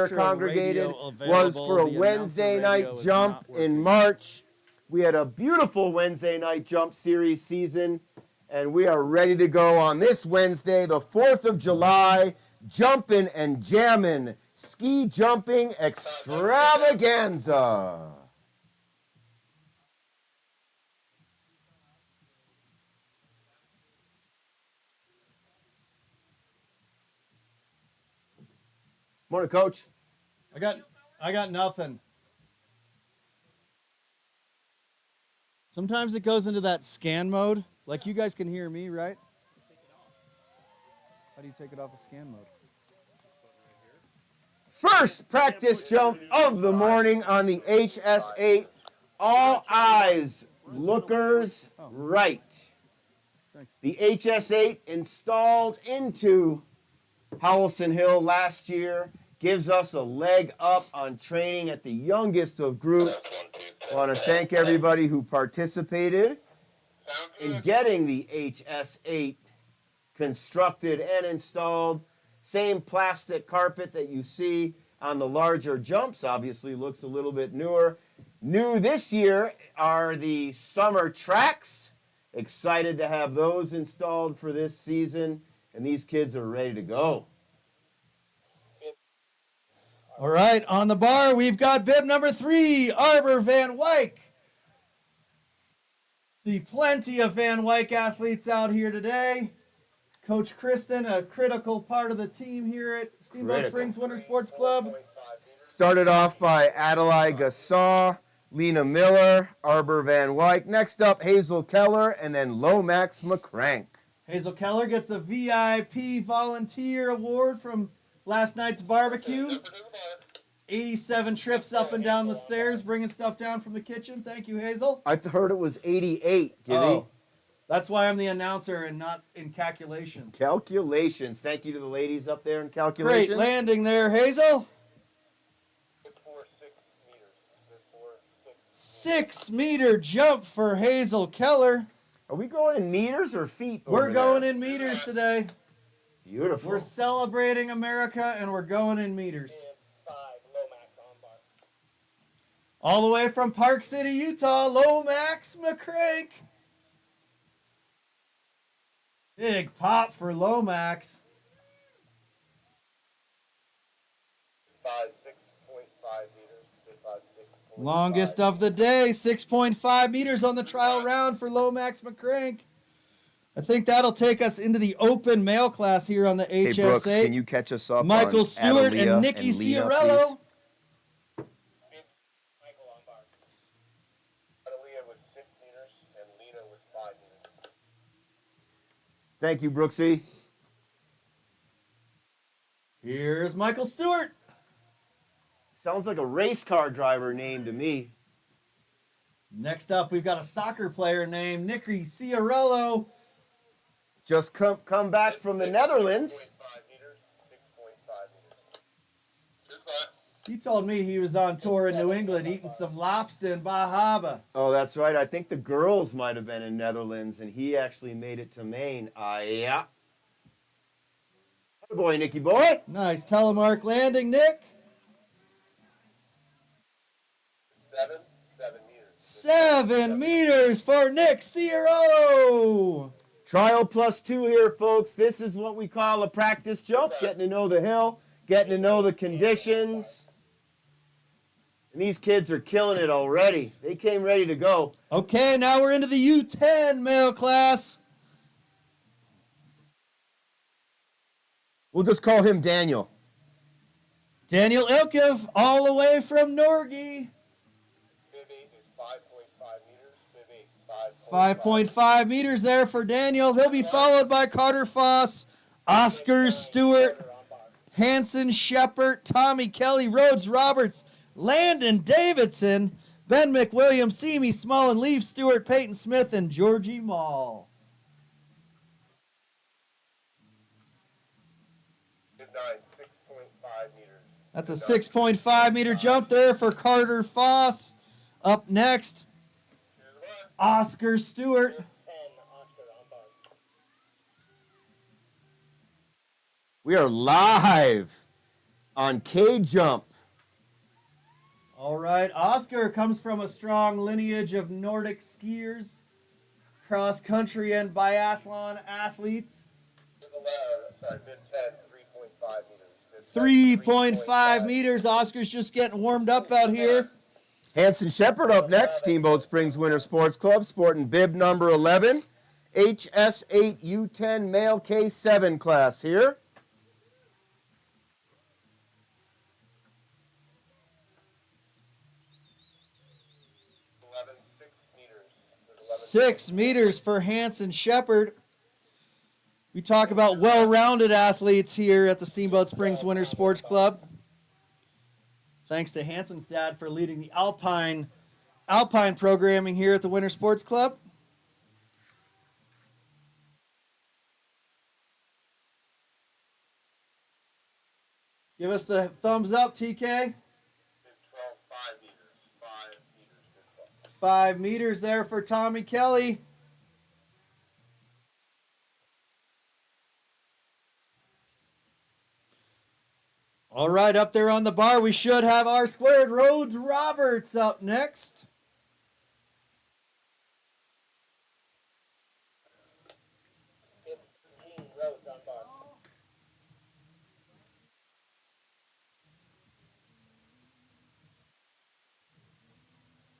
congregated was for a Wednesday night jump in March. We had a beautiful Wednesday night jump series season, and we are ready to go on this Wednesday, the 4th of July, Jumpin' and Jammin' Ski Jumping Extravaganza. Morning, Coach. I got nothing. Sometimes it goes into that scan mode. Like you guys can hear me, right? How do you take it off of scan mode? First practice jump of the morning on the HS8. All eyes, lookers right. Thanks. The HS8 installed into Howelson Hill last year gives us a leg up on training at the youngest of groups. I want to thank everybody who participated in getting the HS8 constructed and installed. Same plastic carpet that you see on the larger jumps, obviously looks a little bit newer. New this year are the summer tracks. Excited to have those installed for this season, and these kids are ready to go. All right, on the bar, we've got bib number 3, Arbor Van Wyk. See plenty of Van Wyk athletes out here today. Coach Kristen, a critical part of the team here at Steamboat Springs Winter Sports Club. Started off by Adelaide Gassaw, Lena Miller, Arbor Van Wyk. Next up, Hazel Keller, and then Lomax McCrank. Hazel Keller gets the VIP Volunteer Award from last night's barbecue. 87 trips up and down the stairs, bringing stuff down from the kitchen. Thank you, Hazel. I heard it was 88, Gibby. Oh, that's why I'm the announcer and not in calculations. Calculations. Thank you to the ladies up there in calculations. Great landing there, Hazel. 6-meter jump for Hazel Keller. Are we going in meters or feet? We're going in meters today. Beautiful. We're celebrating America, and we're going in meters. All the way from Park City, Utah, Lomax McCrank. Big pop for Lomax. 6.5 meters. Longest of the day, 6.5 meters on the trial round for Lomax McCrank. I think that'll take us into the open male class here on the HS8. Hey, Brooks, can you catch us up Michael on Stewart Adelia and Nikki Lena, Ciarello. please? Michael on bar. Adelia was 6 meters and Lena was 5 meters. Thank you, Brooksy. Here's Michael Stewart. Sounds like a race car driver name to me. Next up, we've got a soccer player named Nikki Ciarello. Just come back from the Netherlands. 6.5 meters. 6.5 meters. He told me he was on tour in New England eating some lobster in Bahama. Oh, that's right. I think the girls might have been in Netherlands, and he actually made it to Maine. Yeah. Good boy, Nicky boy. Nice telemark landing, Nick. 7 meters. 7 meters for Nick Ciarello. Trial plus 2 here, folks. This is what we call a practice jump, getting to know the hill, getting to know the conditions. And these kids are killing it already. They came ready to go. Okay, now we're into the U10 male class. We'll just call him Daniel. Daniel Ilkiv, all the way from Norgi. 5.5 meters there for Daniel. He'll be followed by Carter Foss, Oscar Stewart, Hanson Shepard, Tommy Kelly, Rhodes Roberts, Landon Davidson, Ben McWilliams, Simi Small and Leaf Stewart, Peyton Smith, and Georgie Mall. Good 6.5 meters. That's a 6.5 meter jump there for Carter Foss. Up next, Oscar Stewart. We are live on K-Jump. All right, Oscar comes from a strong lineage of Nordic skiers, cross country and biathlon athletes. Sorry, mid 10, 3.5 meters. 3.5 meters. Oscar's just getting warmed up out here. Hanson Shepherd up next, Steamboat Springs Winter Sports Club, sporting bib number 11, HS8U10 male K7 class here. 6 meters for Hanson Shepherd. We talk about well-rounded athletes here at the Steamboat Springs Winter Sports Club. Thanks to Hanson's dad for leading the Alpine programming here at the Winter Sports Club. Give us the thumbs up, TK. 5 meters there for Tommy Kelly. All right, up there on the bar, we should have R squared. Rhodes Roberts up next.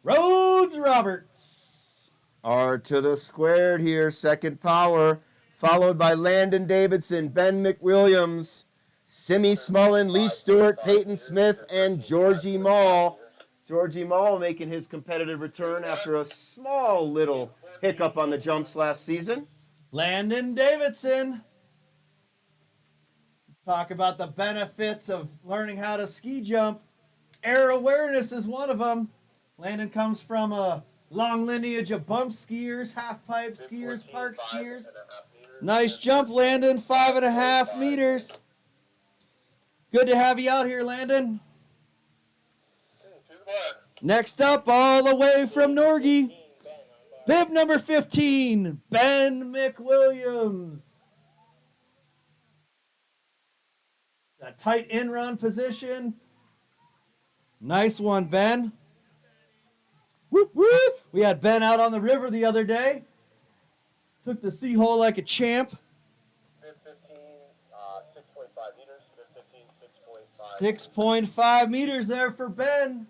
Rhodes Roberts. R to the squared here, second power, followed by Landon Davidson, Ben McWilliams, Simi Smullen, Leaf Stewart, Peyton Smith, and Georgie Mall. Georgie Mall making his competitive return after a small little hiccup on the jumps last season. Landon Davidson. Talk about the benefits of learning how to ski jump. Air awareness is one of them. Landon comes from a long lineage of bump skiers, half-pipe skiers, park skiers. Nice jump, Landon, 5.5 meters. Good to have you out here, Landon. Next up, all the way from Norgie, bib number 15, Ben McWilliams. A tight in-run position. Nice one, Ben. Whoop, whoop. We had Ben out on the river the other day. Took the sea hole like a champ. 6.5 meters. 6.5 meters there for Ben.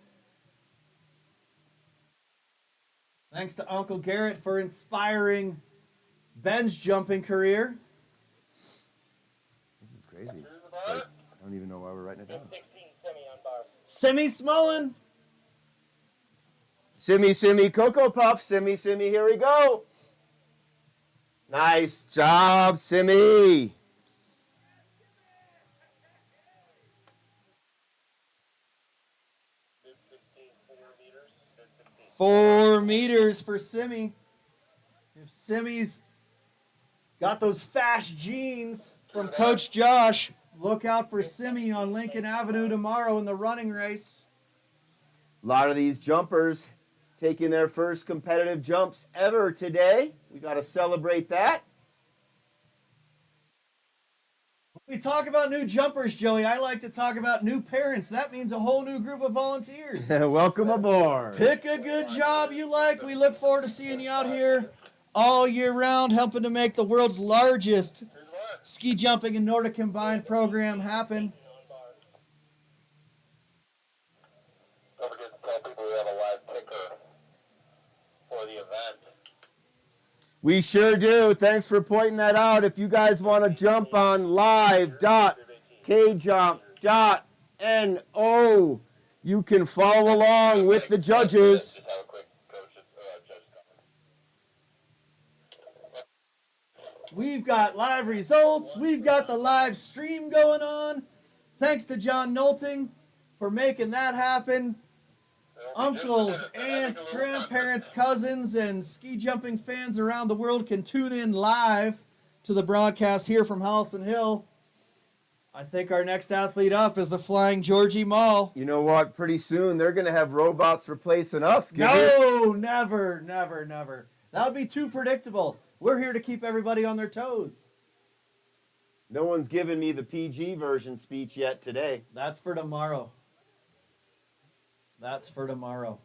Thanks to Uncle Garrett for inspiring Ben's jumping career. This is crazy. It's like, I don't even know why we're writing it down. Simi Smullen. Simi, Cocoa Puff, Simi, here we go. Nice job, Simi. Four meters for Simi. If Simi's got those fast genes from Coach Josh, look out for Simi on Lincoln Avenue tomorrow in the running race. A lot of these jumpers taking their first competitive jumps ever today. We got to celebrate that. When we talk about new jumpers, Joey, I like to talk about new parents. That means a whole new group of volunteers. Welcome aboard. Pick a good job you like. We look forward to seeing you out here all year round, helping to make the world's largest ski jumping and Nordic combined program happen. Don't forget to tell people we have a live ticker for the event. We sure do. Thanks for pointing that out. If you guys want to jump on live.kjump.no, you can follow along with the judges. We've got live results. We've got the live stream going on. Thanks to John Nolting for making that happen. Uncles, aunts, grandparents, cousins, and ski jumping fans around the world can tune in live to the broadcast here from Holliston Hill. I think our next athlete up is the Flying Georgie Mall. You know what? Pretty soon they're going to have robots replacing us. No, never. That would be too predictable. We're here to keep everybody on their toes. No one's given me the PG version speech yet today. That's for tomorrow. That's for tomorrow.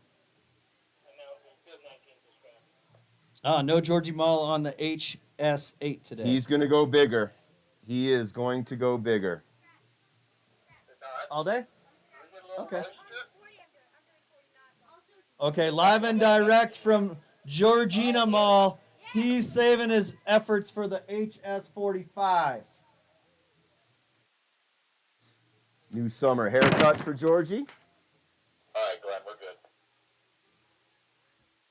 No Georgie Mall on the HS8 today. He's going to go bigger. He is going to go bigger. All day? Okay. Okay, live and direct from Georgina Mall. He's saving his efforts for the HS45. New summer haircut for Georgie. All right, Glenn, we're good.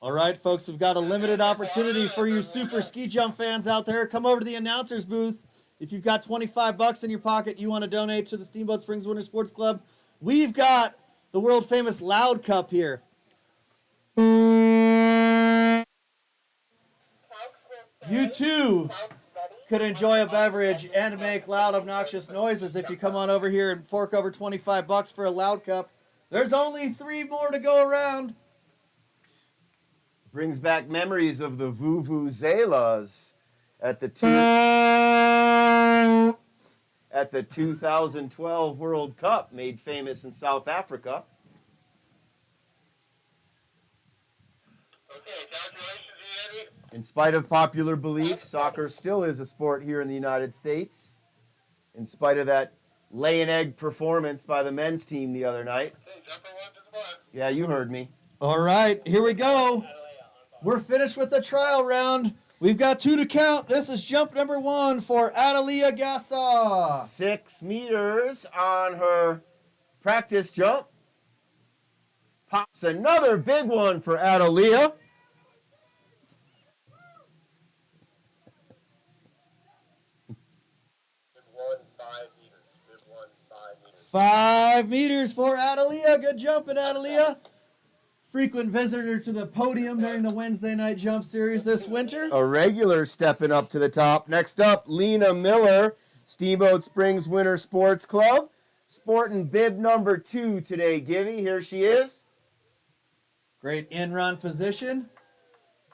All right, folks, we've got a limited opportunity for you super ski jump fans out there. Come over to the announcer's booth. If you've got $25 in your pocket, you want to donate to the Steamboat Springs Winter Sports Club. We've got the world famous Loud Cup here. You too could enjoy a beverage and make loud, obnoxious noises if you come on over here and fork over $25 for a Loud Cup. There's only 3 more to go around. Brings back memories of the Vuvuzelas at the 2012 World Cup, made famous in South Africa. Okay, calculations, you ready? In spite of popular belief, soccer still is a sport here in the United States. In spite of that lay-an-egg performance by the men's team the other night. Okay, Jumpin one to the bus. Yeah, you heard me. All right, here we go. We're finished with the trial round. We've got 2 to count. This is jump number 1 for Adalia Gassaw. 6 meters on her practice jump. Pops another big one for Adalia. Good one, 5 meters. Good one, 5 meters. 5 meters for Adalia. Good jumping, Adalia. Frequent visitor to the podium during the Wednesday night jump series this winter. A regular stepping up to the top. Next up, Lena Miller, Steamboat Springs Winter Sports Club. Sporting bib number 2 today, Givy. Here she is. Great in-run position.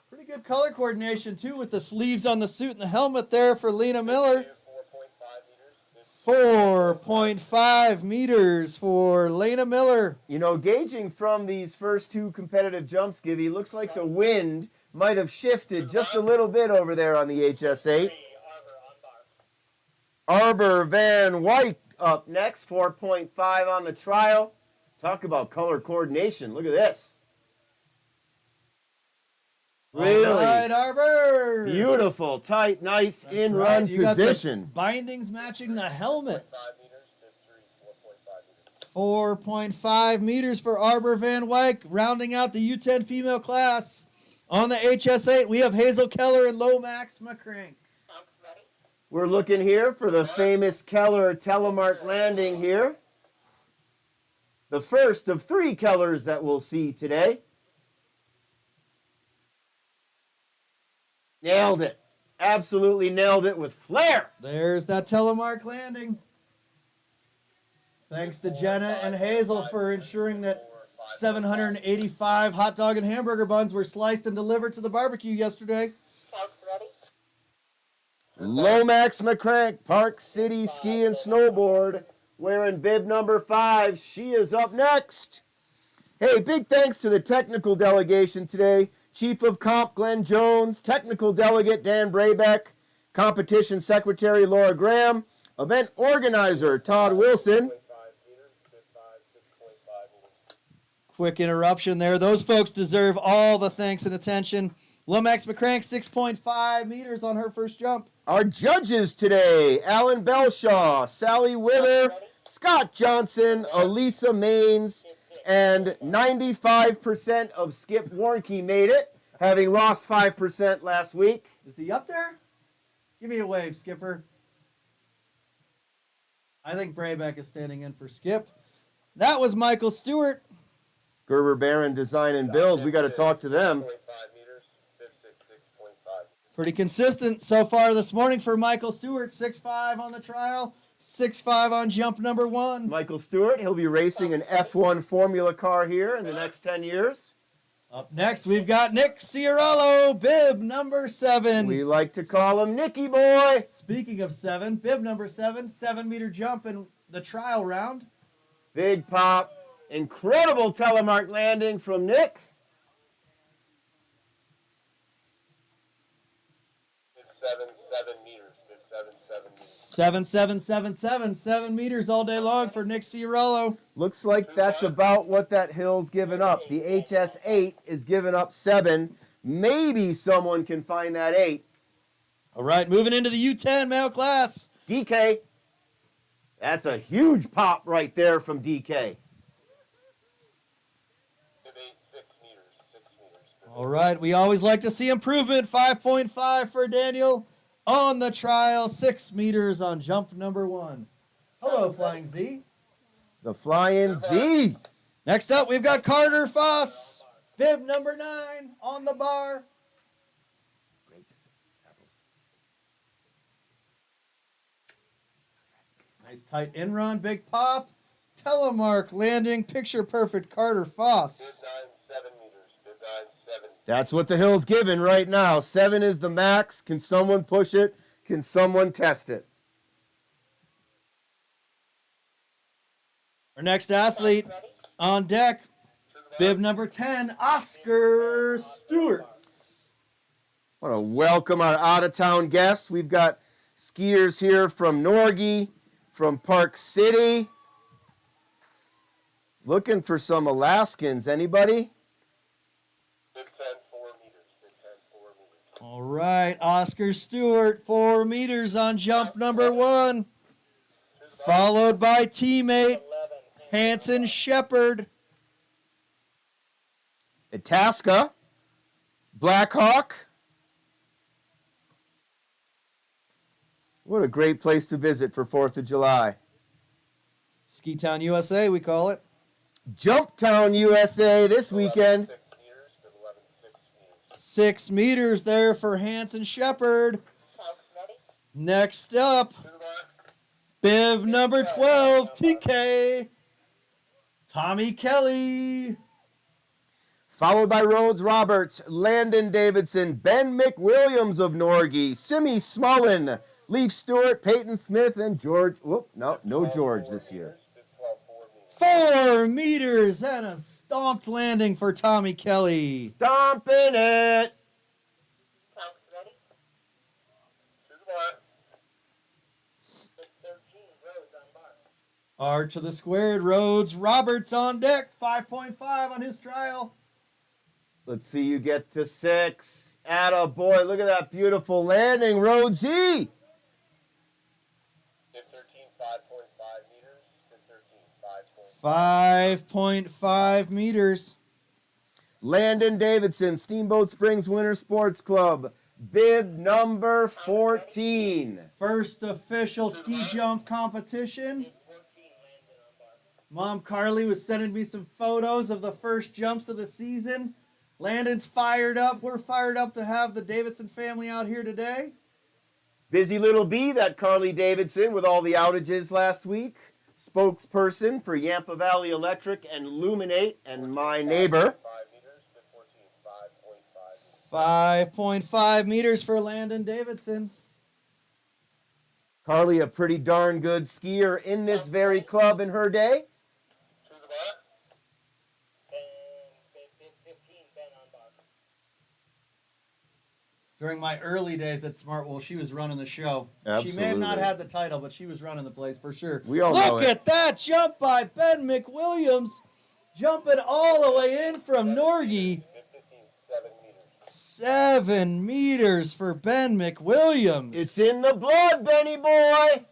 Pretty good color coordination, too, with the sleeves on the suit and the helmet there for Lena Miller. 4.5 meters for Lena Miller. You know, gauging from these first 2 competitive jumps, Givy, looks like the wind might have shifted just a little bit over there on the HS8. Arbor Van Wyk up next, 4.5 on the trial. Talk about color coordination. Look at this. Really All right, Arbor. beautiful, tight, nice That's in-run right. You got the position. bindings matching the helmet. 5 meters, fifth 3, 4.5 meters. 4.5 meters for Arbor Van Wyk, rounding out the U10 female class. On the HS8, we have Hazel Keller and Lomax McCrank. We're looking here for the famous Keller telemark landing here. The first of 3 Kellers that we'll see today. Nailed it. Absolutely nailed it with flair. There's that telemark landing. Thanks to Jenna and Hazel for ensuring that 785 hot dog and hamburger buns were sliced and delivered to the barbecue yesterday. Lomax McCrank, Park City Ski and Snowboard, wearing bib number 5. She is up next. Hey, big thanks to the technical delegation today. Chief of Comp Glenn Jones, Technical Delegate Dan Braybeck, Competition Secretary Laura Graham, Event Organizer Todd Wilson. 5 meters, fifth 5, 6.5 meters. Quick interruption there. Those folks deserve all the thanks and attention. Lomax McCrank, 6.5 meters on her first jump. Our judges today, Alan Belshaw, Sally Wither, Scott Johnson, Elisa Maines, and 95% of Skip Warnke made it, having lost 5% last week. Is he up there? Give me a wave, Skipper. I think Braybeck is standing in for Skip. That was Michael Stewart. Gerber Barron Design and Build, we got to talk to them. 6.5 meters, fifth 6.5. Pretty consistent so far this morning for Michael Stewart. 6.5 on the trial, 6.5 on jump number 1. Michael Stewart, he'll be racing an F1 Formula car here in the next 10 years. Up next, we've got Nick Ciarello, bib number 7. We like to call him Nicky Boy. Speaking of 7, bib number 7, 7-meter jump in the trial round. Big pop. Incredible telemark landing from Nick. Did 7 meters. Did 7 meters. 7.777, 7 meters all day long for Nick Ciarello. Looks like that's about what that hill's given up. The HS8 is giving up 7. Maybe someone can find that 8. All right, moving into the U10 male class. DK. That's a huge pop right there from DK. Did 6 meters. 6 meters. All right, we always like to see improvement. 5.5 for Daniel on the trial. 6 meters on jump number 1. Hello, Flying Z. The Flying Z. Next up, we've got Carter Foss, bib number 9 on the bar. Nice tight in run, big pop. Telemark landing, picture perfect Carter Foss. Did 7 meters. Did 7. That's what the hill's giving right now. 7 is the max. Can someone push it? Can someone test it? Our next athlete on deck, bib number 10, Oscar Stewart. I want to welcome our out-of-town guests. We've got skiers here from Nordic, from Park City. Looking for some Alaskans. Anybody? Did 4 meters. Did 4 meters. All right, Oscar Stewart, 4 meters on jump number 1. Followed by teammate Hanson Shepard. Itasca, Blackhawk. What a great place to visit for 4th of July. Ski Town, USA, we call it. Jumptown, USA this weekend. 6 meters. Did 11. 6 meters. 6 meters there for Hanson Shepard. Next up, To the bar. bib number 12, TK, Tommy Kelly. Followed by Rhodes Roberts, Landon Davidson, Ben McWilliams of Norgie, Simi Smullen, Leaf Stewart, Peyton Smith, and George. Whoop, no George this year. Did 4 meters. 4 meters and a stomped landing for Tommy Kelly. Stomping it. To the bar. R to the squared, Rhodes Roberts on deck, 5.5 on his trial. Let's see you get to 6. Atta boy, look at that beautiful landing, Rhodesy. Did 13. 5.5 meters. Did 13. 5.5. 5.5 meters. Landon Davidson, Steamboat Springs Winter Sports Club, bib number 14. First official ski jump competition. Mom Carly was sending me some photos of the first jumps of the season. Landon's fired up. We're fired up to have the Davidson family out here today. Busy little bee, that Carly Davidson, with all the outages last week. Spokesperson for Yampa Valley Electric and Luminate and my neighbor. 5 meters. Did 14. 5.5. 5.5 meters for Landon Davidson. Carly, a pretty darn good skier in this very club in her day. To the bar. 15. Ben on bar. During my early days at Smartwool, she was running the show. She Absolutely. may have not had the title, but she was running the place for sure. We all know Look it. at that jump by Ben McWilliams, jumping all the way in from Norgie. Did 15. 7 meters. 7 meters for Ben McWilliams. It's in the blood, Benny boy.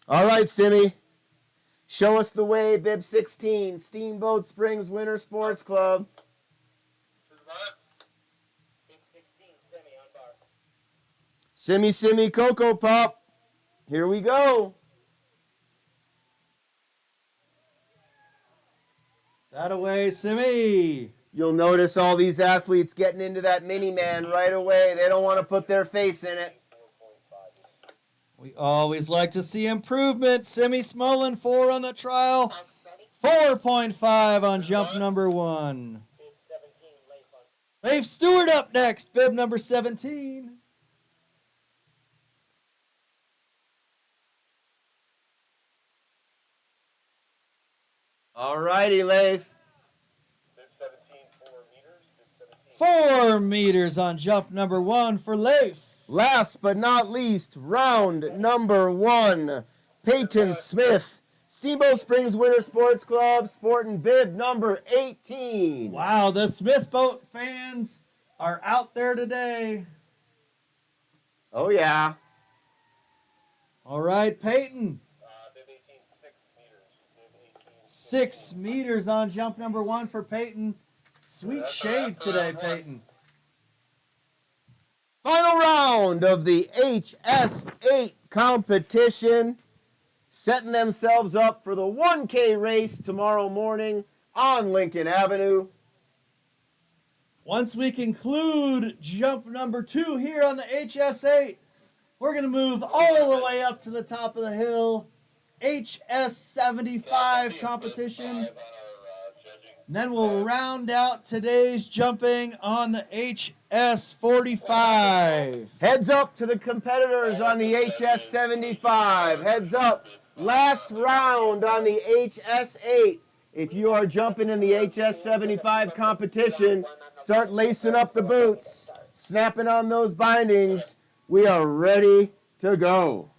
All right, Simi. Show us the way, bib 16, Steamboat Springs Winter Sports Club. To the bar. Did 16. Semi on bar. Simi, Cocoa Pop. Here we go. That away, Simi. You'll notice all these athletes getting into that mini-man right away. They don't want to put their face in it. 4.5. We always like to see improvement. Simi Smullen, 4 on the trial. 4.5 on jump number 1. Leif Stewart up next, bib number 17. All righty, Leif. 4 meters on jump number 1 for Leif. Last but not least, round number 1. Peyton Smith, Steamboat Springs Winter Sports Club, sporting bib number 18. Wow, the Smith Boat fans are out there today. Oh, yeah. All right, Peyton. Bib 18, 6 meters. Bib 18, 6 meters on jump number 1 for Peyton. Sweet shades today, Peyton. Final round of the HS8 competition. Setting themselves up for the 1K race tomorrow morning on Lincoln Avenue. Once we conclude jump number 2 here on the HS8, we're going to move all the way up to the top of the hill. HS75 competition. And then we'll round out today's jumping on the HS45. Heads up to the competitors on the HS75. Heads up. Last round on the HS8. If you are jumping in the HS75 competition, start lacing up the boots, snapping on those bindings. We are ready to go.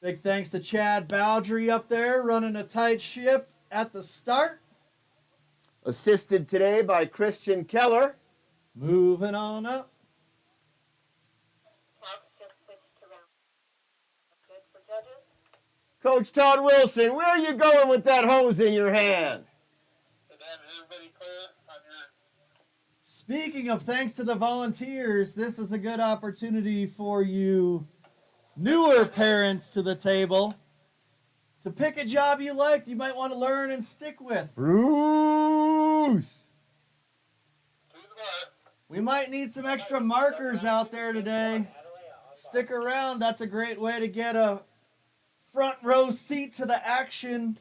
Big thanks to Chad Bowdry up there running a tight ship at the start. Assisted today by Christian Keller. Moving on up. Coach Todd Wilson, where are you going with that hose in your hand? Speaking of thanks to the volunteers, this is a good opportunity for you newer parents to the table to pick a job you like you might want to learn and stick with. Bruce! We might need some extra markers out there today. Stick around. That's a great way to get a front row seat to the action.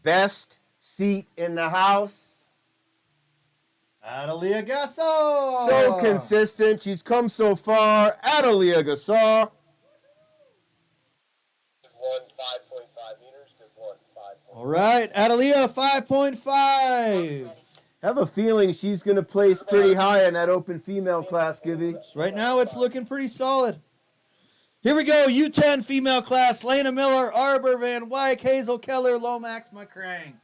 Best seat in the house. Adalia Gasol. So consistent. She's come so far. Adalia Gasol. 5.5 meters. All right, Adalia, 5.5. Have a feeling she's going to place pretty high in that open female class, Gibby. Right now, it's looking pretty solid. Here we go, U10 female class, Lena Miller, Arbor, Van Wyck, Hazel Keller, Lomax, McCrank.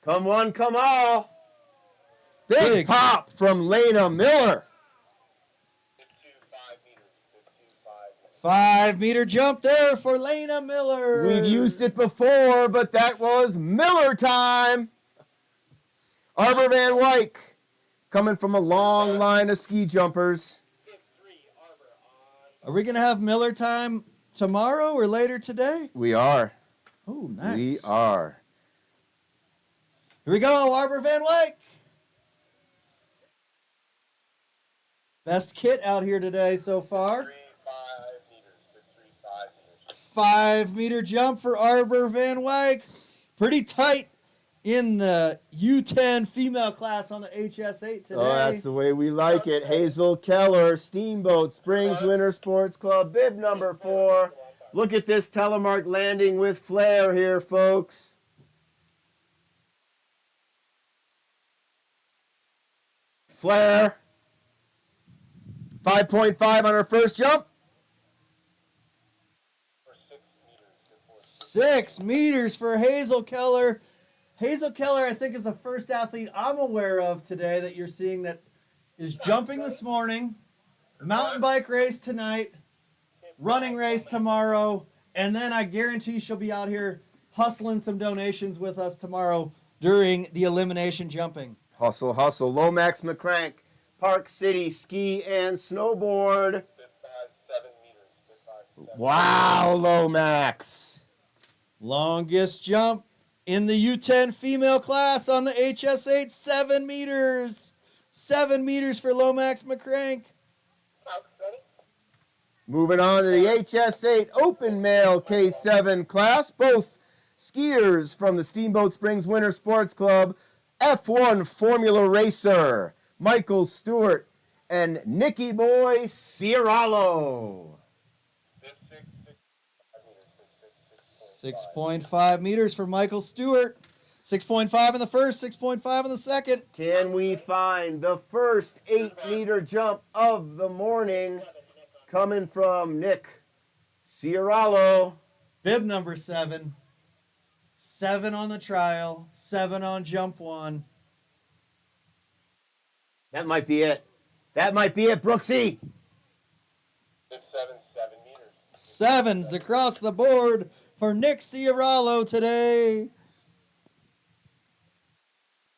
Come one, come all. Big Big. pop from Lena Miller. 5 meter jump there for Lena Miller. We've used it before, but that was Miller time. Arbor Van Wyck, coming from a long line of ski jumpers. Are we going to have Miller time tomorrow or later today? We are. Oh, nice. We are. Here we go, Arbor Van Wyck. Best kit out here today so far. 5 meter jump for Arbor Van Wyck. Pretty tight in the U10 female class on the HS8 today. Oh, that's the way we like it. Hazel Keller, Steamboat Springs Winter Sports Club, bib number 4. Look at this telemark landing with flair here, folks. Flair. 5.5 on her first jump. 6 meters for Hazel Keller. Hazel Keller, I think, is the first athlete I'm aware of today that you're seeing that is jumping this morning, mountain bike race tonight, running race tomorrow, and then I guarantee she'll be out here hustling some donations with us tomorrow during the elimination jumping. Hustle, hustle. Lomax McCrank, Park City Ski and Snowboard. 7 meters. Wow, Lomax. Longest jump in the U10 female class on the HS8, 7 meters. 7 meters for Lomax McCrank. Moving on to the HS8 Open Male K7 class. Both skiers from the Steamboat Springs Winter Sports Club, F1 Formula Racer, Michael Stewart, and Nicky Boy Ciarallo. 6.5 meters for Michael Stewart. 6.5 in the first, 6.5 in the second. Can we find the first 8-meter jump of the morning coming from Nick Ciarallo? Bib number 7. 7 on the trial, 7 on jump 1. That might be it. That might be it, Brooksy. 7 meters. 7s across the board for Nick Ciarallo today.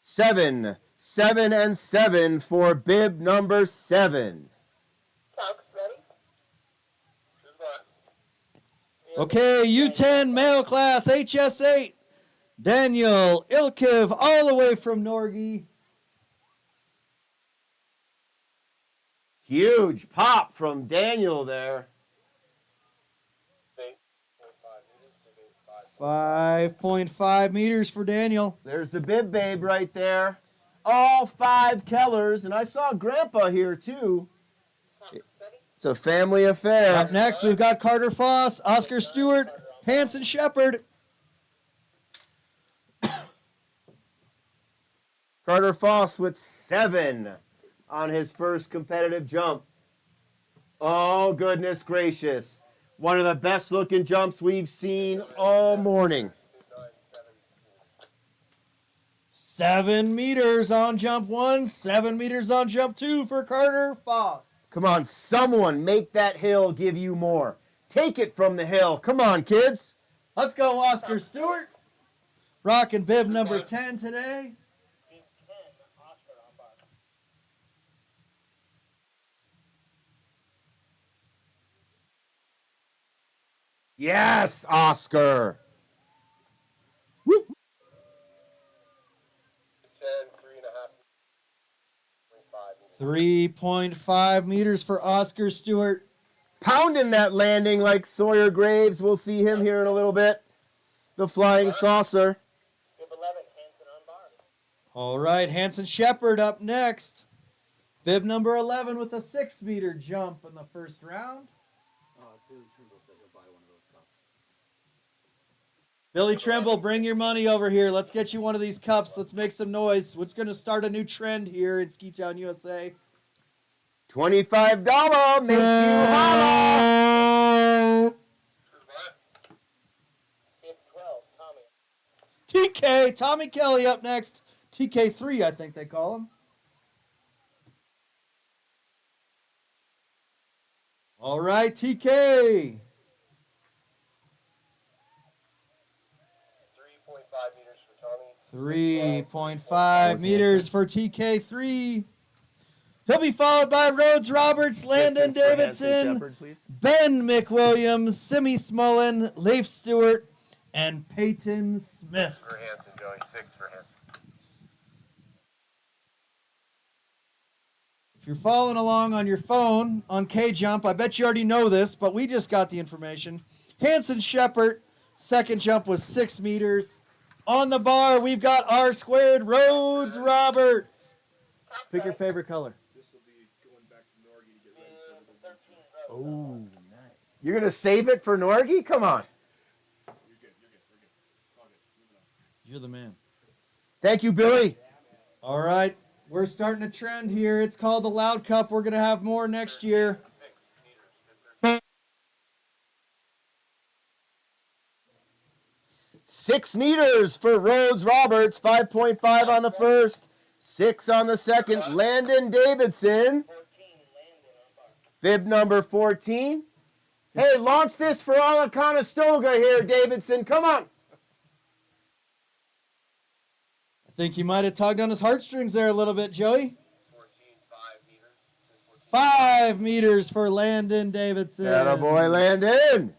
7, 7, and 7 for bib number 7. Cox, ready? Okay, U10 male class, HS8. Daniel Ilkiv all the way from Norgi. Huge pop from Daniel there. 5.5 meters for Daniel. There's the bib babe right there. All 5 Kellers, and I saw Grandpa here too. It's a family affair. Up next, we've got Carter Foss, Oscar Stewart, Hanson Shepard. Carter Foss with 7 on his first competitive jump. Oh, goodness gracious. One of the best looking jumps we've seen all morning. 7 meters on jump 1, 7 meters on jump 2 for Carter Foss. Come on, someone make that hill give you more. Take it from the hill. Come on, kids. Let's go, Oscar Stewart. Rocking bib number 10 today. Yes, Oscar. Woo. 3.5 meters for Oscar Stewart. Pounding that landing like Sawyer Graves. We'll see him here in a little bit. The flying saucer. All right, Hanson Shepard up next. Bib number 11 with a 6-meter jump in the first round. Billy Trimble, bring your money over here. Let's get you one of these cups. Let's make some noise. What's going to start a new trend here in Ski Town, USA? $25. Make you holla. TK, Tommy Kelly up next. TK3, I think they call him. All right, TK. 3.5 meters for TK3. He'll be followed by Rhodes Roberts, Landon Davidson, Ben McWilliams, Simi Smullen, Leif Stewart, and Peyton Smith. For Hanson, Joey. 6 for Hanson. If you're following along on your phone on K-Jump, I bet you already know this, but we just got the information. Hanson Shepard, second jump was 6 meters. On the bar, we've got R² Rhodes Roberts. Pick your favorite color. This will be going back to Nordic to get ready for the Oh, nice. You're going to save it for Norgie? Come on. You're good. We're good. All good. Moving on. You're the man. Thank you, Billy. All right, we're starting a trend here. It's called the Loud Cup. We're going to have more next year. 6 meters for Rhodes Roberts. 5.5 on the first. 6 on the second. Landon Davidson. Bib number 14. Hey, launch this for all Conestoga here, Davidson. Come on. I think you might have tugged on his heartstrings there a little bit, Joey. 5 meters for Landon Davidson. Attaboy, Landon.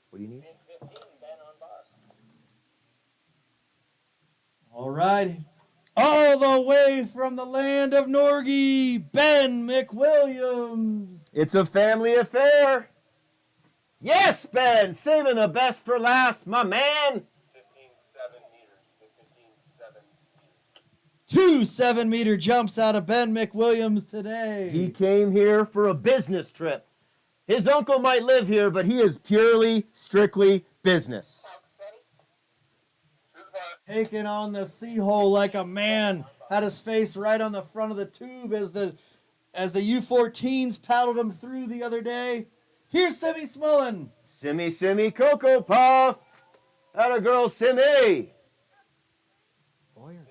What do you need? All right. all the way from the land of Norgie, Ben McWilliams. It's a family affair. Yes, Ben, saving the best for last, my man. 15.7 meters. 15.7 meters. 2 7-meter jumps out of Ben McWilliams today. He came here for a business trip. His uncle might live here, but he is purely, strictly business. Taking on the Seahole like a man. Had his face right on the front of the tube as the U14s paddled him through the other day. Here's Simmy Smullen. Simmy, Cocoa Puff. Atta girl, Simmy. Boy or girl?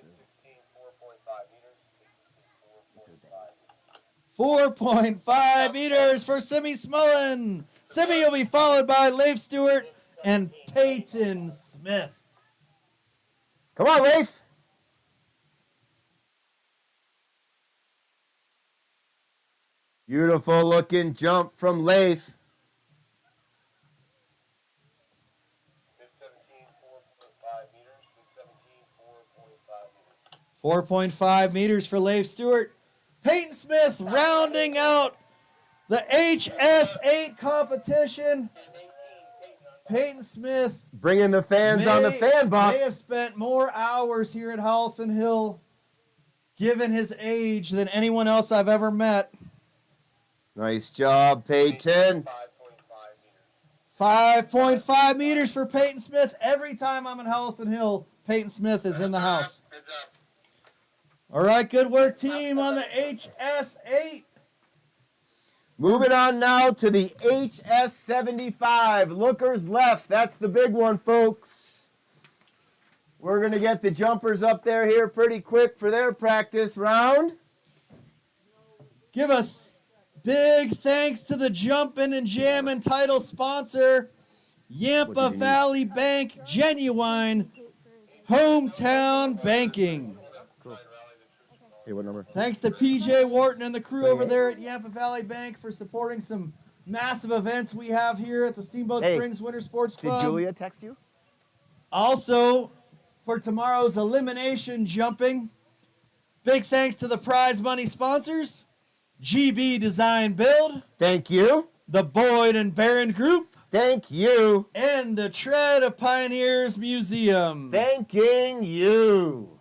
4.5 meters for Simmy Smullen. Simmy will be followed by Leif Stewart and Peyton Smith. Come on, Leif. Beautiful looking jump from Leif. 4.5 meters for Leif Stewart. Peyton Smith rounding out the HS8 competition. Peyton Smith Bringing the fans on the fan bus. may have spent more hours here at Holliston Hill, given his age, than anyone else I've ever met. Nice job, Peyton. 5.5 meters for Peyton Smith. Every time I'm in Holliston Hill, Peyton Smith is in the house. All right, good work, team, on the HS8. Moving on now to the HS75. Lookers left. That's the big one, folks. We're going to get the jumpers up there here pretty quick for their practice round. Give a big thanks to the Jumpin and Jammin title sponsor, Yampa Valley Bank, genuine hometown banking. Hey, what number? Thanks to PJ Wharton and the crew over there at Yampa Valley Bank for supporting some massive events we have here at the Steamboat Springs Winter Sports Club. Did Julia text you? Also, for tomorrow's elimination jumping, big thanks to the prize money sponsors, GB Design Build, Thank you. the Boyd and Barron Group, Thank you. and the Tread of Pioneers Museum. Thanking you.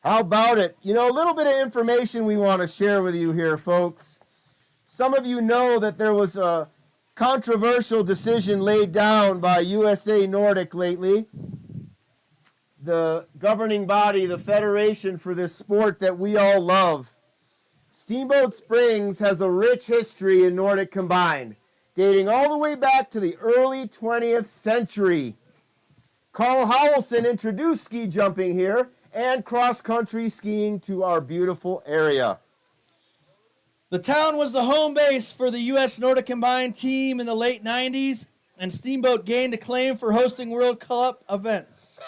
How about it? You know, a little bit of information we want to share with you here, folks. Some of you know that there was a controversial decision laid down by USA Nordic lately. The governing body, the federation for this sport that we all love. Steamboat Springs has a rich history in Nordic combined, dating all the way back to the early 20th century. Carl Howelson introduced ski jumping here and cross-country skiing to our beautiful area. The town was the home base for the U.S. Nordic Combined team in the late 90s, and Steamboat gained acclaim for hosting World Cup events.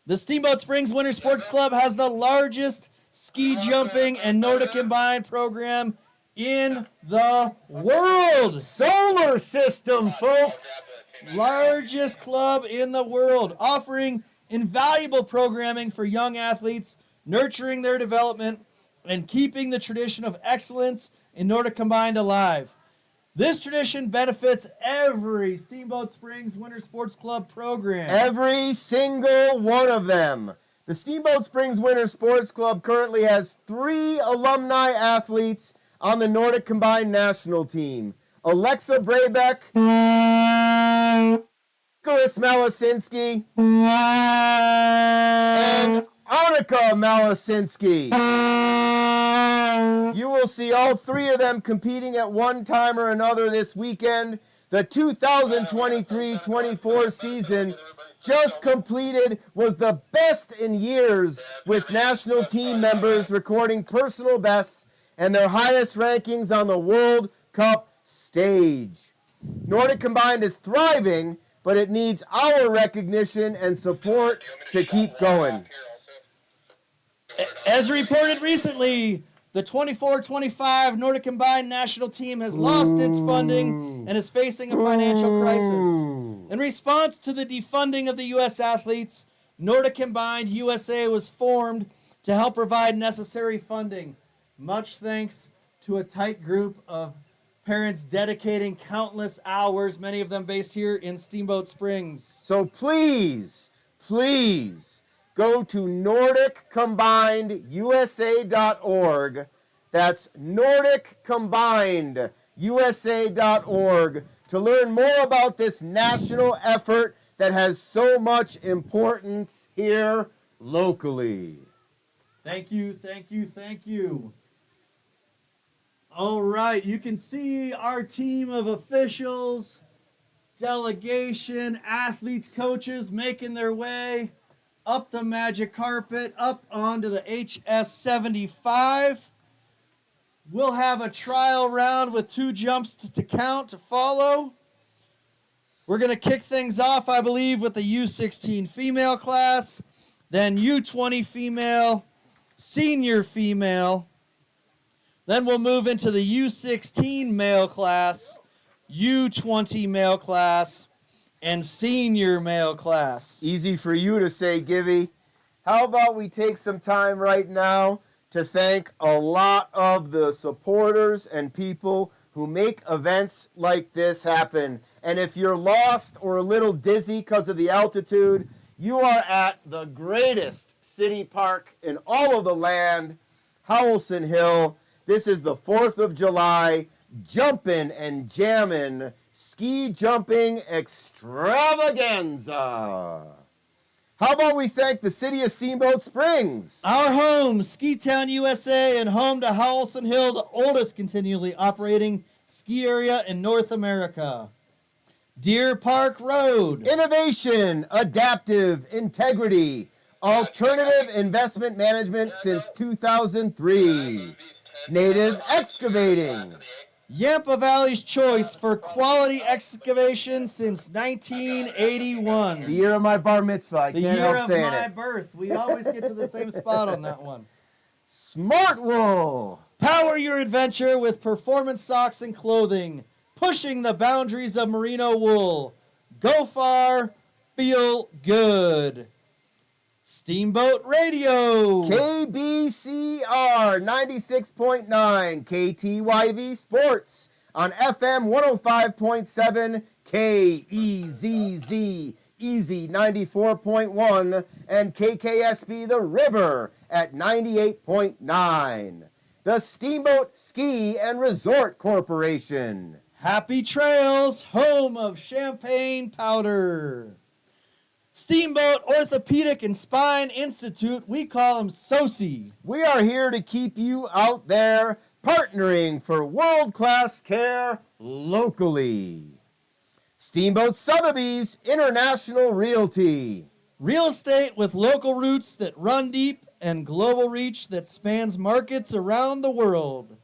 The Steamboat Springs Winter Sports Club has the largest ski jumping and Nordic Combined program in the world. Solar system, folks. Largest club in the world, offering invaluable programming for young athletes, nurturing their development, and keeping the tradition of excellence in Nordic Combined alive. This tradition benefits every Steamboat Springs Winter Sports Club program. Every single one of them. The Steamboat Springs Winter Sports Club currently has 3 alumni athletes on the Nordic Combined national team. Alexa Brabeck, Nicholas Malasinski, and Annika Malasinski. You will see all 3 of them competing at one time or another this weekend. The 2023-24 season just completed was the best in years, with national team members recording personal bests and their highest rankings on the World Cup stage. Nordic Combined is thriving, but it needs our recognition and support to keep going. As reported recently, the 24-25 Nordic Combined national team has lost its funding and is facing a financial crisis. In response to the defunding of the U.S. athletes, Nordic Combined USA was formed to help provide necessary funding. Much thanks to a tight group of parents dedicating countless hours, many of them based here in Steamboat Springs. So please, please go to NordicCombinedUSA.org. That's NordicCombinedUSA.org to learn more about this national effort that has so much importance here locally. Thank you, thank you, thank you. All right, you can see our team of officials, delegation, athletes, coaches making their way up the magic carpet, up onto the HS75. We'll have a trial round with 2 jumps to count to follow. We're going to kick things off, I believe, with the U16 female class, then U20 female, senior female. Then we'll move into the U16 male class, U20 male class, and senior male class. Easy for you to say, Givey. How about we take some time right now to thank a lot of the supporters and people who make events like this happen. And if you're lost or a little dizzy because of the altitude, you are at the greatest city park in all of the land, Howelson Hill. This is the 4th of July Jumpin' and Jammin' ski jumping extravaganza. How about we thank the city of Steamboat Springs? Our home, Ski Town, USA, and home to Howelson Hill, the oldest continually operating ski area in North America. Deer Park Road. Innovation, adaptive, integrity, alternative investment management since 2003. Native excavating. Yampa Valley's choice for quality excavation since 1981. The year of my bar mitzvah. I The can't year help of saying my it. birth. We always get to the same spot on that one. Smart Wool. Power your adventure with performance socks and clothing, pushing the boundaries of merino wool. Go far, feel good. Steamboat Radio. KBCR 96.9 KTYV Sports on FM 105.7 KEZZ Easy 94.1 and KKSB The River at 98.9. The Steamboat Ski and Resort Corporation. Happy Trails, home of champagne powder. Steamboat Orthopedic and Spine Institute, we call them SOCI. We are here to keep you out there partnering for world-class care locally. Steamboat Sotheby's International Realty. Real estate with local roots that run deep and global reach that spans markets around the world.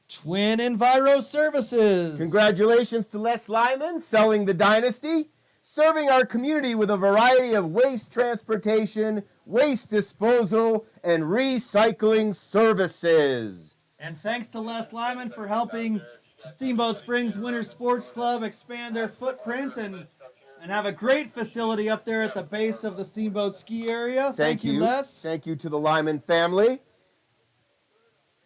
Twin Enviro Services. Congratulations to Les Lyman selling the dynasty, serving our community with a variety of waste transportation, waste disposal, and recycling services. And thanks to Les Lyman for helping Steamboat Springs Winter Sports Club expand their footprint and have a great facility up there at the base of the Steamboat ski area. Thank you, Les. Thank you to the Lyman family.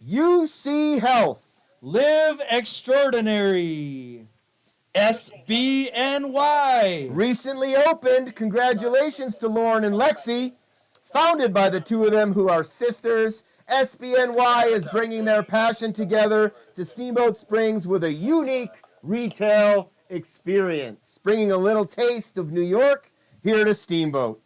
UC Health. Live Extraordinary. SBNY. Recently opened. Congratulations to Lauren and Lexi. Founded by the two of them who are sisters, SBNY is bringing their passion together to Steamboat Springs with a unique retail experience, bringing a little taste of New York here to Steamboat.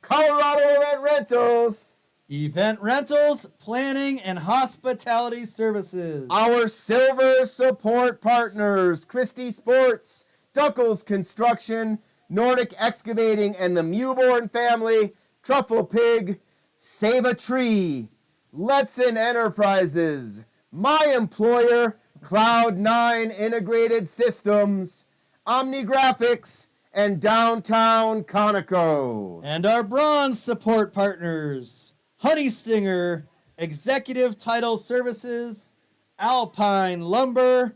Colorado Event Rentals. Event rentals, planning, and hospitality services. Our silver support partners, Christie Sports, Duckles Construction, Nordic Excavating, and the Mewborn family, Truffle Pig, Save a Tree, Letson Enterprises, my employer, Cloud9 Integrated Systems, Omni Graphics, and Downtown Conoco. And our bronze support partners, Honey Stinger, Executive Title Services, Alpine Lumber,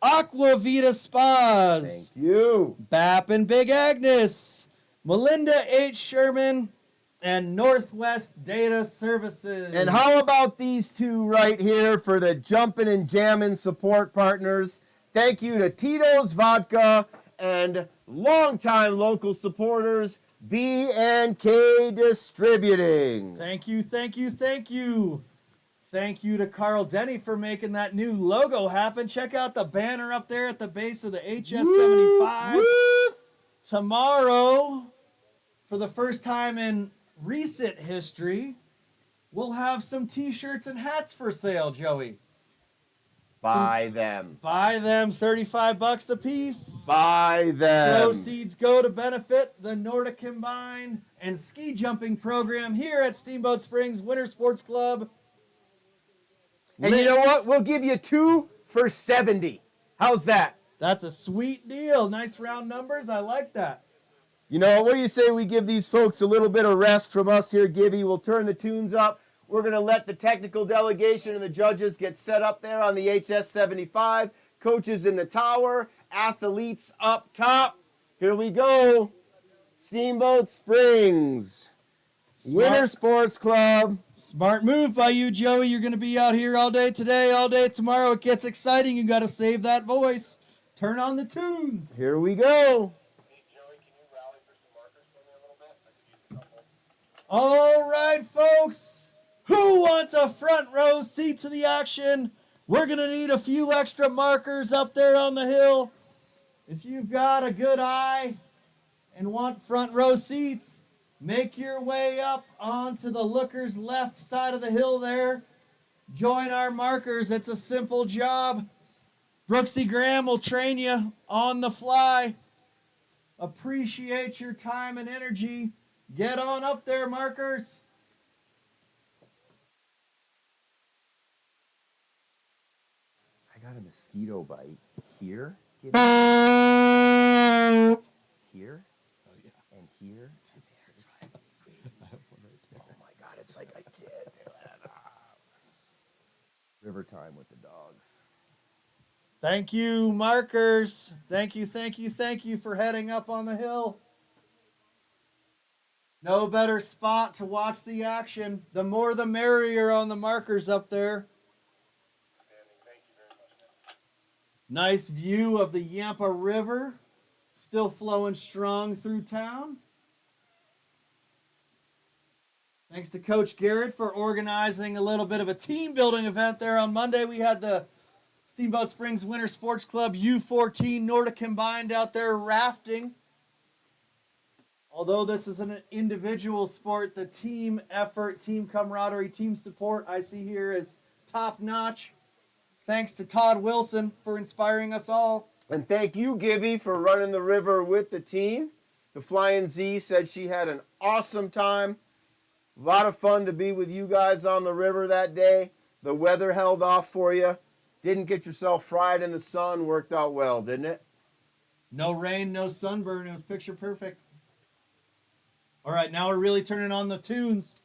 Aqua Vita Spas, Thank you. BAP and Big Agnes, Melinda H. Sherman, and Northwest Data Services. And how about these two right here for the Jumpin' and Jammin' support partners? Thank you to Tito's Vodka and longtime local supporters, B&K Distributing. Thank you, thank you, thank you. Thank you to Carl Denny for making that new logo happen. Check out the banner up there at the base of the HS75. Woo! Tomorrow, for the first time in recent history, we'll have some t-shirts and hats for sale, Joey. Buy them. Buy them, $35 a piece. Buy them. Proceeds go to benefit the Nordic Combined and ski jumping program here at Steamboat Springs Winter Sports Club. And you know what? We'll give you 2 for $70. How's that? That's a sweet deal. Nice round numbers. I like that. You know, what do you say we give these folks a little bit of rest from us here, Gibby? We'll turn the tunes up. We're going to let the technical delegation and the judges get set up there on the HS75. Coaches in the tower. Athletes up top. Here we go. Steamboat Springs. Winter Sports Club. Smart move by you, Joey. You're going to be out here all day today, all day tomorrow. It gets exciting. You got to save that voice. Turn on the tunes. Here we go. Hey, Joey, can you rally for some markers for me a little bit? I could use a couple. All right, folks. Who wants a front row seat to the action? We're going to need a few extra markers up there on the hill. If you've got a good eye and want front row seats, make your way up onto the looker's left side of the hill there. Join our markers. It's a simple job. Brooksy Graham will train you on the fly. Appreciate your time and energy. Get on up there, markers. I got a mosquito bite here. Here. Oh, yeah. And here. I have one right there. Oh my God, it's like I can't do it. River time with the dogs. Thank you, markers. Thank you, thank you, thank you for heading up on the hill. No better spot to watch the action. The more the merrier on the markers up there. Standing. Thank you very much, man. Nice view of the Yampa River. Still flowing strong through town. Thanks to Coach Garrett for organizing a little bit of a team building event there on Monday. We had the Steamboat Springs Winter Sports Club U14 Nordic Combined out there rafting. Although this is an individual sport, the team effort, team camaraderie, team support I see here is top notch. Thanks to Todd Wilson for inspiring us all. And thank you, Gibby, for running the river with the team. The Flying Z said she had an awesome time. A lot of fun to be with you guys on the river that day. The weather held off for you. Didn't get yourself fried in the sun. Worked out well, didn't it? No rain, no sunburn. It was picture perfect. All right, now we're really turning on the tunes.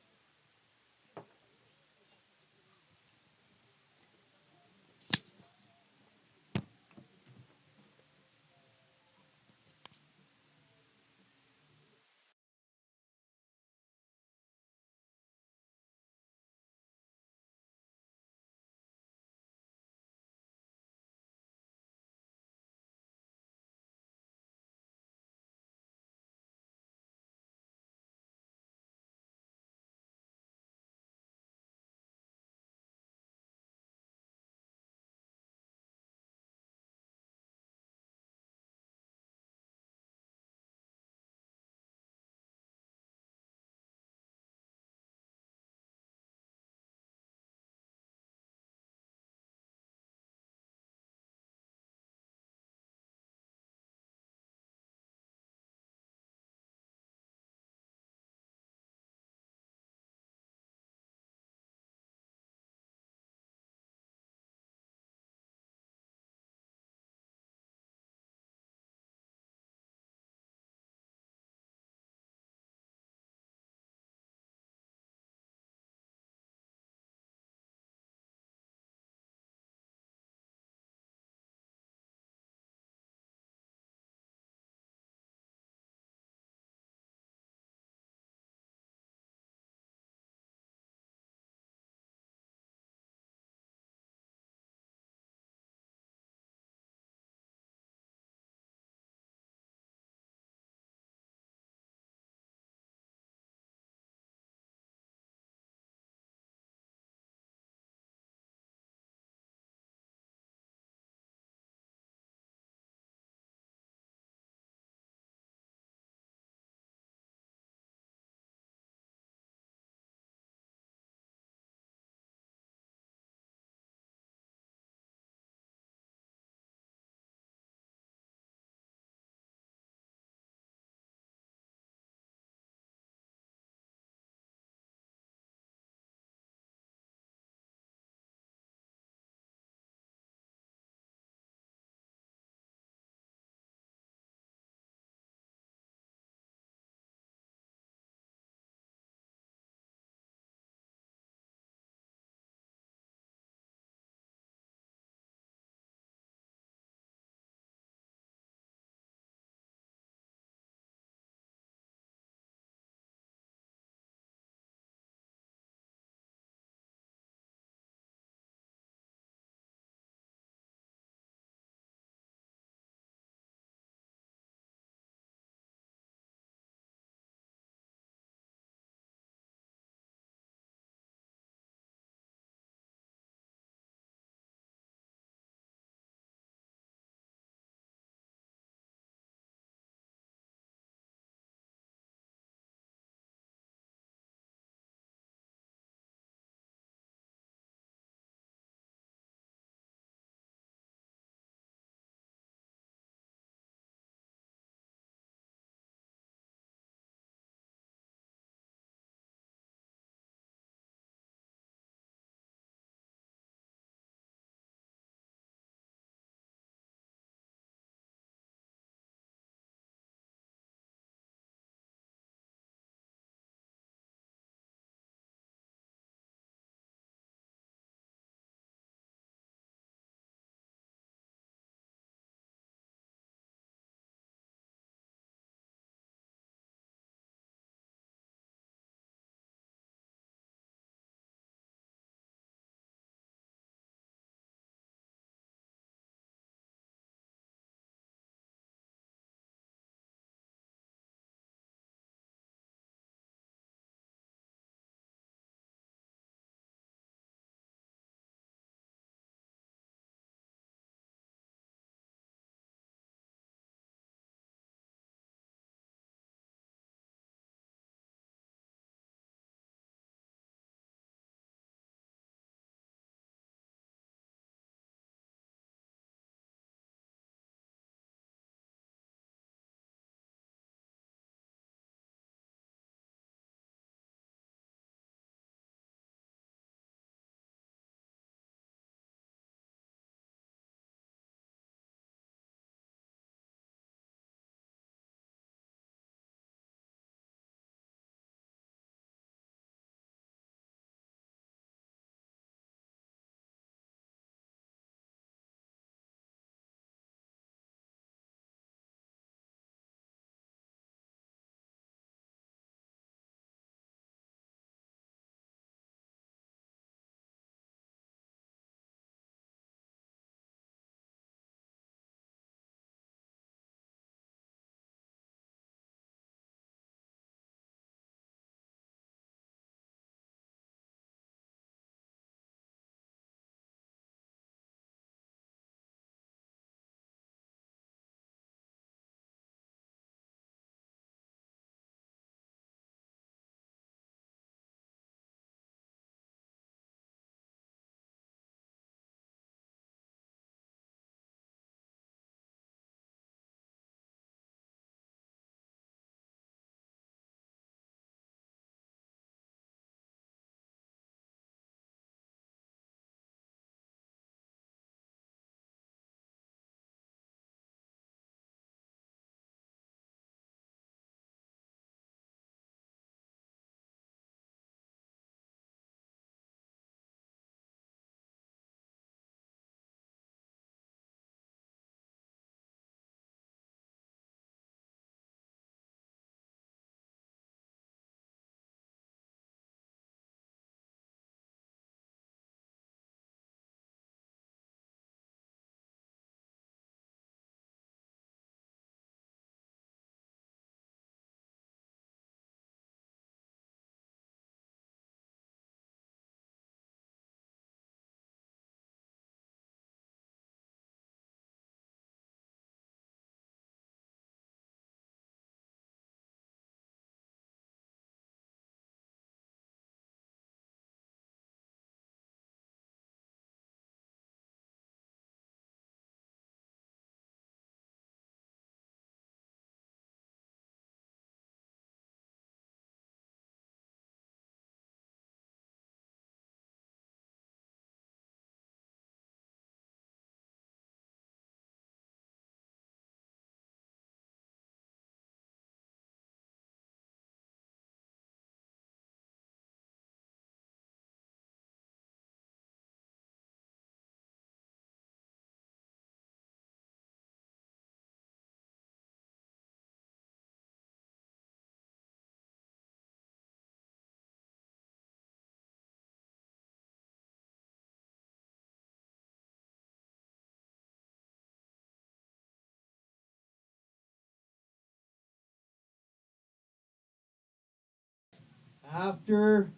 After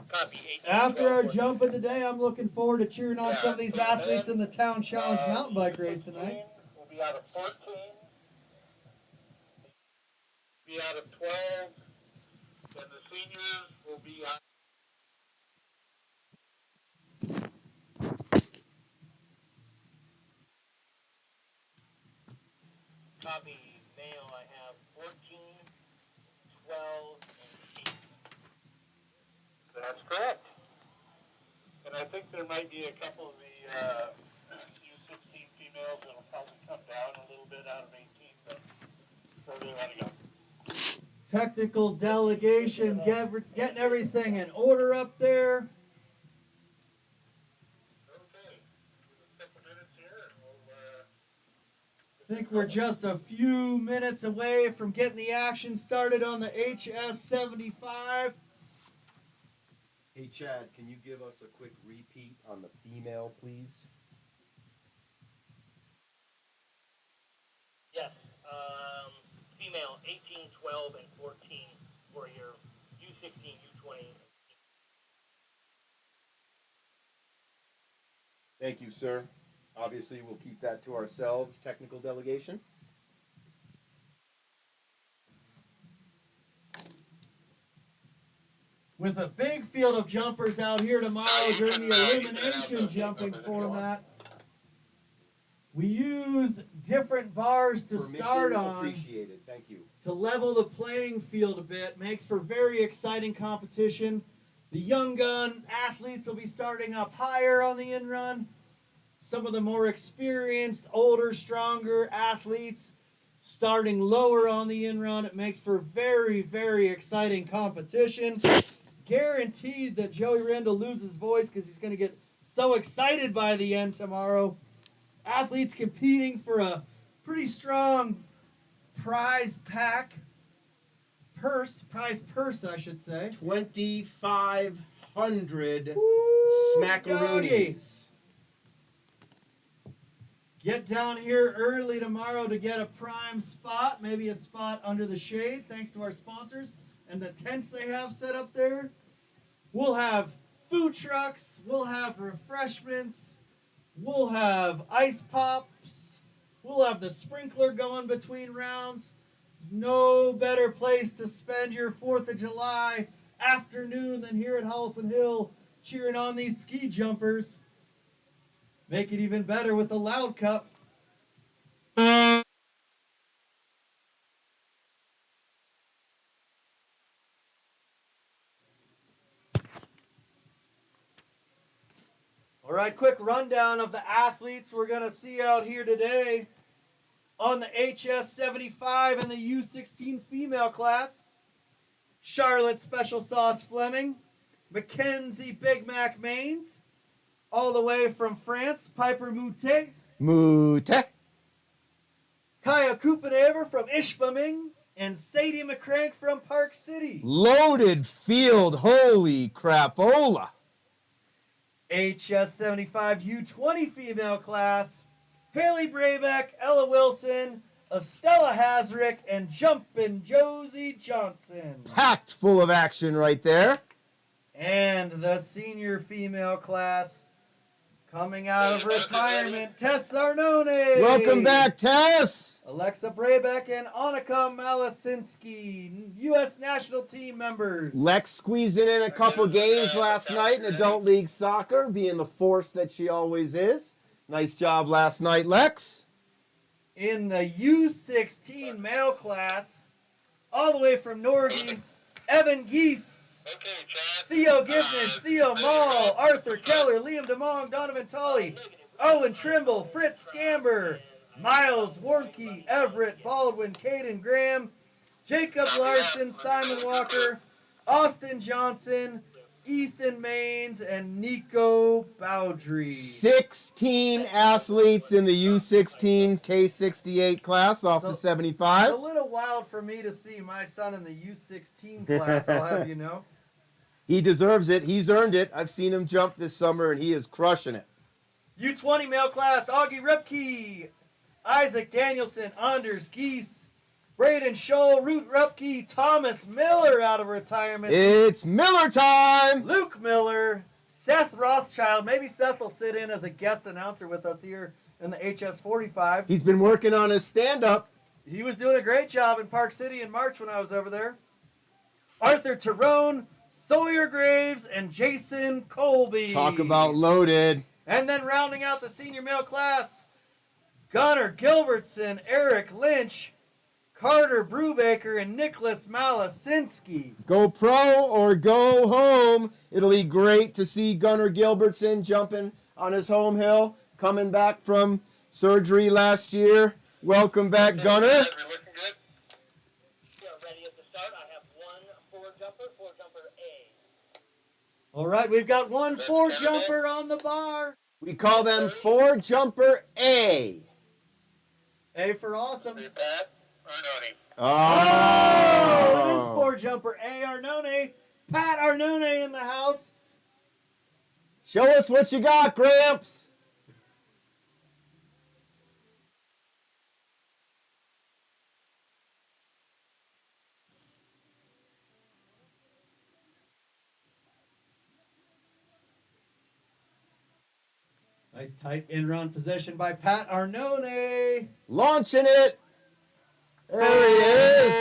Copy 18. After our jumping today, I'm looking forward to cheering on some of these athletes in the Town Challenge mountain bike race tonight. Will be out of 14. Be out of 12. And the seniors will be out. Copy male, I have 14, 12, and 8. That's correct. And I think there might be a couple of the U16 females that'll probably come down a little bit out of 18, but where they want to go. Technical delegation getting everything in order up there. Okay. A couple minutes here and we'll I think we're just a few minutes away from getting the action started on the HS75. Hey, Chad, can you give us a quick repeat on the female, please? Yes. Female 18, 12, and 14 for your U16, U20. Thank you, sir. Obviously, we'll keep that to ourselves, technical delegation. With a big field of jumpers out here tomorrow during the elimination jumping format. We use different bars to start on. Appreciated. Thank you. To level the playing field a bit. Makes for very exciting competition. The young gun athletes will be starting up higher on the in run. Some of the more experienced, older, stronger athletes starting lower on the in run. It makes for very, very exciting competition. Guaranteed that Joey Randall loses voice because he's going to get so excited by the end tomorrow. Athletes competing for a pretty strong prize purse, I should say. 2,500 Woo, smackaroonies. Get down here early tomorrow to get a prime spot, maybe a spot under the shade, thanks to our sponsors and the tents they have set up there. We'll have food trucks, we'll have refreshments, we'll have ice pops, we'll have the sprinkler going between rounds. No better place to spend your 4th of July afternoon than here at Holson Hill cheering on these ski jumpers. Make it even better with the Loud Cup. All right, quick rundown of the athletes we're going to see out here today on the HS75 and the U16 female class. Charlotte Special Sauce Fleming, Mackenzie Big Mac Maines, all the way from France, Piper Moutet, Kaya Kupenever from Ishpeming, and Sadie McCrank from Park City. Loaded field, holy crapola. HS75 U20 female class, Haley Brabeck, Ella Wilson, Estella Hasrick, and Jumpin' Josie Johnson. Packed full of action right there. And the senior female class, coming out of retirement, Tess Arnone. Welcome back, Tess. Alexa Brabeck and Annika Malasinski, U.S. national team members. Lex squeezing in a couple games last night in Adult League Soccer, being the force that she always is. Nice job last night, Lex. In the U16 male class, all the way from Nordic, Evan Geese, Theo Givnish, Theo Mall, Arthur Keller, Liam DeMong, Donovan Tully, Owen Trimble, Fritz Scamber, Miles Warnke, Everett Baldwin, Caden Graham, Jacob Larson, Simon Walker, Austin Johnson, Ethan Maines, and Nico Bowdry. 16 athletes in the U16 K68 class off the 75. It's a little wild for me to see my son in the U16 class, I'll have you know. He deserves it. He's earned it. I've seen him jump this summer, and he is crushing it. U20 male class, Augie Ripke, Isaac Danielson, Anders Geese, Braden Scholl, Root Rupke, Thomas Miller out of retirement. It's Miller time. Luke Miller, Seth Rothschild. Maybe Seth will sit in as a guest announcer with us here in the HS45. He's been working on his stand-up. He was doing a great job in Park City in March when I was over there. Arthur Tyrone, Sawyer Graves, and Jason Colby. Talk about loaded. And then rounding out the senior male class, Gunnar Gilbertson, Eric Lynch, Carter Brubaker, and Nicholas Malasinski. Go pro or go home. It'll be great to see Gunnar Gilbertson jumping on his home hill, coming back from surgery last year. Welcome back, Gunnar. We're looking good. We are ready at the start. I have one four jumper A. All right, we've got one four-jumper on the bar. We call them four jumper A. A for awesome. Pat Arnone. Oh, it is four-jumper A. Arnone. Pat Arnone in the house. Show us what you got, Gramps. Nice tight in-run position by Pat Arnone. Launching it. There he is.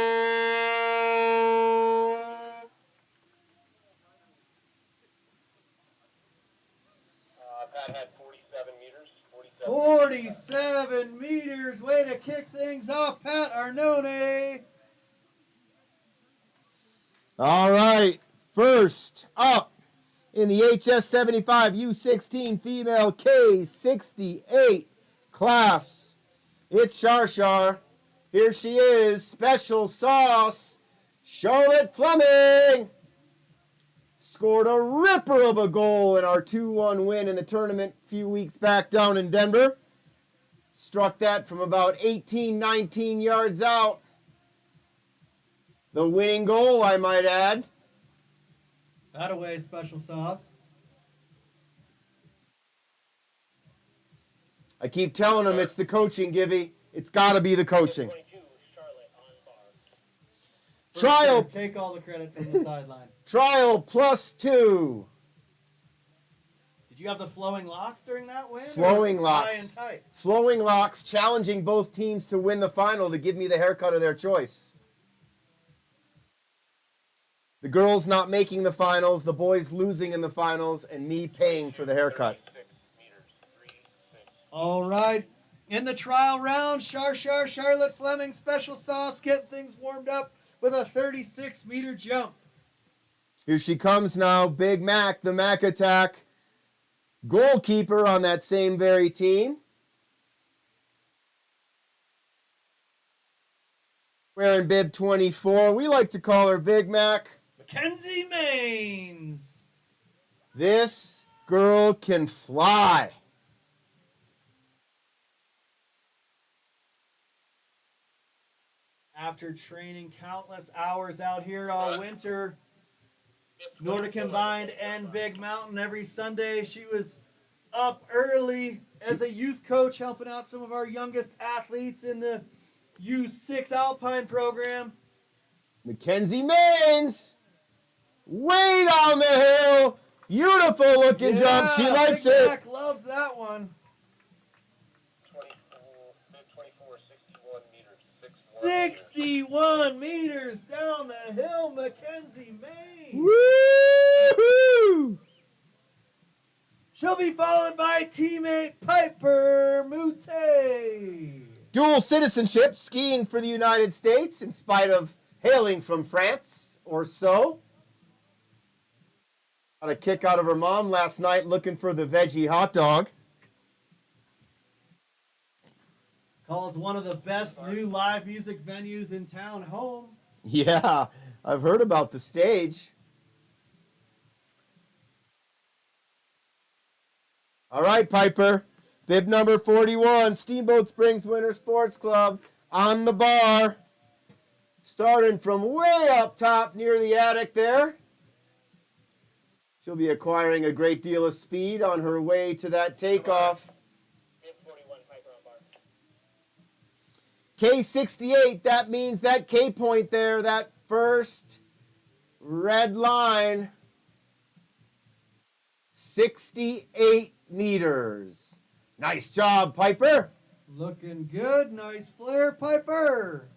Pat had 47 meters. 47 meters. Way to kick things off, Pat Arnone. All right. First up in the HS75 U16 female K68 class, it's Shar. Here she is, Special Sauce, Charlotte Fleming. Scored a ripper of a goal in our 2-1 win in the tournament a few weeks back down in Denver. Struck that from about 18, 19 yards out. The winning goal, I might add. That away, Special Sauce. I keep telling him it's the coaching, Givey. It's got to be the coaching. 22, Charlotte on bar. Trial. Take all the credit from the sideline. Trial +2. Did you have the flowing locks during that win? Flowing Or locks. high and tight? Flowing locks, challenging both teams to win the final to give me the haircut of their choice. The girls not making the finals, the boys losing in the finals, and me paying for the haircut. 36 meters. 3-6. All right. In the trial round, Charlotte Fleming, Special Sauce, getting things warmed up with a 36-meter jump. Here she comes now, Big Mac, the Mac Attack. Goalkeeper on that same very team. Wearing bib 24. We like to call her Big Mac. Mackenzie Maines. This girl can fly. After training countless hours out here all winter, Nordic Combined and Big Mountain every Sunday, she was up early as a youth coach helping out some of our youngest athletes in the U6 Alpine program. Mackenzie Maines. Way down the hill. Beautiful looking jump. She likes Big it. Mac loves that one. 24, 61 meters. 61 meters down the hill, Mackenzie Maines. Woo-hoo! She'll be followed by teammate Piper Moutet. Dual citizenship, skiing for the United States in spite of hailing from France or so. Got a kick out of her mom last night looking for the veggie hot dog. Calls one of the best new live music venues in town home. Yeah, I've heard about the stage. All right, Piper. Bib number 41, Steamboat Springs Winter Sports Club on the bar. Starting from way up top near the attic there. She'll be acquiring a great deal of speed on her way to that takeoff. Bib 41, Piper on bar. K68, that means that K point there, that first red line, 68 meters. Nice job, Piper. Looking good. Nice flare, Piper.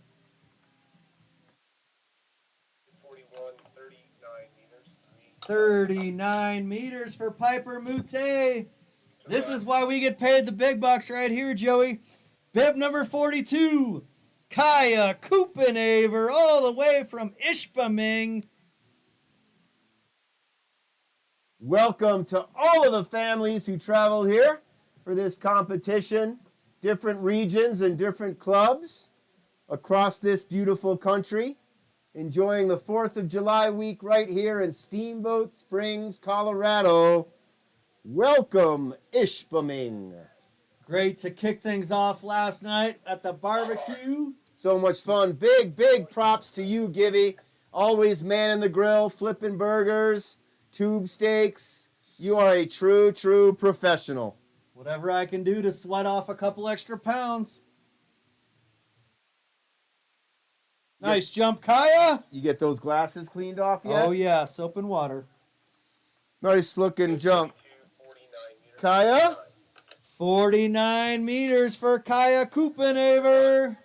41, 39 meters. 39 meters for Piper Mute. This is why we get paid the big bucks right here, Joey. Bib number 42, Kaya Kupenaver, all the way from Ishpeming. Welcome to all of the families who traveled here for this competition. Different regions and different clubs across this beautiful country. Enjoying the 4th of July week right here in Steamboat Springs, Colorado. Welcome, Ishpeming. Great to kick things off last night at the barbecue. So much fun. Big, big props to you, Givy. Always manning the grill, flipping burgers, tube steaks. You are a true, true professional. Whatever I can do to sweat off a couple extra pounds. Nice jump, Kaya. You get those glasses cleaned off yet? Oh, yeah, soap and water. Nice looking jump. Kaya? 49 meters for Kaya Kupenaver.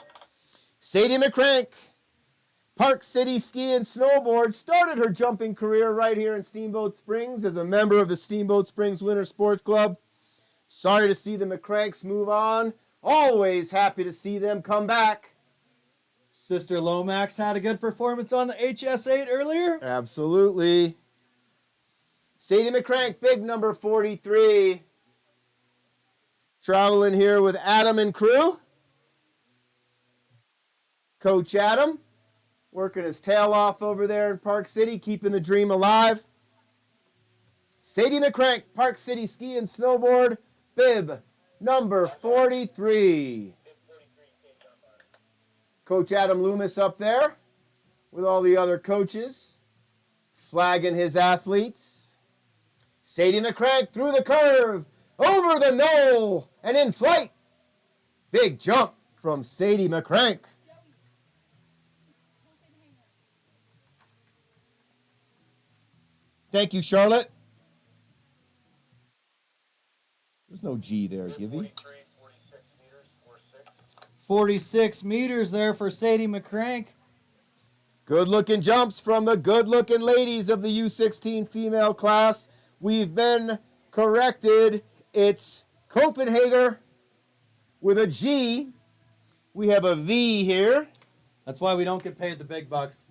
Sadie McCrank, Park City Ski and Snowboard, started her jumping career right here in Steamboat Springs as a member of the Steamboat Springs Winter Sports Club. Sorry to see the McCranks move on. Always happy to see them come back. Sister Lomax had a good performance on the HS8 earlier. Absolutely. Sadie McCrank, big number 43. Traveling here with Adam and crew. Coach Adam, working his tail off over there in Park City, keeping the dream alive. Sadie McCrank, Park City Ski and Snowboard, bib number 43. Coach Adam Loomis up there with all the other coaches, flagging his athletes. Sadie McCrank through the curve, over the knoll, and in flight. Big jump from Sadie McCrank. Thank you, Charlotte. There's no G there, Givy. 46 meters there for Sadie McCrank. Good-looking jumps from the good-looking ladies of the U16 female class. We've been corrected. It's Copenhagen with a G. We have a V here. That's why we don't get paid the big bucks.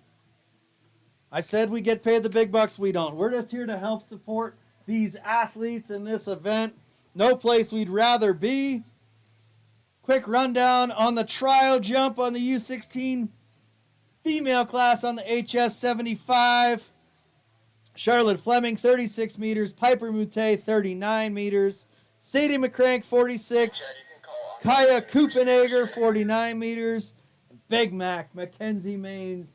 I said we get paid the big bucks. We don't. We're just here to help support these athletes in this event. No place we'd rather be. Quick rundown on the trial jump on the U16 female class on the HS75. Charlotte Fleming, 36 meters. Piper Mute, 39 meters. Sadie McCrank, 46. Kaya Kupenaver, 49 meters. Big Mac, Mackenzie Maines,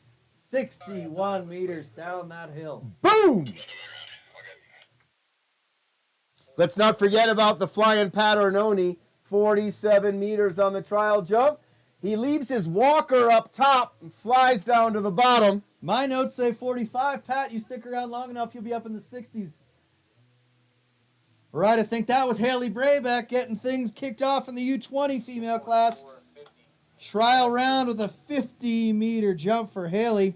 61 meters down that hill. Boom! Let's not forget about the flying Pat Ornoni, 47 meters on the trial jump. He leaves his walker up top and flies down to the bottom. My notes say 45. Pat, you stick around long enough, you'll be up in the 60s. All right, I think that was Haley Brayback getting things kicked off in the U20 female class. Trial round with a 50-meter jump for Haley.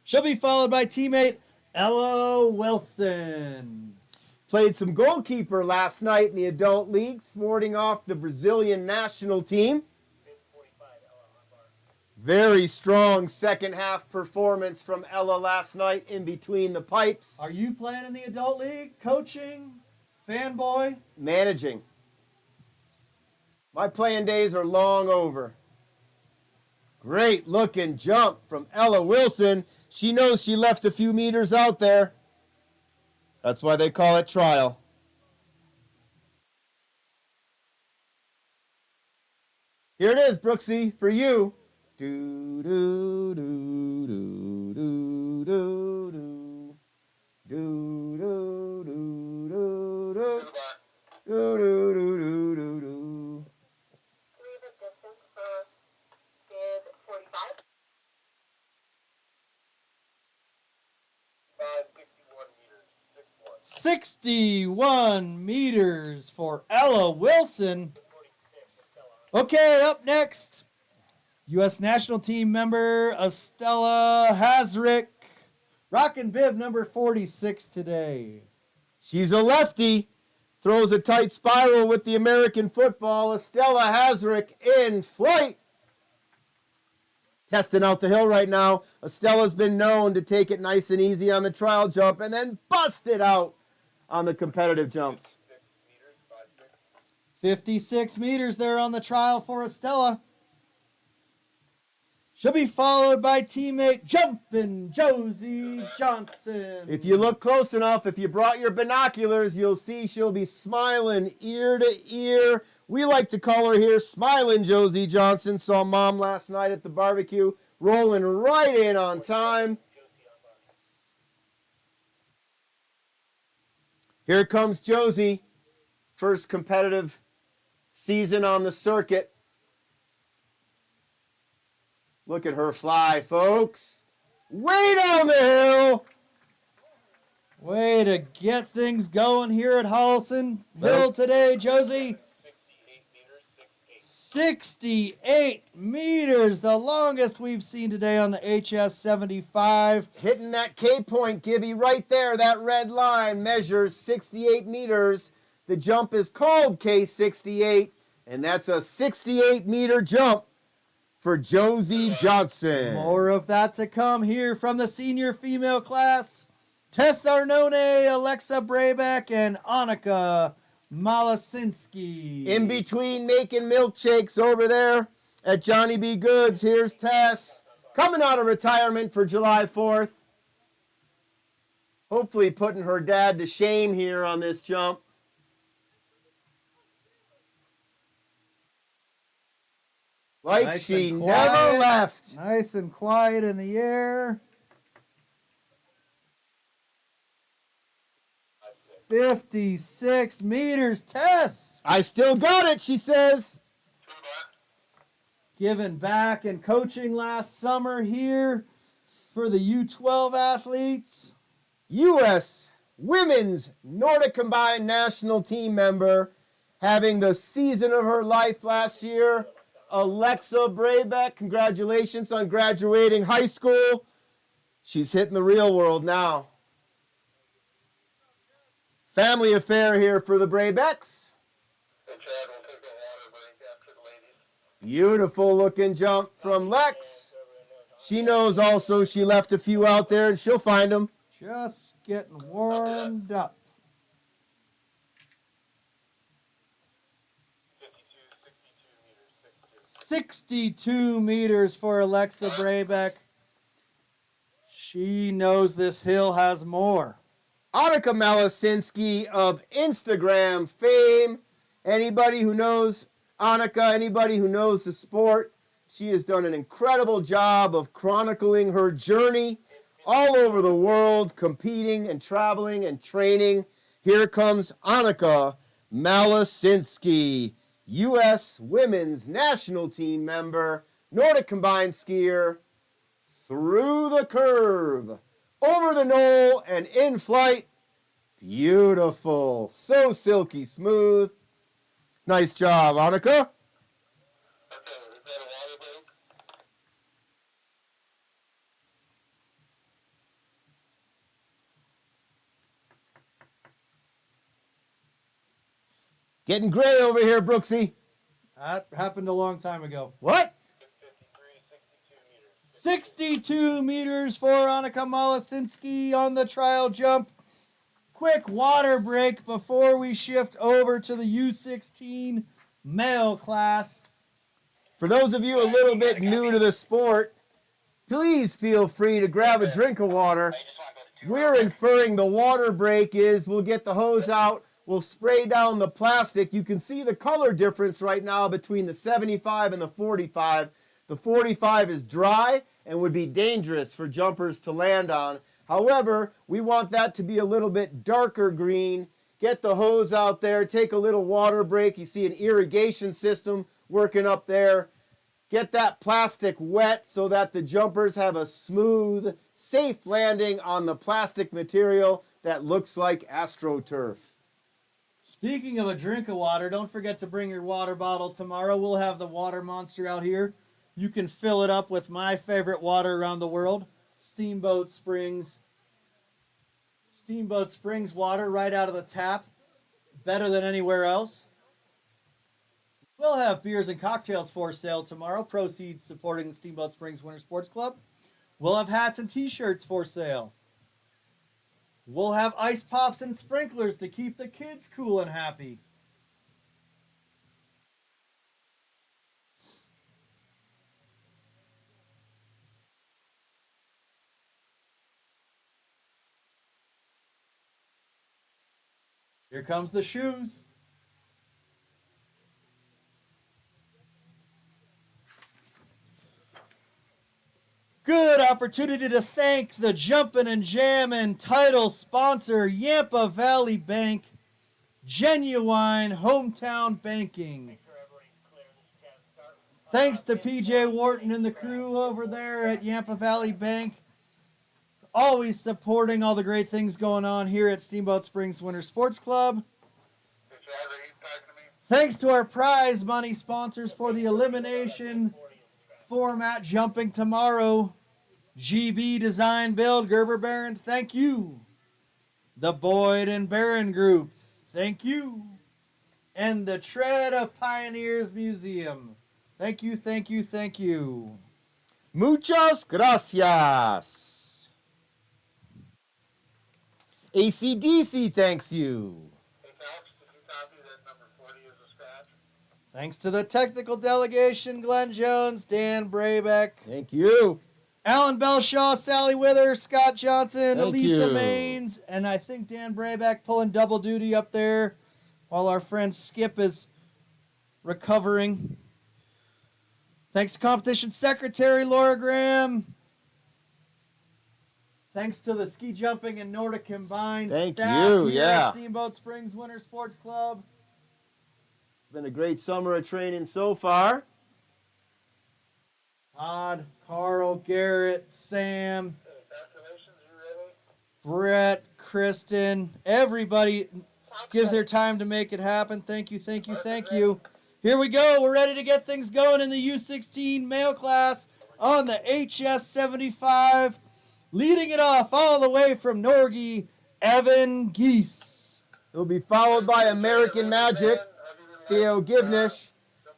She'll be followed by teammate Ella Wilson. Played some goalkeeper last night in the adult league, thwarting off the Brazilian national team. Very strong second half performance from Ella last night in between the pipes. Are you playing in the adult league? Coaching? Fanboy? Managing. My playing days are long over. Great looking jump from Ella Wilson. She knows she left a few meters out there. That's why they call it trial. Here it is, Brooksy, for you. Do do do do do do do do do do do do do do do do do. 61 meters for Ella Wilson. Okay, up next, U.S. national team member Estella Hazrick, rocking bib number 46 today. She's a lefty. Throws a tight spiral with the American football. Estella Hazrick in flight. Testing out the hill right now. Estella's been known to take it nice and easy on the trial jump and then bust it out on the competitive jumps. 56 meters there on the trial for Estella. She'll be followed by teammate Jumpin Josie Johnson. If you look close enough, if you brought your binoculars, you'll see she'll be smiling ear to ear. We like to call her here Smiling Josie Johnson. Saw Mom last night at the barbecue, rolling right in on time. Here comes Josie. First competitive season on the circuit. Look at her fly, folks. Way down the hill. Way to get things going here at Holliston Hill today, Josie. 68 meters, the longest we've seen today on the HS 75. Hitting that K point, Gibby, right there. That red line measures 68 meters. The jump is called K68, and that's a 68-meter jump for Josie Johnson. More of that to come here from the senior female class. Tess Arnone, Alexa Brayback, and Annika Malasinski. In between making milkshakes over there at Johnny B. Goods, here's Tess. Coming out of retirement for July 4th. Hopefully putting her dad to shame here on this jump. Like Nice she and never quiet. left. Nice and quiet in the air. 56 meters, Tess. I still got it, she says. Giving back and coaching last summer here for the U12 athletes. U.S. Women's Nordic Combined National Team member having the season of her life last year. Alexa Braybeck, congratulations on graduating high school. She's hitting the real world now. Family affair here for the Braybecks. Beautiful looking jump from Lex. She knows also she left a few out there and she'll find them. Just getting warmed up. 62 meters for Alexa Braybeck. She knows this hill has more. Annika Malasinski of Instagram fame. Anybody who knows Annika, anybody who knows the sport, she has done an incredible job of chronicling her journey all over the world, competing and traveling and training. Here comes Annika Malasinski, U.S. Women's National Team member, Nordic Combined skier, through the curve, over the knoll, and in flight. Beautiful. So silky smooth. Nice job, Annika. Getting gray over here, Brooksy. That happened a long time ago. What? 62 meters for Annika Malasinski on the trial jump. Quick water break before we shift over to the U16 male class. For those of you a little bit new to the sport, please feel free to grab a drink of water. We're inferring the water break is we'll get the hose out, we'll spray down the plastic. You can see the color difference right now between the 75 and the 45. The 45 is dry and would be dangerous for jumpers to land on. However, we want that to be a little bit darker green. Get the hose out there, take a little water break. You see an irrigation system working up there. Get that plastic wet so that the jumpers have a smooth, safe landing on the plastic material. that looks like AstroTurf. Speaking of a drink of water, don't forget to bring your water bottle tomorrow. We'll have the water monster out here. You can fill it up with my favorite water around the world, Steamboat Springs. Steamboat Springs water right out of the tap. Better than anywhere else. We'll have beers and cocktails for sale tomorrow. Proceeds supporting the Steamboat Springs Winter Sports Club. We'll have hats and t-shirts for sale. We'll have ice pops and sprinklers to keep the kids cool and happy. Here comes the shoes. Good opportunity to thank the Jumpin' and Jammin' title sponsor, Yampa Valley Bank, genuine hometown banking. Thanks to PJ Wharton and the crew over there at Yampa Valley Bank, always supporting all the great things going on here at Steamboat Springs Winter Sports Club. Thanks to our prize money sponsors for the elimination format jumping tomorrow. GB Design Build, Gerber Baron, thank you. The Boyd and Barron Group, thank you. And the Tread of Pioneers Museum, thank you, thank you, thank you. Muchas gracias. ACDC thanks you. Hey, Alex, did you copy that number 40 is a scratch? Thanks to the technical delegation, Glenn Jones, Dan Brabeck, Thank you. Alan Belshaw, Sally Wither, Scott Johnson, Thank Elisa you. Maines, and I think Dan Brabeck pulling double duty up there while our friend Skip is recovering. Thanks to competition secretary Laura Graham. Thanks to the ski jumping and Nordic combined Thank staff you, here yeah. at Steamboat Springs Winter Sports Club. Been a great summer of training so far. Todd, Carl, Garrett, Sam, Congratulations, you ready? Brett, Kristen, everybody gives their time to make it happen. Thank you, thank you, thank you. Here we go. We're ready to get things going in the U16 male class on the HS 75. Leading it off all the way from Norgie, Evan Geese. He'll be followed by American Magic, Theo Givnish,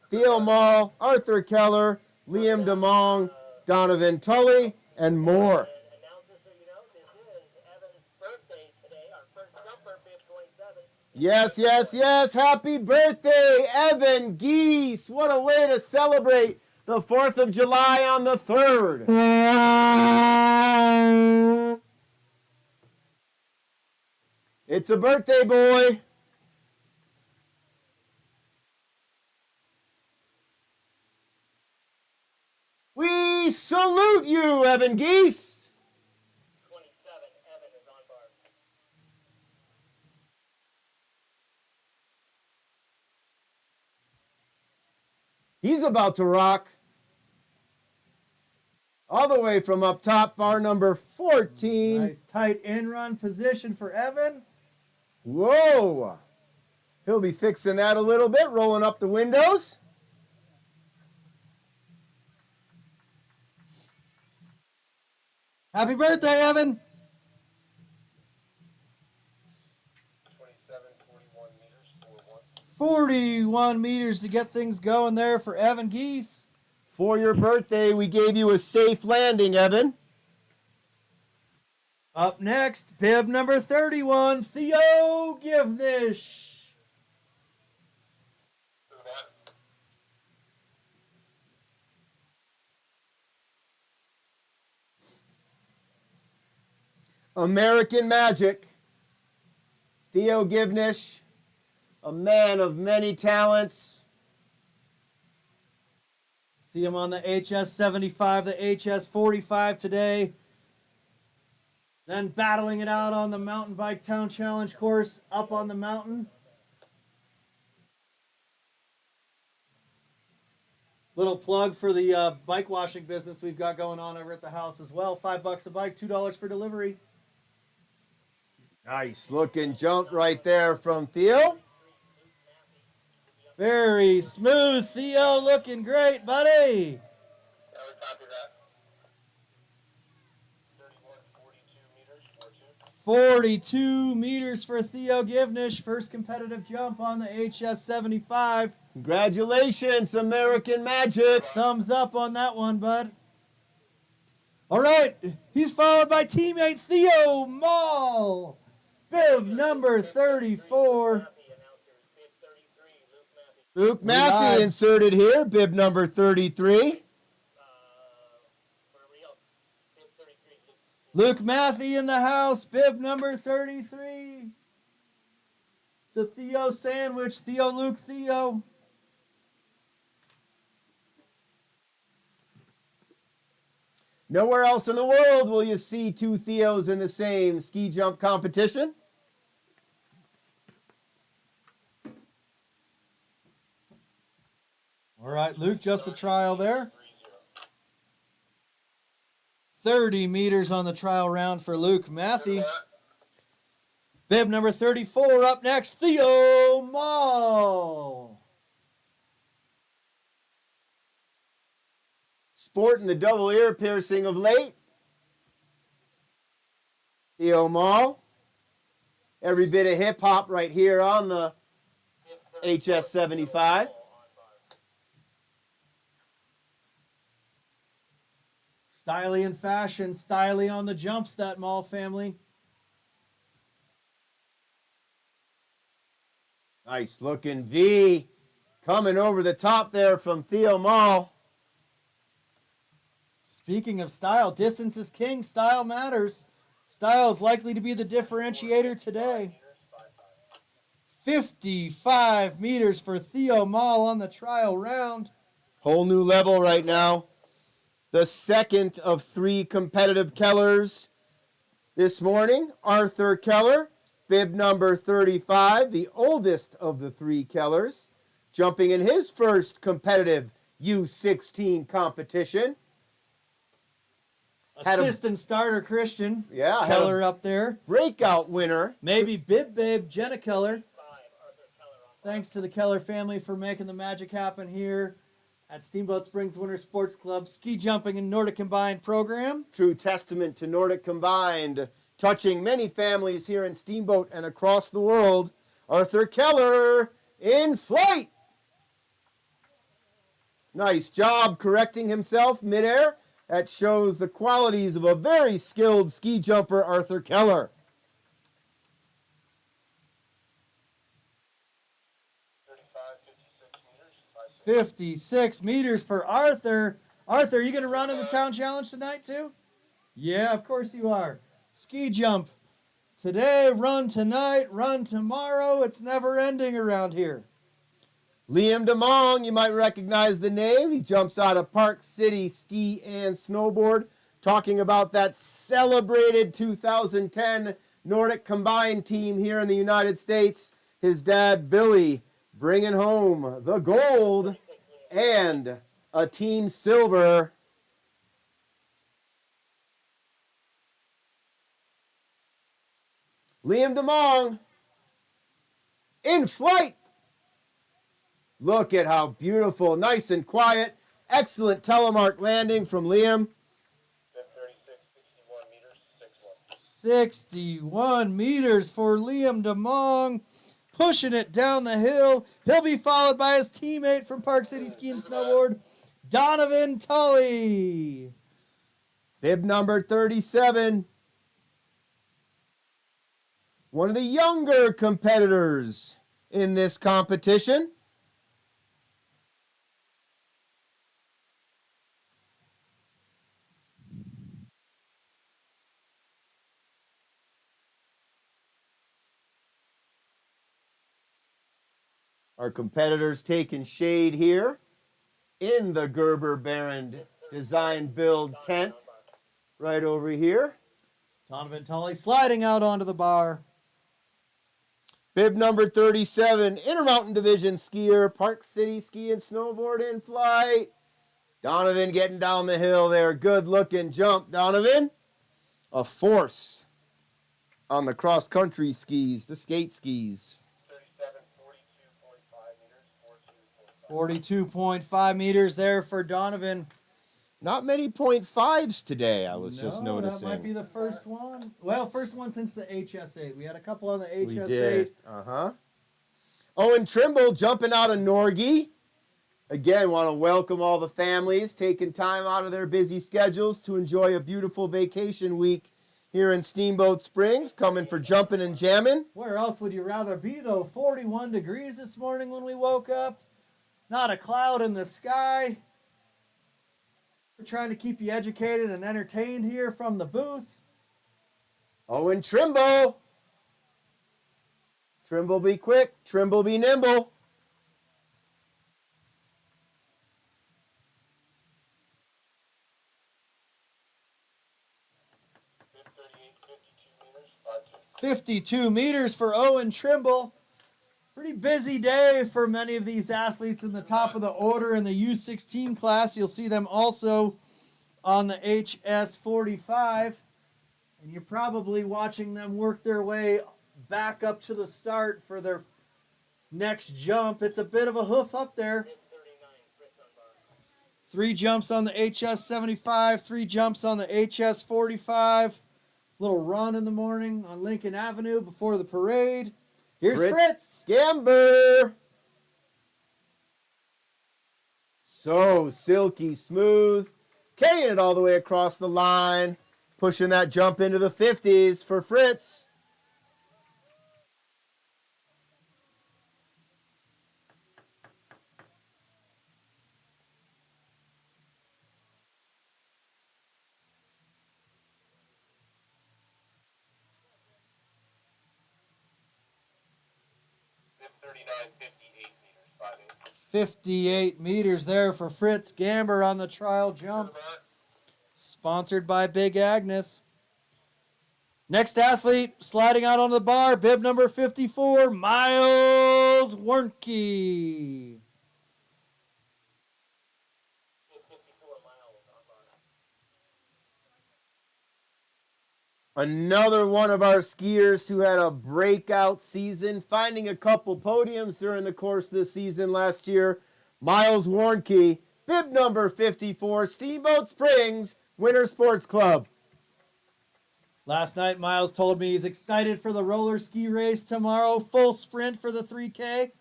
Theo Mall, Arthur Keller, Liam DeMong, Donovan Tully, and more. And announces so you know, this is Evan's birthday today, our first jumper, 27. Yes, yes, yes. Happy birthday, Evan Geese. What a way to celebrate the 4th of July on the 3rd. It's a birthday boy. We salute you, Evan Geese. 27, Evan is on bar. He's about to rock. All the way from up top, bar number 14. Nice tight in-run position for Evan. Whoa. He'll be fixing that a little bit, rolling up the windows. Happy birthday, Evan. 27, 41 meters, 41. 41 meters to get things going there for Evan Geese. For your birthday, we gave you a safe landing, Evan. Up next, bib number 31, Theo Givnish. To the back. American Magic, Theo Givnish, a man of many talents. See him on the HS 75, the HS 45 today. Then battling it out on the Mountain Bike Town Challenge course up on the mountain. Little plug for the bike washing business we've got going on over at the house as well. $5 a bike, $2 for delivery. Nice looking jump right there from Theo. Very smooth. Theo looking great, buddy. Yeah, we copy that. 31, 42 meters for Theo Givnish. First competitive jump on the HS75. Congratulations, American Magic. Thumbs up on that one, bud. All right, he's followed by teammate Theo Mall. Bib number 34. Luke We live. Matthew inserted here, bib number 33. Luke Matthew in the house, bib number 33. It's a Theo sandwich. Theo, Luke, Theo. Nowhere else in the world will you see two Theos in the same ski jump competition. All right, Luke, just a trial there. 30 meters on the trial round for Luke Matthew. Bib number 34 up next, Theo Mall. Sporting the double ear piercing of late. Theo Mall. Every bit of hip hop right here on the HS75. Styly in fashion, styly on the jumps, that Mall family. Nice looking V coming over the top there from Theo Mall. Speaking of style, distance is king, style matters. Style is likely to be the differentiator today. 55 meters for Theo Mall on the trial round. Whole new level right now. The second of three competitive Kellers this morning. Arthur Keller, bib number 35, the oldest of the three Kellers, jumping in his first competitive U16 competition. Had a- Assistant starter Christian Yeah, had a Keller up there. breakout winner. Maybe Bib Babe Jenna Keller. Thanks to the Keller family for making the magic happen here at Steamboat Springs Winter Sports Club ski jumping and Nordic combined program. True testament to Nordic combined, touching many families here in Steamboat and across the world. Arthur Keller in flight. Nice job correcting himself midair. That shows the qualities of a very skilled ski jumper, Arthur Keller. 56 meters for Arthur. Arthur, you going to run in the town challenge tonight too? Yeah, of course you are. Ski jump. Today, run tonight, run tomorrow. It's never ending around here. Liam DeMong, you might recognize the name. He jumps out of Park City Ski and Snowboard, talking about that celebrated 2010 Nordic combined team here in the United States. His dad, Billy, bringing home the gold and a team silver. Liam DeMong in flight. Look at how beautiful, nice and quiet. Excellent telemark landing from Liam. 61 meters for Liam DeMong. Pushing it down the hill. He'll be followed by his teammate from Park City Ski and Snowboard, Donovan Tully. Bib number 37. One of the younger competitors in this competition. Our competitors taking shade here in the Gerber Barron Design Build tent right over here. Donovan Tully sliding out onto the bar. Bib number 37, Intermountain Division skier, Park City Ski and Snowboard in flight. Donovan getting down the hill there. Good looking jump, Donovan. A force. on the cross-country skis, the skate skis. 37, 42.5 meters, 42.5 meters there for Donovan. Not many .5s today, I was just No, noticing. that might be the first one. Well, first one since the HS8. We had a couple on the HS8. We did. Owen Trimble jumping out of Nordic. Again, want to welcome all the families taking time out of their busy schedules to enjoy a beautiful vacation week here in Steamboat Springs, coming for Jumpin and Jammin. Where else would you rather be, though? 41 degrees this morning when we woke up. Not a cloud in the sky. We're trying to keep you educated and entertained here from the booth. Owen Trimble. Trimble be quick, Trimble be nimble. meters, 5 52 meters for Owen Trimble. Pretty busy day for many of these athletes in the top of the order in the U16 class. You'll see them also on the HS45. And you're probably watching them work their way back up to the start for their next jump. It's a bit of a hoof up there. 3 jumps on the HS75, 3 jumps on the HS45. Little run in the morning on Lincoln Avenue before the parade. Here's Fritz. Gamber. So silky smooth. Carrying it all the way across the line. Pushing that jump into the 50s for Fritz. meters, 5'8". 58 meters there for Fritz Gamber on the trial jump. Sponsored by Big Agnes. Next athlete sliding out onto the bar, bib number 54, Miles Warnke. Another one of our skiers who had a breakout season, finding a couple podiums during the course of the season last year. Miles Warnke, bib number 54, Steamboat Springs Winter Sports Club. Last night, Miles told me he's excited for the roller ski race tomorrow. Full sprint for the 3K.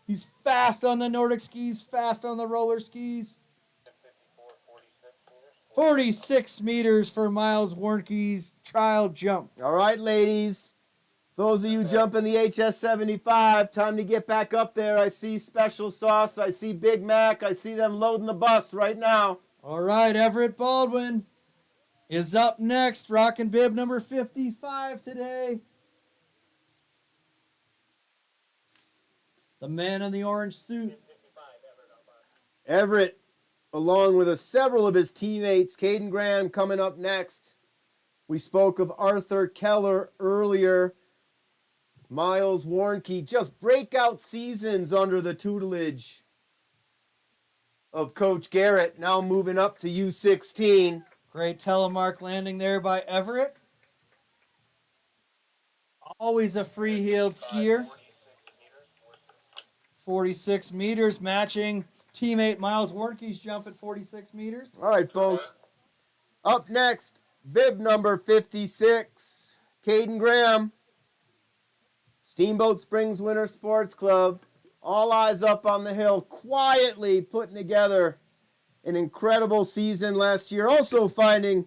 He's fast on the Nordic skis, fast on the roller skis. 46 meters for Miles Warnke's trial jump. All right, ladies. Those of you jumping the HS75, time to get back up there. I see Special Sauce. I see Big Mac. I see them loading the bus right now. All right, Everett Baldwin is up next, rocking bib number 55 today. The man in the orange suit. Everett, along with several of his teammates, Caden Graham coming up next. We spoke of Arthur Keller earlier. Miles Warnke, just breakout seasons under the tutelage of Coach Garrett, now moving up to U16. Great telemark landing there by Everett. Always a free-heeled skier. 46 meters, matching teammate Miles Warnke's jump at 46 meters. All right, folks. Up next, bib number 56, Caden Graham. Steamboat Springs Winter Sports Club. All eyes up on the hill, quietly putting together an incredible season last year. Also finding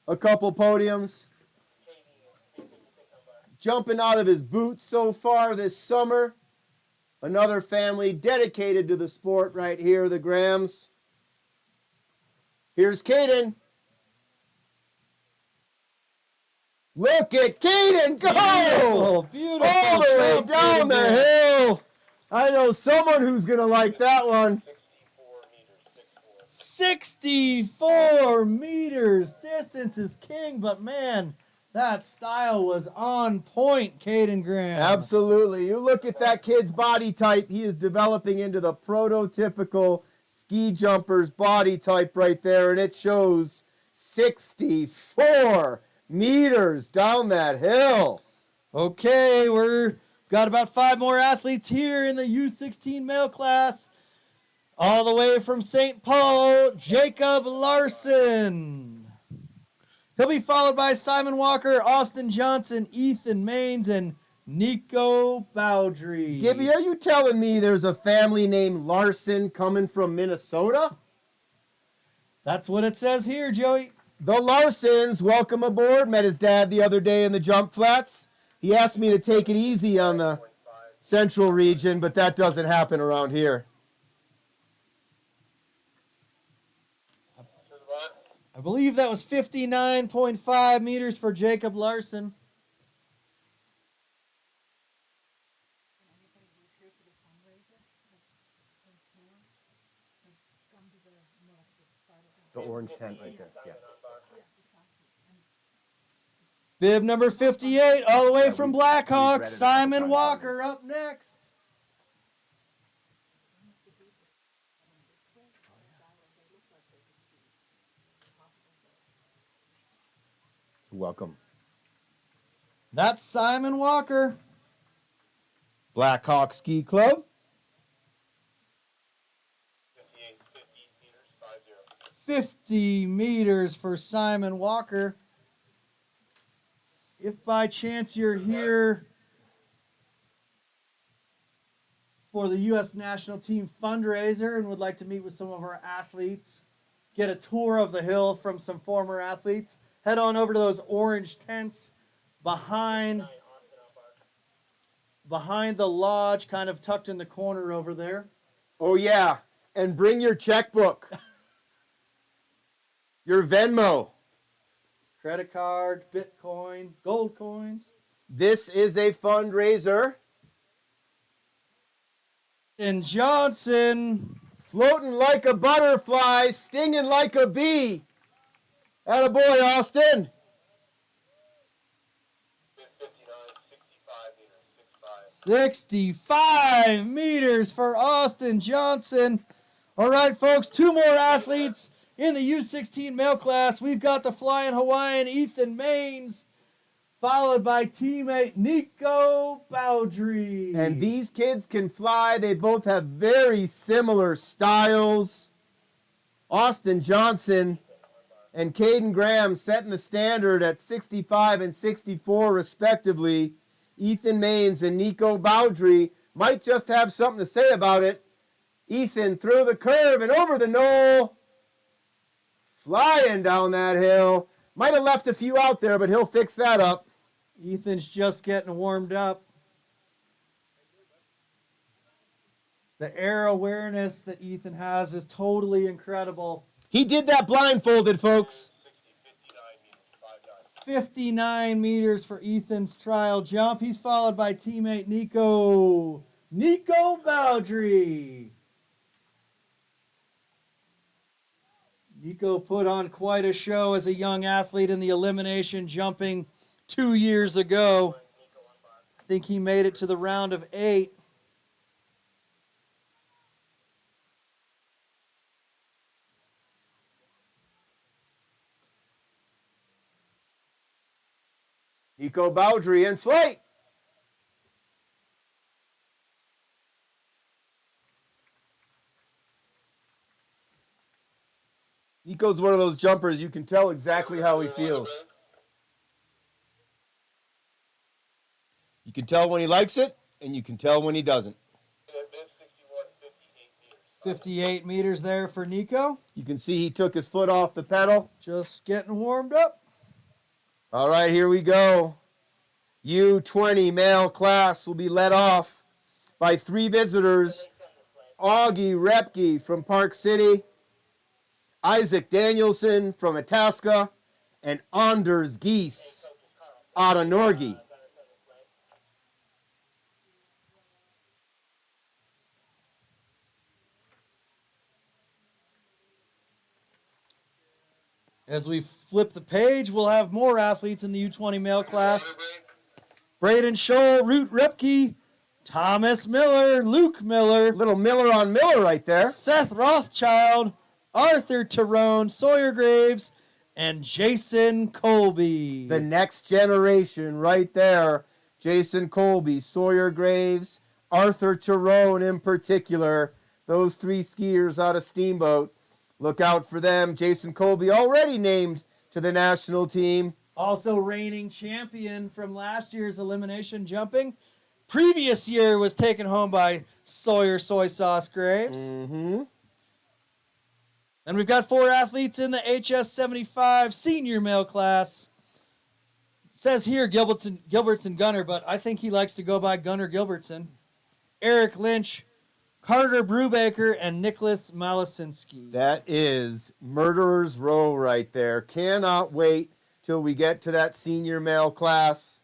a couple podiums. Jumping out of his boots so far this summer. Another family dedicated to the sport right here, the Grahams. Here's Caden. Look at Caden go! Beautiful All the way jump, down Caden the Graham. hill. I know someone who's going to like that one. 64 meters. Distance is king, but man, that style was on point, Caden Graham. Absolutely. You look at that kid's body type. He is developing into the prototypical ski jumper's body type right there, and it shows 64 meters down that hill. Okay, we're got about 5 more athletes here in the U16 male class. All the way from St. Paul, Jacob Larson. He'll be followed by Simon Walker, Austin Johnson, Ethan Maines, and Nico Bowdry. Gibby, are you telling me there's a family named Larson coming from Minnesota? That's what it says here, Joey. The Larsons, welcome aboard. Met his dad the other day in the jump flats. He asked me to take it easy on the central region, but that doesn't happen around here. I believe that was 59.5 meters for Jacob Larson. The orange tent right there. Yeah. Bib number 58, all the way from Blackhawk, Simon Walker up next. Welcome. That's Simon Walker. Black Hawk Ski Club. 50 meters for Simon Walker. If by chance you're here for the U.S. National Team fundraiser and would like to meet with some of our athletes, get a tour of the hill from some former athletes, head on over to those orange tents behind the lodge, kind of tucked in the corner over there. Oh, yeah. And bring your checkbook. Your Venmo. Credit card, Bitcoin, gold coins. This is a fundraiser. And Johnson. Floating like a butterfly, stinging like a bee. Attaboy, Austin. 65 meters for Austin Johnson. All right, folks, 2 more athletes in the U16 male class. We've got the flying Hawaiian Ethan Maines, followed by teammate Nico Bowdry. And these kids can fly. They both have very similar styles. Austin Johnson and Caden Graham setting the standard at 65 and 64 respectively. Ethan Maines and Nico Bowdry might just have something to say about it. Ethan through the curve and over the knoll. Flying down that hill. Might have left a few out there, but he'll fix that up. Ethan's just getting warmed up. The air awareness that Ethan has is totally incredible. He did that blindfolded, folks. 59 meters for Ethan's trial jump. He's followed by teammate Nico Bowdry. Nico put on quite a show as a young athlete in the elimination jumping 2 years ago. I think he made it to the round of 8. Nico Bowdry in flight. Nico's one of those jumpers, you can tell exactly how he feels. You can tell when he likes it, and you can tell when he doesn't. 58 meters there for Nico. You can see he took his foot off the pedal. Just getting warmed up. All right, here we go. U20 male class will be led off by 3 visitors. Augie Repke from Park City, Isaac Danielson from Itasca, and Anders Geese out of Nordic. As we flip the page, we'll have more athletes in the U20 male class. Braden Scholl, Root Repke, Thomas Miller, Luke Miller. Little Miller on Miller right there. Seth Rothschild, Arthur Tyrone, Sawyer Graves, and Jason Colby. The next generation right there. Jason Colby, Sawyer Graves, Arthur Tyrone in particular. Those 3 skiers out of Steamboat. Look out for them. Jason Colby already named to the national team. Also reigning champion from last year's elimination jumping. Previous year was taken home by Sawyer Soy Sauce Graves. Mm-hmm. And we've got 4 athletes in the HS 75 senior male class. It says here Gilbertson Gunner, but I think he likes to go by Gunner Gilbertson. Eric Lynch, Carter Brubaker, and Nicholas Malasinski. That is Murderer's Row right there. Cannot wait till we get to that senior male class.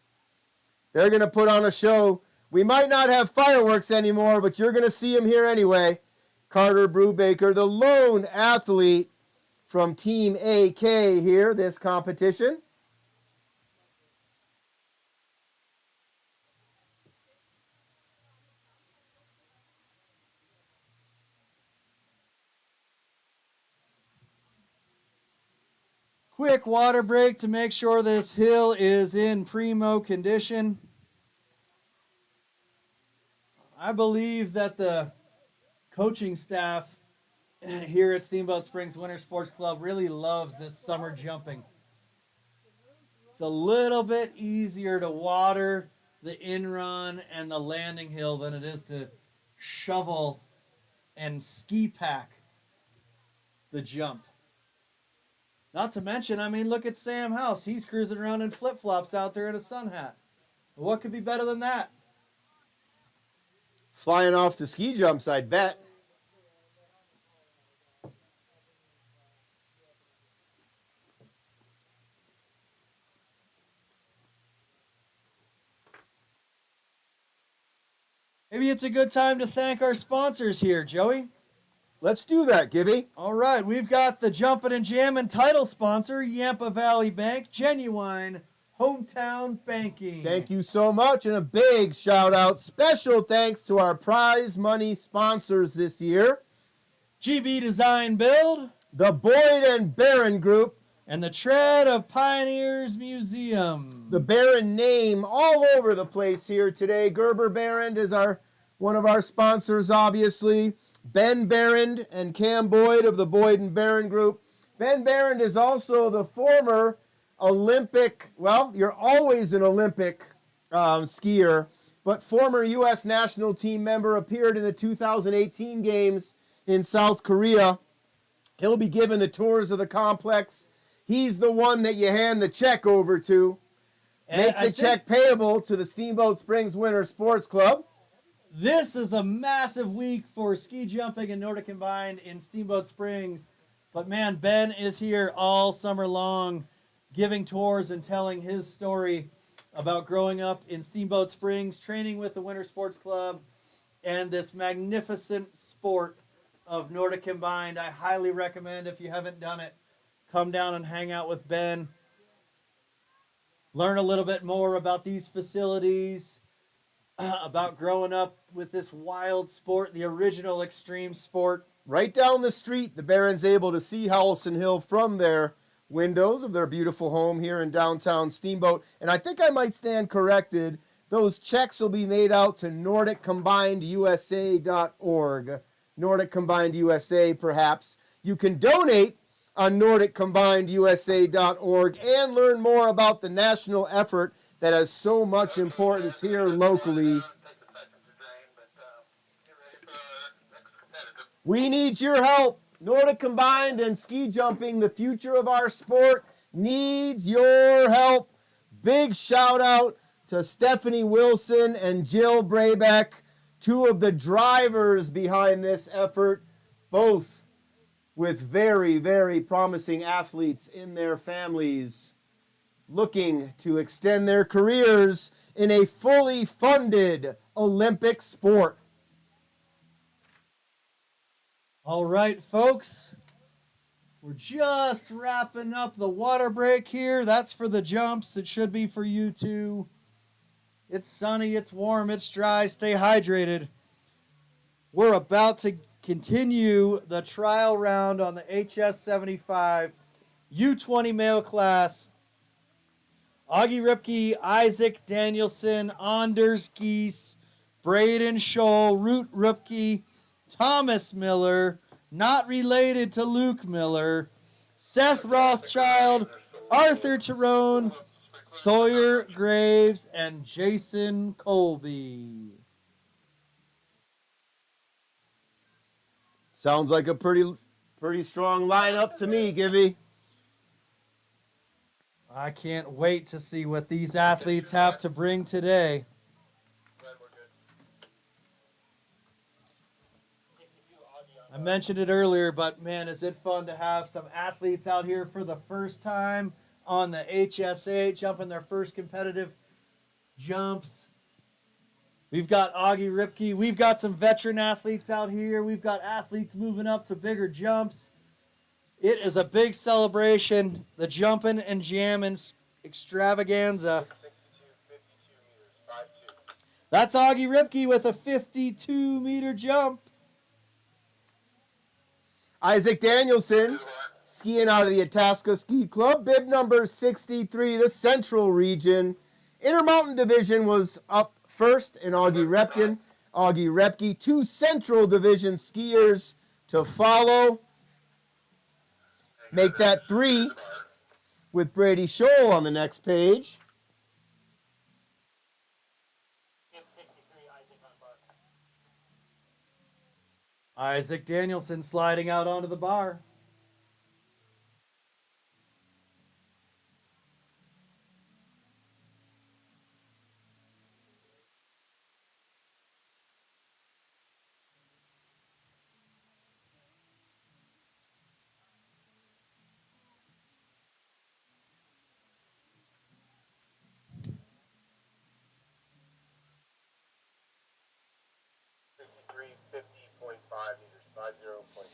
They're going to put on a show. We might not have fireworks anymore, but you're going to see them here anyway. Carter Brubaker, the lone athlete from Team AK here, this competition. Quick water break to make sure this hill is in primo condition. I believe that the coaching staff here at Steamboat Springs Winter Sports Club really loves this summer jumping. It's a little bit easier to water the in-run and the landing hill than it is to shovel and ski pack the jump. Not to mention, I mean, look at Sam House. He's cruising around in flip-flops out there in a sun hat. What could be better than that? Flying off the ski jumps, I'd bet. Maybe it's a good time to thank our sponsors here, Joey. Let's do that, Gibby. All right, we've got the Jumpin' and Jammin' title sponsor, Yampa Valley Bank, genuine hometown banking. Thank you so much, and a big shout out, special thanks to our prize money sponsors this year. GB Design Build. The Boyd and Barron Group. And the Tread of Pioneers Museum. The Barron name all over the place here today. Gerber Barron is one of our sponsors, obviously. Ben Barron and Cam Boyd of the Boyd and Barron Group. Ben Barron is also the former Olympic, well, you're always an Olympic skier, but former U.S. national team member, appeared in the 2018 games in South Korea. He'll be given the tours of the complex. He's the one that you hand the check over to. Make the check payable to the Steamboat Springs Winter Sports Club. This is a massive week for ski jumping and Nordic combined in Steamboat Springs. But man, Ben is here all summer long giving tours and telling his story about growing up in Steamboat Springs, training with the Winter Sports Club, and this magnificent sport of Nordic combined. I highly recommend, if you haven't done it, come down and hang out with Ben. Learn a little bit more about these facilities, about growing up with this wild sport, the original extreme sport. Right down the street, the Barron's able to see Howelson Hill from their windows of their beautiful home here in downtown Steamboat. And I think I might stand corrected. Those checks will be made out to NordicCombinedUSA.org. Nordic Combined USA, perhaps. You can donate on NordicCombinedUSA.org and learn more about the national effort that has so much importance here locally. We need your help. Nordic Combined and ski jumping, the future of our sport, needs your help. Big shout out to Stephanie Wilson and Jill Brabeck, two of the drivers behind this effort, both with very, very promising athletes in their families, looking to extend their careers in a fully funded Olympic sport. All right, folks, we're just wrapping up the water break here. That's for the jumps. It should be for you too. It's sunny, it's warm, it's dry. Stay hydrated. We're about to continue the trial round on the HS 75 U20 male class. Augie Ripke, Isaac Danielson, Anders Geese, Braden Scholl, Root Ripke, Thomas Miller, not related to Luke Miller, Seth Rothschild, Arthur Tyrone, Sawyer Graves, and Jason Colby. Sounds like a pretty strong lineup to me, Gibby. I can't wait to see what these athletes have to bring today. I mentioned it earlier, but man, is it fun to have some athletes out here for the first time on the HSA, jumping their first competitive jumps. We've got Augie Ripke. We've got some veteran athletes out here. We've got athletes moving up to bigger jumps. It is a big celebration. The Jumpin' and Jammin' extravaganza. That's Augie Ripke with a 52-meter jump. Isaac Danielson, skiing out of the Itasca Ski Club, bib number 63, the Central Region. Intermountain Division was up first in Augie Repkin. Augie Repke, 2 Central Division skiers to follow. Make that 3 with Brady Scholl on the next page. Isaac Danielson sliding out onto the bar.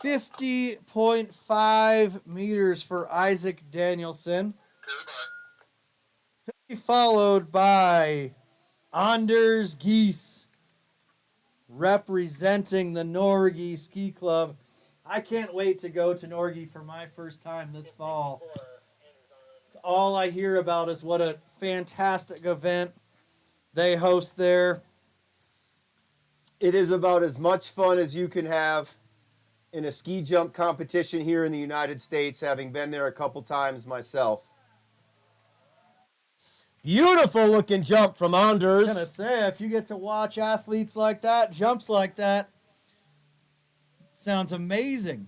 meters, 50.5 meters for Isaac Danielson. Followed by Anders Geese, representing the Nordic Ski Club. I can't wait to go to Nordic for my first time this fall. It's all I hear about is what a fantastic event they host there. It is about as much fun as you can have in a ski jump competition here in the United States, having been there a couple times myself. Beautiful looking jump from Anders. I was gonna say, if you get to watch athletes like that, jumps like that, sounds amazing.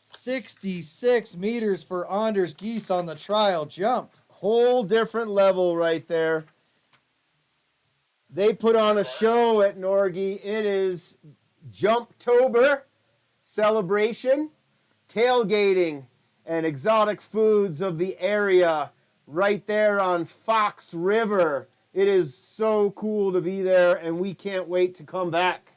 66 meters for Anders Geese on the trial jump. Whole different level right there. They put on a show at Norgie. It is Jumptober celebration, tailgating, and exotic foods of the area right there on Fox River. It is so cool to be there, and we can't wait to come back.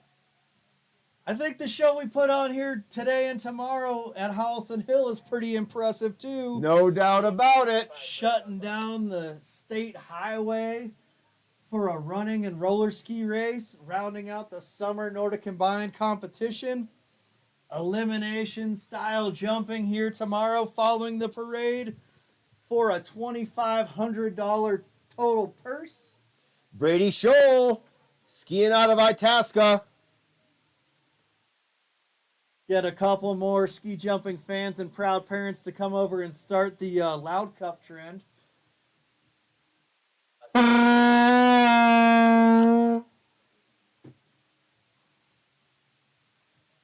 I think the show we put on here today and tomorrow at Howelson Hill is pretty impressive too. No doubt about it. Shutting down the state highway for a running and roller ski race, rounding out the summer Nordic combined competition. Elimination style jumping here tomorrow following the parade for a $2,500 total purse. Brady Scholl skiing out of Itasca. Get a couple more ski jumping fans and proud parents to come over and start the Loud Cup trend.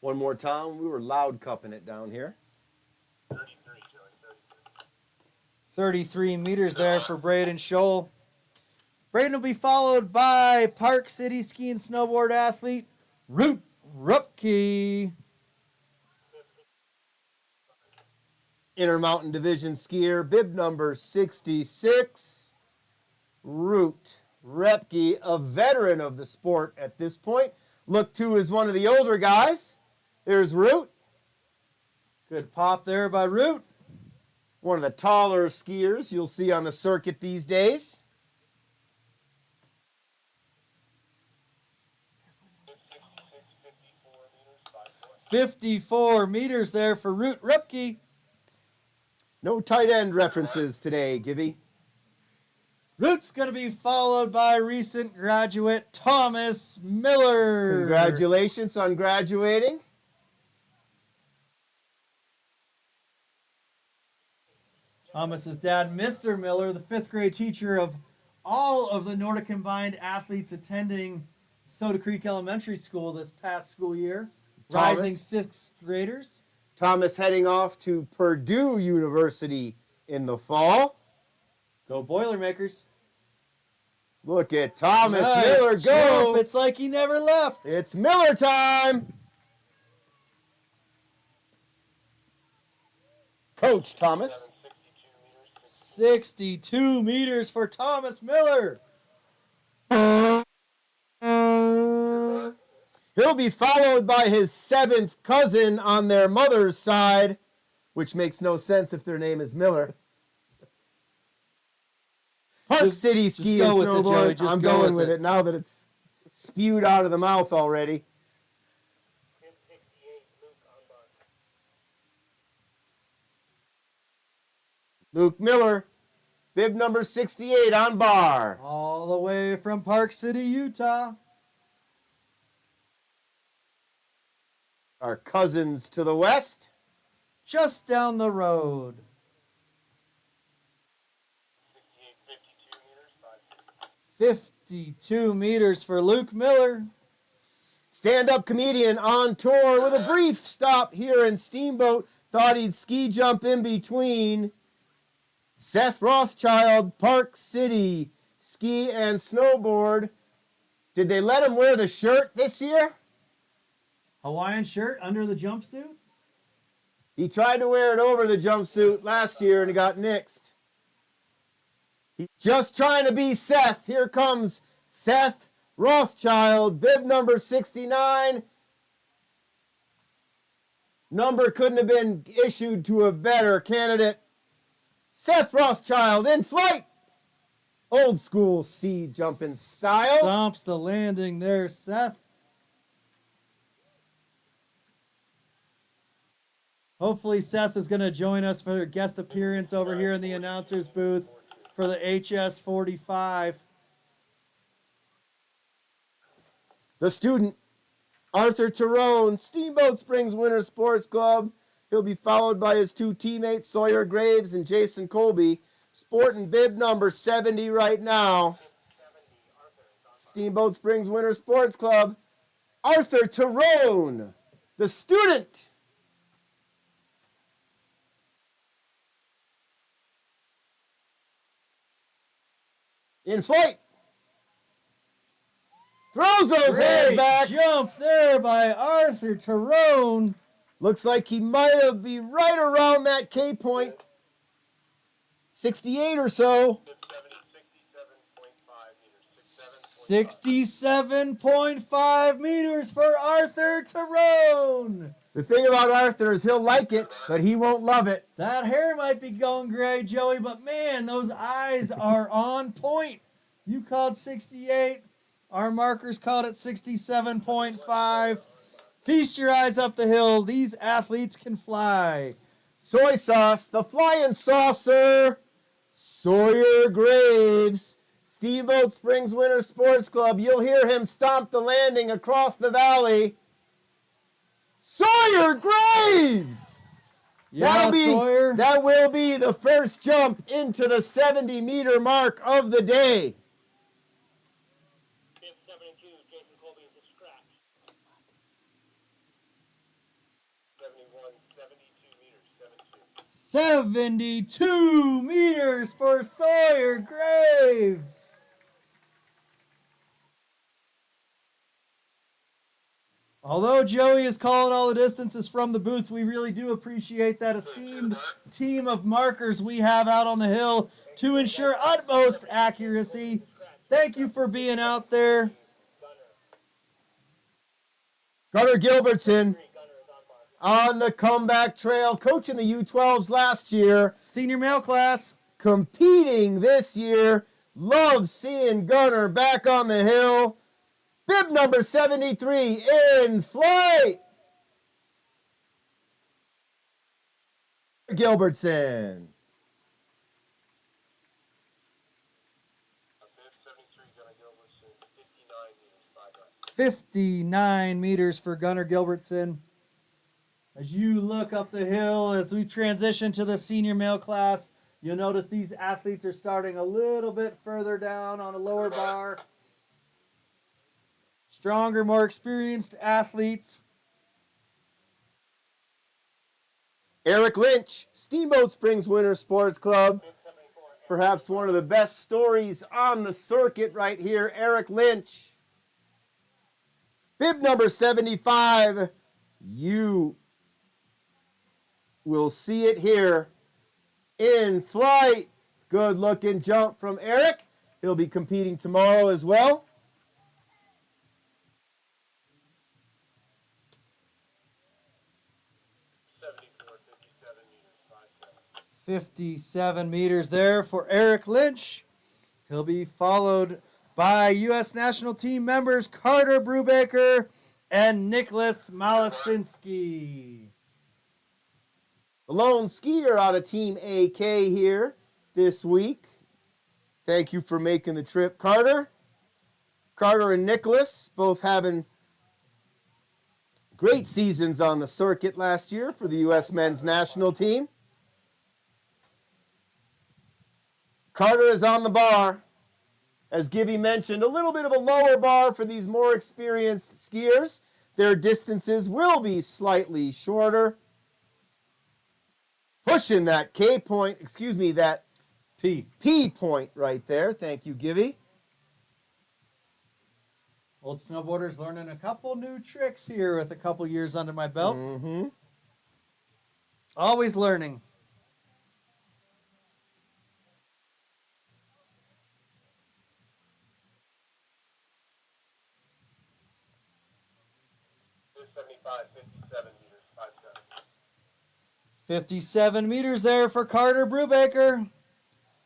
One more time. We were loud cupping it down here. 33 meters there for Braden Scholl. Braden will be followed by Park City ski and snowboard athlete Root Rupke. Intermountain Division skier, bib number 66, Root Repke, a veteran of the sport at this point. Look to is one of the older guys. There's Root. Good pop there by Root. One of the taller skiers you'll see on the circuit these days. $54 meters there for Root Rupke. No tight end references today, Givy. Root's going to be followed by recent graduate Thomas Miller. Congratulations on graduating. Thomas's dad, Mr. Miller, the 5th grade teacher of all of the Nordic combined athletes attending Soda Creek Elementary School this past school year. Thomas. Rising 6th graders. Thomas heading off to Purdue University in the fall. Go Boilermakers. Look at Thomas Nice Miller go. jump. It's like he never left. It's Miller time. Coach Thomas. 62 meters for Thomas Miller. He'll be followed by his 7th cousin on their mother's side, which makes no sense if their name is Miller. Park City Ski and go with it, Joey. Snowboard. Just I'm go going with with it. it now that it's spewed out of the mouth already. Bib 68, Luke on bar. Luke Miller, bib number 68 on bar. All the way from Park City, Utah. Our cousins to the west. Just down the road. 52 meters for Luke Miller. Stand-up comedian on tour with a brief stop here in Steamboat. Thought he'd ski jump in between. Seth Rothschild, Park City, ski and snowboard. Did they let him wear the shirt this year? Hawaiian shirt under the jumpsuit. He tried to wear it over the jumpsuit last year and it got nixed. He's just trying to be Seth. Here comes Seth Rothschild, bib number 69. Number couldn't have been issued to a better candidate. Seth Rothschild in flight. Old school ski jumping style. Stomps the landing there, Seth. Hopefully Seth is going to join us for a guest appearance over here in the announcer's booth for the HS45. The student, Arthur Tyrone, Steamboat Springs Winter Sports Club. He'll be followed by his 2 teammates, Sawyer Graves and Jason Colby, sporting bib number 70 right now. Steamboat Springs Winter Sports Club, Arthur Tyrone, the student. In flight. Throws those hands Great back. jump there by Arthur Tyrone. Looks like he might have been right around that K point. 68 or so. 67.5 meters for Arthur Tyrone. The thing about Arthur is he'll like it, but he won't love it. That hair might be going gray, Joey, but man, those eyes are on point. You called 68. Our markers called it 67.5. Feast your eyes up the hill. These athletes can fly. Soy sauce, the flying saucer. Sawyer Graves, Steamboat Springs Winter Sports Club. You'll hear him stomp the landing across the valley. Sawyer Graves! Yeah, Sawyer. That will be the first jump into the 70-meter mark of the day. Bib 72, Jason Colby is a scratch. 71, 72 meters for Sawyer Graves. Although Joey is calling all the distances from the booth, we really do appreciate that esteemed team of markers we have out on the hill to ensure utmost accuracy. Thank you for being out there. Gunnar Gilbertson on the comeback trail, coaching the U12s last year, Senior male class. competing this year. Love seeing Gunnar back on the hill. Bib number 73 in flight. Gilbertson. Up there, 73 Gunnar Gilbertson, 59 meters, 5 right. 59 meters for Gunnar Gilbertson. As you look up the hill, as we transition to the senior male class, you'll notice these athletes are starting a little bit further down on a lower bar. Stronger, more experienced athletes. Eric Lynch, Steamboat Springs Winter Sports Club. Perhaps one of the best stories on the circuit right here. Eric Lynch. Bib number 75. You will see it here in flight. Good looking jump from Eric. He'll be competing tomorrow as well. 57 meters there for Eric Lynch. He'll be followed by U.S. national team members Carter Brubaker and Nicholas Malasinski. The lone skier out of Team AK here this week. Thank you for making the trip, Carter. Carter and Nicholas both having great seasons on the circuit last year for the U.S. men's national team. Carter is on the bar. As Gibby mentioned, a little bit of a lower bar for these more experienced skiers. Their distances will be slightly shorter. Pushing that K point, that P point right there. Thank you, Gibby. Old snowboarders learning a couple new tricks here with a couple years under my belt. Mm-hmm. Always learning. $57 meters, 5'7". 57 meters there for Carter Brubaker.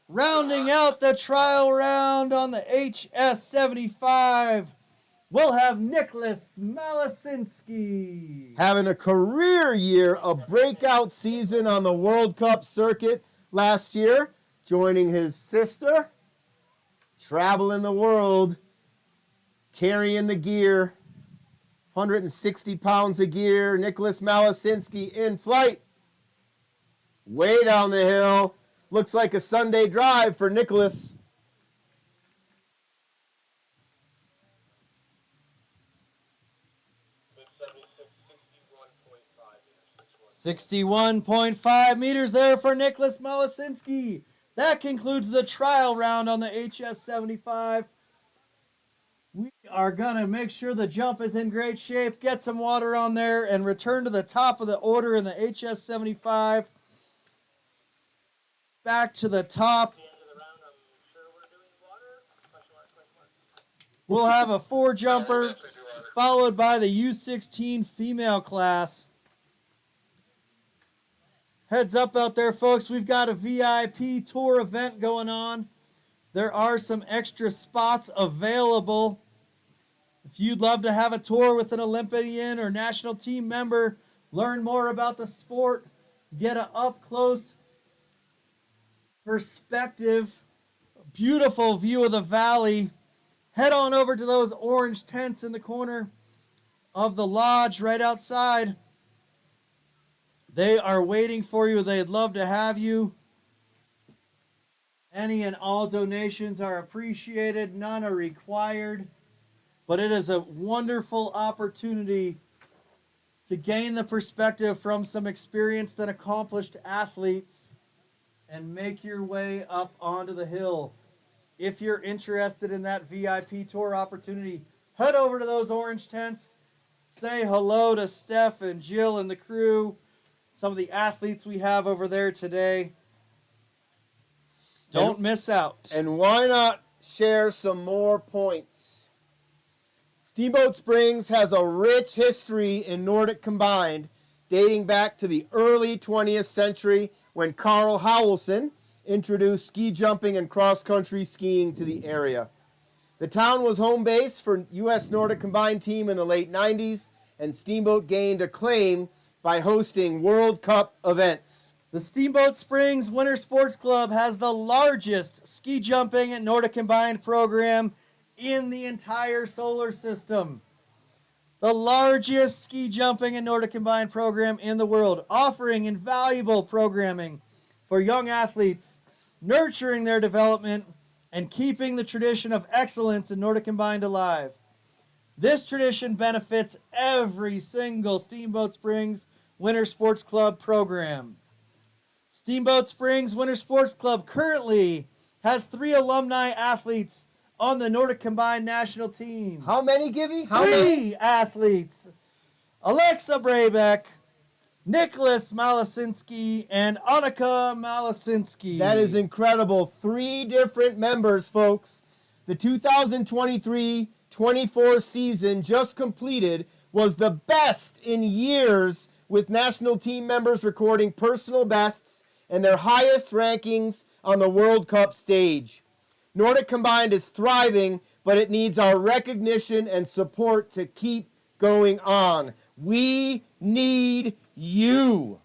Rounding out the trial round on the HS75, we'll have Nicholas Malasinski. Having a career year, a breakout season on the World Cup circuit last year, joining his sister, traveling the world, carrying the gear, 160 pounds of gear. Nicholas Malasinski in flight. Way down the hill. Looks like a Sunday drive for Nicholas. $61.5 meters there for Nicholas Malasinski. That concludes the trial round on the HS75. We are going to make sure the jump is in great shape, get some water on there, and return to the top of the order in the HS75. Back to the top. We'll have a 4-jumper followed by the U16 female class. Heads up out there, folks. We've got a VIP tour event going on. There are some extra spots available. If you'd love to have a tour with an Olympian or national team member, learn more about the sport, get an up-close perspective, beautiful view of the valley, head on over to those orange tents in the corner of the lodge right outside. They are waiting for you. They'd love to have you. Any and all donations are appreciated. None are required. But it is a wonderful opportunity to gain the perspective from some experienced and accomplished athletes and make your way up onto the hill. If you're interested in that VIP tour opportunity, head over to those orange tents. Say hello to Steph and Jill and the crew, some of the athletes we have over there today. Don't miss out. And why not share some more points? Steamboat Springs has a rich history in Nordic combined, dating back to the early 20th century when Carl Howelson introduced ski jumping and cross-country skiing to the area. The town was home base for U.S. Nordic combined team in the late 90s, and Steamboat gained acclaim by hosting World Cup events. The Steamboat Springs Winter Sports Club has the largest ski jumping and Nordic combined program in the entire solar system. The largest ski jumping and Nordic combined program in the world, offering invaluable programming for young athletes, nurturing their development, and keeping the tradition of excellence in Nordic combined alive. This tradition benefits every single Steamboat Springs Winter Sports Club program. Steamboat Springs Winter Sports Club currently has 3 alumni athletes on the Nordic combined national team. How many, Gibby? How 3 many? athletes. Alexa Brabeck, Nicholas Malasinski, and Annika Malasinski. That is incredible. 3 different members, folks. The 2023-24 season just completed was the best in years, with national team members recording personal bests and their highest rankings on the World Cup stage. Nordic Combined is thriving, but it needs our recognition and support to keep going on. We need you.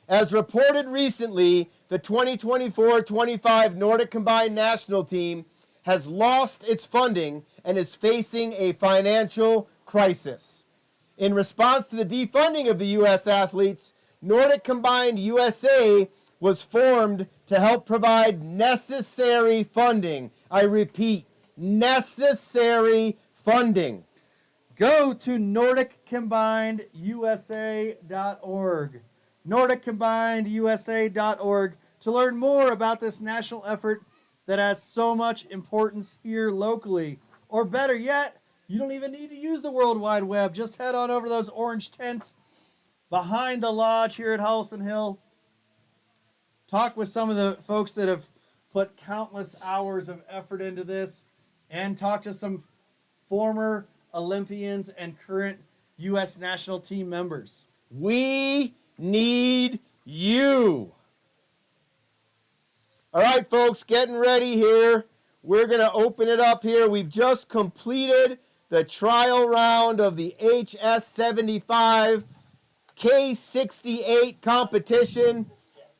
As reported recently, the 2024-25 Nordic Combined national team has lost its funding and is facing a financial crisis. In response to the defunding of the U.S. athletes, Nordic Combined USA was formed to help provide necessary funding. I repeat, necessary funding. Go to NordicCombinedUSA.org. NordicCombinedUSA.org to learn more about this national effort that has so much importance here locally. Or better yet, you don't even need to use the World Wide Web. Just head on over to those orange tents behind the lodge here at Holliston Hill. Talk with some of the folks that have put countless hours of effort into this, and talk to some former Olympians and current U.S. national team members. We need you. All right, folks, getting ready here. We're going to open it up here. We've just completed the trial round of the HS75 K68 competition.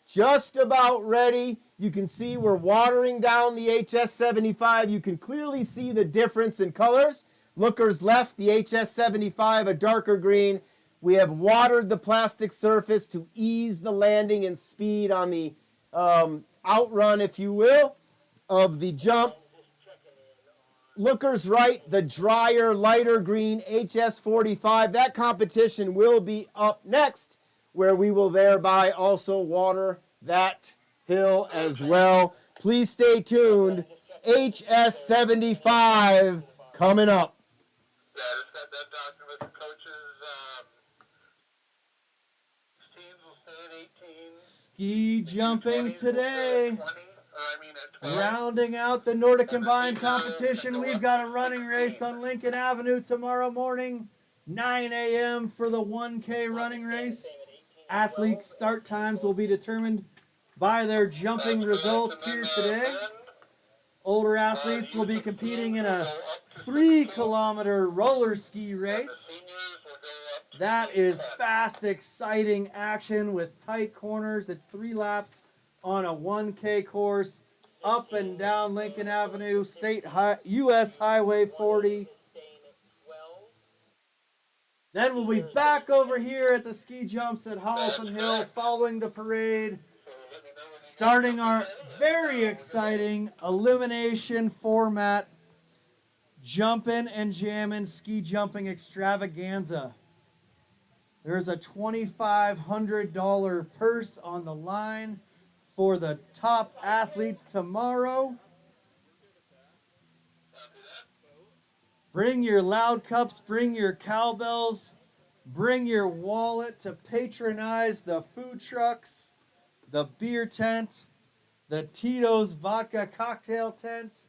Just about ready. You can see we're watering down the HS75. You can clearly see the difference in colors. Lookers left the HS75 a darker green. We have watered the plastic surface to ease the landing and speed on the outrun, if you will, of the jump. Lookers right, the drier, lighter green HS45. That competition will be up next, where we will thereby also water that hill as well. Please stay tuned. HS75 coming up. Yeah, just got that doctor with the coaches. Teams will stay at 18. Ski jumping today. 20, at 12. Rounding out the Nordic Combined competition, we've got a running race on Lincoln Avenue tomorrow morning, 9 a.m. for the 1K running race. Athletes' start times will be determined by their jumping results here today. Older athletes will be competing in a 3-kilometer roller ski race. That is fast, exciting action with tight corners. It's 3 laps on a 1K course up and down Lincoln Avenue, U.S. Highway 40. Then we'll be back over here at the ski jumps at Holliston Hill following the parade, starting our very exciting elimination format Jumpin' and Jammin' ski jumping extravaganza. There's a $2,500 purse on the line for the top athletes tomorrow. Bring your loud cups, bring your cowbells, bring your wallet to patronize the food trucks, the beer tent, the Tito's vodka cocktail tent.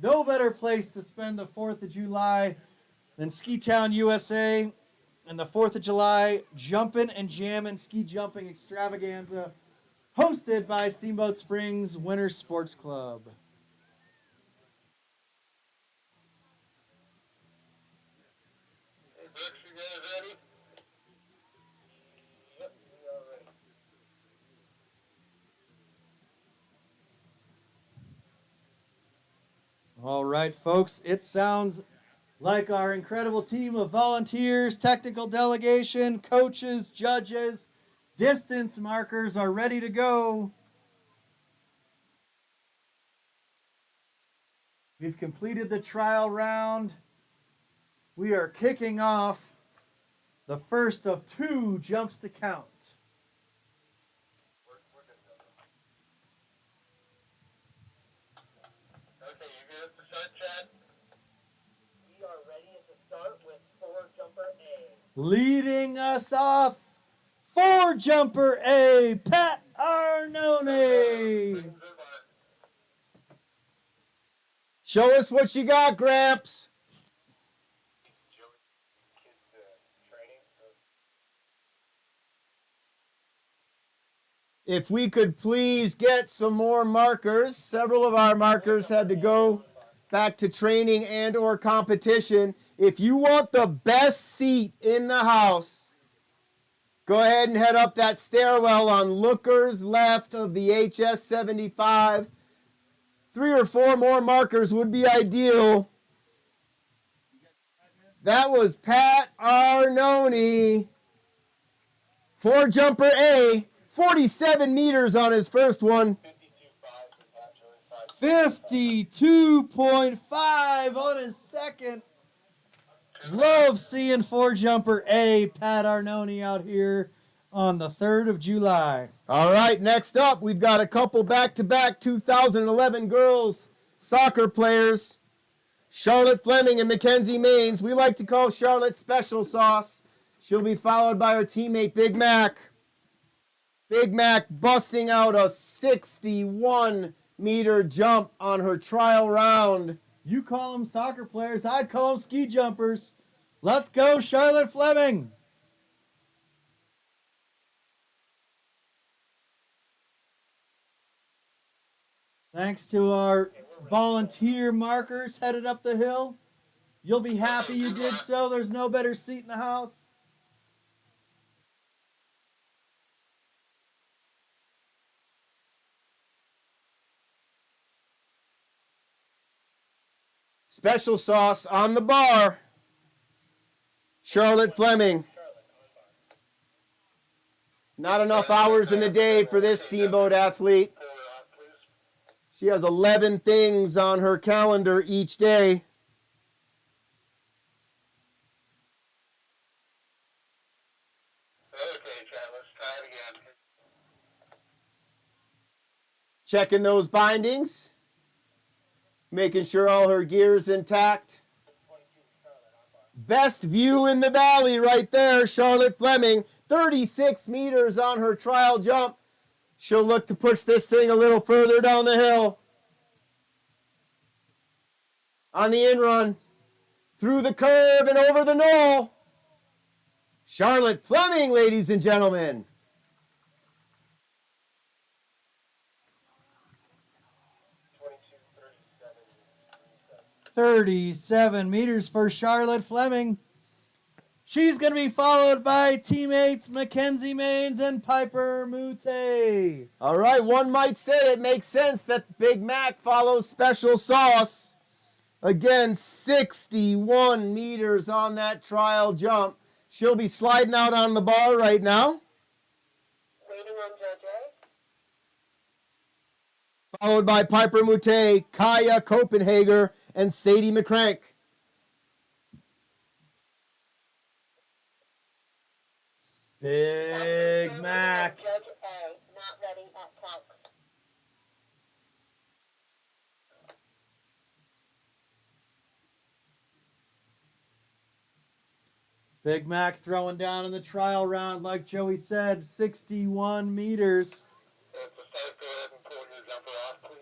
No better place to spend the 4th of July than Ski Town, USA, and the 4th of July Jumpin' and Jammin' ski jumping extravaganza hosted by Steamboat Springs Winter Sports Club. Hey, Brooks, you guys ready? Yep, we are ready. All right, folks, it sounds like our incredible team of volunteers, technical delegation, coaches, judges, distance markers are ready to go. We've completed the trial round. We are kicking off the first of 2 jumps to count. Okay, you good at the start, Chad? We are ready at the start with 4 jumper A. Leading us off, 4 jumper A, Pat Arnone. Show us what you got, Gramps. If we could please get some more markers. Several of our markers had to go back to training and or competition. If you want the best seat in the house, go ahead and head up that stairwell on Looker's left of the HS75. 3 or 4 more markers would be ideal. That was Pat Arnone. 4 jumper A. 47 meters on his first one. 52.5 on his second. Love seeing 4 jumper A, Pat Arnone out here on the 3rd of July. All right, next up, we've got a couple back-to-back 2011 girls soccer players. Charlotte Fleming and Mackenzie Maines. We like to call Charlotte Special Sauce. She'll be followed by her teammate Big Mac. Big Mac busting out a 61-meter jump on her trial round. You call them soccer players, I'd call them ski jumpers. Let's go, Charlotte Fleming. Thanks to our volunteer markers headed up the hill. You'll be happy you did so. There's no better seat in the house. Special Sauce on the bar. Charlotte Fleming. Not enough hours in the day for this steamboat athlete. She has 11 things on her calendar each day. Okay, Chad, let's try it again. Checking those bindings. Making sure all her gear's intact. Best view in the valley right there, Charlotte Fleming. 36 meters on her trial jump. She'll look to push this thing a little further down the hill. On the in-run. Through the curve and over the knoll. Charlotte Fleming, ladies and gentlemen. 37 meters for Charlotte Fleming. She's going to be followed by teammates Mackenzie Maines and Piper Mute. All right, one might say it makes sense that Big Mac follows Special Sauce. Again, 61 meters on that trial jump. She'll be sliding out on the bar right now. Waiting on Judge A. Followed by Piper Mute, Kaya Copenhager, and Sadie McCrank. Big Mac. Judge A, not ready at count. Big Mac throwing down in the trial round, like Joey said, 61 meters. At the start, go ahead and pull your jumper off, please.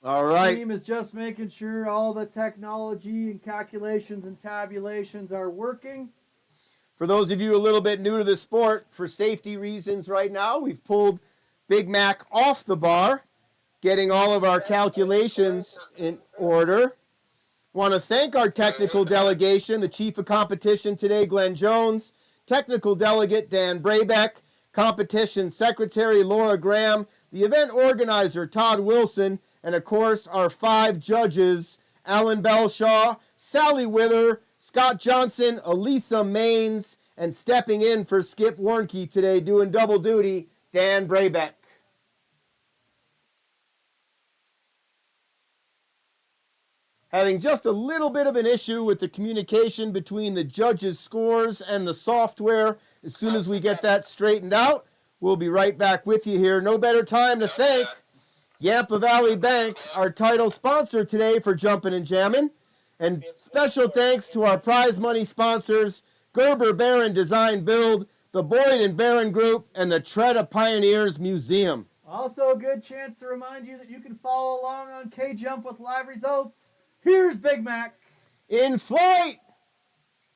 All right. Team is just making sure all the technology and calculations and tabulations are working. For those of you a little bit new to the sport, for safety reasons right now, we've pulled Big Mac off the bar, getting all of our calculations in order. Want to thank our technical delegation, the chief of competition today, Glenn Jones, technical delegate Dan Brabeck, competition secretary Laura Graham, the event organizer, Todd Wilson, and of course our 5 judges, Alan Belshaw, Sally Wither, Scott Johnson, Elisa Maines, and stepping in for Skip Warnke today, doing double duty, Dan Brabeck. Having just a little bit of an issue with the communication between the judges' scores and the software. As soon as we get that straightened out, we'll be right back with you here. No better time to thank Yampa Valley Bank, our title sponsor today for Jumpin' and Jammin'. And special thanks to our prize money sponsors, Gerber Barron Design Build, the Boyd and Barron Group, and the Tread of Pioneers Museum. Also a good chance to remind you that you can follow along on K-Jump with live results. Here's Big Mac. In flight,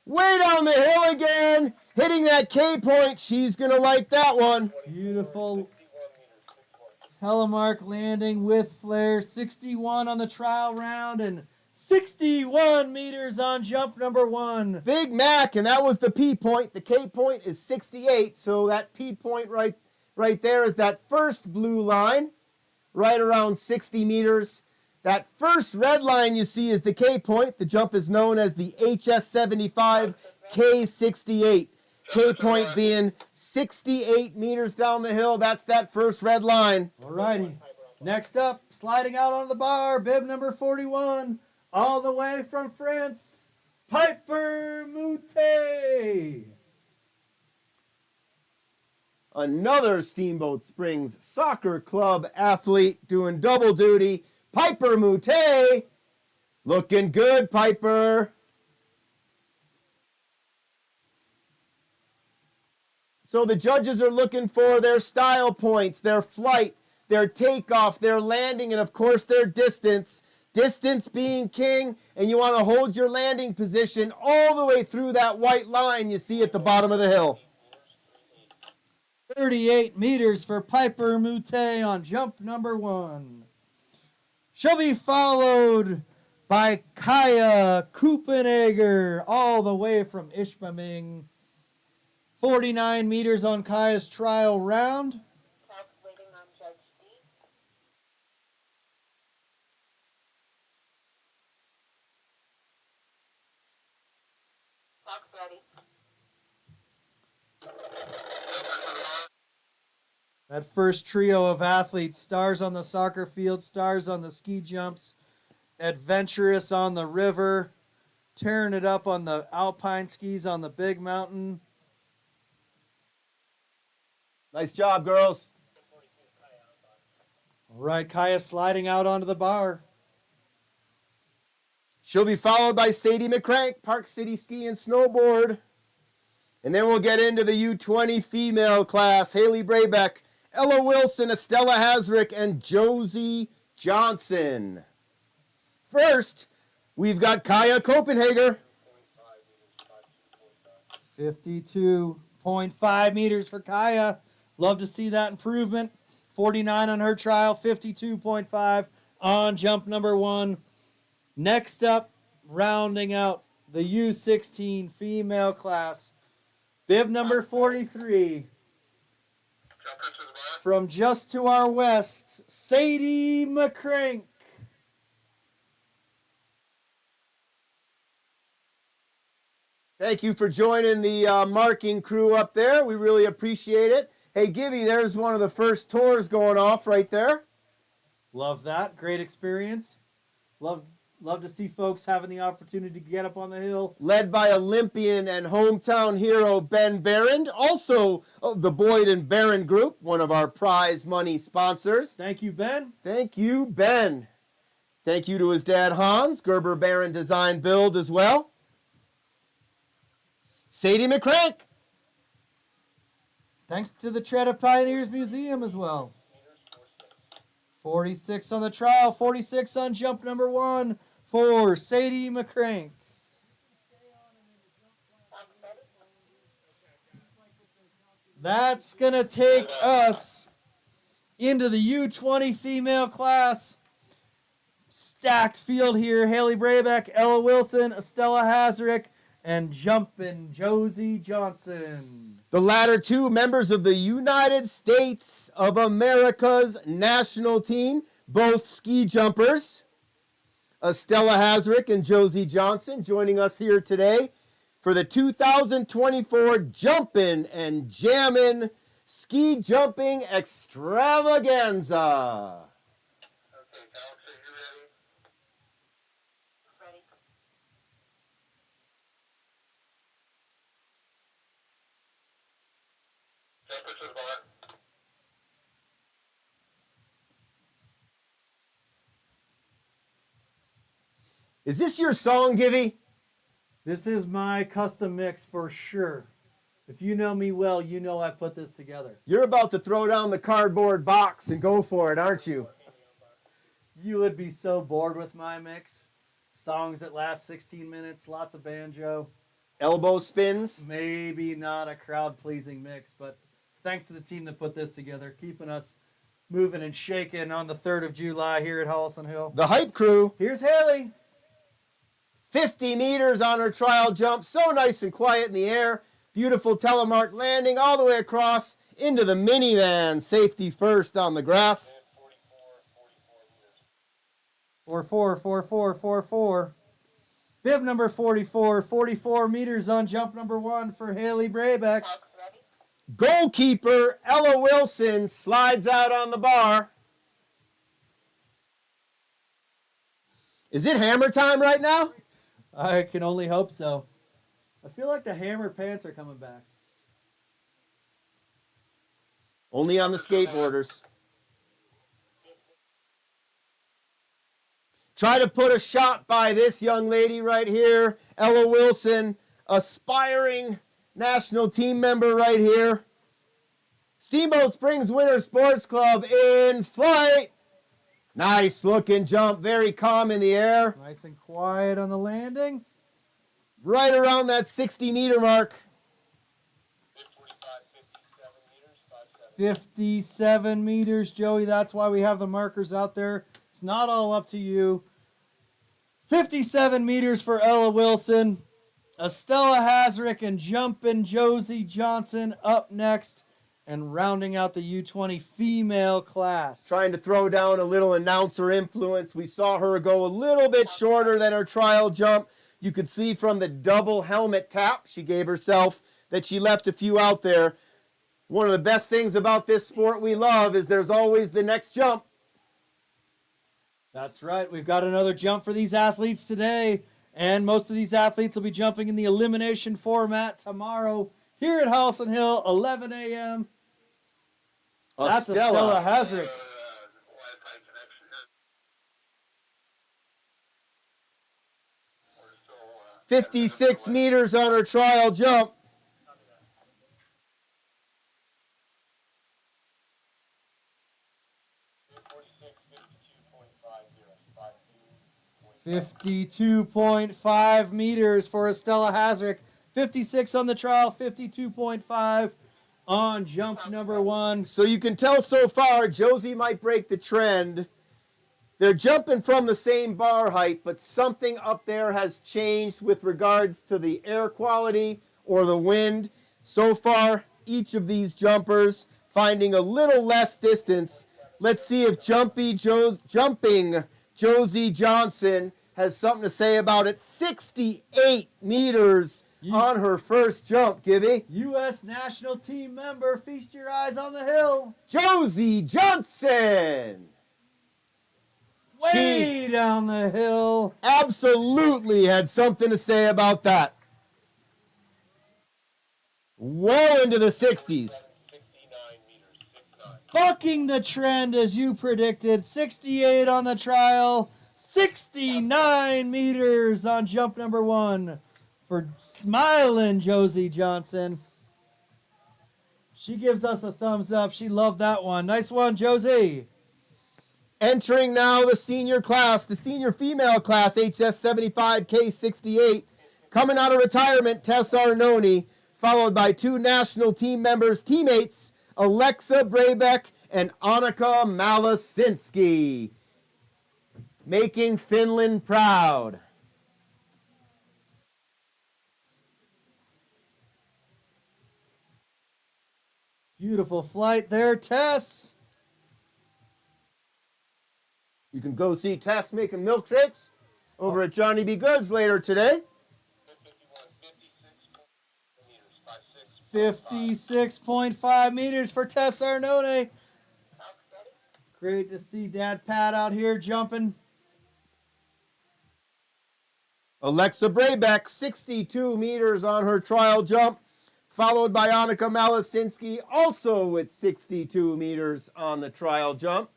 way down the hill again, hitting that K point. She's going to like that one. Beautiful telemark landing with flare. 61 on the trial round and 61 meters on jump number 1. Big Mac, and that was the P point. The K point is 68, so that P point right there is that first blue line, right around 60 meters. That first red line you see is the K point. The jump is known as the HS75 K68. K point being 68 meters down the hill. That's that first red line. All righty. Next up, sliding out on the bar, bib number 41, all the way from France, Piper Moutet. Another Steamboat Springs Soccer Club athlete doing double duty. Piper Moutet, looking good, Piper. So the judges are looking for their style points, their flight, their takeoff, their landing, and of course their distance. Distance being king, and you want to hold your landing position all the way through that white line you see at the bottom of the hill. 38 meters for Piper Moutet on jump number 1. She'll be followed by Kaya Kupenegger, all the way from Ishpeming. 49 meters on Kaya's trial round. Calculating on Judge Steve. Clock's ready. That first trio of athletes, stars on the soccer field, stars on the ski jumps, adventurous on the river, tearing it up on the alpine skis on the big mountain. Nice job, girls. All right, Kaya sliding out onto the bar. She'll be followed by Sadie McCrank, Park City Ski and Snowboard. And then we'll get into the U20 female class. Haley Brabeck, Ella Wilson, Estella Hasrick, and Josie Johnson. First, we've got Kaya Copenhager. 52.5 meters for Kaya. Love to see that improvement. 49 on her trial, 52.5 on jump number 1. Next up, rounding out the U16 female class, bib number 43. From just to our west, Sadie McCrank. Thank you for joining the marking crew up there. We really appreciate it. Hey, Gibby, there's one of the first tours going off right there. Love that. Great experience. Love to see folks having the opportunity to get up on the hill. Led by Olympian and hometown hero Ben Barron, also of the Boyd and Barron Group, one of our prize money sponsors. Thank you, Ben. Thank you, Ben. Thank you to his dad, Hans, Gerber Barron Design Build as well. Sadie McCrank. Thanks to the Tread of Pioneers Museum as well. 46 on the trial, 46 on jump number 1 for Sadie McCrank. That's going to take us into the U20 female class. Stacked field here. Haley Brabeck, Ella Wilson, Estella Hasrick, and Jumpin, Josie Johnson. The latter two members of the United States of America's national team, both ski jumpers. Stella Hasrick and Josie Johnson joining us here today for the 2024 Jumpin' and Jammin' Ski Jumping Extravaganza. Okay, Alex, are you ready? Ready. Jumper to the bar. Is this your song, Givy? This is my custom mix for sure. If you know me well, you know I put this together. You're about to throw down the cardboard box and go for it, aren't you? You would be so bored with my mix. Songs that last 16 minutes, lots of banjo. Elbow spins. Maybe not a crowd-pleasing mix, but thanks to the team that put this together, keeping us moving and shaking on the 3rd of July here at Holliston Hill. The hype crew. Here's Haley. 50 meters on her trial jump. So nice and quiet in the air. Beautiful telemark landing all the way across into the minivan. Safety first on the grass. 44. Bib number 44. 44 meters on jump number 1 for Haley Brabeck. Alex, ready? Goalkeeper Ella Wilson slides out on the bar. Is it hammer time right now? I can only hope so. I feel like the hammer pants are coming back. Only on the skateboarders. Try to put a shot by this young lady right here, Ella Wilson, aspiring national team member right here. Steamboat Springs Winter Sports Club in flight. Nice looking jump, very calm in the air. Nice and quiet on the landing. Right around that 60-meter mark. 57 meters, Joey. That's why we have the markers out there. It's not all up to you. 57 meters for Ella Wilson. Estella Hasrick and Jumpin' Josie Johnson up next. And rounding out the U20 female class. Trying to throw down a little announcer influence. We saw her go a little bit shorter than her trial jump. You could see from the double helmet tap she gave herself that she left a few out there. One of the best things about this sport we love is there's always the next jump. That's right. We've got another jump for these athletes today. And most of these athletes will be jumping in the elimination format tomorrow here at Holliston Hill, 11 a.m. That's Estella Hasrick. 56 meters on her trial jump. .52 meters for Estella Hasrick. 56 on the trial, 52.5 on jump number 1. So you can tell so far Josie might break the trend. They're jumping from the same bar height, but something up there has changed with regards to the air quality or the wind. So far, each of these jumpers finding a little less distance. Let's see if Jumping Josie Johnson has something to say about it. 68 meters on her first jump, Gibby. U.S. national team member, feast your eyes on the hill. Josie Johnson. Way down the hill. Absolutely had something to say about that. Well into the 60s. Bucking the trend as you predicted. 68 on the trial. 69 meters on jump number 1 for smiling Josie Johnson. She gives us a thumbs up. She loved that one. Nice one, Josie. Entering now the senior class, the senior female class, HS75K68. Coming out of retirement, Tess Arnone, followed by 2 national team members, teammates, Alexa Brabeck and Annika Malasinski. Making Finland proud. Beautiful flight there, Tess. You can go see Tess making milkshakes over at Johnny B. Goods later today. 56.5 meters for Tess Arnone. Great to see Dad Pat out here jumping. Alexa Braybeck, 62 meters on her trial jump, followed by Annika Malasinski, also with 62 meters on the trial jump.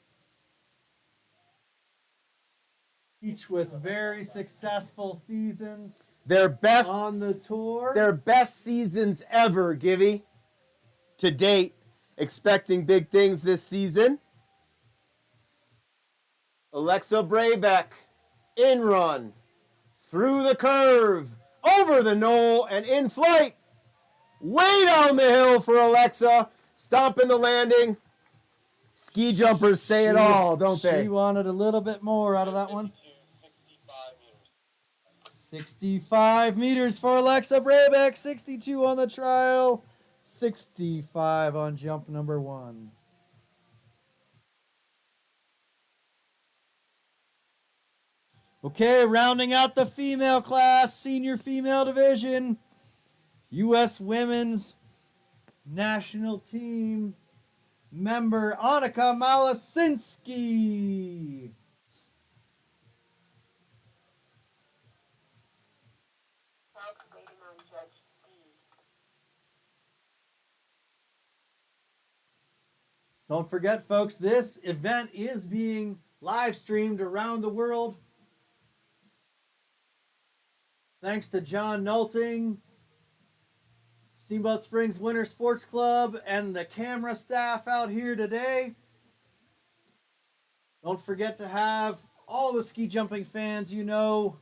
Each with very successful seasons Their best on the tour. Their best seasons ever, Givy, to date. Expecting big things this season. Alexa Braybeck, in run, through the curve, over the knoll, and in flight. Way down the hill for Alexa, stomping the landing. Ski jumpers say it all, don't they? She wanted a little bit more out of that one. 65 meters for Alexa Braybeck, 62 on the trial, 65 on jump number 1. Okay, rounding out the female class, senior female division, U.S. Women's National Team member Annika Malasinski. Don't forget, folks, this event is being live streamed around the world. Thanks to John Nolting, Steamboat Springs Winter Sports Club, and the camera staff out here today. Don't forget to have all the ski jumping fans you know,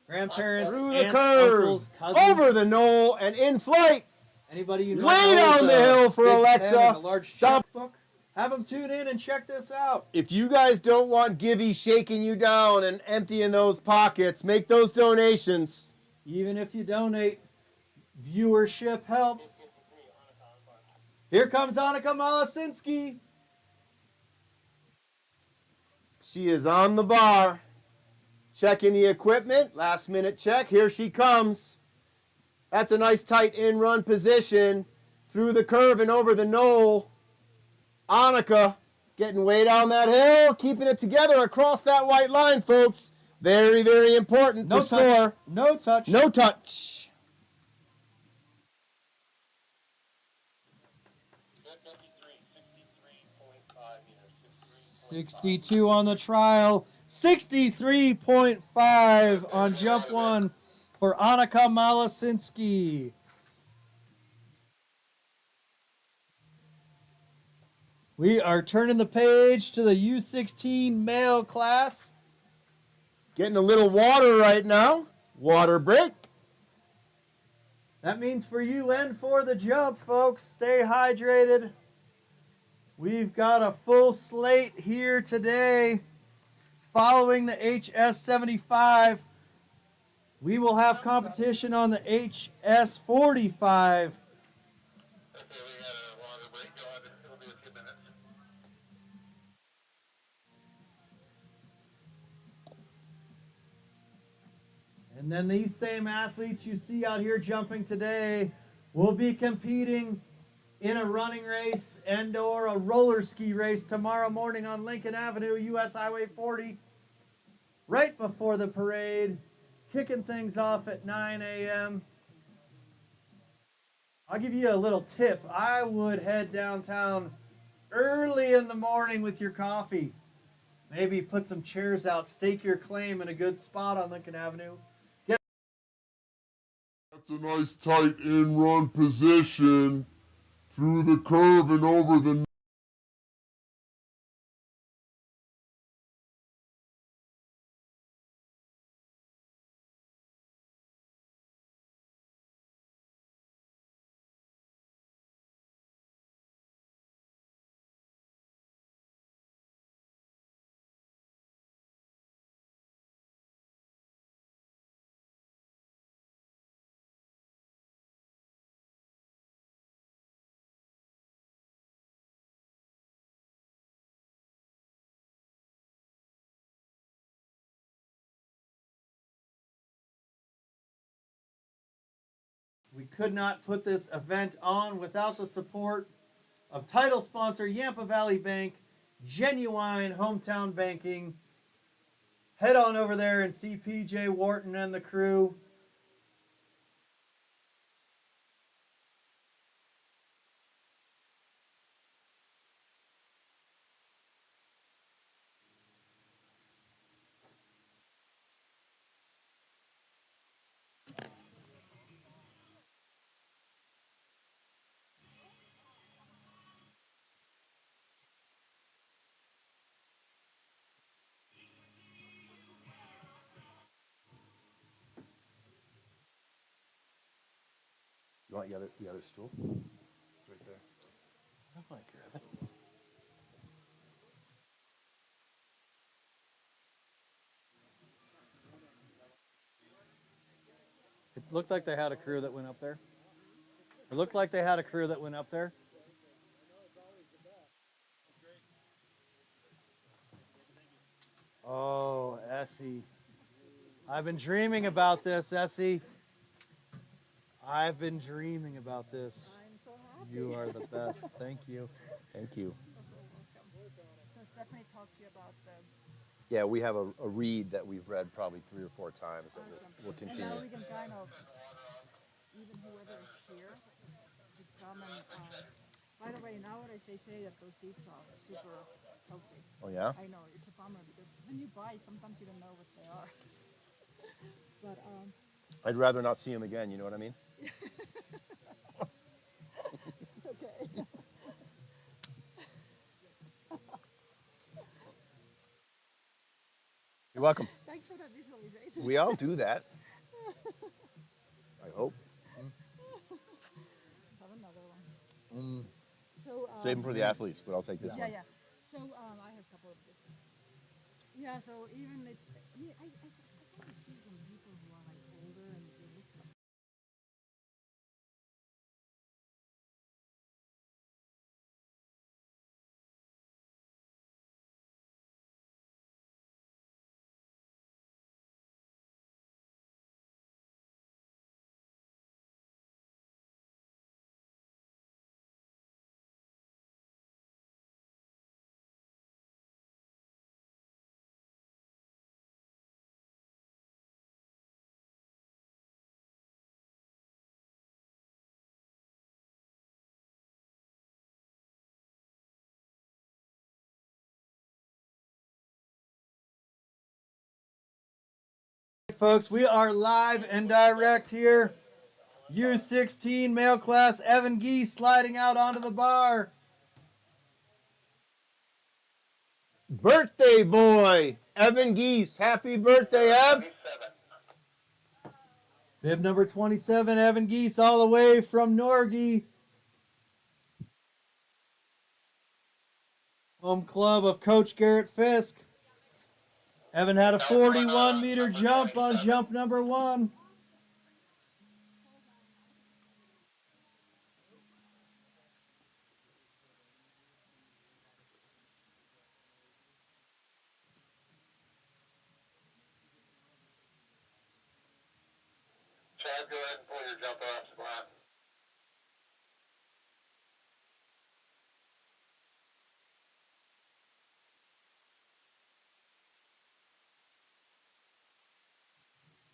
grandparents, Through the aunts, curve, uncles, cousins. over the knoll, and in flight. Anybody you know Way down with the a hill for big Alexa. pen and a large Stop. checkbook. Have them tune in and check this out. If you guys don't want Givy shaking you down and emptying those pockets, make those donations. Even if you donate, viewership helps. Here comes Annika Malasinski. She is on the bar, checking the equipment. Last minute check. Here she comes. That's a nice tight in-run position through the curve and over the knoll. Annika getting way down that hill, keeping it together across that white line, folks. Very, very important No to score. touch. No touch. No touch. 62 on the trial. 63.5 on jump 1 for Annika Malasinski. We are turning the page to the U16 male class. Getting a little water right now. Water break. That means for you and for the jump, folks, stay hydrated. We've got a full slate here today. Following the HS75, we will have competition on the HS45. And then these same athletes you see out here jumping today will be competing in a running race and or a roller ski race tomorrow morning on Lincoln Avenue, US Highway 40, right before the parade, kicking things off at 9 a.m. I'll give you a little tip. I would head downtown early in the morning with your coffee. Maybe put some chairs out, stake your claim in a good spot on Lincoln Avenue. That's a nice tight in-run position through the curve and over the could not put this event on without the support of title sponsor Yampa Valley Bank, genuine hometown banking. Head on over there and see PJ Wharton and the crew. You want the other stool? It's right there. I want to grab it. It looked like they had a crew that went up there. It looked like they had a crew that went up there. Oh, Essie. I've been dreaming about this, Essie. I've been dreaming about this. I'm so happy. You are the best. Thank you. Thank you. So Stephanie talked to you about the Yeah, we have a read that we've read probably 3 or 4 times that awesome. we'll And continue. now we can kind of, even whoever is here, to come and, by the way, nowadays they say that those seats are super healthy. Oh, yeah? I know, it's a bummer because when you buy, sometimes you don't know what they are. But, I'd rather not see him again, you know what I mean? okay. You're welcome. Thanks for that visualization. We all do that. I hope. Have another one. So, Save him for the athletes, but I'll take this yeah, one. yeah. So I have a couple of this. Yeah. So even if I mean, I thought you see some people who are like older and they look like. Folks, we are live and direct here. U16 male class, Evan Geese sliding out onto the bar. Birthday boy, Evan Geese. Happy birthday, Ev. 27. Bib number 27, Evan Geese, all the way from Norgy. Home club of Coach Garrett Fisk. Evan had a 41-meter jump on jump number 1. Chad, go ahead and pull your jumper off the ground.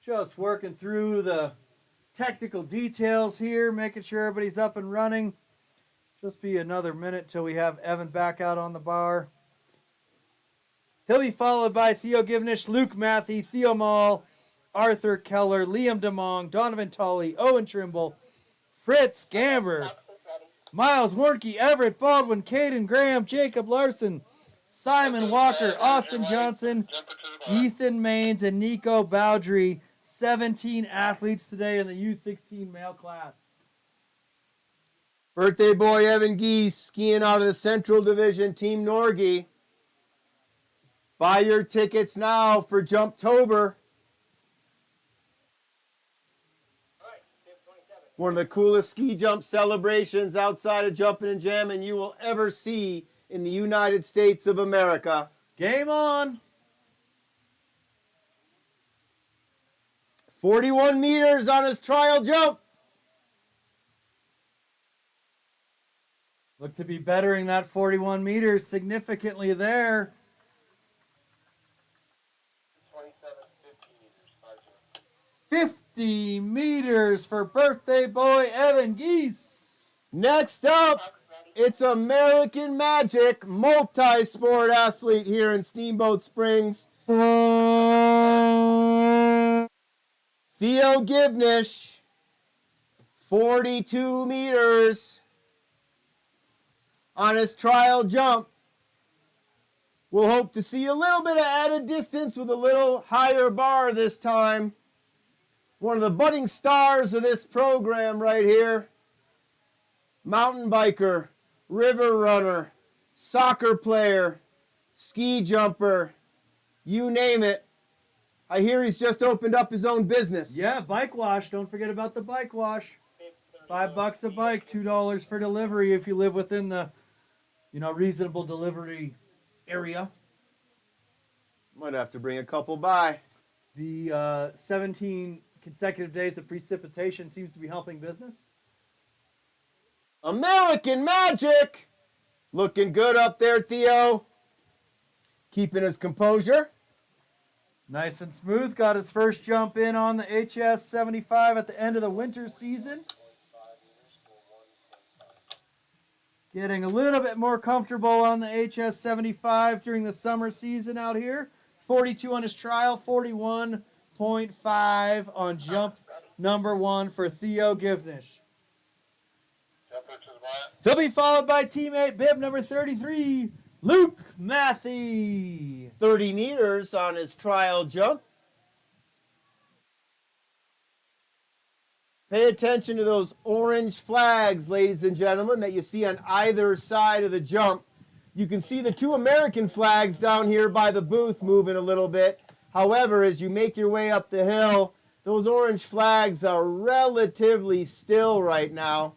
Just working through the technical details here, making sure everybody's up and running. Just be another minute till we have Evan back out on the bar. He'll be followed by Theo Givnish, Luke Matthey, Theo Mall, Arthur Keller, Liam DeMong, Donovan Tully, Owen Trimble, Fritz Gamber, Miles Warnke, Everett Baldwin, Caden Graham, Jacob Larson, Simon Walker, Austin Johnson, Ethan Maines, and Nico Bowdry. 17 athletes today in the U16 male class. Birthday boy, Evan Geese, skiing out of the Central Division, Team Norgy. Buy your tickets now for Jumptober. One of the coolest ski jump celebrations outside of Jumpin' and Jammin' you will ever see in the United States of America. Game on! 41 meters on his trial jump. Look to be bettering that 41 meters significantly there. 50 meters for birthday boy Evan Geese. Next up, it's American Magic, multi-sport athlete here in Steamboat Springs. Theo Givnish, 42 meters on his trial jump. We'll hope to see a little bit of added distance with a little higher bar this time. One of the budding stars of this program right here. Mountain biker, river runner, soccer player, ski jumper, you name it. I hear he's just opened up his own business. Yeah, bike wash. Don't forget about the bike wash. $5 a bike, $2 for delivery if you live within the, reasonable delivery area. Might have to bring a couple by. The 17 consecutive days of precipitation seems to be helping business. American Magic! Looking good up there, Theo. Keeping his composure. Nice and smooth. Got his first jump in on the HS 75 at the end of the winter season. Getting a little bit more comfortable on the HS 75 during the summer season out here. 42 on his trial, 41.5 on jump number 1 for Theo Givnish. He'll be followed by teammate bib number 33, Luke Matthey. 30 meters on his trial jump. Pay attention to those orange flags, ladies and gentlemen, that you see on either side of the jump. You can see the 2 American flags down here by the booth moving a little bit. However, as you make your way up the hill, those orange flags are relatively still right now.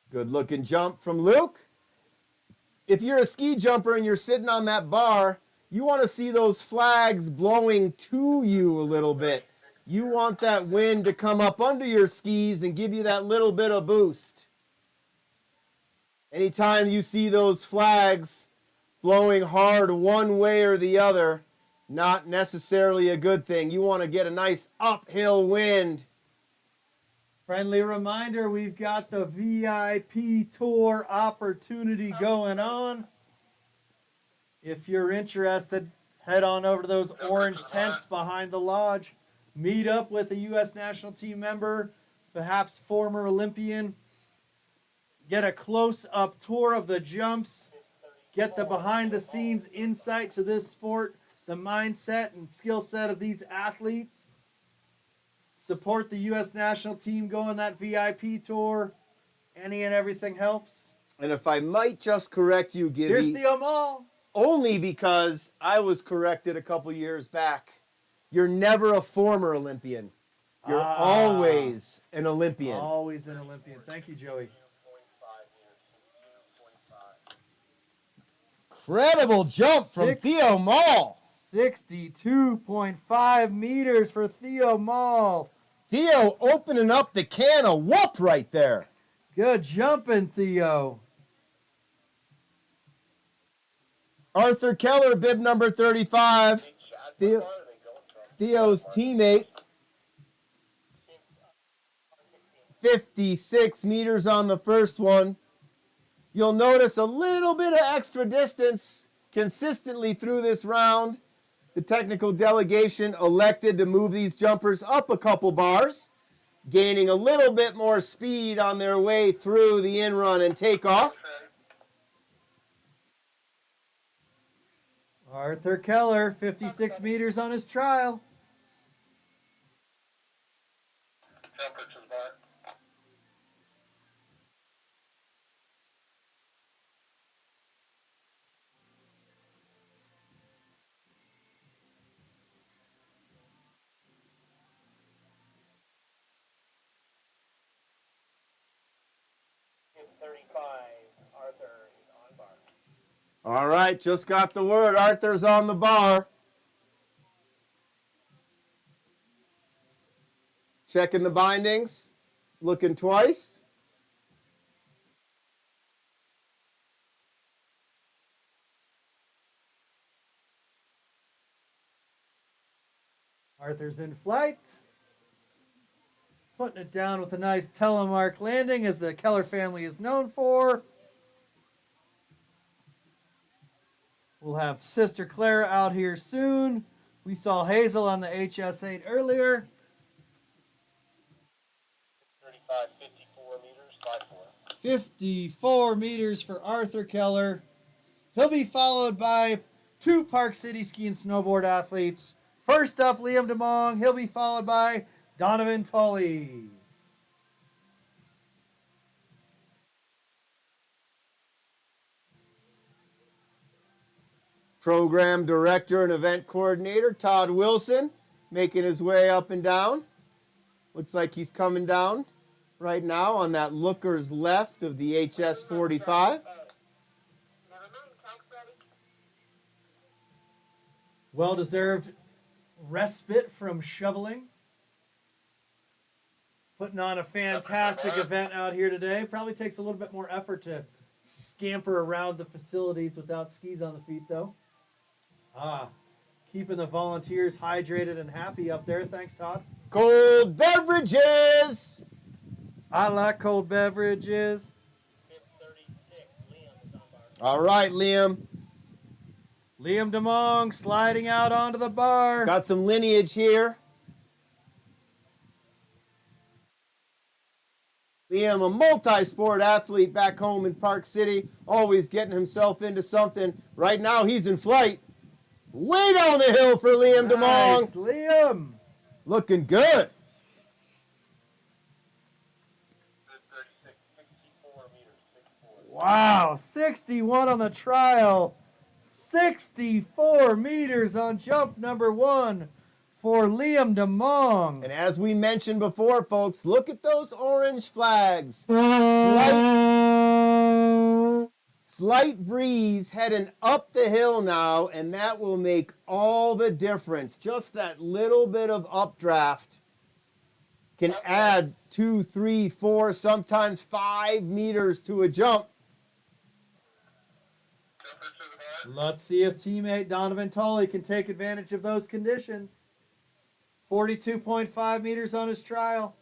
Good looking jump from Luke. If you're a ski jumper and you're sitting on that bar, you want to see those flags blowing to you a little bit. You want that wind to come up under your skis and give you that little bit of boost. Anytime you see those flags blowing hard one way or the other, not necessarily a good thing. You want to get a nice uphill wind. Friendly reminder, we've got the VIP tour opportunity going on. If you're interested, head on over to those orange tents behind the lodge. Meet up with a U.S. national team member, perhaps former Olympian. Get a close-up tour of the jumps. Get the behind-the-scenes insight to this sport, the mindset and skill set of these athletes. Support the U.S. national team going that VIP tour. Any and everything helps. And if I might just correct you, Gibby. Here's the Amal. Only because I was corrected a couple years back. You're never a former Olympian. You're always an Olympian. Always an Olympian. Thank you, Joey. Incredible jump from Theo Mall. 62.5 meters for Theo Mall. Theo opening up the can of whoop right there. Good jumping, Theo. Arthur Keller, bib number 35. Theo's teammate. 56 meters on the first one. You'll notice a little bit of extra distance consistently through this round. The technical delegation elected to move these jumpers up a couple bars, gaining a little bit more speed on their way through the in-run and takeoff. Arthur Keller, 56 meters on his trial. All right, just got the word. Arthur's on the bar. Checking the bindings. looking twice. Arthur's in flight. Putting it down with a nice telemark landing, as the Keller family is known for. We'll have Sister Clara out here soon. We saw Hazel on the HS8 earlier. 35, 54 meters, 5-4. 54 meters for Arthur Keller. He'll be followed by two Park City ski and snowboard athletes. First up, Liam DeMong. He'll be followed by Donovan Tully. Program director and event coordinator Todd Wilson making his way up and down. Looks like he's coming down right now on that looker's left of the HS 45. Well-deserved respite from shoveling. Putting on a fantastic event out here today. Probably takes a little bit more effort to scamper around the facilities without skis on the feet, though. Keeping the volunteers hydrated and happy up there. Thanks, Todd. Cold beverages. I like cold beverages. 36, Liam is on bar. All right, Liam. Liam DeMong sliding out onto the bar. Got some lineage here. Liam, a multi-sport athlete back home in Park City, always getting himself into something. Right now, he's in flight. Way down the hill for Liam Nice, DeMong. Liam. Looking good. 36, 64 meters, 6-4. Wow, 61 on the trial. 64 meters on jump number 1 for Liam DeMong. And as we mentioned before, folks, look at those orange flags. Slight breeze heading up the hill now, and that will make all the difference. Just that little bit of updraft can add 2, 3, 4, sometimes 5 meters to a jump. Let's see if teammate Donovan Tully can take advantage of those conditions. 42.5 meters on his trial.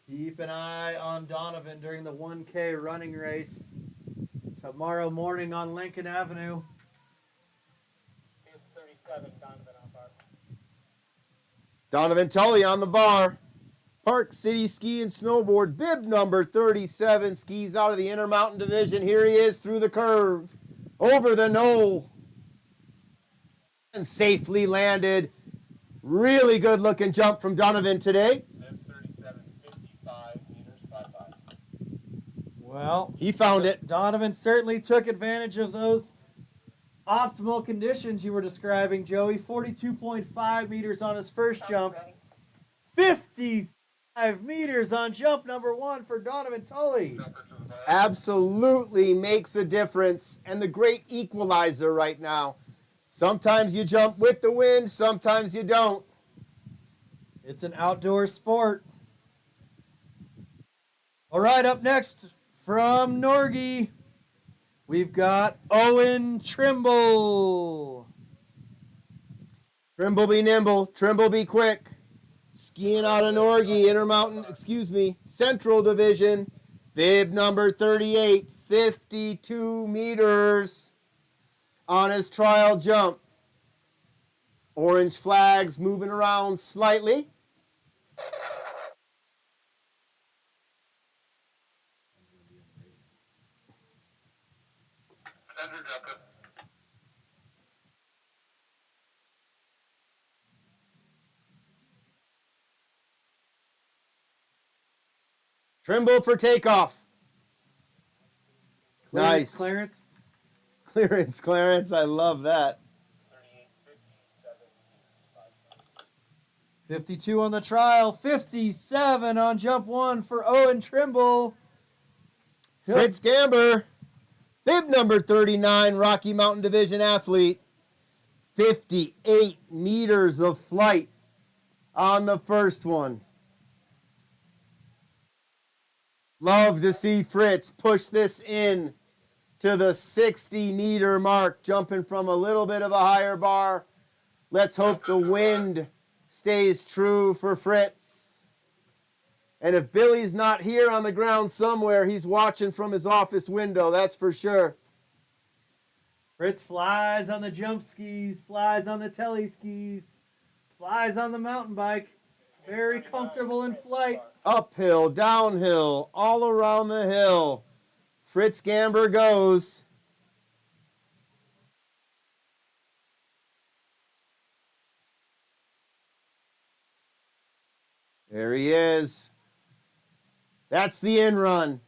Keep an eye on Donovan during the 1K running race tomorrow morning on Lincoln Avenue. 37, Donovan on bar. Donovan Tully on the bar. Park City Ski and Snowboard, bib number 37, skis out of the Intermountain Division. Here he is through the curve, over the knoll, and safely landed. Really good looking jump from Donovan today. 37, 55 meters, 5-5. Well, He found it. Donovan certainly took advantage of those optimal conditions you were describing, Joey. 42.5 meters on his first jump. 55 meters on jump number 1 for Donovan Tully. Absolutely makes a difference, and the great equalizer right now. Sometimes you jump with the wind, sometimes you don't. It's an outdoor sport. All right, up next from Norgie, we've got Owen Trimble. Trimble be nimble, Trimble be quick. Skiing out of Norgie, Central Division, bib number 38, 52 meters on his trial jump. Orange flags moving around slightly. Trimble for takeoff. Nice. Clarence. Clearance, Clarence. I love that. 38, 57 meters, 5-5. 52 on the trial. 57 on jump 1 for Owen Trimble. Fritz Gamber, bib number 39, Rocky Mountain Division athlete. 58 meters of flight on the first one. Love to see Fritz push this in to the 60-meter mark, jumping from a little bit of a higher bar. Let's hope the wind stays true for Fritz. And if Billy's not here on the ground somewhere, he's watching from his office window, that's for sure. Fritz flies on the jump skis, flies on the tele skis, flies on the mountain bike. Very comfortable in flight. Uphill, downhill, all around the hill. Fritz Gamber goes. There he is. That's the in run.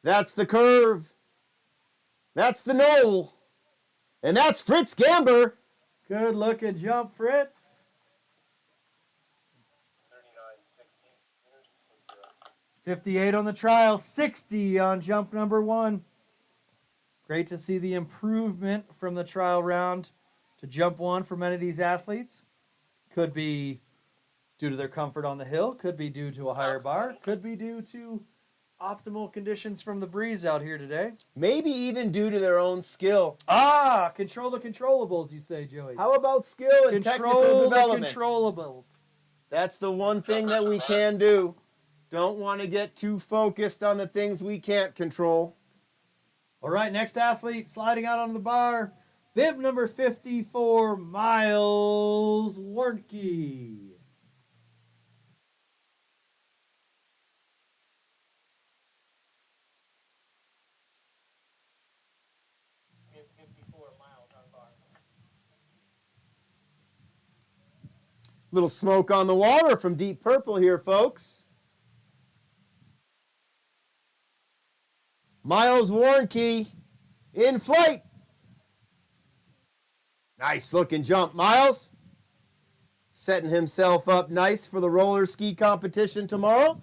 That's the curve. That's the knoll. And that's Fritz Gamber. Good looking jump, Fritz. 58 on the trial, 60 on jump number 1. Great to see the improvement from the trial round to jump 1 for many of these athletes. Could be due to their comfort on the hill, could be due to a higher bar, could be due to optimal conditions from the breeze out here today. Maybe even due to their own skill. Control the controllables, you say, Joey. How about skill and technical development? Control the controllables. That's the one thing that we can do. Don't want to get too focused on the things we can't control. All right, next athlete sliding out onto the bar. Bib number 54, Miles Warnke. Bib 54 miles on bar. Little smoke on the water from Deep Purple here, folks. Miles Warnke in flight. Nice looking jump, Miles. Setting himself up nice for the roller ski competition tomorrow.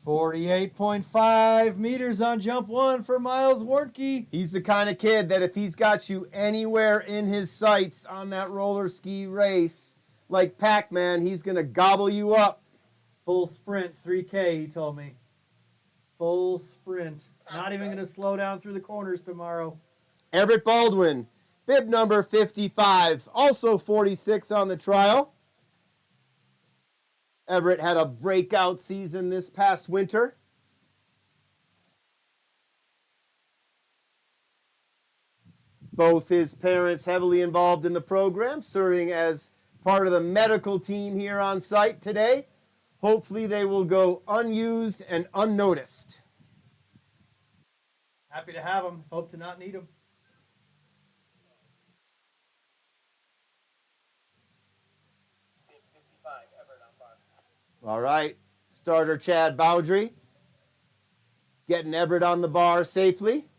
48.5 meters on jump 1 for Miles Warnke. He's the kind of kid that if he's got you anywhere in his sights on that roller ski race, like Pac-Man, he's going to gobble you up. Full sprint, 3K, he told me. Full sprint. Not even going to slow down through the corners tomorrow. Everett Baldwin, bib number 55, also 46 on the trial. Everett had a breakout season this past winter. Both his parents heavily involved in the program, serving as part of the medical team here on site today. Hopefully they will go unused and unnoticed. Happy to have him. Hope to not need him. Bib 55, Everett on bar. All right, starter Chad Bowdry getting Everett on the bar safely.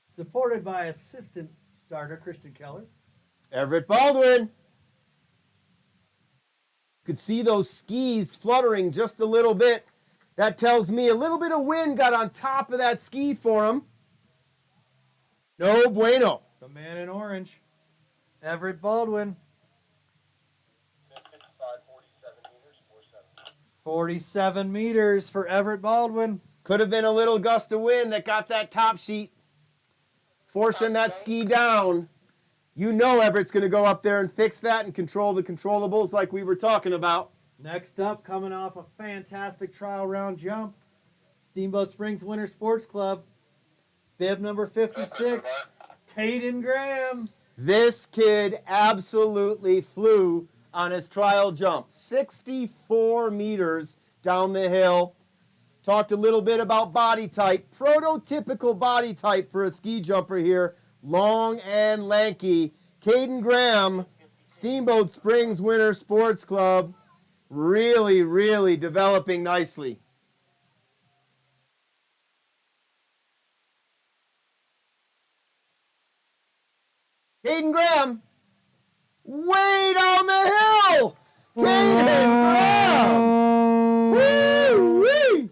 Supported by assistant starter Christian Keller. Everett Baldwin. You could see those skis fluttering just a little bit. That tells me a little bit of wind got on top of that ski for him. No bueno. The man in orange. Everett Baldwin. 47 meters for Everett Baldwin. Could have been a little gust of wind that got that top sheet, forcing that ski down. You know Everett's going to go up there and fix that and control the controllables like we were talking about. Next up, coming off a fantastic trial round jump, Steamboat Springs Winter Sports Club, bib number 56, Caden Graham. This kid absolutely flew on his trial jump. 64 meters down the hill. Talked a little bit about body type. Prototypical body type for a ski jumper here. Long and lanky. Caden Graham, Steamboat Springs Winter Sports Club. Really, really developing nicely. Caden Graham, way down the hill. Caden Graham. Woo-wee.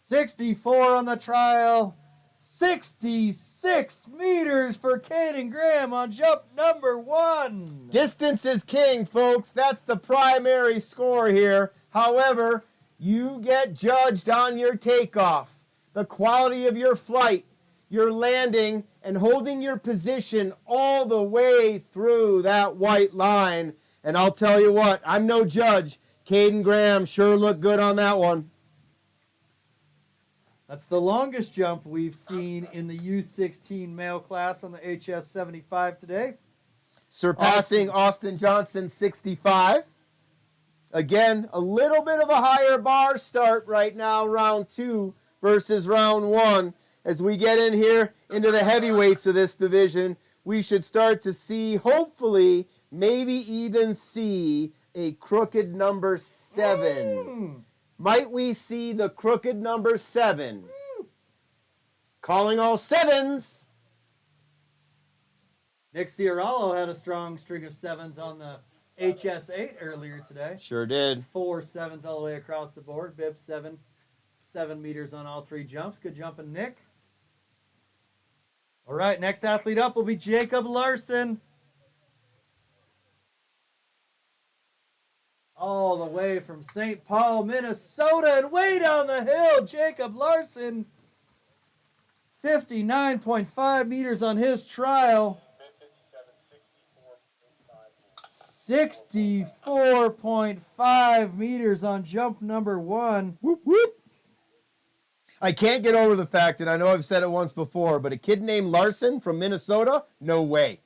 64 on the trial. 66 meters for Caden Graham on jump number 1. Distance is king, folks. That's the primary score here. However, you get judged on your takeoff, the quality of your flight, your landing, and holding your position all the way through that white line. And I'll tell you what, I'm no judge. Caden Graham sure looked good on that one. That's the longest jump we've seen in the U16 male class on the HS 75 today. Surpassing Austin Johnson's 65. Again, a little bit of a higher bar start right now, round 2 versus round 1. As we get in here into the heavyweights of this division, we should start to see, hopefully, maybe even see a crooked number 7. Might we see the crooked number 7? Calling all 7s. Nick Ciarallo had a strong string of 7s on the HS8 earlier today. Sure did. 4 7s all the way across the board. Bibb 7 meters on all 3 jumps. Good jumping, Nick. All right, next athlete up will be Jacob Larson. All the way from St. Paul, Minnesota, and way down the hill, Jacob Larson. 59.5 meters on his trial. 64.5 meters on jump number 1. Whoop, whoop. I can't get over the fact, and I know I've said it once before, but a kid named Larson from Minnesota? No way.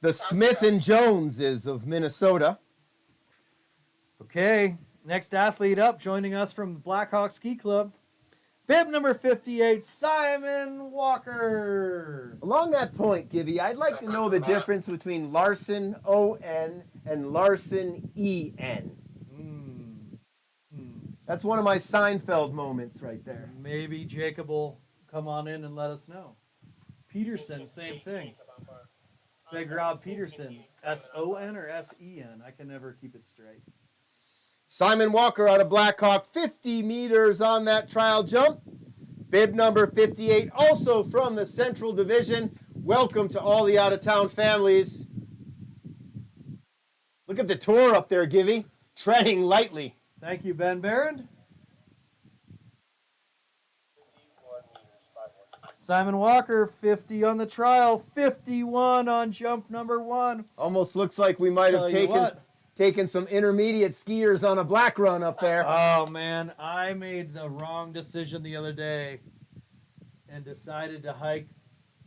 The Smith and Joneses of Minnesota. Okay, next athlete up, joining us from the Blackhawk Ski Club. Bib number 58, Simon Walker. Along that point, Givy, I'd like to know the difference between Larson O-N and Larson E-N. That's one of my Seinfeld moments right there. Maybe Jacob will come on in and let us know. Peterson, same thing. Big Rob Peterson, S-O-N or S-E-N? I can never keep it straight. Simon Walker out of Blackhawk, 50 meters on that trial jump. Bib number 58, also from the Central Division. Welcome to all the out-of-town families. Look at the tour up there, Givy. Treading lightly. Thank you, Ben Barron. Simon Walker, 50 on the trial, 51 on jump number 1. Almost looks like we might have taken some intermediate skiers on a black run up there. Oh, man, I made the wrong decision the other day and decided to hike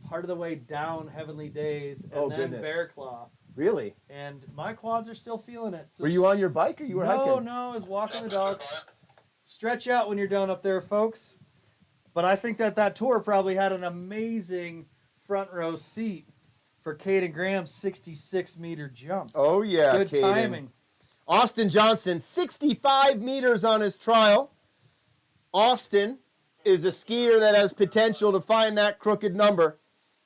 part of the way down Heavenly Days and then Bear Claw. Really? And my quads are still feeling it. So were you on your bike or you were hiking? No, I was walking the dog. Stretch out when you're down up there, folks. But I think that tour probably had an amazing front row seat for Caden Graham's 66-meter jump. Oh, yeah, good Caden. Timing. Austin Johnson, 65 meters on his trial. Austin is a skier that has potential to find that crooked number.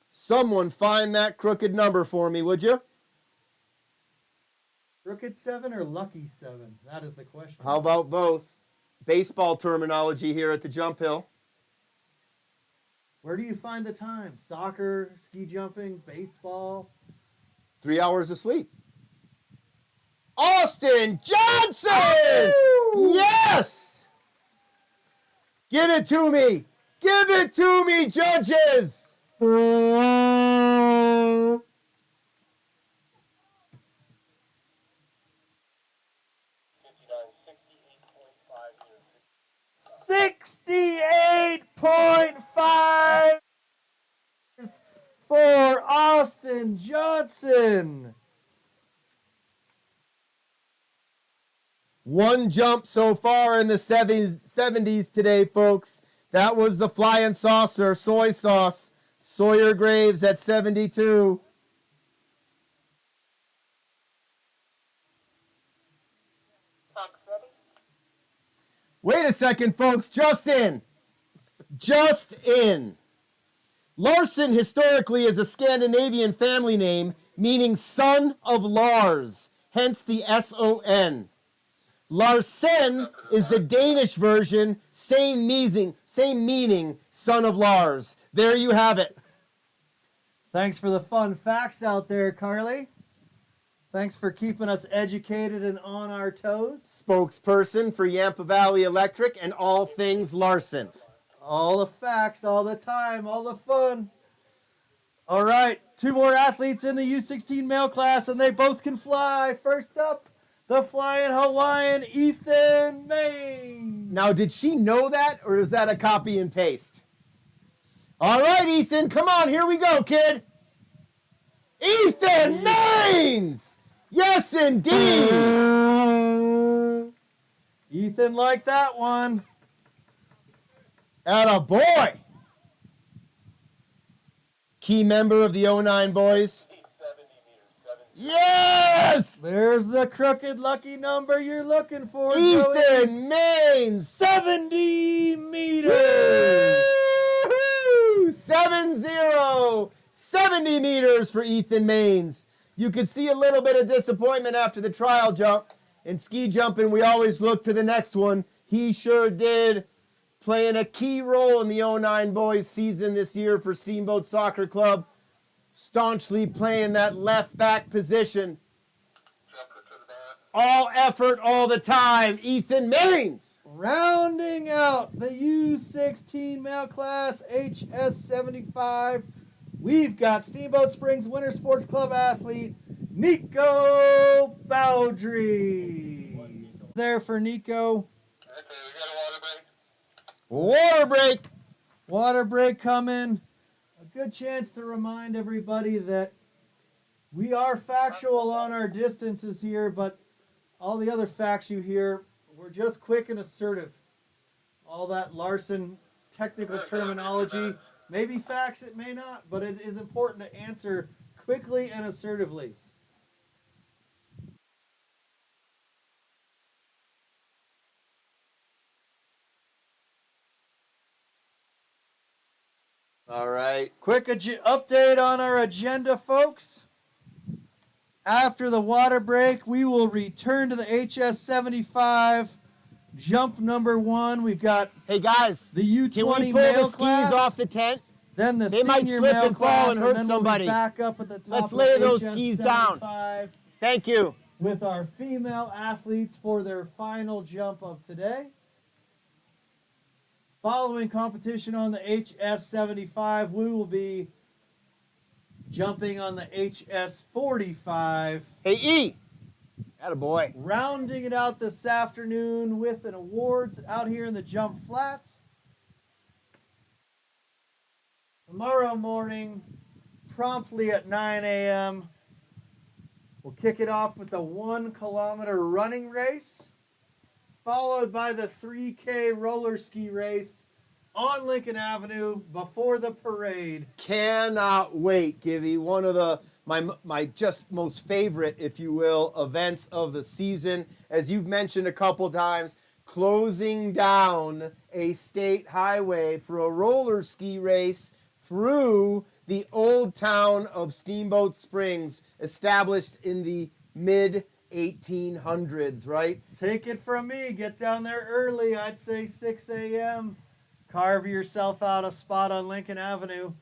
Someone find that crooked number for me, would you? Crooked 7 or lucky 7? That is the question. How about both? Baseball terminology here at the Jump Hill. Where do you find the time? Soccer, ski jumping, baseball? 3 hours of sleep. Austin Johnson! Oh! Yes! Give it to me! Give it to me, judges! $68.5 for Austin Johnson. One jump so far in the 70s today, folks. That was the Flying Saucer, soy sauce. Sawyer Graves at 72. Wait a second, folks. Just in. Larson historically is a Scandinavian family name meaning son of Lars, hence the S-O-N. Larsen is the Danish version, same meaning, son of Lars. There you have it. Thanks for the fun facts out there, Carly. Thanks for keeping us educated and on our toes. Spokesperson for Yampa Valley Electric and all things Larsen. All the facts, all the time, all the fun. All right, 2 more athletes in the U16 male class, and they both can fly. First up, the flying Hawaiian, Ethan Main. Now, did she know that, or is that a copy and paste? All right, Ethan, come on, here we go, kid. Ethan Mains! Yes, indeed. Ethan liked that one. Atta boy. Key member of the 09 boys. 70 meters. Yes! There's the crooked lucky number you're looking for, Joey. Ethan Mains! 70 meters. Woo-hoo! 7-0. 70 meters for Ethan Mains. You could see a little bit of disappointment after the trial jump. In ski jumping, we always look to the next one. He sure did, playing a key role in the 09 boys season this year for Steamboat Soccer Club. Staunchly playing that left back position. Jumper to the back. All effort, all the time. Ethan Mains. Rounding out the U16 male class, HS75, we've got Steamboat Springs Winter Sports Club athlete, Nico Bowdry. There for Nico. Okay, we got a water break. Water break. Water break coming. A good chance to remind everybody that we are factual on our distances here, but all the other facts you hear, we're just quick and assertive. All that Larson technical terminology, maybe facts, it may not, but it is important to answer quickly and assertively. All right. Quick update on our agenda, folks. After the water break, we will return to the HS75 jump number 1. We've got Hey guys, the U20 can we pull male the skis class, off the tent? then the They might senior slip male and fall class, and hurt then somebody. We'll be back up at the top. Let's of lay the those skis down. HS75 Thank you. with our female athletes for their final jump of today. Following competition on the HS75, we will be jumping on the HS45. Hey E. Atta boy. Rounding it out this afternoon with an awards out here in the jump flats. Tomorrow morning, promptly at 9 a.m., we'll kick it off with the 1 kilometer running race, followed by the 3K roller ski race on Lincoln Avenue before the parade. Cannot wait, Givy. One of the my just most favorite, if you will, events of the season. As you've mentioned a couple times, closing down a state highway for a roller ski race through the old town of Steamboat Springs, established in the mid 1800s, right? Take it from me. Get down there early. I'd say 6 a.m. Carve yourself out a spot on Lincoln Avenue.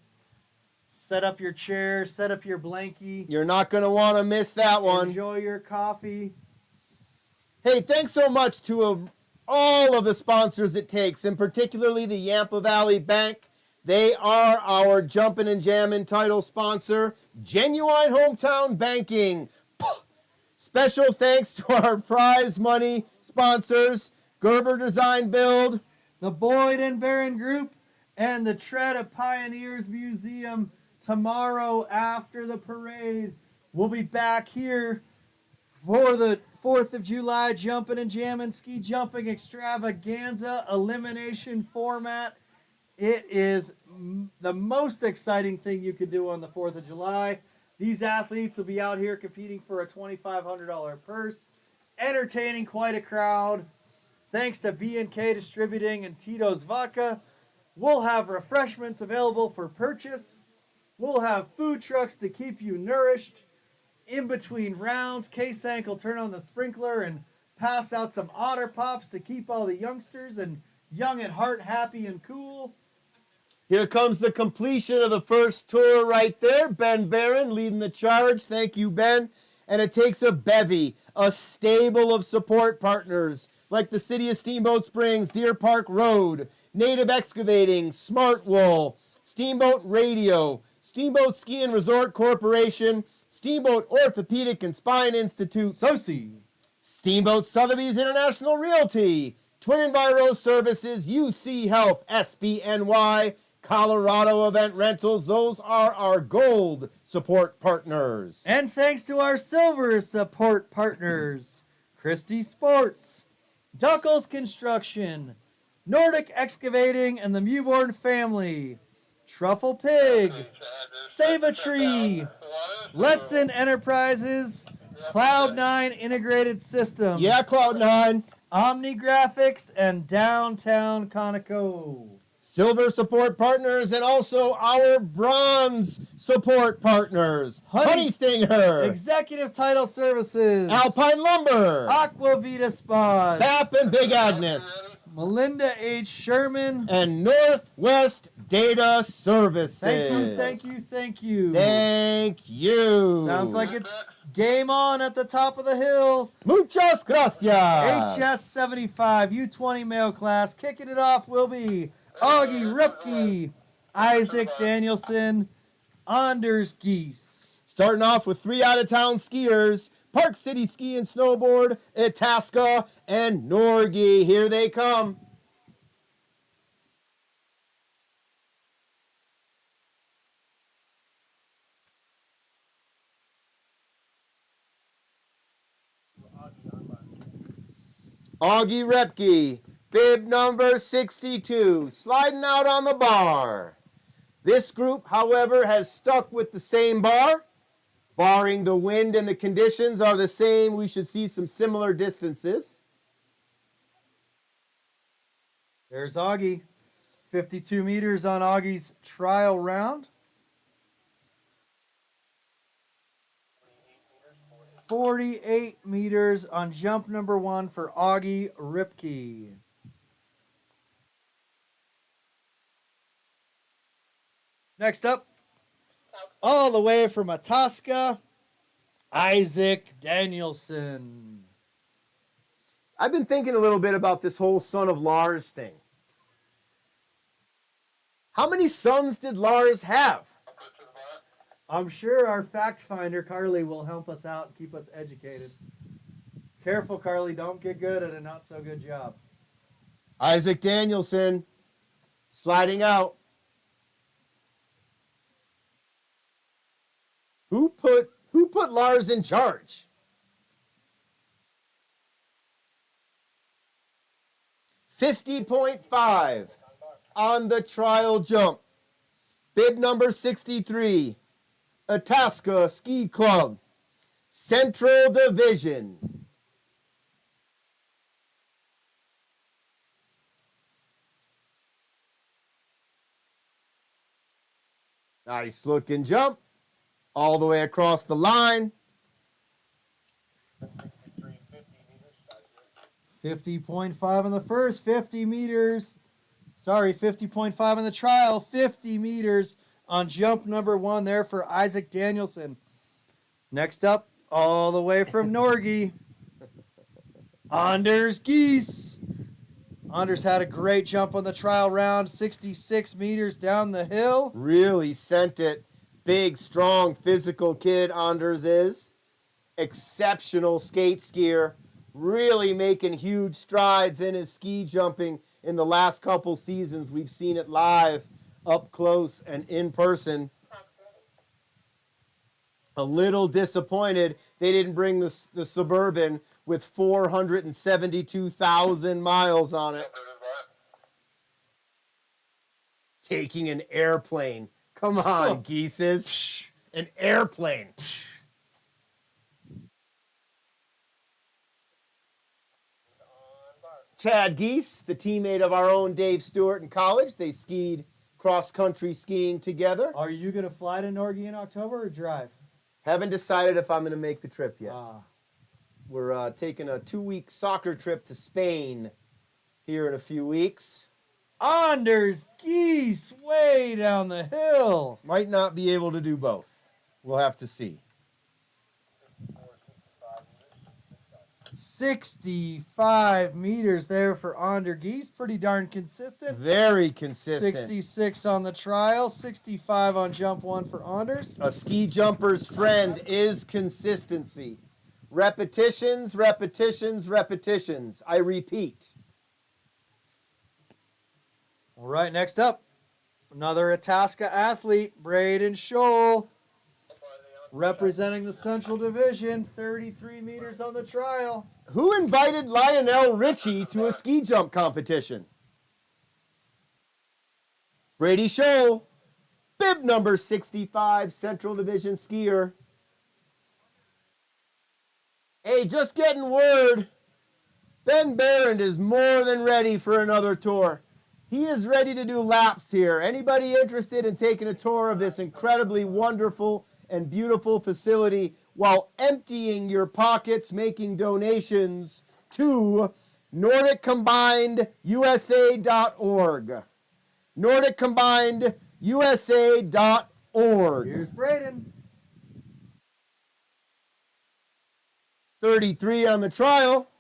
Set up your chair. Set up your blankie. You're not going to want to miss that one. Enjoy your coffee. Hey, thanks so much to all of the sponsors it takes, and particularly the Yampa Valley Bank. They are our Jumpin' and Jammin' title sponsor, Genuine Hometown Banking. Special thanks to our prize money sponsors, Gerber Design Build, The Boyd and Barron Group, and the Tread of Pioneers Museum. Tomorrow after the parade, we'll be back here for the 4th of July Jumpin' and Jammin' Ski Jumping Extravaganza elimination format. It is the most exciting thing you could do on the 4th of July. These athletes will be out here competing for a $2,500 purse, entertaining quite a crowd. Thanks to B&K Distributing and Tito's Vodka, we'll have refreshments available for purchase. We'll have food trucks to keep you nourished. In between rounds, K-Sank will turn on the sprinkler and pass out some Otter Pops to keep all the youngsters and young at heart happy and cool. Here comes the completion of the first tour right there. Ben Barron leading the charge. Thank you, Ben. And it takes a bevy, a stable of support partners like the City of Steamboat Springs, Deer Park Road, Native Excavating, Smart Wool, Steamboat Radio, Steamboat Ski and Resort Corporation, Steamboat Orthopedic and Spine Institute, Soci. Steamboat Sotheby's International Realty, Twin Enviro Services, UC Health, SBNY, Colorado Event Rentals. Those are our gold support partners. And thanks to our silver support partners, Christie Sports, Duckles Construction, Nordic Excavating and the Mewborn Family, Truffle Pig, Save a Tree, Letson Enterprises, Cloud9 Integrated Systems. Yeah, Cloud9. Omni Graphics, and Downtown Conoco. Silver support partners and also our bronze support partners. Honey Stinger. Executive Title Services. Alpine Lumber. Aquavita Spas. BAP and Big Agnes. Melinda H. Sherman. And Northwest Data Services. Thank you, thank you, thank you. Thank you. Sounds like it's game on at the top of the hill. Muchas gracias. HS75 U20 male class. Kicking it off will be Augie Ripke, Isaac Danielson, Anders Geese. Starting off with 3 out-of-town skiers, Park City Ski and Snowboard, Itasca, and Norgie. Here they come. Augie Repke, bib number 62, sliding out on the bar. This group, however, has stuck with the same bar. Barring the wind and the conditions are the same, we should see some similar distances. There's Augie. 52 meters on Augie's trial round. 48 meters on jump number 1 for Augie Ripke. Next up, all the way from Itasca, Isaac Danielson. I've been thinking a little bit about this whole son of Lars thing. How many sons did Lars have? I'm sure our fact finder, Carly, will help us out and keep us educated. Careful, Carly, don't get good at a not so good job. Isaac Danielson sliding out. Who put Lars in charge? $50.5 on the trial jump. Bib number 63. Itasca Ski Club, Central Division. Nice looking jump, all the way across the line. 50.5 on the first, 50 meters. Sorry, 50.5 on the trial, 50 meters on jump number 1 there for Isaac Danielson. Next up, all the way from Norgie, Anders Geese. Anders had a great jump on the trial round, 66 meters down the hill. Really sent it. Big, strong, physical kid Anders is. Exceptional skate skier. Really making huge strides in his ski jumping in the last couple seasons. We've seen it live, up close and in person. A little disappointed they didn't bring the Suburban with 472,000 miles on it. Taking an airplane. Come on, geeses. An airplane. Chad Geese, the teammate of our own Dave Stewart in college. They skied cross-country skiing together. Are you going to fly to Norgie in October or drive? Haven't decided if I'm going to make the trip yet. We're taking a 2-week soccer trip to Spain here in a few weeks. Anders Geese way down the hill. Might not be able to do both. We'll have to see. 65 meters there for Anders Geese. Pretty darn consistent. Very consistent. 66 on the trial, 65 on jump 1 for Anders. A ski jumper's friend is consistency. Repetitions, repetitions, repetitions. I repeat. All right, next up, another Itasca athlete, Braden Scholl, representing the Central Division, 33 meters on the trial. Who invited Lionel Richie to a ski jump competition? Brady Scholl, bib number 65, Central Division skier. Hey, just getting word. Ben Barrand is more than ready for another tour. He is ready to do laps here. Anybody interested in taking a tour of this incredibly wonderful and beautiful facility while emptying your pockets, making donations to NordicCombinedUSA.org. NordicCombinedUSA.org. Here's Braden. 33 on the trial.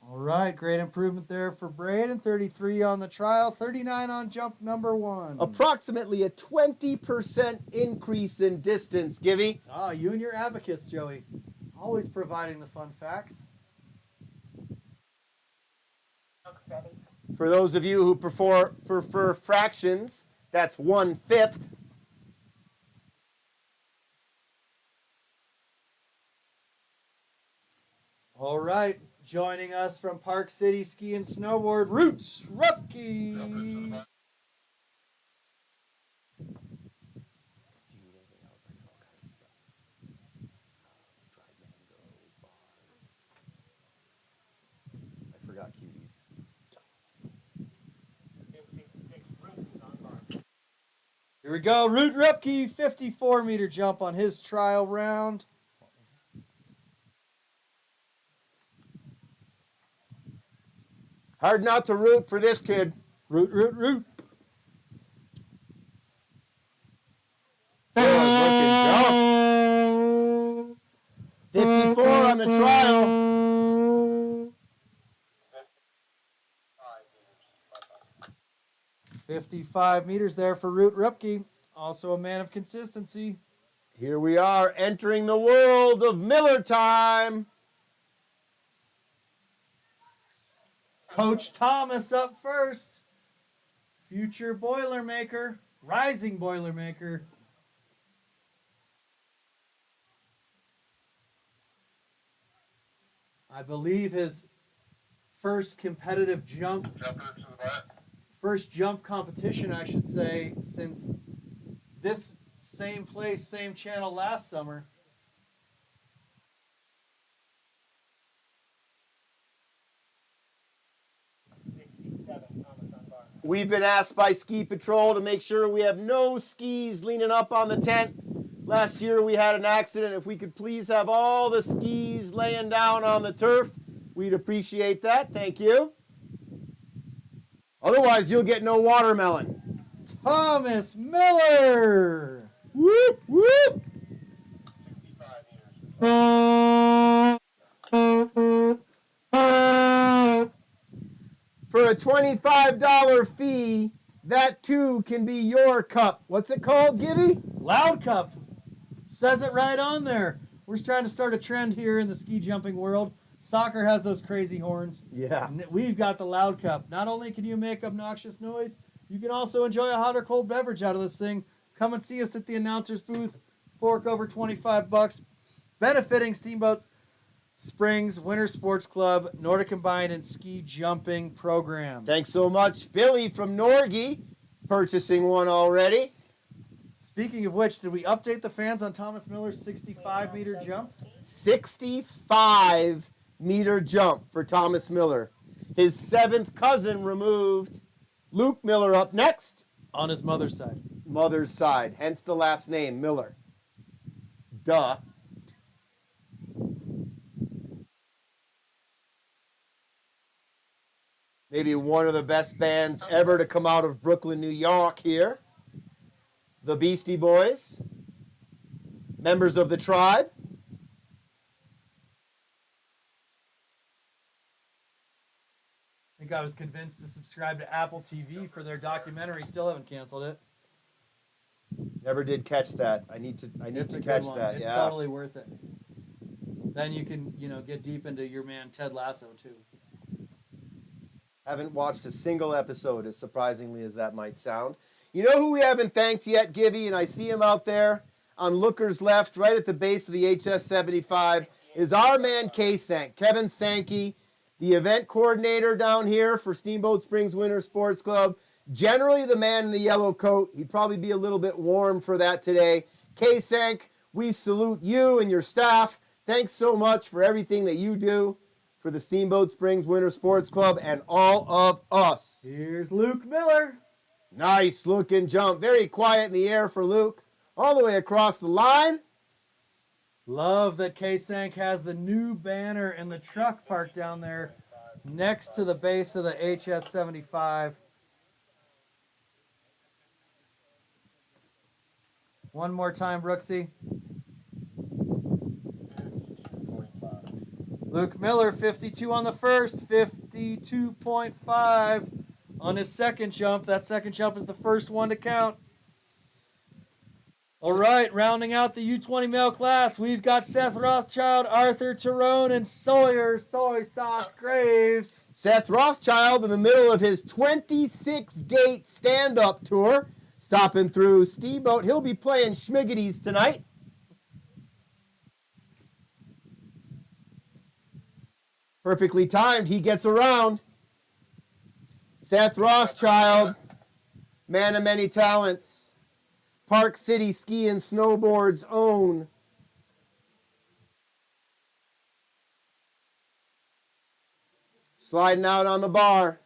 All right, great improvement there for Braden. 33 on the trial, 39 on jump number 1. Approximately a 20% increase in distance, Givey. Ah, you and your abacus, Joey. Always providing the fun facts. For those of you who prefer fractions, that's 1/5. All right, joining us from Park City Ski and Snowboard, Roots Rupke. I forgot cuties. Here we go, Root Rupke, 54-meter jump on his trial round. Hard not to root for this kid. Root, root, root. Good looking jump. 54 on the trial. 55 meters there for Root Rupke, also a man of consistency. Here we are entering the world of Miller time. Coach Thomas up first. Future Boilermaker, rising Boilermaker. I believe his first competitive jump, first jump competition, I should say, since this same place, same channel last summer. We've been asked by Ski Patrol to make sure we have no skis leaning up on the tent. Last year we had an accident. If we could please have all the skis laying down on the turf, we'd appreciate that. Thank you. Otherwise, you'll get no watermelon. Thomas Miller! Whoop, whoop! For a $25 fee, that too can be your cup. What's it called, Gibby? Loud Cup. Says it right on there. We're trying to start a trend here in the ski jumping world. Soccer has those crazy horns. Yeah. And we've got the Loud Cup. Not only can you make obnoxious noise, you can also enjoy a hot or cold beverage out of this thing. Come and see us at the announcer's booth. Fork over $25. Benefiting Steamboat Springs Winter Sports Club, Nordic Combined and Ski Jumping Program. Thanks so much, Billy from Norgie, purchasing one already. Speaking of which, did we update the fans on Thomas Miller's 65-meter jump? 65-meter jump for Thomas Miller. His 7th cousin removed. Luke Miller up next. On his mother's side. Mother's side, hence the last name, Miller. Duh. Maybe one of the best bands ever to come out of Brooklyn, New York here. The Beastie Boys. Members of the Tribe. I think I was convinced to subscribe to Apple TV for their documentary. Still haven't canceled it. Never did catch that. I need to It's a good catch one. that. It's Yeah. totally worth it. Then you can, get deep into your man Ted Lasso too. Haven't watched a single episode, as surprisingly as that might sound. You know who we haven't thanked yet, Gibby, and I see him out there on Looker's left, right at the base of the HS-75, is our man K-Sank, Kevin Sankey, the event coordinator down here for Steamboat Springs Winter Sports Club. Generally the man in the yellow coat. He'd probably be a little bit warm for that today. K-Sank, we salute you and your staff. Thanks so much for everything that you do for the Steamboat Springs Winter Sports Club and all of us. Here's Luke Miller. Nice looking jump. Very quiet in the air for Luke. All the way across the line. Love that K-Sank has the new banner in the truck parked down there next to the base of the HS-75. One more time, Brooksy. Luke Miller, 52 on the first, 52.5 on his second jump. That second jump is the first one to count. All right, rounding out the U20 male class, we've got Seth Rothschild, Arthur Tyrone, and Sawyer Soy Sauce Graves. Seth Rothschild in the middle of his 26-date stand-up tour, stopping through Steamboat. He'll be playing Schmiggities tonight. Perfectly timed. He gets around. Seth Rothschild, man of many talents. Park City Ski and Snowboard's own. Sliding out on the bar.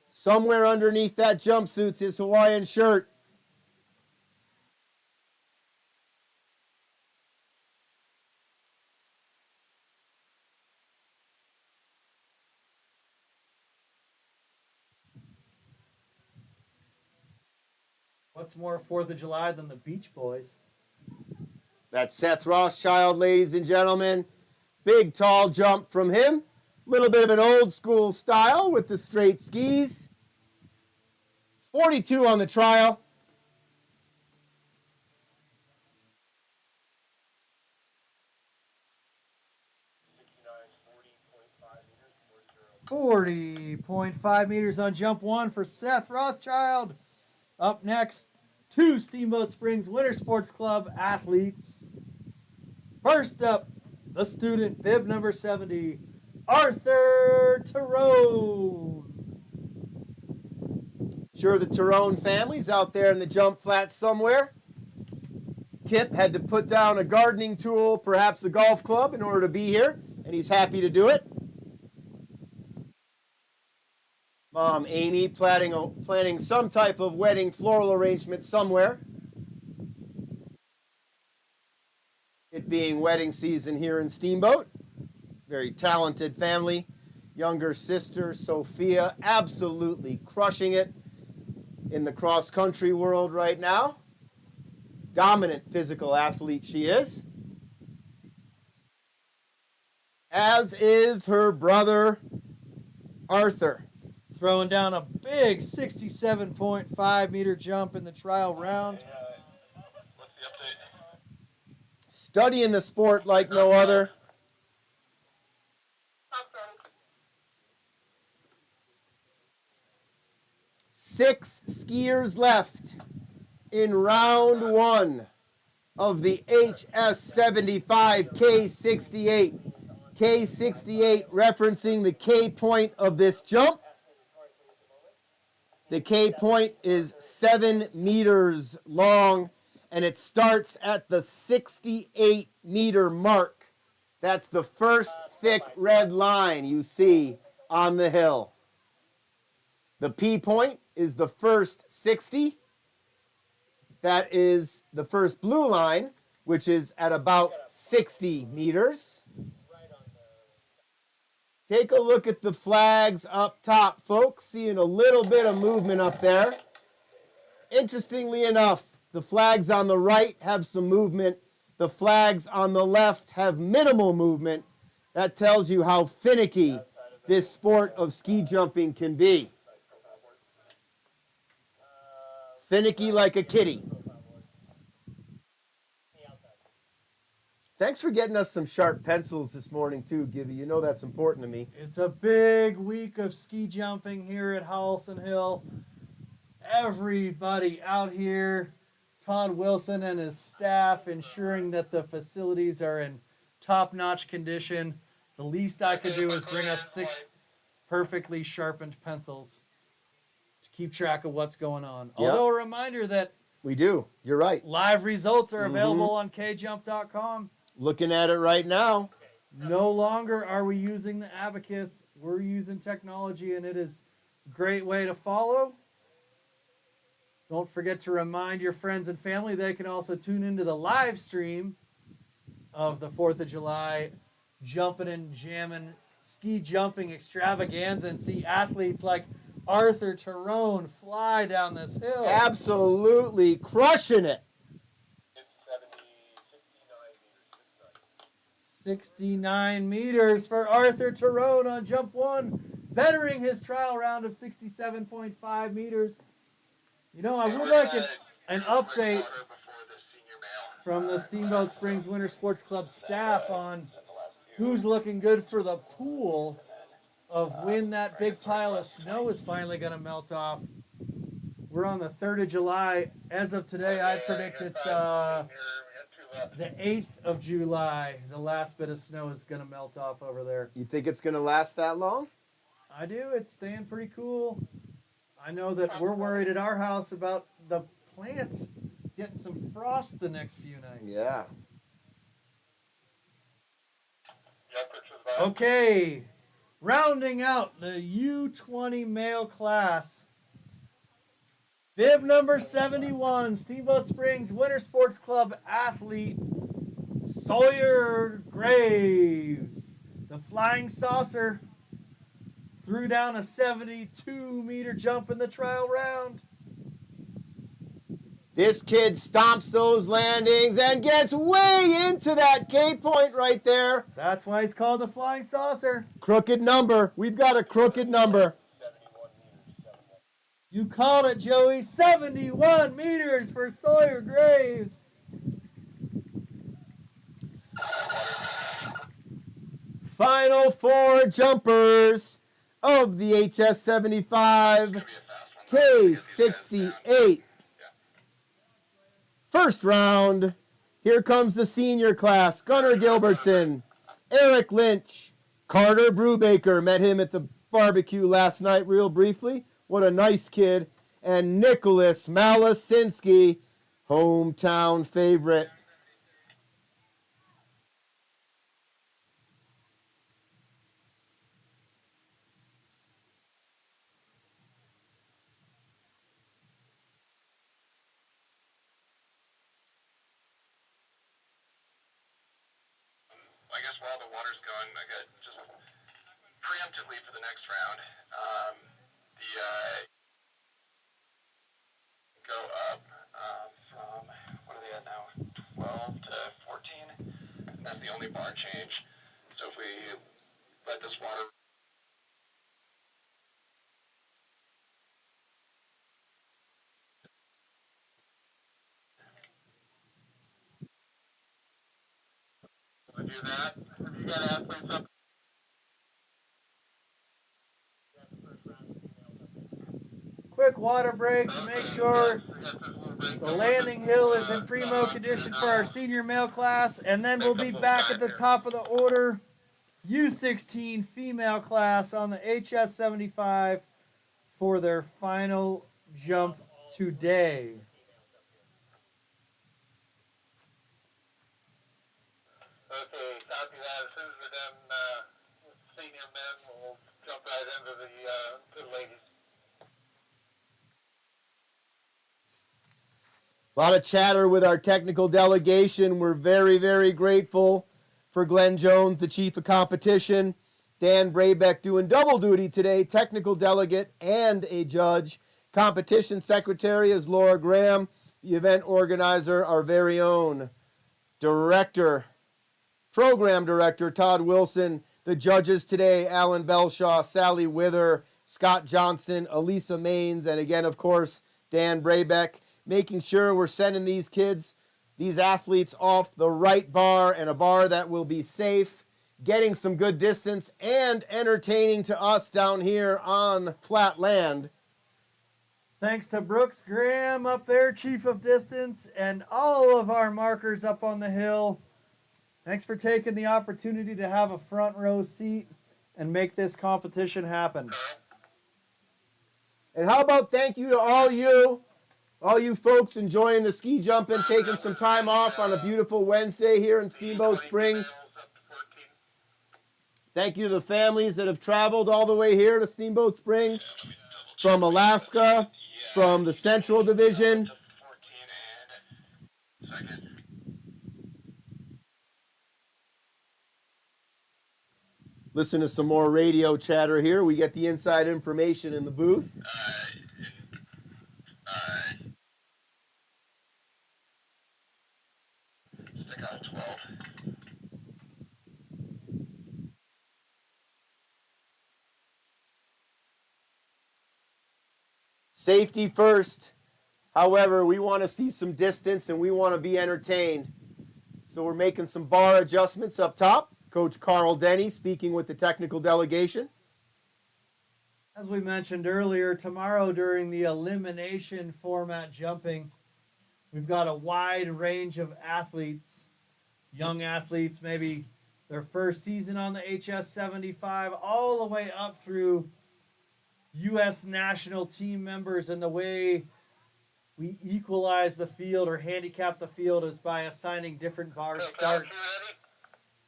Somewhere underneath that jumpsuit's his Hawaiian shirt. What's more 4th of July than the Beach Boys? That's Seth Rothschild, ladies and gentlemen. Big, tall jump from him. Little bit of an old school style with the straight skis. 42 on the trial. .5 meters on jump one for Seth Rothschild. Up next, 2 Steamboat Springs Winter Sports Club athletes. First up, the student, bib number 70, Arthur Tyrone. Sure, the Tyrone family's out there in the jump flat somewhere. Kip had to put down a gardening tool, perhaps a golf club, in order to be here, and he's happy to do it. Mom, Amy, planning some type of wedding floral arrangement somewhere. It being wedding season here in Steamboat. Very talented family. Younger sister, Sophia, absolutely crushing it in the cross-country world right now. Dominant physical athlete she is. As is her brother, Arthur. Throwing down a big 67.5 meter jump in the trial round. What's the update? Studying the sport like no other. Six skiers left in round one of the HS-75 K68. K68 referencing the K point of this jump. The K point is 7 meters long, and it starts at the 68 meter mark. That's the first thick red line you see on the hill. The P point is the first 60. that is the first blue line, which is at about 60 meters. Take a look at the flags up top, folks. Seeing a little bit of movement up there. Interestingly enough, the flags on the right have some movement. The flags on the left have minimal movement. That tells you how finicky this sport of ski jumping can be. Finicky like a kitty. Thanks for getting us some sharp pencils this morning too, Gibby. You know that's important to me. It's a big week of ski jumping here at Howelson Hill. Everybody out here, Todd Wilson and his staff, ensuring that the facilities are in top-notch condition. The least I could do is bring us 6 perfectly sharpened pencils to keep track of what's going on. Yep. Although a reminder that We do. You're right. live results are available on kjump.com. Looking at it right now. No longer are we using the abacus. We're using technology, and it is a great way to follow. Don't forget to remind your friends and family they can also tune into the live stream of the 4th of July Jumpin' and Jammin' ski jumping extravaganza and see athletes like Arthur Tyrone fly down this hill. Absolutely crushing it. 69 meters for Arthur Tyrone on jump 1, bettering his trial round of 67.5 meters. You know, I would like an update from the Steamboat Springs Winter Sports Club staff on who's looking good for the pool of when that big pile of snow is finally going to melt off. We're on the 3rd of July. As of today, I predict it's the 8th of July. The last bit of snow is going to melt off over there. You think it's going to last that long? I do. It's staying pretty cool. I know that we're worried at our house about the plants getting some frost the next few nights. Yeah. Okay. Rounding out the U20 male class. Bib number 71, Steamboat Springs Winter Sports Club athlete Sawyer Graves. The Flying Saucer threw down a 72-meter jump in the trial round. This kid stomps those landings and gets way into that K point right there. That's why he's called the Flying Saucer. Crooked number. We've got a crooked number. You called it, Joey. 71 meters for Sawyer Graves. Final 4 jumpers of the HS75 K68. First round. Here comes the senior class. Gunnar Gilbertson, Eric Lynch, Carter Brubaker. Met him at the barbecue last night real briefly. What a nice kid. And Nicholas Malasinski, hometown favorite. I guess while the water's going, I got just preemptively for the next round. Go up from, what are they at now? 12 to 14. And that's the only bar change. So if we let this water. Do that. Have you got athletes up? Quick water break to make sure the landing hill is in primo condition for our senior male class, and then we'll be back at the top of the order. U16 female class on the HS75 for their final jump today. Okay, copy that. As soon as we're done with senior men, we'll jump right into the ladies. A lot of chatter with our technical delegation. We're very, very grateful for Glenn Jones, the chief of competition. Dan Brabeck doing double duty today, technical delegate and a judge. Competition secretary is Laura Graham. The event organizer, our very own director, program director, Todd Wilson. The judges today, Alan Belshaw, Sally Wither, Scott Johnson, Elisa Maines, and again, of course, Dan Brabeck, making sure we're sending these kids, these athletes off the right bar and a bar that will be safe, getting some good distance and entertaining to us down here on flat land. Thanks to Brooks Graham up there, chief of distance, and all of our markers up on the hill. Thanks for taking the opportunity to have a front row seat and make this competition happen. And how about thank you to all you folks enjoying the ski jumping, taking some time off on a beautiful Wednesday here in Steamboat Springs. Thank you to the families that have traveled all the way here to Steamboat Springs from Alaska, from the Central Division. Listen to some more radio chatter here. We get the inside information in the booth. Stick out 12. Safety first. However, we want to see some distance and we want to be entertained. So we're making some bar adjustments up top. Coach Carl Denny speaking with the technical delegation. As we mentioned earlier, tomorrow during the elimination format jumping, we've got a wide range of athletes, young athletes, maybe their first season on the HS 75, all the way up through U.S. national team members. And the way we equalize the field or handicap the field is by assigning different bar starts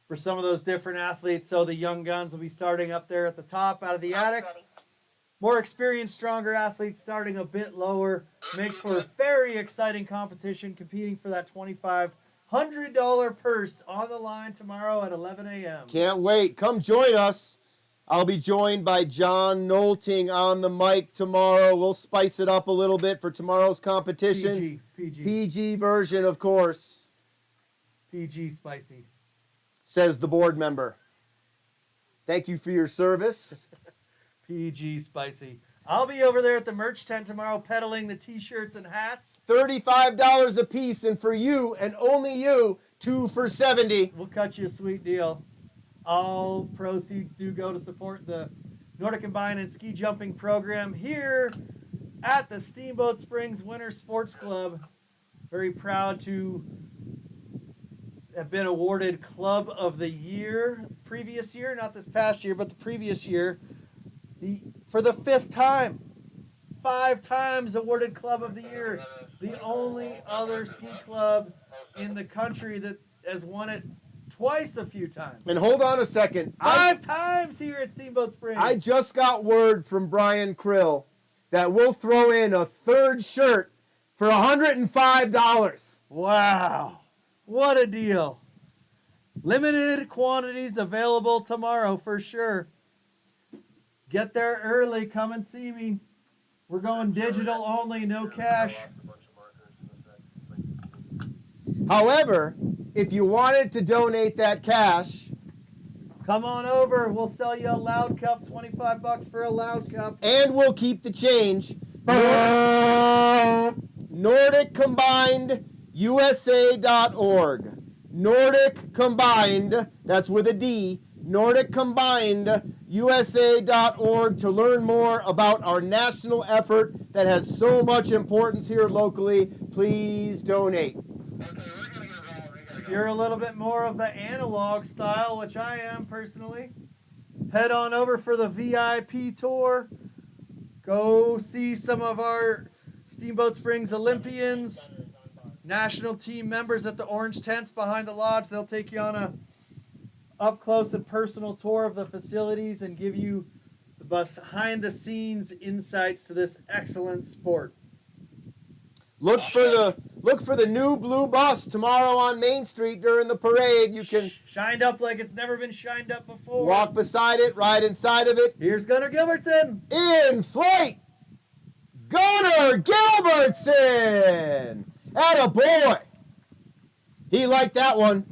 for some of those different athletes. So the young guns will be starting up there at the top out of the attic. More experienced, stronger athletes starting a bit lower. Makes for a very exciting competition, competing for that $2,500 purse on the line tomorrow at 11 a.m. Can't wait. Come join us. I'll be joined by John Nolting on the mic tomorrow. We'll spice it up a little bit for tomorrow's competition. PG version, of course. PG spicy. Says the board member. Thank you for your service. PG spicy. I'll be over there at the merch tent tomorrow peddling the t-shirts and hats. $35 a piece, and for you and only you, 2 for $70. We'll cut you a sweet deal. All proceeds do go to support the Nordic Combine and Ski Jumping program here at the Steamboat Springs Winter Sports Club. Very proud to have been awarded Club of the Year previous year, not this past year, but the previous year. For the 5th time. 5 times awarded Club of the Year. The only other ski club in the country that has won it twice a few times. And hold on a second. 5 times here at Steamboat Springs. I just got word from Brian Krill that we'll throw in a 3rd shirt for $105. Wow. What a deal. Limited quantities available tomorrow for sure. Get there early. Come and see me. We're going digital only, no cash. However, if you wanted to donate that cash, come on over. We'll sell you a loud cup, $25 for a loud cup. and we'll keep the change. Nordic Combined USA.org. Nordic Combined, that's with a D, Nordic Combined USA.org to learn more about our national effort that has so much importance here locally. Please donate. If you're a little bit more of the analog style, which I am personally, head on over for the VIP tour. Go see some of our Steamboat Springs Olympians, national team members at the orange tents behind the lodge. They'll take you on a up close and personal tour of the facilities and give you the behind the scenes insights to this excellent sport. Look for Look for the new blue bus tomorrow on Main Street during the parade. You can Shined up like it's never been shined up before. walk beside it, ride inside of it. Here's Gunnar Gilbertson. In flight, Gunnar Gilbertson. Atta boy. He liked that one.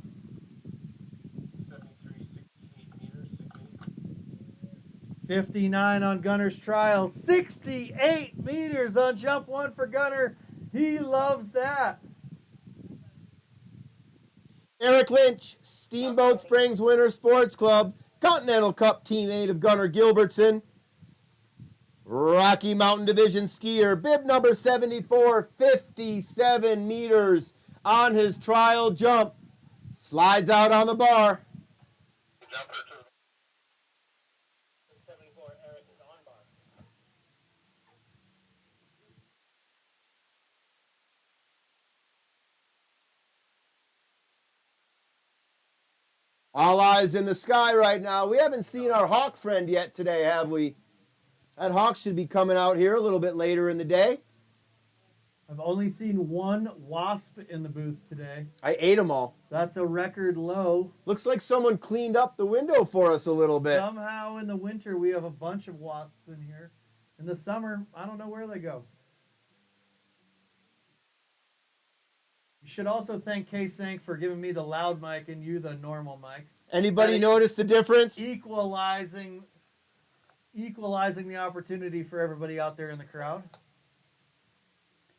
59 on Gunner's trial. 68 meters on jump 1 for Gunner. He loves that. Eric Lynch, Steamboat Springs Winter Sports Club, Continental Cup teammate of Gunnar Gilbertson. Rocky Mountain Division skier, bib number 74, 57 meters on his trial jump. Slides out on the bar. Jumper to 74, Eric is on bar. All eyes in the sky right now. We haven't seen our hawk friend yet today, have we? That hawk should be coming out here a little bit later in the day. I've only seen one wasp in the booth today. I ate them all. That's a record low. Looks like someone cleaned up the window for us a little bit. Somehow in the winter we have a bunch of wasps in here. In the summer, I don't know where they go. You should also thank K-Sank for giving me the loud mic and you the normal mic. Anybody notice the difference? Equalizing the opportunity for everybody out there in the crowd.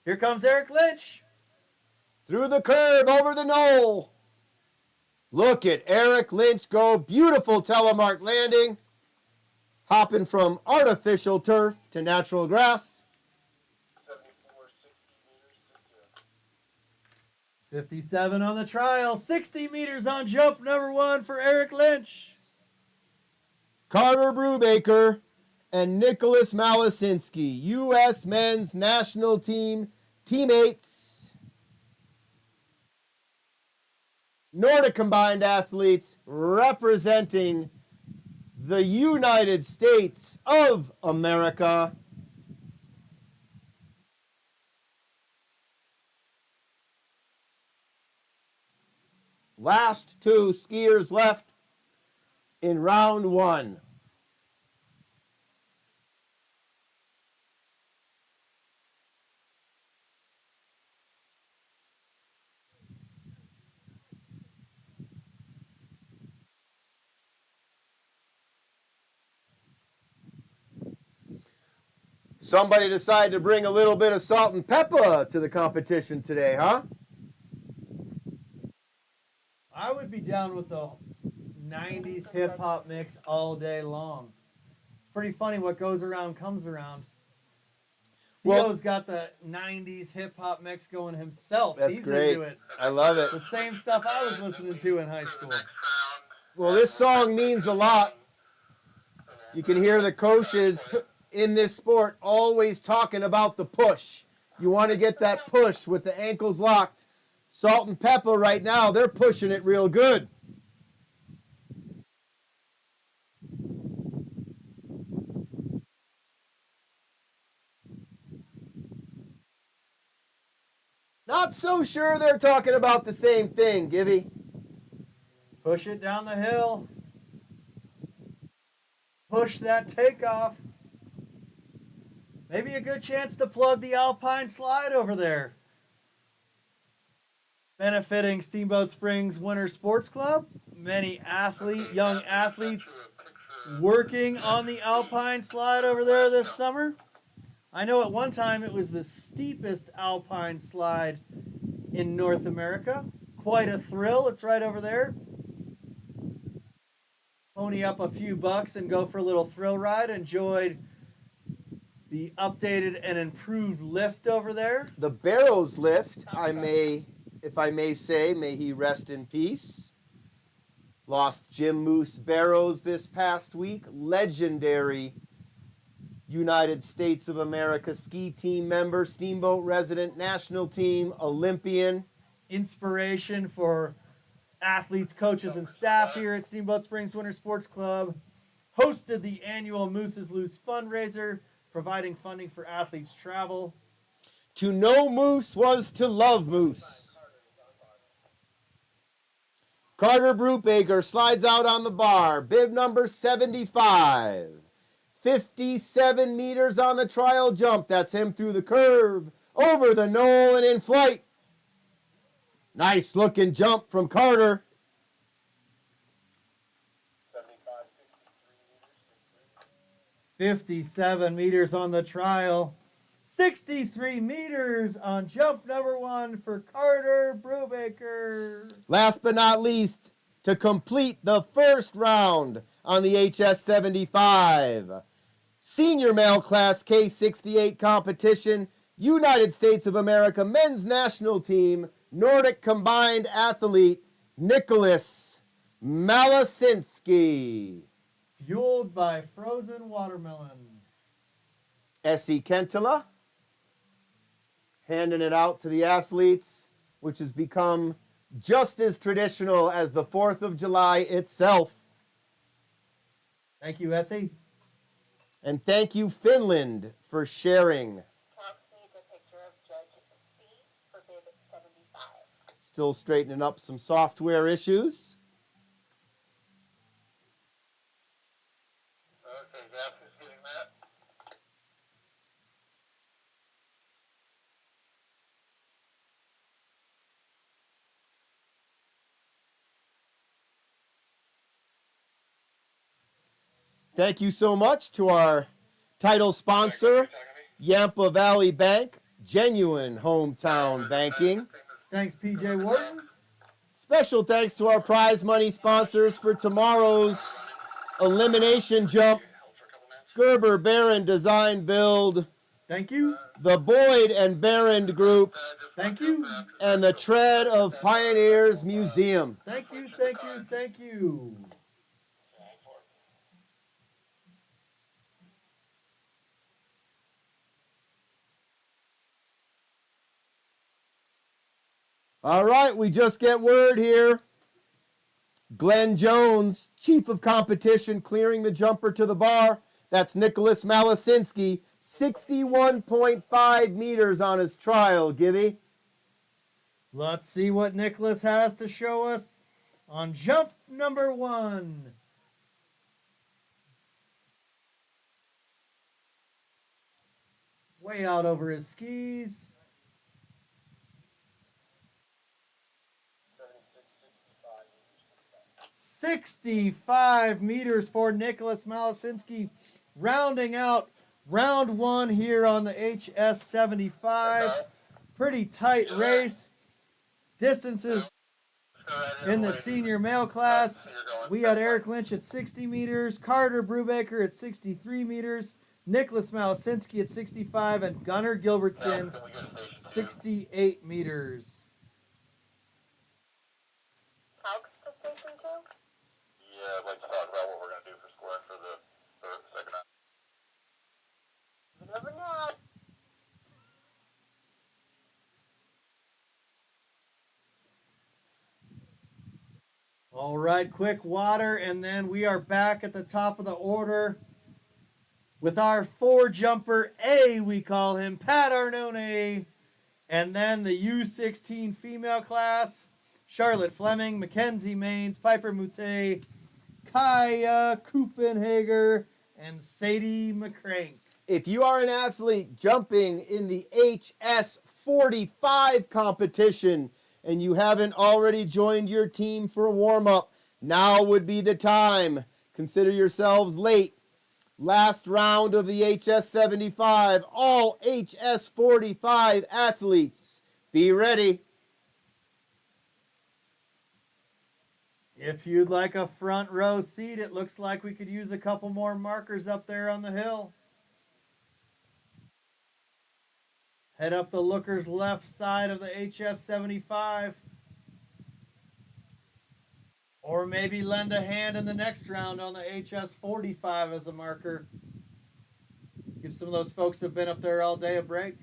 Here comes Eric Lynch. Through the curve, over the knoll. Look at Eric Lynch go. Beautiful telemark landing. Hopping from artificial turf to natural grass. 74, 60 meters, 60. 57 on the trial. 60 meters on jump number 1 for Eric Lynch. Carter Brubaker and Nicholas Malisinski, U.S. men's national team teammates. Nordic combined athletes representing the United States of America. Last 2 skiers left in round 1. Somebody decided to bring a little bit of salt and pepper to the competition today, huh? I would be down with the 90s hip hop mix all day long. It's pretty funny what goes around comes around. Well- Theo's got the 90s hip hop mix going himself. That's He's great. into it. I love it. The same stuff I was listening to in high school. Well, this song means a lot. You can hear the coaches in this sport always talking about the push. You want to get that push with the ankles locked. Salt and pepper right now, they're pushing it real good. Not so sure they're talking about the same thing, Givy. Push it down the hill. Push that takeoff. Maybe a good chance to plug the Alpine slide over there. Benefiting Steamboat Springs Winter Sports Club. Many young athletes working on the Alpine slide over there this summer. I know at one time it was the steepest Alpine slide in North America. Quite a thrill. It's right over there. Pony up a few bucks and go for a little thrill ride. Enjoyed the updated and improved lift over there. The Barrows lift, if I may say, may he rest in peace. Lost Jim Moose Barrows this past week. Legendary United States of America ski team member, Steamboat resident, national team, Olympian. Inspiration for athletes, coaches, and staff here at Steamboat Springs Winter Sports Club. Hosted the annual Moose's Loose fundraiser, providing funding for athletes' travel. To know moose was to love moose. Carter Brubaker slides out on the bar. Bib number 75. 57 meters on the trial jump. That's him through the curve, over the knoll, and in flight. Nice looking jump from Carter. 57 meters on the trial. 63 meters on jump number 1 for Carter Brubaker. Last but not least, to complete the first round on the HS75, senior male class K68 competition, United States of America men's national team, Nordic combined athlete, Nicholas Malasinski. Fueled by frozen watermelon. S.E. Kentala handing it out to the athletes, which has become just as traditional as the 4th of July itself. Thank you, Essie. And thank you, Finland, for sharing. Cox needs a picture of Judge C for bib 75. Still straightening up some software issues. Okay, Gaff is getting that. Thank you so much to our title sponsor, Yampa Valley Bank, genuine hometown banking. Thanks, PJ Wharton. Special thanks to our prize money sponsors for tomorrow's elimination jump, Gerber Barron Design Build, Thank you. the Boyd and Barron Group, Thank you. and the Tread of Pioneers Museum. Thank you, thank you, thank you. All right, we just get word here. Glenn Jones, chief of competition, clearing the jumper to the bar. That's Nicholas Malasinski, 61.5 meters on his trial, Gibby. Let's see what Nicholas has to show us on jump number 1. Way out over his skis. 65 meters for Nicholas Malasinski, rounding out round 1 here on the HS75. Pretty tight race. Distances in the senior male class. We had Eric Lynch at 60 meters, Carter Brubaker at 63 meters, Nicholas Malasinski at 65, and Gunnar Gilbertson 68 meters. Cox to station 2? Yeah, I'd like to talk about what we're going to do for scoring for the second half. You never know. All right, quick water, and then we are back at the top of the order with our 4-jumper A, we call him, Pat Arnone, and then the U16 female class, Charlotte Fleming, Mackenzie Maines, Piper Mute, Kaya Kupenhager, and Sadie McCrank. If you are an athlete jumping in the HS45 competition and you haven't already joined your team for a warm-up, now would be the time. Consider yourselves late. Last round of the HS75. All HS45 athletes, be ready. If you'd like a front row seat, it looks like we could use a couple more markers up there on the hill. Head up the looker's left side of the HS75. Or maybe lend a hand in the next round on the HS45 as a marker. Give some of those folks that have been up there all day a break.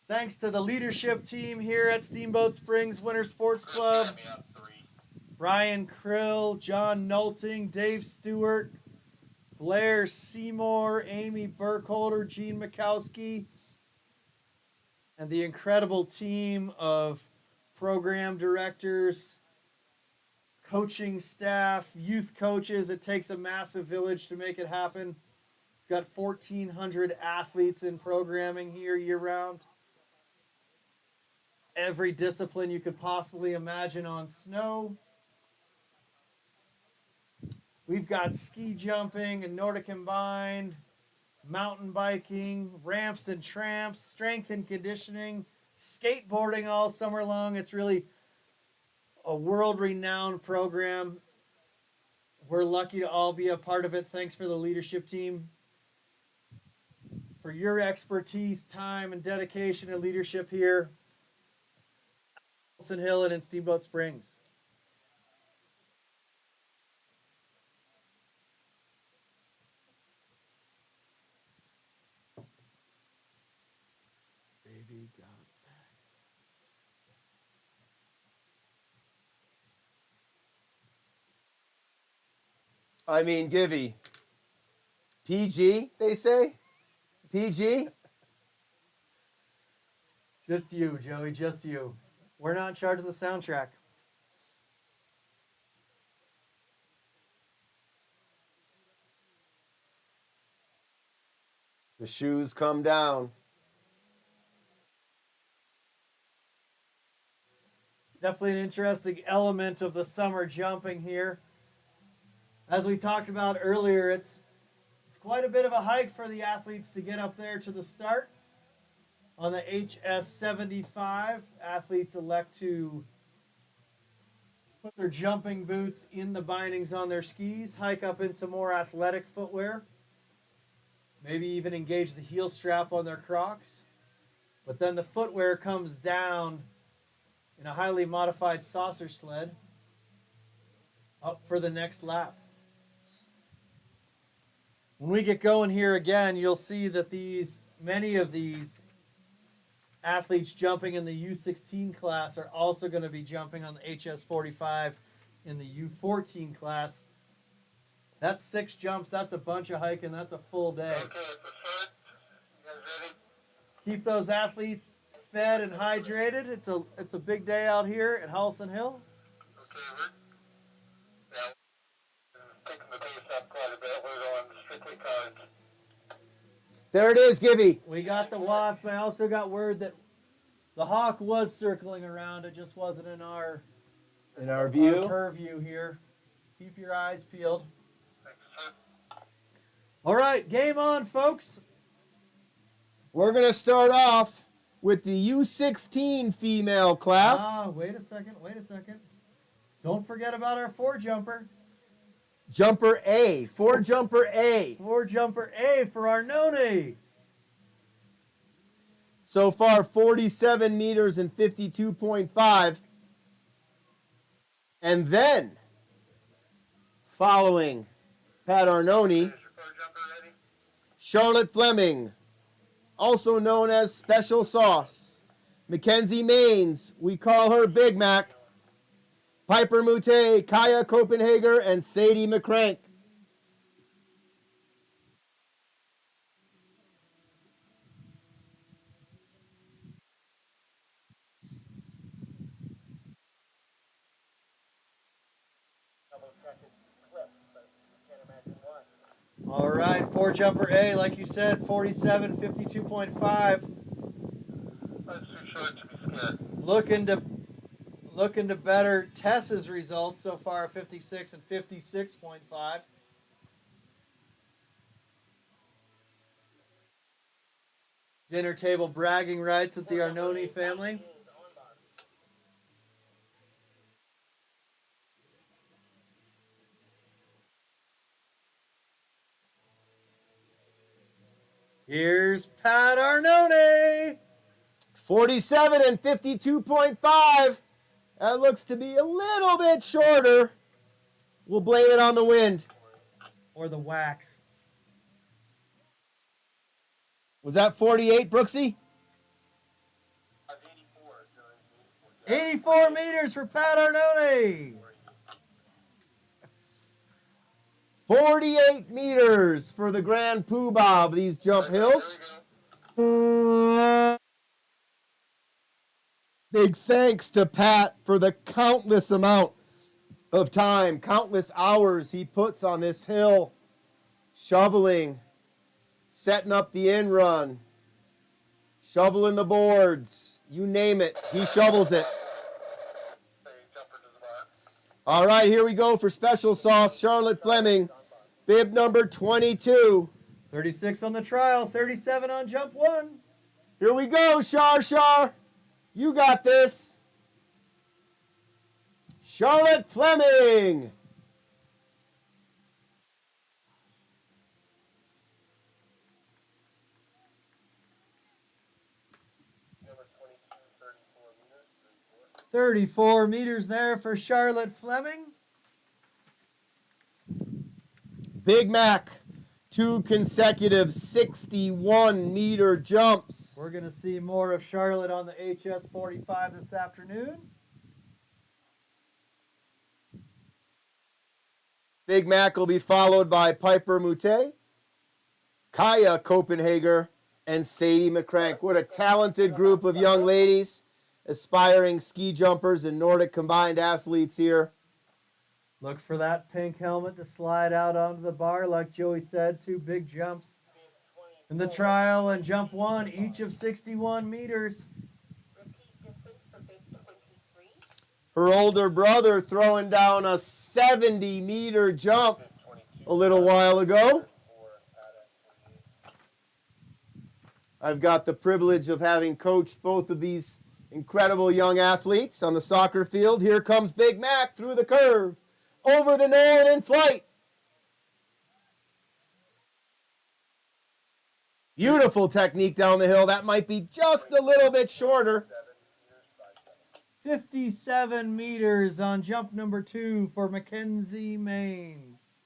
Thanks to the leadership team here at Steamboat Springs Winter Sports Club. Brian Krill, John Nolting, Dave Stewart, Blair Seymour, Amy Burkholder, Gene Mikowski, and the incredible team of program directors, coaching staff, youth coaches. It takes a massive village to make it happen. We've got 1,400 athletes in programming here year round. Every discipline you could possibly imagine on snow. We've got ski jumping and Nordic combined, mountain biking, ramps and tramps, strength and conditioning, skateboarding all summer long. It's really a world-renowned program. We're lucky to all be a part of it. Thanks for the leadership team, for your expertise, time, and dedication and leadership here. Wilson Hill and in Steamboat Springs. Baby got back. I mean, Givey. PG, they say? PG? Just you, Joey, just you. We're not in charge of the soundtrack. The shoes come down. Definitely an interesting element of the summer jumping here. As we talked about earlier, it's quite a bit of a hike for the athletes to get up there to the start. On the HS75, athletes elect to put their jumping boots in the bindings on their skis, hike up in some more athletic footwear, maybe even engage the heel strap on their Crocs. But then the footwear comes down in a highly modified saucer sled up for the next lap. When we get going here again, you'll see that many of these athletes jumping in the U16 class are also going to be jumping on the HS45 in the U14 class. That's 6 jumps. That's a bunch of hiking. That's a full day. Okay, it's a start. You guys ready? Keep those athletes fed and hydrated. It's a big day out here at Holson Hill. Okay, we're taking the pace up quite a bit. We're going strictly cards. There it is, Givey. We got the Wasp. I also got word that the Hawk was circling around. It just wasn't in our view. purview here. Keep your eyes peeled. Thanks, sir. All right, game on, folks. We're going to start off with the U16 female class. Wait a second. Don't forget about our 4-jumper. Jumper A. 4-jumper A. 4-jumper A for our Noni. So far, 47 meters and 52.5. And then, following Pat Arnone, Is your car jumper ready? Charlotte Fleming, also known as Special Sauce. Mackenzie Maines, we call her Big Mac. Piper Mute, Kaya Copenhager, and Sadie McCrank. All right, 4-jumper A, like you said, 47, 52.5. That's too short to be scared. Looking to better Tess's results so far, 56 and 56.5. Dinner table bragging rights at the Arnone family. Here's Pat Arnone. 47 and 52.5. That looks to be a little bit shorter. We'll blame it on the wind. Or the wax. Was that 48, Brooksy? 84, 84 meters for Pat Arnone. 48 meters for the grand poobah of these jump hills. Big thanks to Pat for the countless amount of time, countless hours he puts on this hill, shoveling, setting up the in run, shoveling the boards, you name it, he shovels it. All right, here we go for special sauce, Charlotte Fleming, bib number 22. 36 on the trial, 37 on jump 1. Here we go, Shar. You got this. Charlotte Fleming. Number 22, 34 meters. 34 meters there for Charlotte Fleming. Big Mac, 2 consecutive 61-meter jumps. We're going to see more of Charlotte on the HS45 this afternoon. Big Mac will be followed by Piper Mute, Kaya Copenhager, and Sadie McCrank. What a talented group of young ladies, aspiring ski jumpers and Nordic combined athletes here. Look for that pink helmet to slide out onto the bar. Like Joey said, 2 big jumps in the trial and jump 1, each of 61 meters. Her older brother throwing down a 70-meter jump a little while ago. I've got the privilege of having coached both of these incredible young athletes on the soccer field. Here comes Big Mac through the curve, over the knoll and in flight. Beautiful technique down the hill. That might be just a little bit shorter. 57 meters on jump number 2 for Mackenzie Maines.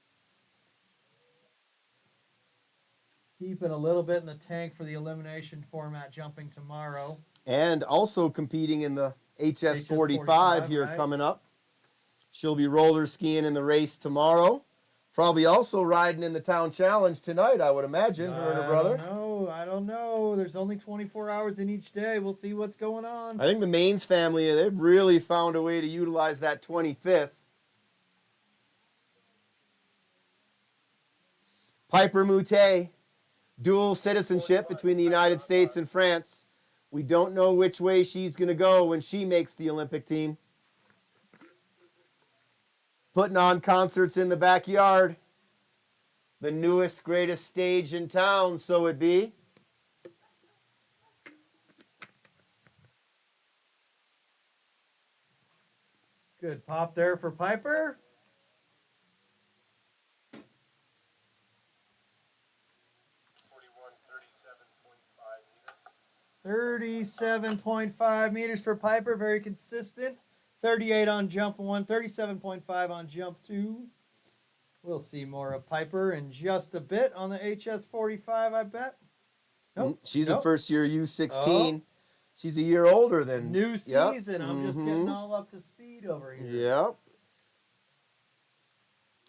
Keeping a little bit in the tank for the elimination format jumping tomorrow. And also competing in the HS45 here right. coming up. She'll be roller skiing in the race tomorrow. Probably also riding in the town challenge tonight, I would imagine, her and her brother. I don't know. There's only 24 hours in each day. We'll see what's going on. I think the Maines family, they've really found a way to utilize that 25th. Piper Moutet, dual citizenship between the United States and France. We don't know which way she's going to go when she makes the Olympic team. Putting on concerts in the backyard. The newest, greatest stage in town, so it be. Good pop there for Piper. 37.5 meters for Piper, very consistent. 38 on jump 1, 37.5 on jump 2. We'll see more of Piper in just a bit on the HS45, I bet. Nope. She's Nope. a first-year U16. She's a year older than... New Yep. season. I'm just getting all up to speed over here.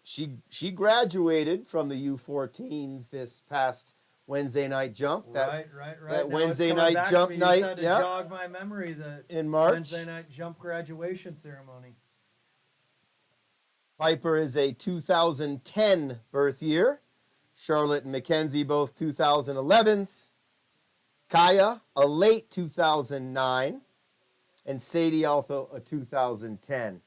Yep. She graduated from the U14s this past Wednesday night jump. Right. That Now it's Wednesday coming night back to jump me. You night, just had to yeah. jog my memory, the In March. Wednesday night jump graduation ceremony. Piper is a 2010 birth year. Charlotte and Mackenzie both 2011s. Kaya, a late 2009. And Sadie also a 2010.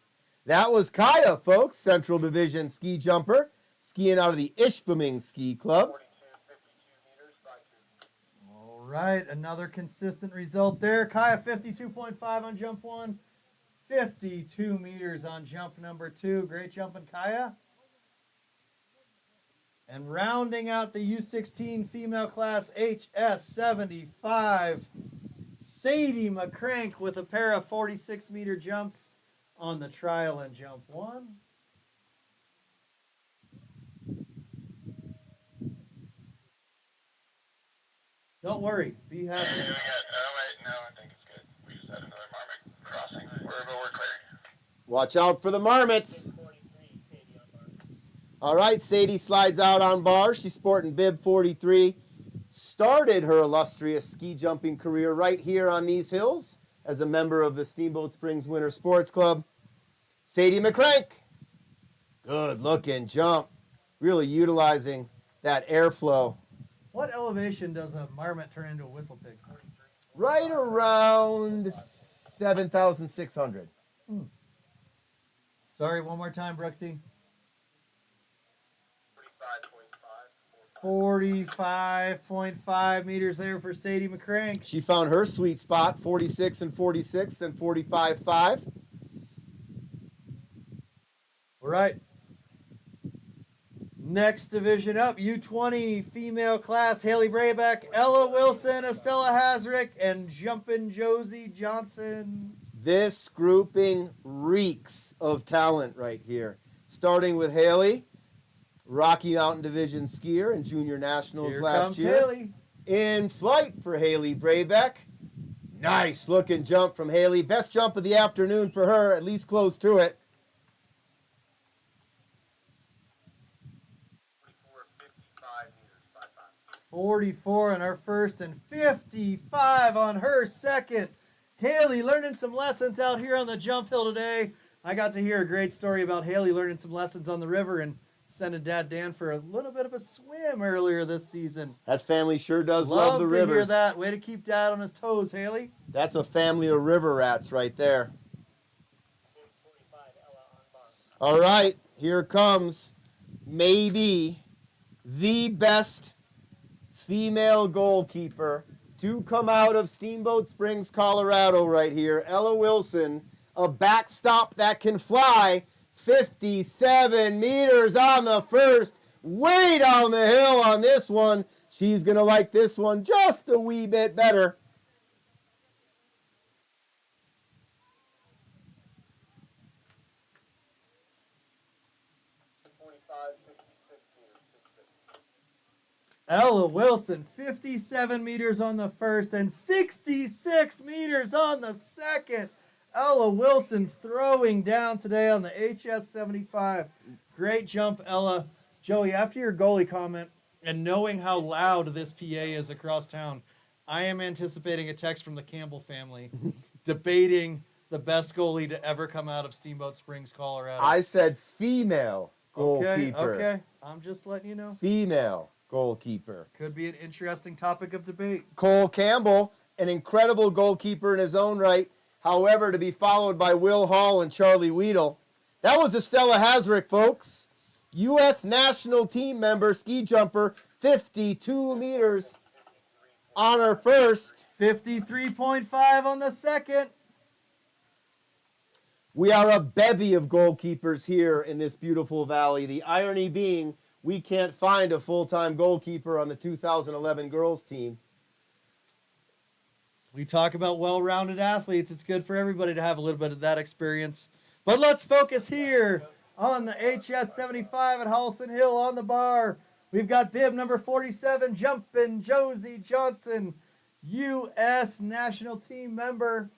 That was Kaya, folks, Central Division ski jumper, skiing out of the Ishpeming Ski Club. 42, 52 meters, 5-2. All right, another consistent result there. Kaya 52.5 on jump 1, 52 meters on jump number 2. Great jumping, Kaya. And rounding out the U16 female class HS75, Sadie McCrank with a pair of 46-meter jumps on the trial and jump 1. Don't worry, be happy. Oh, wait, no, I think it's good. We just had another marmot crossing. We're clear. Watch out for the marmots. 43, Katie on mark. All right, Sadie slides out on bar. She's sporting bib 43. Started her illustrious ski jumping career right here on these hills as a member of the Steamboat Springs Winter Sports Club. Sadie McCrank. Good looking jump. Really utilizing that airflow. What elevation does a marmot turn into a whistle pig? Right around 7,600. Sorry, one more time, Brooksy. 45.5. 45.5 meters there for Sadie McCrank. She found her sweet spot, 46 and 46, then 45.5. All right. Next division up, U20 female class, Haley Braybeck, Ella Wilson, Estella Hasrick, and Jumpin' Josie Johnson. This grouping reeks of talent right here. Starting with Haley, Rocky Mountain Division skier and junior nationals Here last comes year. Haley. In flight for Haley Braybeck. Nice looking jump from Haley. Best jump of the afternoon for her, at least close to it. 44 on her first and 55 on her second. Haley learning some lessons out here on the jump hill today. I got to hear a great story about Haley learning some lessons on the river and sending Dad Dan for a little bit of a swim earlier this season. That family sure does love the to rivers. hear that. Way to keep Dad on his toes, Haley. That's a family of river rats right there. 45, Ella on bar. All right, here comes maybe the best female goalkeeper to come out of Steamboat Springs, Colorado right here. Ella Wilson, a backstop that can fly 57 meters on the first, way down the hill on this one. She's going to like this one just a wee bit better. Ella Wilson, 57 meters on the first and 66 meters on the second. Ella Wilson throwing down today on the HS 75. Great jump, Ella. Joey, after your goalie comment and knowing how loud this PA is across town, I am anticipating a text from the Campbell family debating the best goalie to ever come out of Steamboat Springs, Colorado. I said female goalkeeper. Okay. I'm just letting you know. Female goalkeeper. Could be an interesting topic of debate. Cole Campbell, an incredible goalkeeper in his own right. However, to be followed by Will Hall and Charlie Weedle. That was Estella Hasrick, folks. U.S. national team member, ski jumper, 52 meters on her first. 53.5 on the second. We are a bevy of goalkeepers here in this beautiful valley. The irony being, we can't find a full-time goalkeeper on the 2011 girls team. We talk about well-rounded athletes. It's good for everybody to have a little bit of that experience. But let's focus here on the HS 75 at Halston Hill on the bar. We've got bib number 47, Jumpin' Josie Johnson, U.S. national team member.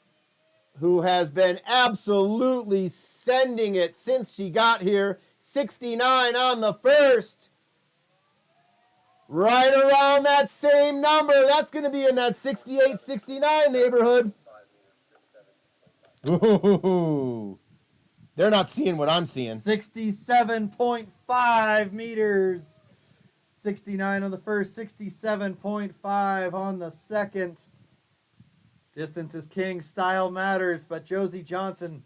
Who has been absolutely sending it since she got here. 69 on the first. Right around that same number. That's going to be in that 68, 69 neighborhood. Ooh. They're not seeing what I'm seeing. 67.5 meters. 69 on the first, 67.5 on the second. Distance is king, style matters, but Josie Johnson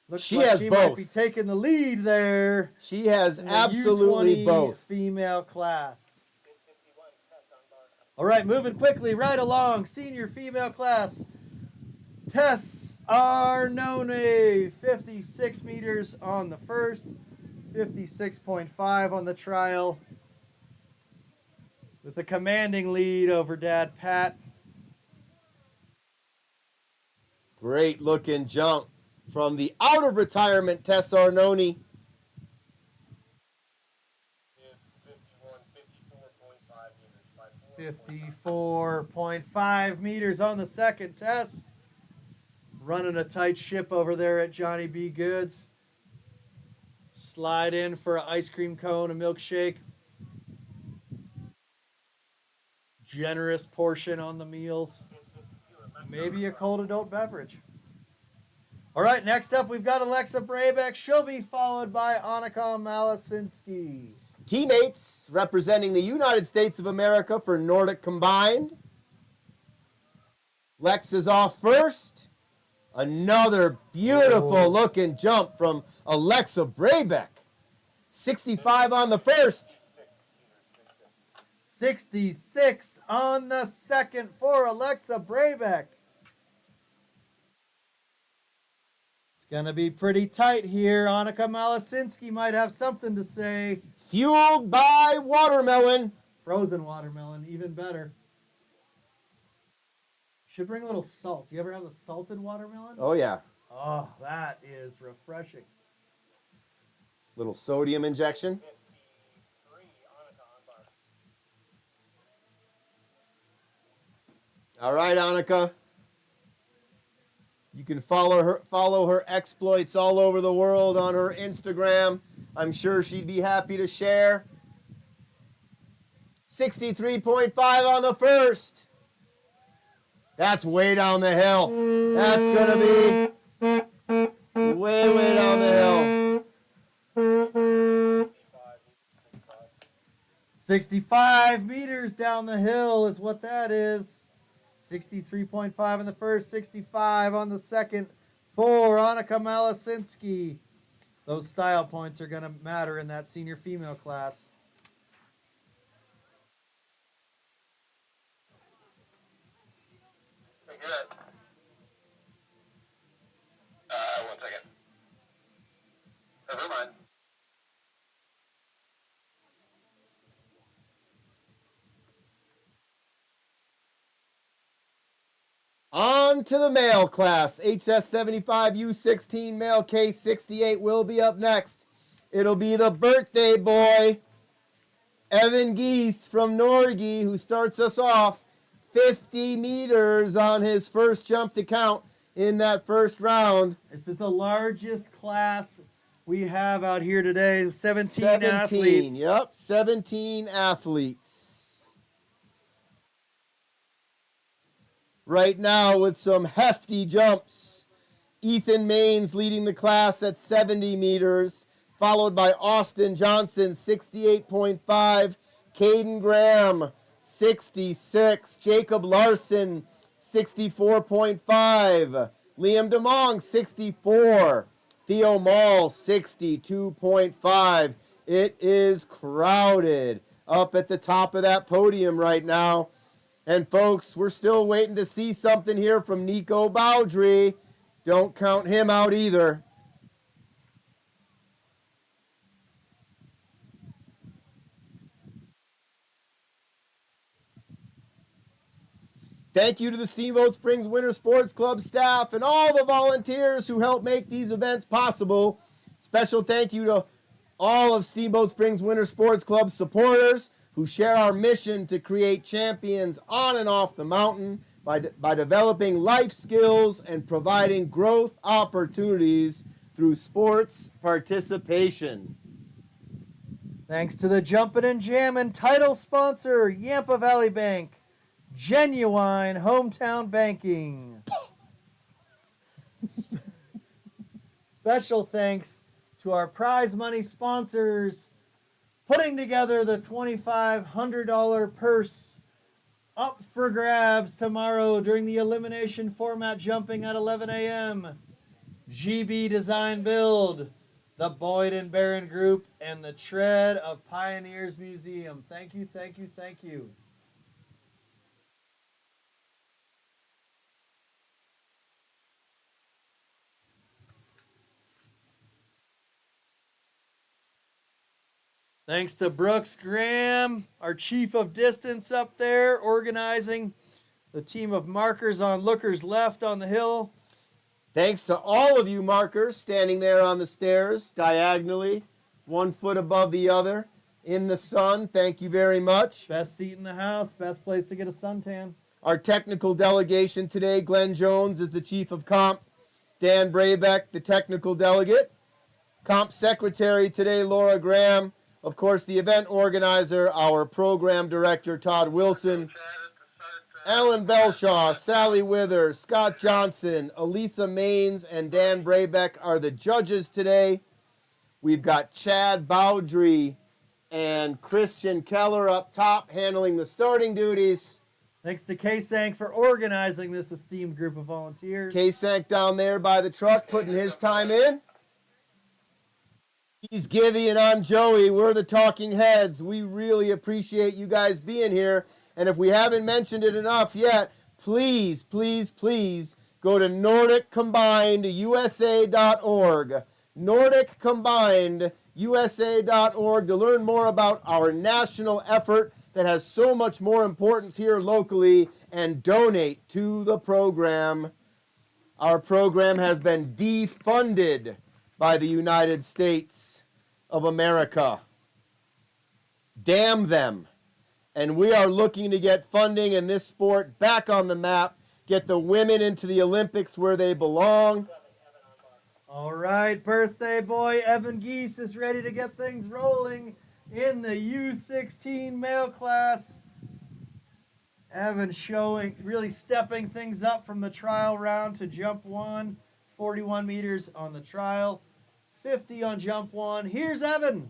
looks She like has she both. might be taking the lead there. She has in the absolutely U20 both. female class. 51, Tess on bar. All right, moving quickly right along. Senior female class. Tess Arnone, 56 meters on the first, 56.5 on the trial. With a commanding lead over Dad Pat. Great looking jump from the out of retirement Tess Arnone. 54.5 meters on the second. Tess running a tight ship over there at Johnny B. Goods. slide in for an ice cream cone, a milkshake. Generous portion on the meals. Maybe a cold adult beverage. All right, next up we've got Alexa Brabeck. She'll be followed by Annika Malasinski. Teammates representing the United States of America for Nordic combined. Lex is off first. Another beautiful looking jump from Alexa Brabeck. 65 on the first. 66 on the second for Alexa Brabeck. It's going to be pretty tight here. Annika Malasinski might have something to say. Fueled by watermelon. Frozen watermelon, even better. Should bring a little salt. You ever have the salted watermelon? Oh, yeah. Oh, that is refreshing. Little sodium injection. All right, Annika. You can follow her exploits all over the world on her Instagram. I'm sure she'd be happy to share. 63.5 on the first. That's way down the hill. That's going to be way down the hill. 65 meters down the hill is what that is. 63.5 on the first, 65 on the second for Annika Malasinski. Those style points are going to matter in that senior female class. Good. 1 second. Never mind. On to the male class. HS75 U16 male K68 will be up next. It'll be the birthday boy, Evan Geese from Nordic, who starts us off. 50 meters on his first jump to count in that first round. This is the largest class we have out here today. 17 athletes. Yep, 17 athletes. Right now with some hefty jumps. Ethan Maines leading the class at 70 meters, followed by Austin Johnson, 68.5. Caden Graham, 66. Jacob Larson, 64.5. Liam DeMong, 64. Theo Mall, 62.5. It is crowded up at the top of that podium right now. And folks, we're still waiting to see something here from Nico Bowdry. Don't count him out either. Thank you to the Steamboat Springs Winter Sports Club staff and all the volunteers who help make these events possible. Special thank you to all of Steamboat Springs Winter Sports Club supporters who share our mission to create champions on and off the mountain by developing life skills and providing growth opportunities through sports participation. Thanks to the Jumpin' and Jammin' title sponsor, Yampa Valley Bank. Genuine hometown banking. Special thanks to our prize money sponsors putting together the $2,500 purse up for grabs tomorrow during the elimination format jumping at 11 a.m. GB Design Build, the Boyd and Barron Group, and the Tread of Pioneers Museum. Thank you, thank you, thank you. Thanks to Brooks Graham, our chief of distance up there, organizing the team of markers on Looker's left on the hill. Thanks to all of you markers standing there on the stairs diagonally, 1 foot above the other in the sun. Thank you very much. Best seat in the house, best place to get a suntan. Our technical delegation today, Glenn Jones is the chief of comp, Dan Brabeck, the technical delegate. Comp secretary today, Laura Graham. Of course, the event organizer, our program director, Todd Wilson. Alan Belshaw, Sally Wither, Scott Johnson, Elisa Maines, and Dan Brabeck are the judges today. We've got Chad Bowdry and Christian Keller up top handling the starting duties. Thanks to K-Sank for organizing this esteemed group of volunteers. K-Sank down there by the truck putting his time in. He's Givy and I'm Joey. We're the talking heads. We really appreciate you guys being here. And if we haven't mentioned it enough yet, please, please, please go to NordicCombinedUSA.org. NordicCombinedUSA.org to learn more about our national effort that has so much more importance here locally and donate to the program. Our program has been defunded by the United States of America. Damn them. And we are looking to get funding in this sport back on the map, get the women into the Olympics where they belong. All right, birthday boy Evan Geese is ready to get things rolling in the U16 male class. Evan showing, really stepping things up from the trial round to jump one, 41 meters on the trial, 50 on jump one. Here's Evan.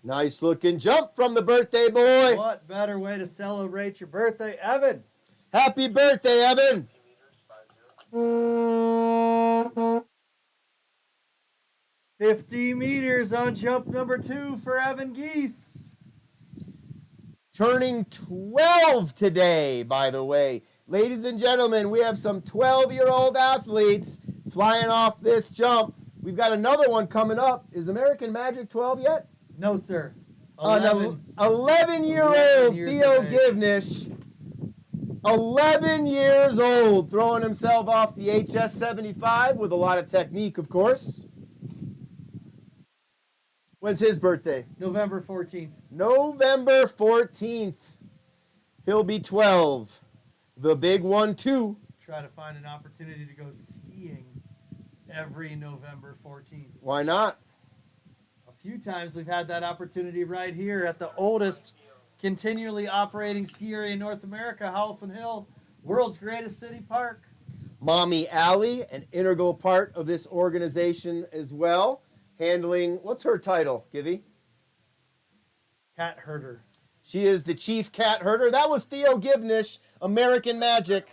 Nice looking jump from the birthday boy. What better way to celebrate your birthday, Evan? Happy birthday, Evan. 50 meters on jump number 2 for Evan Geese. Turning 12 today, by the way. Ladies and gentlemen, we have some 12-year-old athletes flying off this jump. We've got another one coming up. Is American Magic 12 yet? No, sir. An 11-year-old 11 years Theo of age. Givnish, 11 years old, throwing himself off the HS-75 with a lot of technique, of course. When's his birthday? November 14th. November 14th. He'll be 12. The big one, too. Try to find an opportunity to go skiing every November 14th. Why not? A few times we've had that opportunity right here at the oldest continually operating ski area in North America, Howelson Hill, world's greatest city park. Mommy Allie, an integral part of this organization as well, handling, what's her title, Givy? Cat herder. She is the chief cat herder. That was Theo Givnish, American Magic.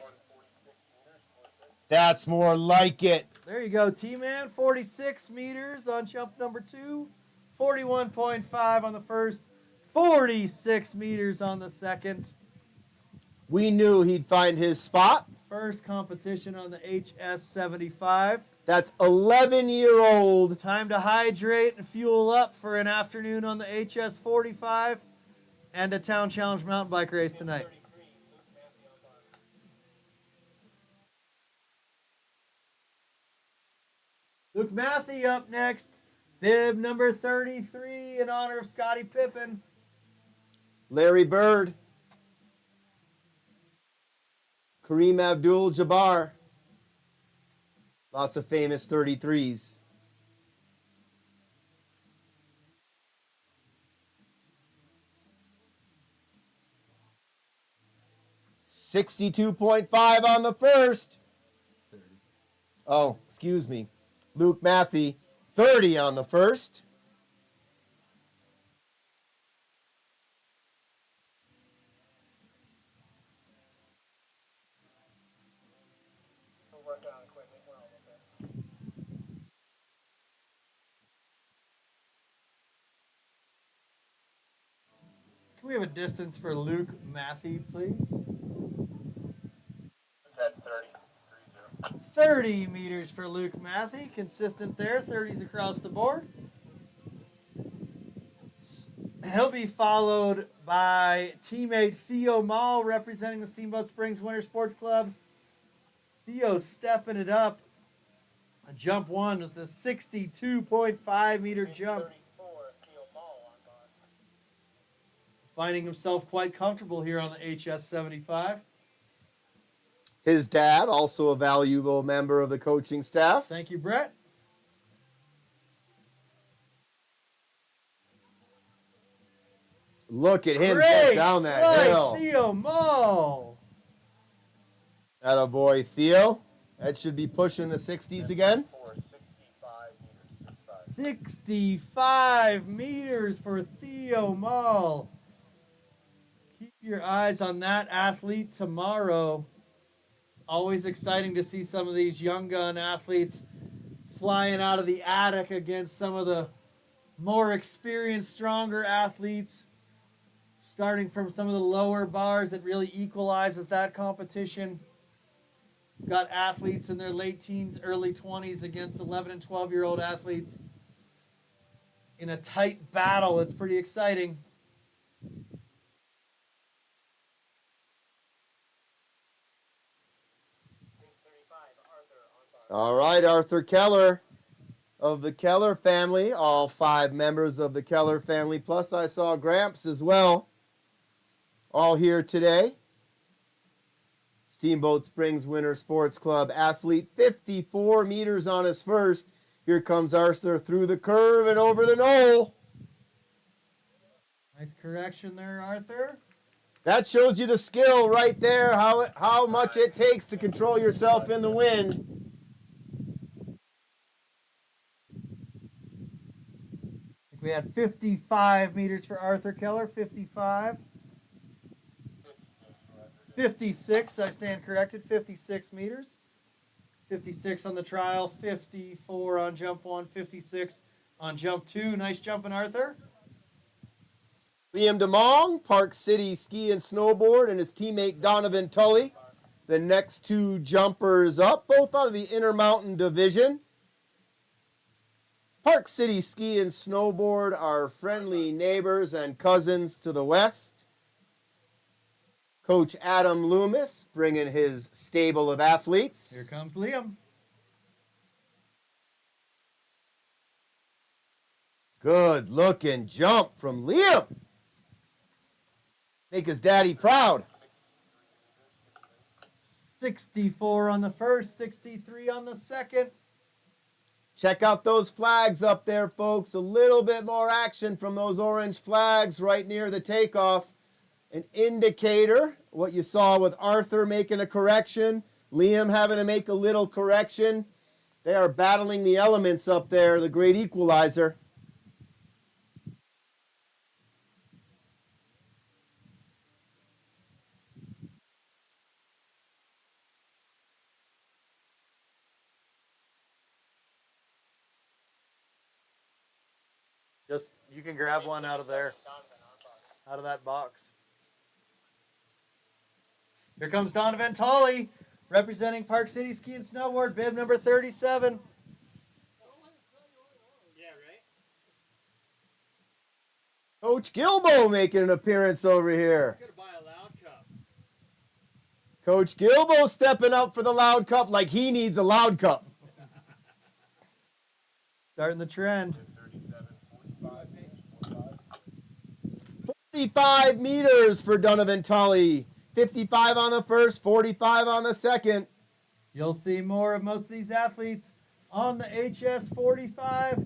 That's more like it. There you go, T-Man. 46 meters on jump number 2. 41.5 on the first. 46 meters on the second. We knew he'd find his spot. First competition on the HS-75. That's 11-year-old. Time to hydrate and fuel up for an afternoon on the HS-45 and a Town Challenge mountain bike race tonight. Luke Matthew up next. Bib number 33 in honor of Scottie Pippen. Larry Bird. Kareem Abdul-Jabbar. Lots of famous 33s. $62.5 on the first. 30. Oh, excuse me. Luke Matthew, 30 on the first. We're working on equipment. We're almost there. Can we have a distance for Luke Matthew, please? At 30. 30 meters for Luke Matthew. Consistent there. 30s across the board. He'll be followed by teammate Theo Mall representing the Steamboat Springs Winter Sports Club. Theo stepping it up. Jump 1 was the 62.5 meter jump. 34, Theo Mall on board. Finding himself quite comfortable here on the HS-75. His dad, also a valuable member of the coaching staff. Thank you, Brett. Look at him Great get down that flight, hill. Theo Mall. Attaboy, Theo. That should be pushing the 60s again. 65 meters for Theo Mall. Keep your eyes on that athlete tomorrow. It's always exciting to see some of these young gun athletes flying out of the attic against some of the more experienced, stronger athletes, starting from some of the lower bars that really equalizes that competition. Got athletes in their late teens, early 20s against 11 and 12-year-old athletes in a tight battle. It's pretty exciting. All right, Arthur Keller of the Keller family, all 5 members of the Keller family, plus I saw Gramps as well, all here today. Steamboat Springs Winter Sports Club athlete, 54 meters on his first. Here comes Arthur through the curve and over the knoll. Nice correction there, Arthur. That shows you the skill right there, how much it takes to control yourself in the wind. We had 55 meters for Arthur Keller, 55. 56, I stand corrected, 56 meters. 56 on the trial, 54 on jump 1, 56 on jump 2. Nice jumping, Arthur. Liam DeMong, Park City Ski and Snowboard, and his teammate Donovan Tully, the next 2 jumpers up, both out of the Intermountain Division. Park City Ski and Snowboard are friendly neighbors and cousins to the west. Coach Adam Loomis bringing his stable of athletes. Here comes Liam. Good looking jump from Liam. Make his daddy proud. 64 on the first, 63 on the second. Check out those flags up there, folks. A little bit more action from those orange flags right near the takeoff. An indicator, what you saw with Arthur making a correction, Liam having to make a little correction. They are battling the elements up there, the great equalizer. Just, you can grab one out of there, out of that box. Here comes Donovan Tully, representing Park City Ski and Snowboard, bib number 37. Yeah, right? Coach Gilbo making an appearance over here. Gotta buy a loud cup. Coach Gilbo stepping up for the loud cup like he needs a loud cup. Starting the trend. 45 meters for Donovan Tully. 55 on the first, 45 on the second. You'll see more of most of these athletes on the HS 45.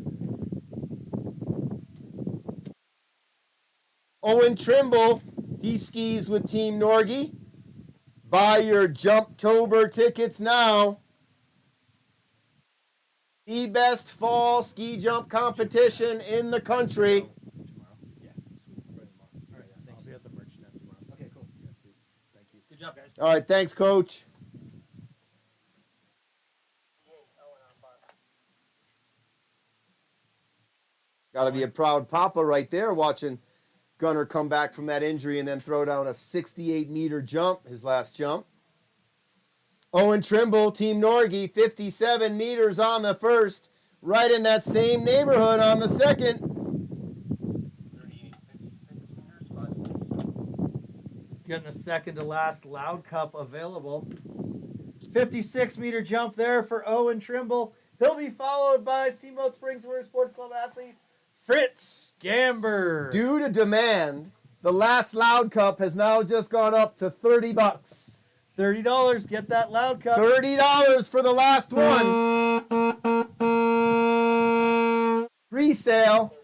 Owen Trimble, he skis with Team Norgie. Buy your Jumptober tickets now. The best fall ski jump competition in the country. Good job, guys. All right, thanks, Coach. Got to be a proud papa right there watching Gunner come back from that injury and then throw down a 68-meter jump, his last jump. Owen Trimble, Team Norgie, 57 meters on the first, right in that same neighborhood on the second. Getting the second to last loud cup available. 56-meter jump there for Owen Trimble. He'll be followed by Steamboat Springs Winter Sports Club athlete Fritz Gamber. Due to demand, the last loud cup has now just gone up to $30. $30. Get that loud cup. $30 for the last one. Resale.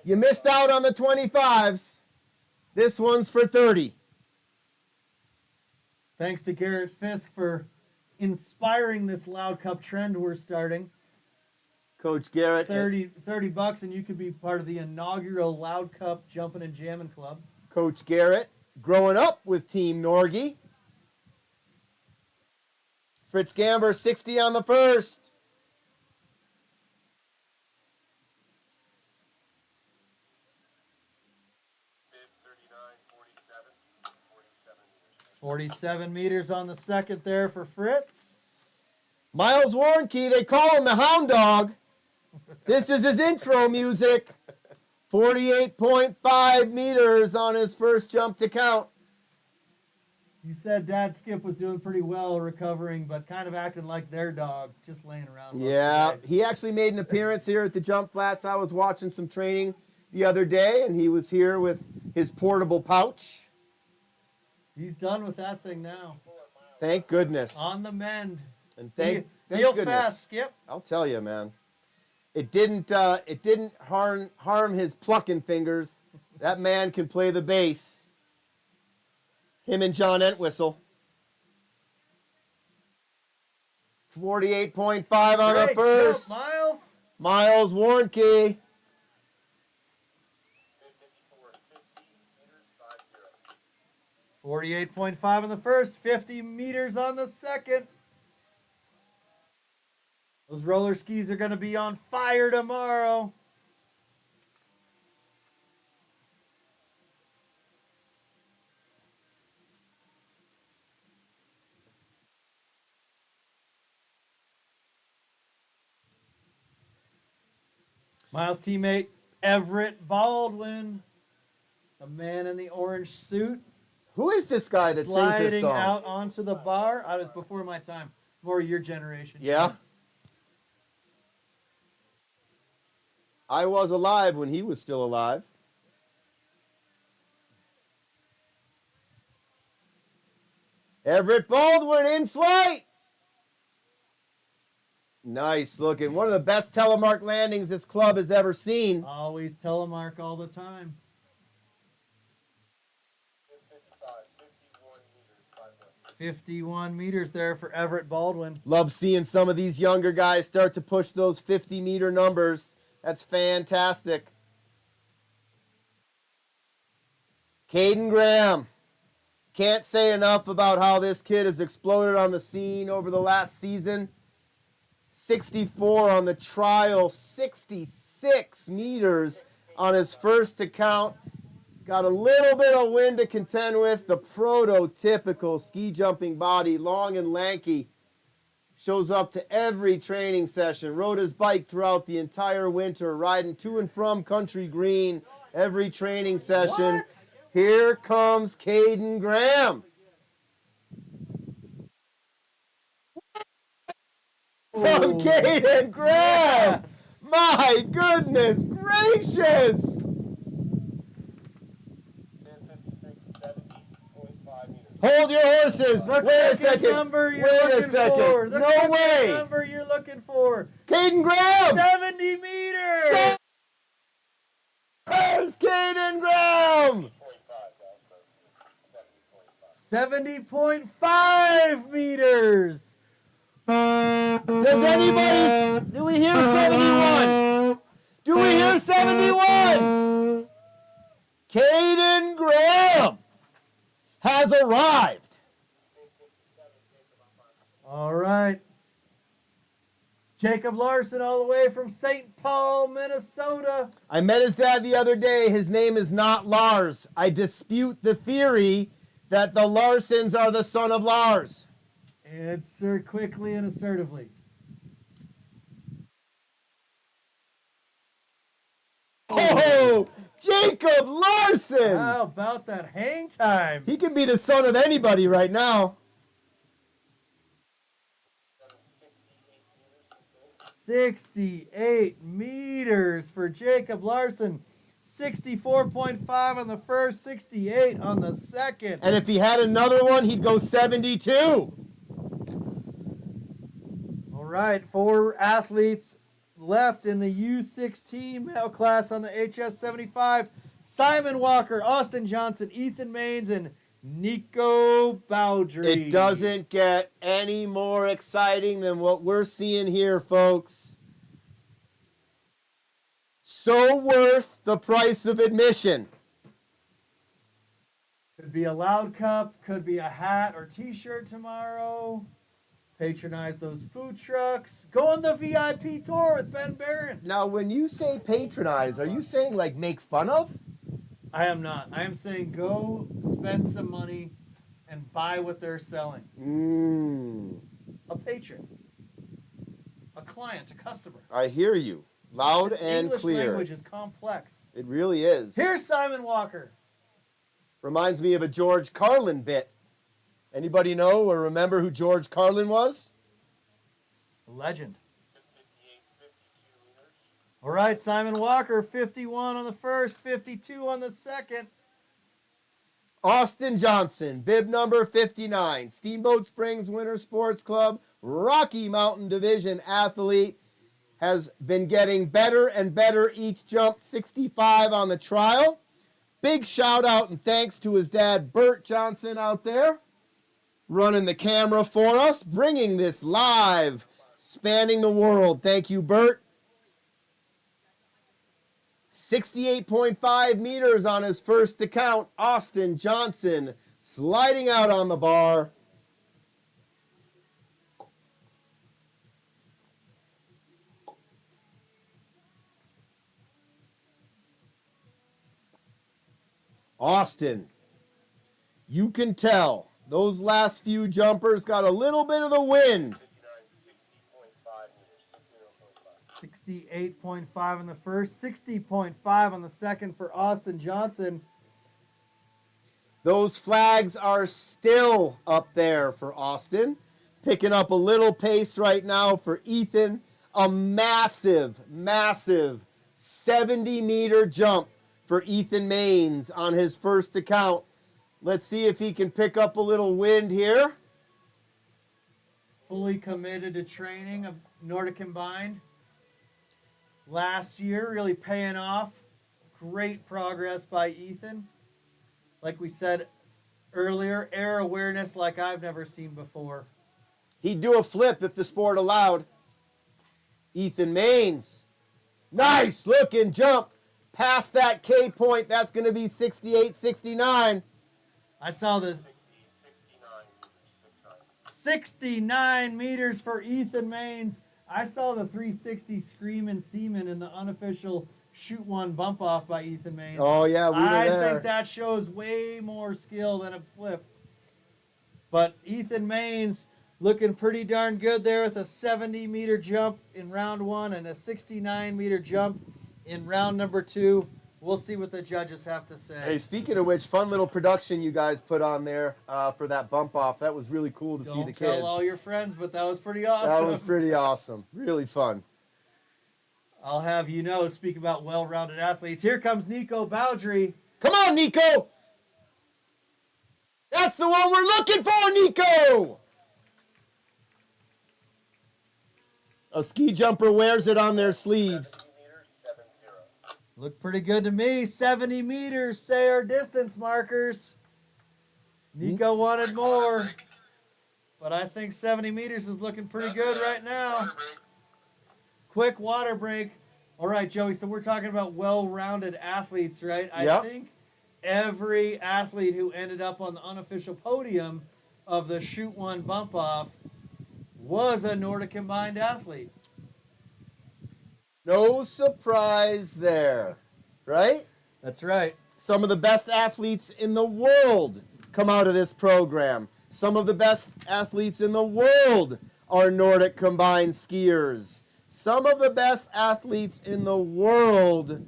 You missed out on the 25s. This one's for 30. Thanks to Garrett Fisk for inspiring this Loud Cup trend we're starting. Coach Garrett. 30 bucks and you could be part of the inaugural Loud Cup Jumpin' and Jammin' Club. Coach Garrett, growing up with Team Norgie. Fritz Gamber, 60 on the first. Bid 39.47. 47 meters on the second there for Fritz. Miles Warnke, they call him the Hound Dog. This is his intro music. 48.5 meters on his first jump to count. You said Dad Skip was doing pretty well recovering, but kind of acting like their dog, just laying around. Yeah, he actually made an appearance here at the Jump Flats. I was watching some training the other day, and he was here with his portable pouch. He's done with that thing now. Thank goodness. On the mend. And thank Heal goodness. fast, Skip. I'll tell you, man. It didn't harm his plucking fingers. That man can play the bass. Him and John Entwistle. 48.5 on the Great first. jump, Miles. Miles Warnke. 48.5 on the first, 50 meters on the second. Those roller skis are going to be on fire tomorrow. Miles' teammate, Everett Baldwin, the man in the orange suit, Who is this guy that sings this sliding song? out onto the bar. I was before my time, more your generation. Yeah. I was alive when he was still alive. Everett Baldwin in flight. Nice looking. One of the best telemark landings this club has ever seen. Always telemark all the time. 51 meters there for Everett Baldwin. Love seeing some of these younger guys start to push those 50-meter numbers. That's fantastic. Caden Graham. Can't say enough about how this kid has exploded on the scene over the last season. 64 on the trial, 66 meters on his first to count. He's got a little bit of wind to contend with. The prototypical ski jumping body, long and lanky. Shows up to every training session. Rode his bike throughout the entire winter, riding to and from Country Green every training session. What? Here comes Caden Graham. From Caden Graham. Yes. My goodness gracious. 10:56.70.5 meters. Hold your horses. The Wait a quickest second. number you're Wait a looking second. for. The No quickest way. number you're looking for. Caden Graham. 70 meters. There's Caden Graham. 70.5 meters. Does anybody, do we hear 71? Do we hear 71? Caden Graham has arrived. All right. Jacob Larson all the way from St. Paul, Minnesota. I met his dad the other day. His name is not Lars. I dispute the theory that the Larsons are the son of Lars. Answer quickly and assertively. Oh, Jacob Larson. How about that hang time? He can be the son of anybody right now. 68 meters for Jacob Larson. 64.5 on the first, 68 on the second. And if he had another one, he'd go 72. All right, 4 athletes left in the U16 male class on the HS75. Simon Walker, Austin Johnson, Ethan Maines, and Nico Bowdry. It doesn't get any more exciting than what we're seeing here, folks. So worth the price of admission. Could be a Loud Cup, could be a hat or t-shirt tomorrow. Patronize those food trucks. Go on the VIP tour with Ben Barron. Now, when you say patronize, are you saying like make fun of? I am not. I am saying go spend some money and buy what they're selling. A patron, a client, a customer. I hear you. Loud This and English clear. language is complex. It really is. Here's Simon Walker. Reminds me of a George Carlin bit. Anybody know or remember who George Carlin was? Legend. All right, Simon Walker, 51 on the first, 52 on the second. Austin Johnson, bib number 59, Steamboat Springs Winter Sports Club, Rocky Mountain Division athlete, has been getting better and better each jump, 65 on the trial. Big shout out and thanks to his dad, Bert Johnson, out there, running the camera for us, bringing this live, spanning the world. Thank you, Bert. 68.5 meters on his first account. Austin Johnson sliding out on the bar. Austin, you can tell those last few jumpers got a little bit of the wind. 68.5 on the first, 60.5 on the second for Austin Johnson. Those flags are still up there for Austin. Picking up a little pace right now for Ethan. A massive, massive 70-meter jump for Ethan Maines on his first account. Let's see if he can pick up a little wind here. Fully committed to training of Nordic combined. Last year, really paying off. Great progress by Ethan. Like we said earlier, air awareness like I've never seen before. He'd do a flip if the sport allowed. Ethan Maines. Nice looking jump. Past that K point, that's going to be 68, 69. I saw the 69 meters for Ethan Maines. I saw the 360 Screamin' Seaman in the unofficial shoot one bump off by Ethan Maines. Oh, yeah, we were I there. think that shows way more skill than a flip. But Ethan Maines looking pretty darn good there with a 70-meter jump in round one and a 69-meter jump in round number two. We'll see what the judges have to say. Hey, speaking of which, fun little production you guys put on there for that bump off. That was really cool to see the Don't kids. tell all your friends, but that was pretty awesome. That was pretty awesome. Really fun. I'll have you know, speak about well-rounded athletes. Here comes Nico Bowdry. Come on, Nico! That's the one we're looking for, Nico! A ski jumper wears it on their sleeves. Look pretty good to me. 70 meters, say our distance markers. Nico wanted more, but I think 70 meters is looking pretty good right now. Quick water break. All right, Joey, so we're talking about well-rounded athletes, right? Yep. I think every athlete who ended up on the unofficial podium of the shoot one bump off was a Nordic combined athlete. No surprise there, right? That's right. Some of the best athletes in the world come out of this program. Some of the best athletes in the world are Nordic combined skiers. Some of the best athletes in the world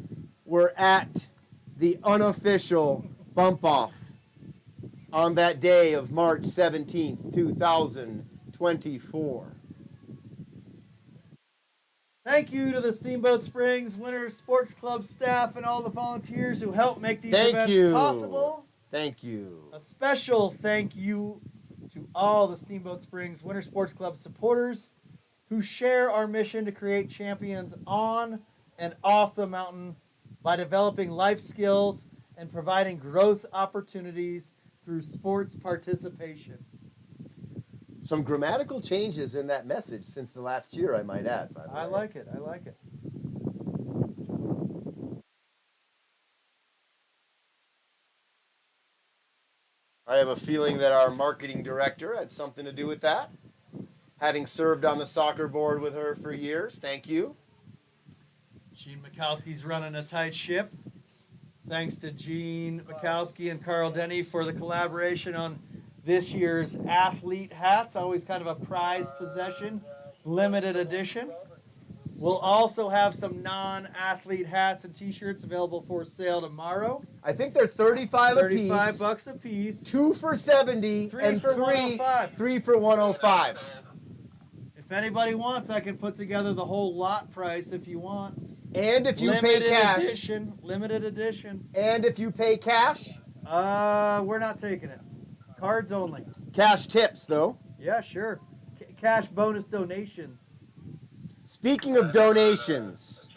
were at the unofficial bump off on that day of March 17th, 2024. Thank you to the Steamboat Springs Winter Sports Club staff and all the volunteers who help make these Thank events you. possible. Thank you. A special thank you to all the Steamboat Springs Winter Sports Club supporters who share our mission to create champions on and off the mountain by developing life skills and providing growth opportunities through sports participation. Some grammatical changes in that message since the last year, I might add, by the way. I like it. I like it. I have a feeling that our marketing director had something to do with that. Having served on the soccer board with her for years, thank you. Gene Mikowski's running a tight ship. Thanks to Gene Mikowski and Carl Denny for the collaboration on this year's athlete hats. Always kind of a prized possession, limited edition. We'll also have some non-athlete hats and t-shirts available for sale tomorrow. I think they're 35 a piece. $35 a piece. 2 for 70 Three and for three 105. 3 for 105. If anybody wants, I can put together the whole lot price if you want. And if you pay cash. Limited edition. And if you pay cash. We're not taking it. Cards only. Cash tips, though. Yeah, sure. Cash bonus donations. Speaking of donations,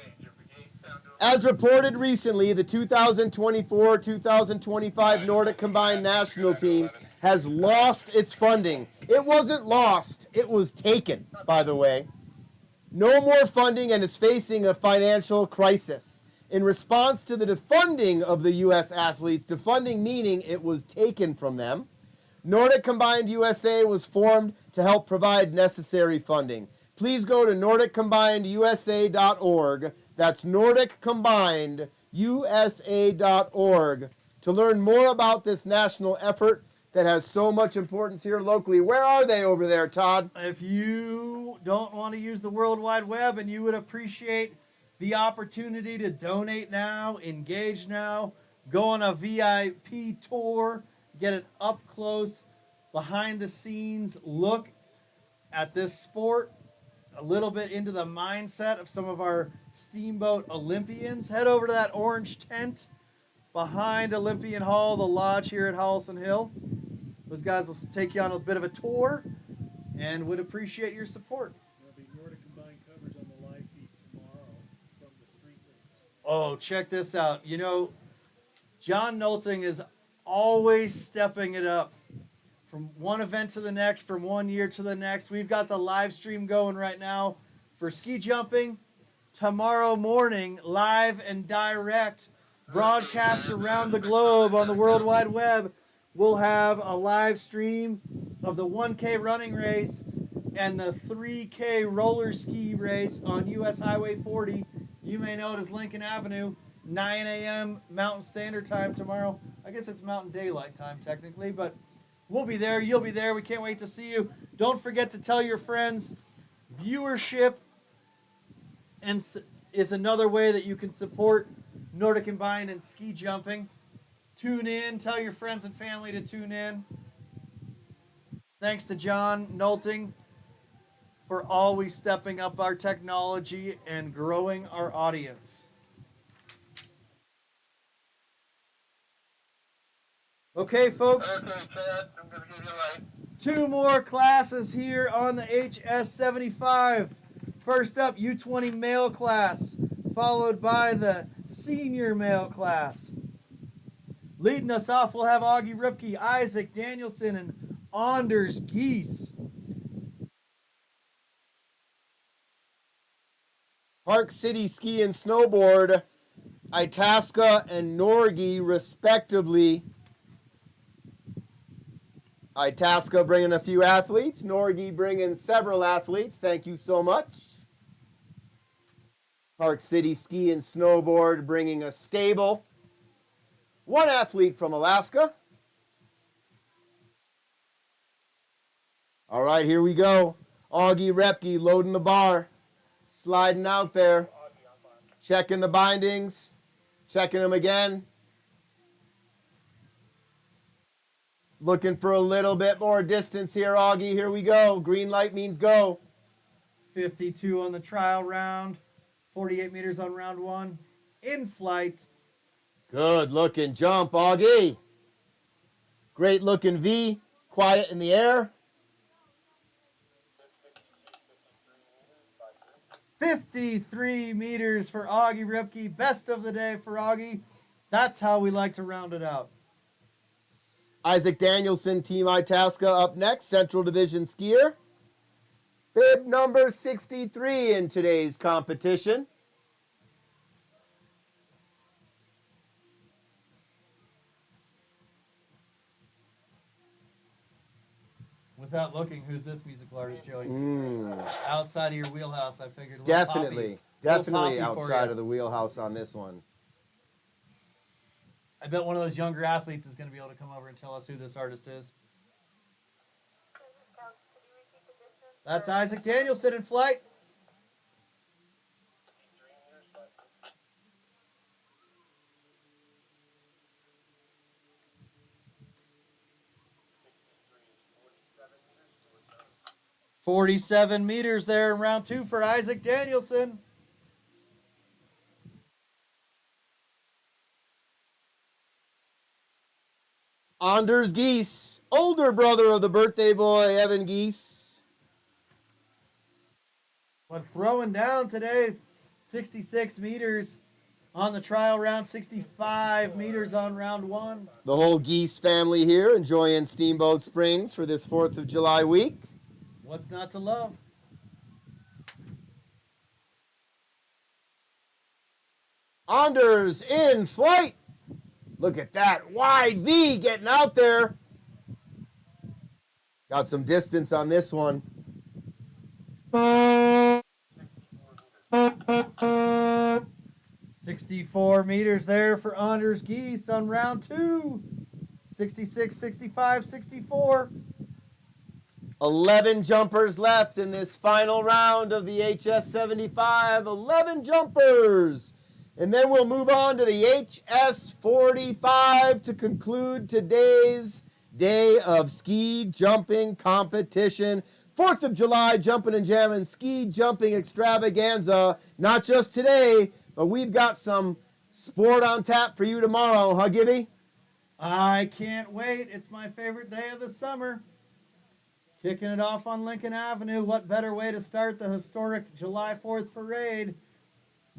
as reported recently, the 2024-2025 Nordic Combined National Team has lost its funding. It wasn't lost, it was taken, by the way. No more funding and is facing a financial crisis. In response to the defunding of the U.S. athletes, defunding meaning it was taken from them, Nordic Combined USA was formed to help provide necessary funding. Please go to NordicCombinedUSA.org. That's NordicCombinedUSA.org to learn more about this national effort that has so much importance here locally. Where are they over there, Todd? If you don't want to use the World Wide Web and you would appreciate the opportunity to donate now, engage now, go on a VIP tour, get an up-close, behind-the-scenes look at this sport, a little bit into the mindset of some of our Steamboat Olympians, head over to that orange tent behind Olympian Hall, the lodge here at Holliston Hill. Those guys will take you on a bit of a tour and would appreciate your support. There'll be Nordic Combined coverage on the live feed tomorrow from the street race. Oh, check this out. You know, John Nolting is always stepping it up from one event to the next, from one year to the next. We've got the live stream going right now for ski jumping. Tomorrow morning, live and direct, broadcast around the globe on the World Wide Web, we'll have a live stream of the 1K running race and the 3K roller ski race on US Highway 40. You may know it as Lincoln Avenue, 9 a.m. Mountain Standard Time tomorrow. I guess it's Mountain Daylight Time technically, but we'll be there. You'll be there. We can't wait to see you. Don't forget to tell your friends. Viewership is another way that you can support Nordic Combined and ski jumping. Tune in. Tell your friends and family to tune in. Thanks to John Nolting for always stepping up our technology and growing our audience. Okay, folks. Okay, Chad, I'm going to give you a light. 2 more classes here on the HS75. First up, U20 male class, followed by the senior male class. Leading us off, we'll have Augie Ripke, Isaac Danielson, and Anders Geese. Park City Ski and Snowboard, Itasca and Norgie, respectively. Itasca bringing a few athletes, Norgie bringing several athletes. Thank you so much. Park City Ski and Snowboard bringing a stable. 1 athlete from Alaska. All right, here we go. Augie Repke loading the bar. Sliding out there. Checking the bindings. Checking them again. Looking for a little bit more distance here, Augie. Here we go. Green light means go. 52 on the trial round. 48 meters on round 1. In flight. Good looking jump, Augie. Great looking V. Quiet in the air. 53 meters for Augie Ripke. Best of the day for Augie. That's how we like to round it out. Isaac Danielson, Team Itasca up next, Central Division skier. Bib number 63 in today's competition. Without looking, who's this musical artist, Joey? Mm, Outside of your wheelhouse, I figured. definitely Poppy for outside you. of the wheelhouse on this one. I bet one of those younger athletes is going to be able to come over and tell us who this artist is. That's Isaac Danielson in flight. $47 there in round 2 for Isaac Danielson. Anders Geese, older brother of the birthday boy, Evan Geese. But throwing down today, 66 meters on the trial round, 65 meters on round 1. The whole Geese family here enjoying Steamboat Springs for this 4th of July week. What's not to love? Anders in flight. Look at that wide V getting out there. Got some distance on this one. 64 meters there for Anders Geese on round 2. 66, 65, 64. 11 jumpers left in this final round of the HS75. 11 jumpers. And then we'll move on to the HS45 to conclude today's day of ski jumping competition. 4th of July Jumpin' and Jammin' ski jumping extravaganza. Not just today, but we've got some sport on tap for you tomorrow, huh, Gibby? I can't wait. It's my favorite day of the summer. Kicking it off on Lincoln Avenue. What better way to start the historic July 4th parade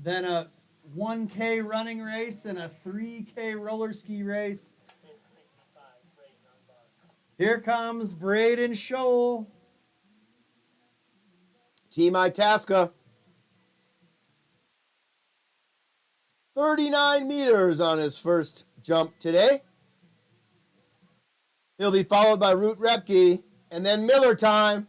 than a 1K running race and a 3K roller ski race? Here comes Braden Scholl. Team Itasca. 39 meters on his first jump today. He'll be followed by Root Repke, and then Miller time.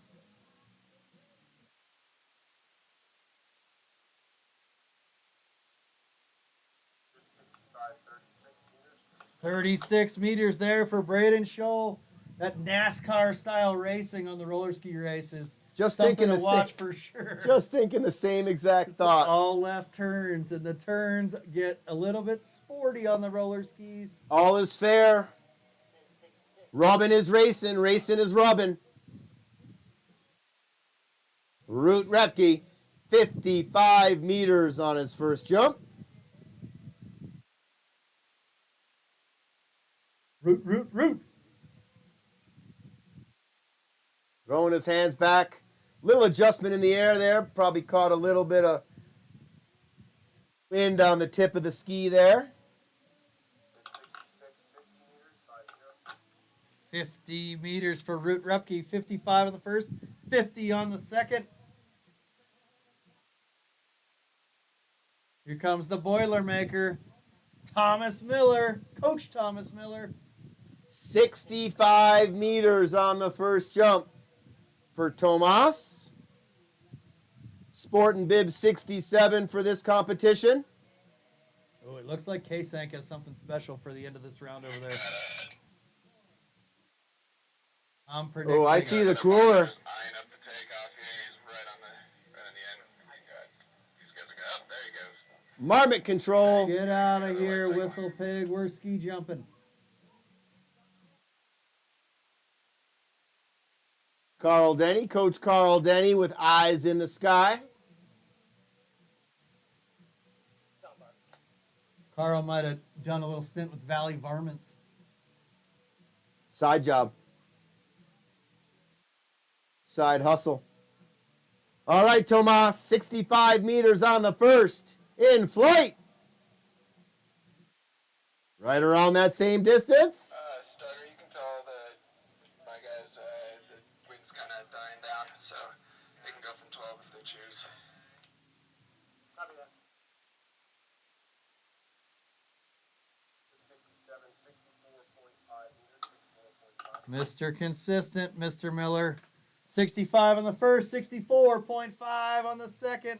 $36 there for Braden Scholl. That NASCAR-style racing on the roller ski races. Just Something thinking to the watch same, for sure. just thinking the same exact thought. All left turns, and the turns get a little bit sporty on the roller skis. All is fair. Rubbin is racing, racing is rubbin. Root Repke, 55 meters on his first jump. Root. Throwing his hands back. Little adjustment in the air there. Probably caught a little bit of wind on the tip of the ski there. 50 meters for Root Repke. 55 on the first, 50 on the second. Here comes the Boilermaker, Thomas Miller, Coach Thomas Miller. 65 meters on the first jump for Tomas. Sport and Bib 67 for this competition. Oh, it looks like K-Sank has something special for the end of this round over there. I'm predicting. Oh, I see the cooler. Eyeing up the takeoff here. He's right on the end. He's good to go. There he goes. Marmot control. Get out of here, Whistle Pig. We're ski jumping. Carl Denny, Coach Carl Denny with eyes in the sky. Carl might have done a little stint with Valley Varmints. Side job. Side hustle. All right, Tomas, 65 meters on the first. In flight. Right around that same distance. Starter, you can tell that my guys, the wind's kind of dying down, so they can go from 12 if they choose. Copy that. 67, 64.5 meters, 64.5. Mr. Consistent, Mr. Miller. 65 on the first, 64.5 on the second.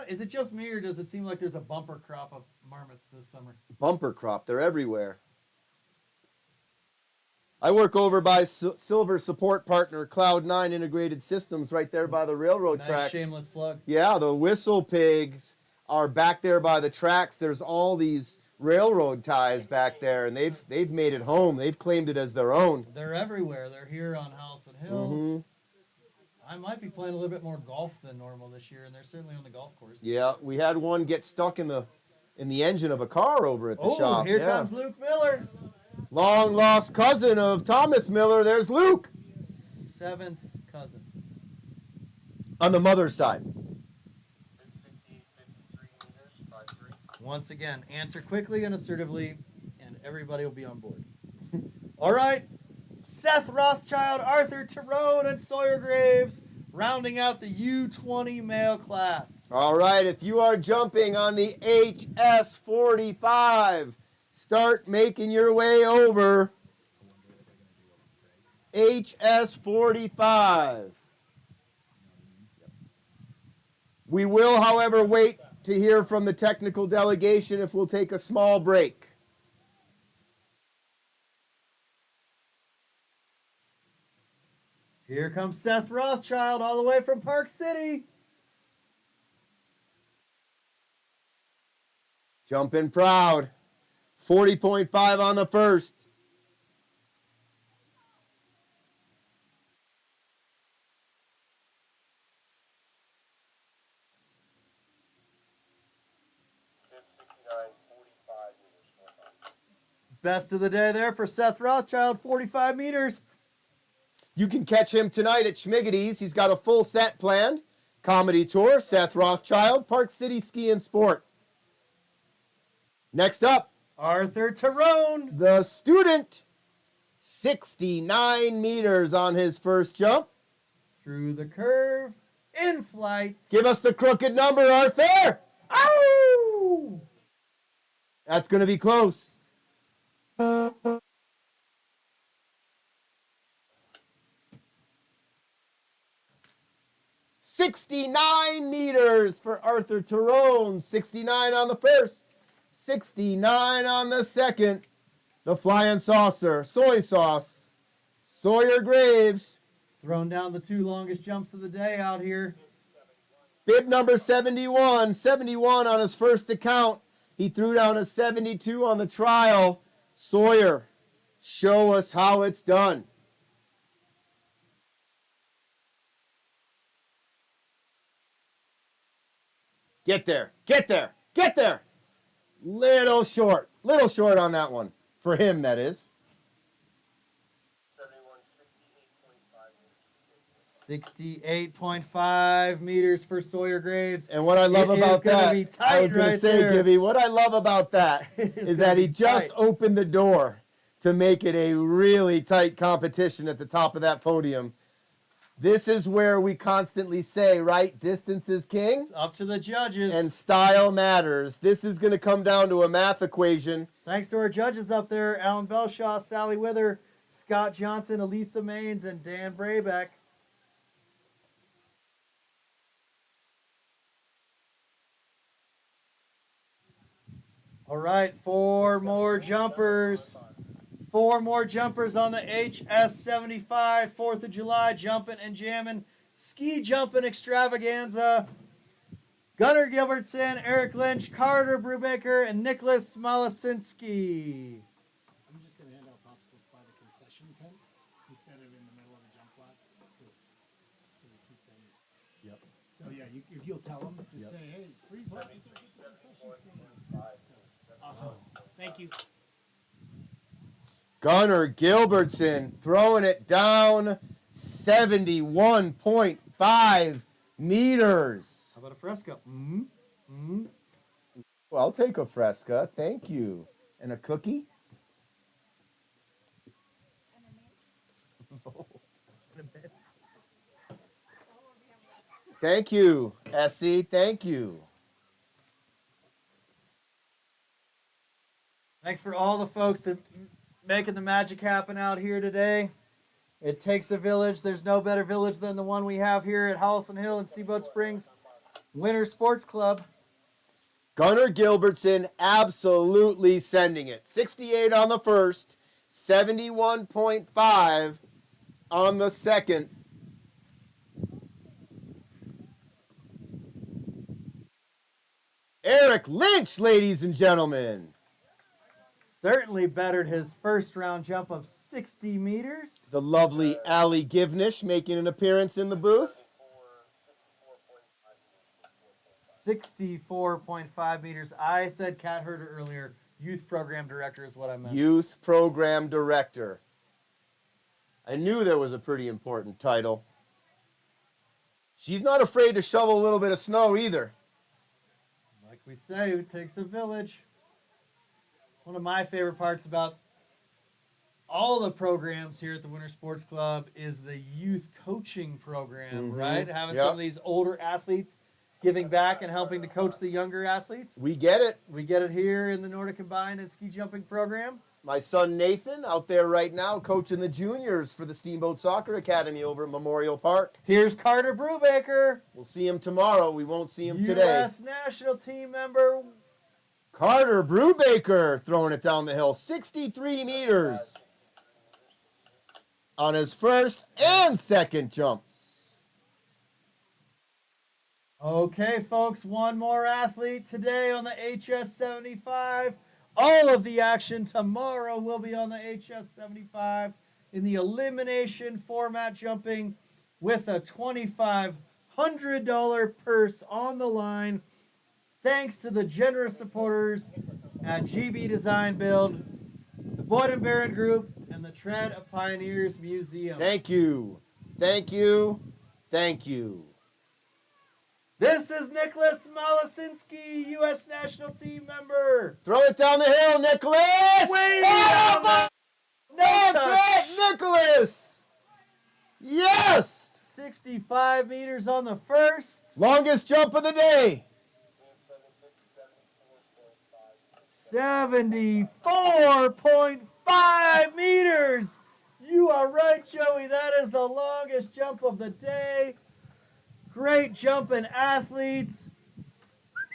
Is it just me, or does it seem like there's a bumper crop of marmots this summer? Bumper crop, they're everywhere. I work over by Silver Support Partner, Cloud9 Integrated Systems, right there by the railroad Nice tracks. shameless plug. Yeah, the whistle pigs are back there by the tracks. There's all these railroad ties back there, and they've made it home. They've claimed it as their own. They're everywhere. They're here on Howson Hill. Mm-hmm. I might be playing a little bit more golf than normal this year, and they're certainly on the golf course. Yeah, we had one get stuck in the engine of a car over at the shop. Here Yeah. comes Luke Miller. Long lost cousin of Thomas Miller. There's Luke 7th cousin. on the mother's side. 58, 53 meters, 53. Once again, answer quickly and assertively, and everybody will be on board. All right. Seth Rothschild, Arthur Tyrone, and Sawyer Graves rounding out the U20 male class. All right, if you are jumping on the HS45, start making your way over. HS45. We will, however, wait to hear from the technical delegation if we'll take a small break. Here comes Seth Rothschild all the way from Park City. Jumping proud. 40.5 on the first. Best of the day there for Seth Rothschild, 45 meters. You can catch him tonight at Schmiggety's. He's got a full set planned. Comedy tour, Seth Rothschild, Park City Ski and Sport. Next up, Arthur Tyrone. the student, 69 meters on his first jump. Through the curve, in flight. Give us the crooked number, Arthur. Ow! That's going to be close. 69 meters for Arthur Tyrone. 69 on the first. 69 on the second. The flying saucer. Soy sauce. Sawyer Graves. He's thrown down the 2 longest jumps of the day out here. Bib number 71. 71 on his first account. He threw down a 72 on the trial. Sawyer, show us how it's done. Get there. Get there. Get there. Little short. Little short on that one. For him, that is. 68.5 meters for Sawyer Graves. And what I love It is about gonna that, be I tight was going right to say, there. Gibby, what I love about that It is is that gonna he be just tight. opened the door to make it a really tight competition at the top of that podium. This is where we constantly say, right? Distance is king It's up to the judges. and style matters. This is going to come down to a math equation. Thanks to our judges up there, Alan Belshaw, Sally Wither, Scott Johnson, Elisa Maines, and Dan Braybeck. All right, 4 more jumpers. 4 more jumpers on the HS75, 4th of July, Jumpin' and Jammin' Ski Jumpin' Extravaganza. Gunnar Gilbertson, Eric Lynch, Carter Brubaker, and Nicholas Malasinski. I'm just gonna hand out popsicles by the concession tent instead of in the middle of the jump flats, 'cause so we keep things. Yep. So yeah, if you'll tell them, just say, hey, free popsicles at the concession stand. Awesome. Thank you. Gunnar Gilbertson throwing it down 71.5 meters. How about a fresco? Mm-hmm. Mm-hmm. Well, I'll take a Fresca. Thank you. And a cookie? Thank you, Essie. Thank you. Thanks for all the folks that making the magic happen out here today. It takes a village. There's no better village than the one we have here at Holliston Hill and Steamboat Springs Winter Sports Club. Gunnar Gilbertson absolutely sending it. 68 on the first, 71.5 on the second. Eric Lynch, ladies and gentlemen. Certainly bettered his first round jump of 60 meters. The lovely Allie Givnish making an appearance in the booth. 64.5 meters. I said Cat Herder earlier. Youth program director is what I meant. Youth program director. I knew there was a pretty important title. She's not afraid to shovel a little bit of snow either. Like we say, it takes a village. One of my favorite parts about all the programs here at the Winter Sports Club is the youth coaching program, right? Having some of these older athletes giving back and helping to coach the younger athletes. We get it. We get it here in the Nordic Combined and Ski Jumping program. My son Nathan out there right now coaching the juniors for the Steamboat Soccer Academy over at Memorial Park. Here's Carter Brubaker. We'll see him tomorrow. We won't see him today. U.S. national team member. Carter Brubaker throwing it down the hill. 63 meters on his first and second jumps. Okay, folks, one more athlete today on the HS75. All of the action tomorrow will be on the HS75 in the elimination format jumping with a $2,500 purse on the line. Thanks to the generous supporters at GB Design Build, the Boyd and Barron Group, and the Tread of Pioneers Museum. Thank you. Thank you. Thank you. This is Nicholas Malasinski, U.S. national team member. Throw it down the hill, Nicholas! Way Oh, down That's it, Nicholas! Yes! 65 meters on the first. Longest jump of the day. 74.5 meters. You are right, Joey. That is the longest jump of the day. Great jumping athletes.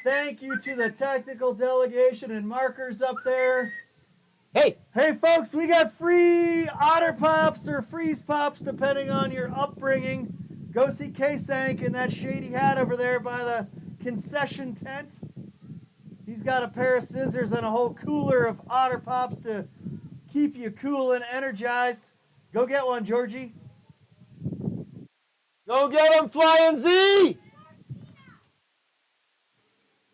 Thank you to the technical delegation and markers up there. Hey, Folks, we got free Otter Pops or Freeze Pops, depending on your upbringing. Go see K-Sank in that shady hat over there by the concession tent. He's got a pair of scissors and a whole cooler of Otter Pops to keep you cool and energized. Go get one, Georgie. go get him, Flying Z!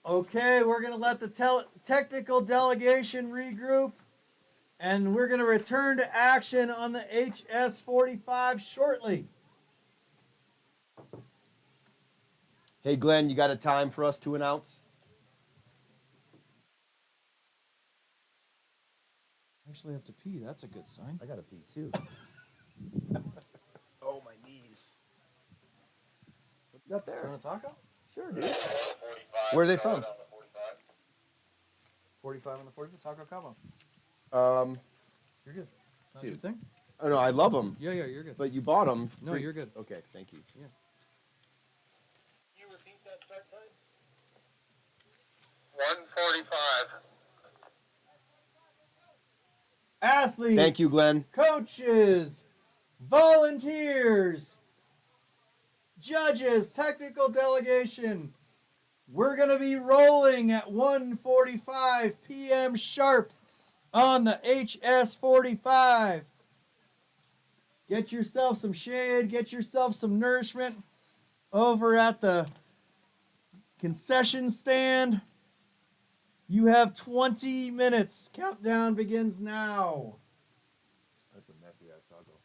Okay, we're going to let the technical delegation regroup, and we're going to return to action on the HS45 shortly. Hey, Glenn, you got a time for us to announce? Actually have to pee. That's a good sign. I got to pee, too. Oh, my knees. What you got You there? want a taco? Sure, dude. Where are they from? 45 on the 40 taco combo. You're good. Not Dude. your thing? Oh, no, I love them, Yeah, you're good. but you bought them. No, you're good. Okay, thank you. Can you repeat that start time? 1:45. Athletes. Thank you, Glenn. Coaches, volunteers, judges, technical delegation. We're going to be rolling at 1:45 p.m. sharp on the HS45. Get yourself some shade, get yourself some nourishment over at the concession stand. You have 20 minutes. Countdown begins now. That's a messy ass taco.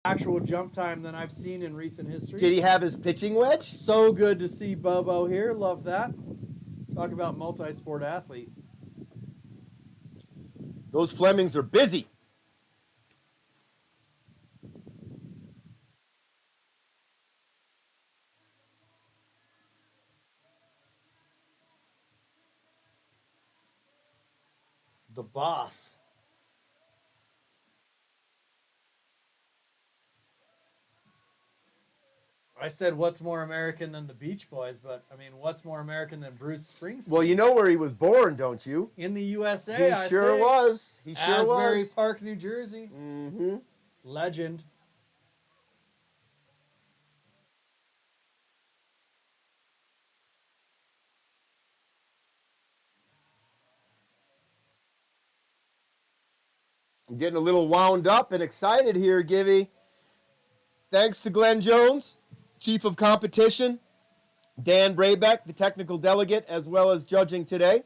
actual jump time than I've seen in recent history. Did he have his pitching wedge? So good to see Bobo here. Love that. Talk about multi-sport athlete. Those Flemings are busy. The boss. I said, what's more American than the Beach Boys? But, I mean, what's more American than Bruce Springsteen? Well, you know where he was born, don't you? In the USA, He I sure think. was. He sure Asbury was. Park, New Jersey. Mm-hmm. Legend. I'm getting a little wound up and excited here, Givy. Thanks to Glenn Jones, Chief of Competition, Dan Brabeck, the technical delegate, as well as judging today.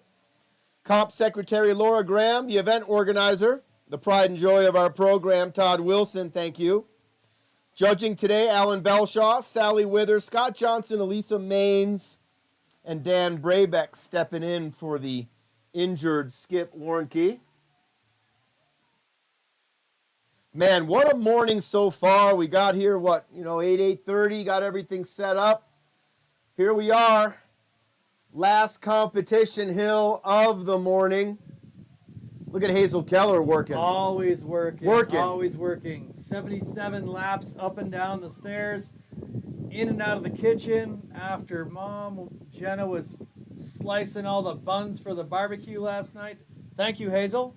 Comp Secretary Laura Graham, the event organizer, the pride and joy of our program, Todd Wilson, thank you. Judging today, Alan Belshaw, Sally Withers, Scott Johnson, Elisa Maines, and Dan Brabeck stepping in for the injured Skip Warnke. Man, what a morning so far. We got here, 8:30, got everything set up. Here we are. Last competition hill of the morning. Look at Hazel Keller working. Always working. Working. Always working. 77 laps up and down the stairs, in and out of the kitchen after Mom Jenna was slicing all the buns for the barbecue last night. Thank you, Hazel.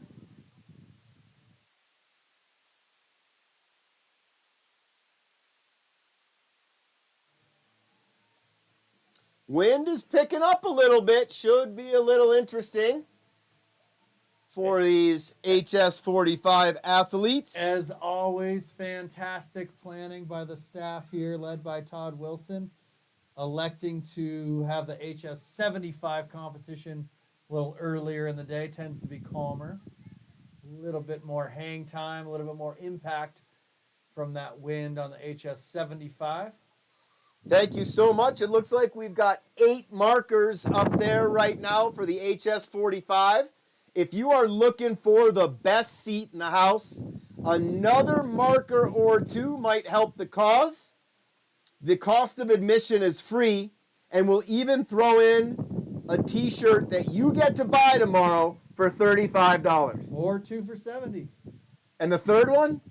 Wind is picking up a little bit. Should be a little interesting for these HS45 athletes. As always, fantastic planning by the staff here, led by Todd Wilson, electing to have the HS75 competition a little earlier in the day. Tends to be calmer. A little bit more hang time, a little bit more impact from that wind on the HS75. Thank you so much. It looks like we've got 8 markers up there right now for the HS45. If you are looking for the best seat in the house, another marker or 2 might help the cause. The cost of admission is free, and we'll even throw in a t-shirt that you get to buy tomorrow for $35. Or 2 for $70. And the third one?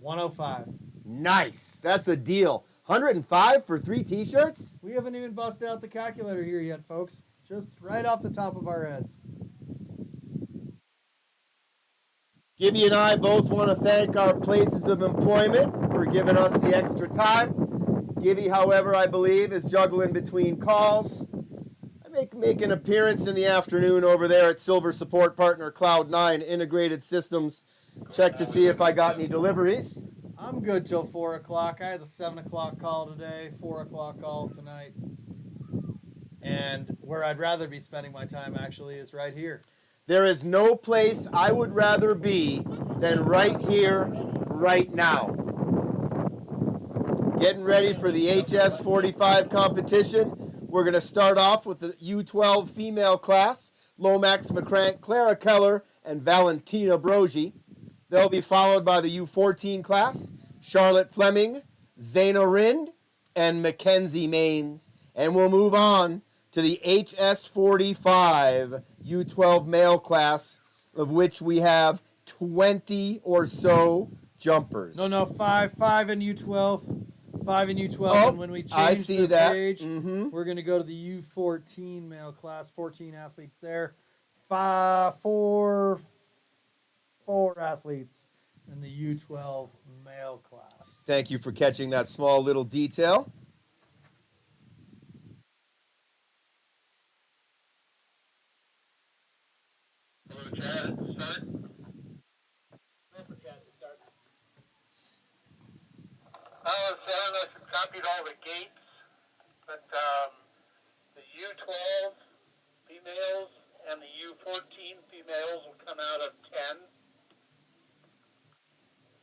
$105. Nice. That's a deal. $105 for 3 t-shirts? We haven't even busted out the calculator here yet, folks. Just right off the top of our heads. Gibby and I both want to thank our places of employment for giving us the extra time. Gibby, however, I believe, is juggling between calls. I make an appearance in the afternoon over there at Silver Support Partner Cloud9 Integrated Systems. Check to see if I got any deliveries. I'm good till 4 o'clock. I had the 7 o'clock call today, 4 o'clock call tonight. And where I'd rather be spending my time, actually, is right here. There is no place I would rather be than right here, right now. Getting ready for the HS45 competition. We're going to start off with the U12 female class. Lomax McCrank, Clara Keller, and Valentina Brogy. They'll be followed by the U14 class, Charlotte Fleming, Zaina Rind, and Mackenzie Maines. And we'll move on to the HS45 U12 male class, of which we have 20 or so jumpers. No, 5 in U12. 5 in U12. Oh, and when we change I see the that. page, Mm-hmm. we're going to go to the U14 male class. 14 athletes there. 4 athletes in the U12 male class. Thank you for catching that small little detail. Hello, Chad. Start. Go for Chad to start. I don't know if you copied all the gates, but the U12 females and the U14 females will come out of 10.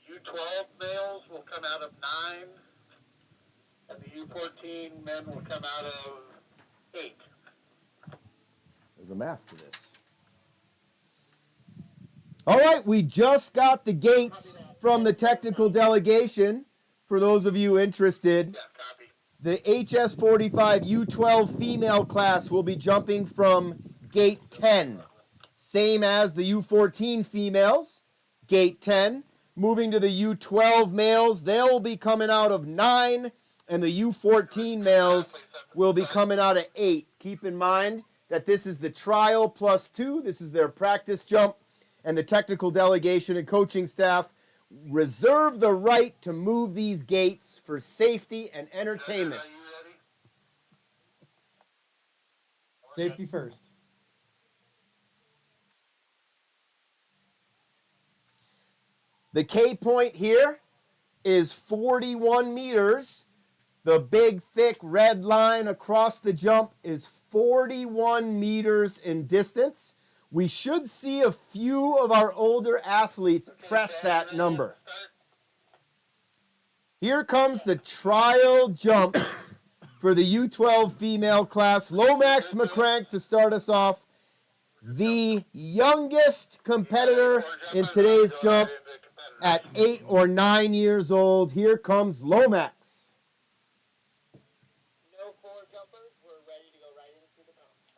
U12 males will come out of 9, and the U14 men will come out of 8. There's a math to this. All right, we just got the gates from the technical delegation. For those of you interested, Yeah, copy. the HS45 U12 female class will be jumping from gate 10, same as the U14 females, gate 10. Moving to the U12 males, they'll be coming out of 9, and the U14 males will be coming out of 8. Keep in mind that this is the trial plus 2. This is their practice jump, and the technical delegation and coaching staff reserve the right to move these gates for safety and entertainment. Are you ready? Safety first. The K point here is 41 meters. The big, thick red line across the jump is 41 meters in distance. We should see a few of our older athletes press that number. Here comes the trial jump for the U12 female class. Lomax McCrank to start us off. The youngest competitor in today's jump at 8 or 9 years old. Here comes Lomax. No 4 jumpers. We're ready to go right into the mountain.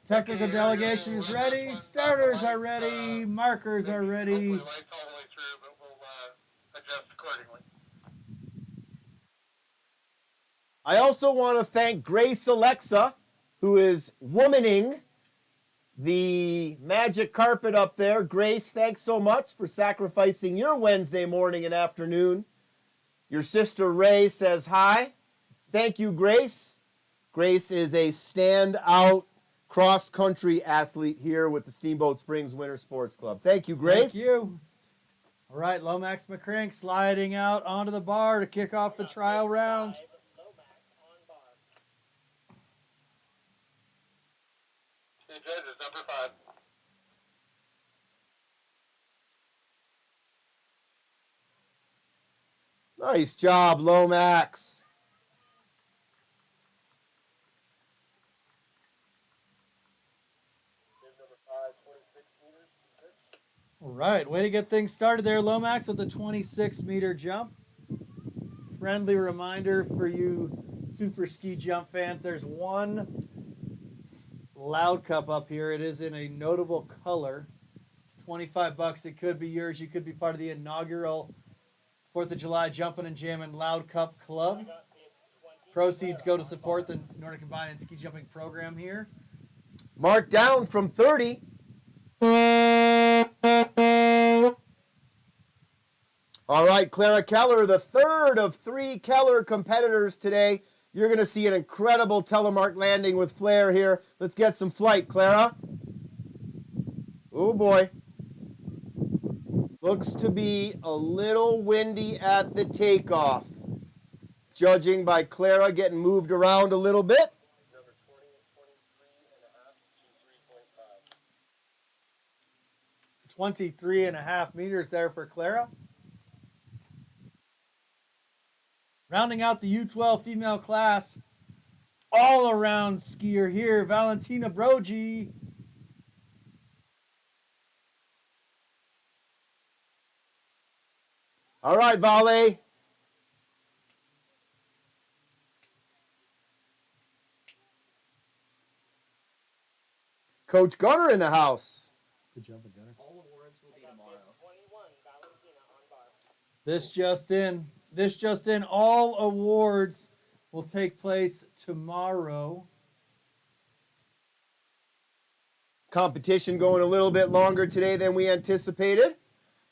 Technical delegation is ready. Starters are ready. Markers are ready. Hopefully lights all the way through, but we'll adjust accordingly. I also want to thank Grace Alexa, who is womaning the magic carpet up there. Grace, thanks so much for sacrificing your Wednesday morning and afternoon. Your sister Ray says hi. Thank you, Grace. Grace is a standout cross-country athlete here with the Steamboat Springs Winter Sports Club. Thank you, Grace. Thank you. All right, Lomax McCrank sliding out onto the bar to kick off the trial round. Lomax on bar. The judges, number 5. Nice job, Lomax. Number 5, 26 meters. All right, way to get things started there, Lomax, with the 26-meter jump. Friendly reminder for you super ski jump fans, there's one Loud Cup up here. It is in a notable color. $25. It could be yours. You could be part of the inaugural 4th of July Jumpin' and Jammin' Loud Cup Club. Proceeds go to support the Nordic Combined and Ski Jumping program here. Mark down from 30. All right, Clara Keller, the third of 3 Keller competitors today. You're going to see an incredible telemark landing with flair here. Let's get some flight, Clara. Oh, boy. Looks to be a little windy at the takeoff. Judging by Clara getting moved around a little bit. Number 20, 23.5 to 3.5. 23 and a half meters there for Clara. Rounding out the U12 female class, all-around skier here, Valentina Brogy. All right, Vale. Coach Gunner in the house. Good job, Gunner. All awards will be tomorrow. 21, Valentina on bar. This just in, all awards will take place tomorrow. Competition going a little bit longer today than we anticipated.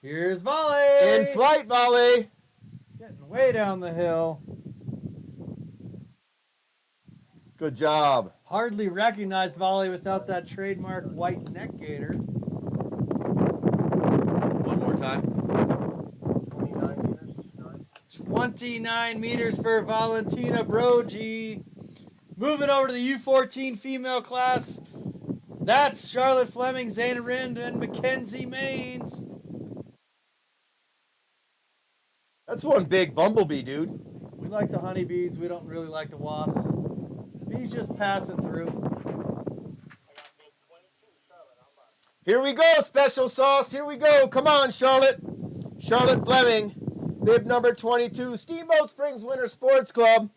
Here's Volley. In flight, Volley. Getting way down the hill. Good job. Hardly recognized Volley without that trademark white neck gaiter. One more time. 29 meters. 29 meters for Valentina Brogy. Moving over to the U14 female class. That's Charlotte Fleming, Zana Rind, and Mackenzie Maines. That's one big bumblebee, dude. We like the honeybees. We don't really like the wasps. Bees just passing through. I got bib 22, Charlotte, on bar. Here we go, special sauce. Here we go. Come on, Charlotte. Charlotte Fleming, bib number 22, Steamboat Springs Winter Sports Club.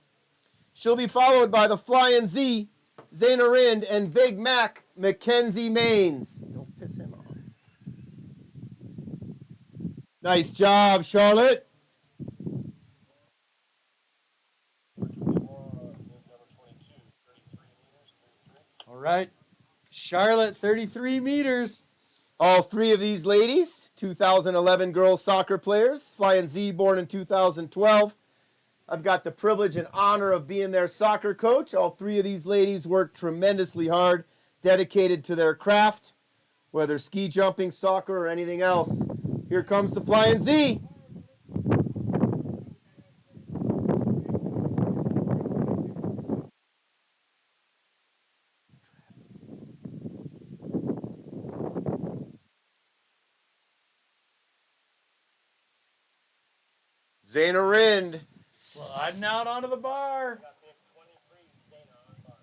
She'll be followed by the Flying Z, Zaina Rind, and Big Mac, Mackenzie Maines. Don't piss him off. Nice job, Charlotte. All right. Charlotte, 33 meters. All three of these ladies, 2011 girls soccer players, Flying Z, born in 2012. I've got the privilege and honor of being their soccer coach. All three of these ladies work tremendously hard, dedicated to their craft, whether ski jumping, soccer, or anything else. Here comes the Flying Z. Zaina Rind. Sliding out onto the bar. I got bib 23, Dana, on bar.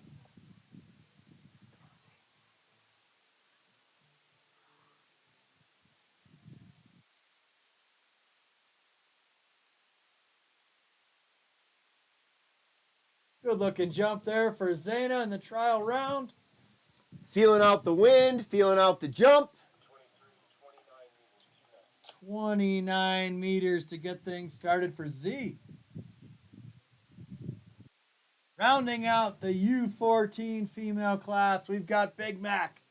Good looking jump there for Zaina in the trial round. Feeling out the wind, feeling out the jump. 29 meters to get things started for Z. Rounding out the U14 female class, we've got Big Mac,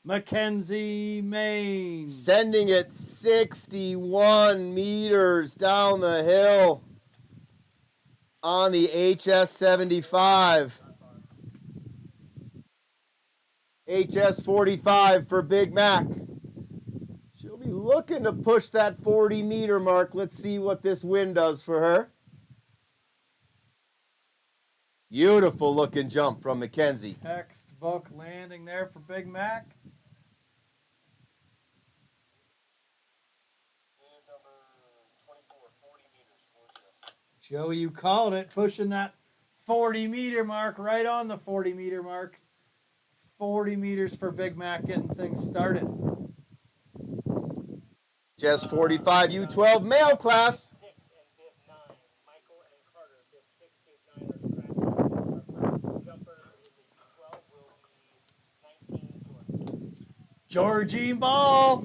Mackenzie Maines. Sending it 61 meters down the hill on the HS75. HS45 for Big Mac. She'll be looking to push that 40-meter mark. Let's see what this wind does for her. Beautiful looking jump from Mackenzie. Textbook landing there for Big Mac. Joe, you called it, pushing that 40-meter mark right on the 40-meter mark. 40 meters for Big Mac, getting things started. Just 45 U12 male class. 6 and bib 9. Michael and Carter, bib 6, bib 9 are scratching. Our jumper in the U12 will be 19, Georgie. Georgine Ball,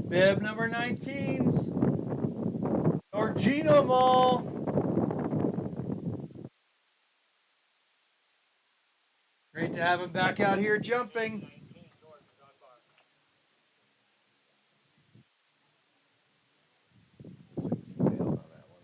bib number 19. Georgina Ball. Great to have him back out here jumping. 19, George is on bar. Looks like he bailed on that one.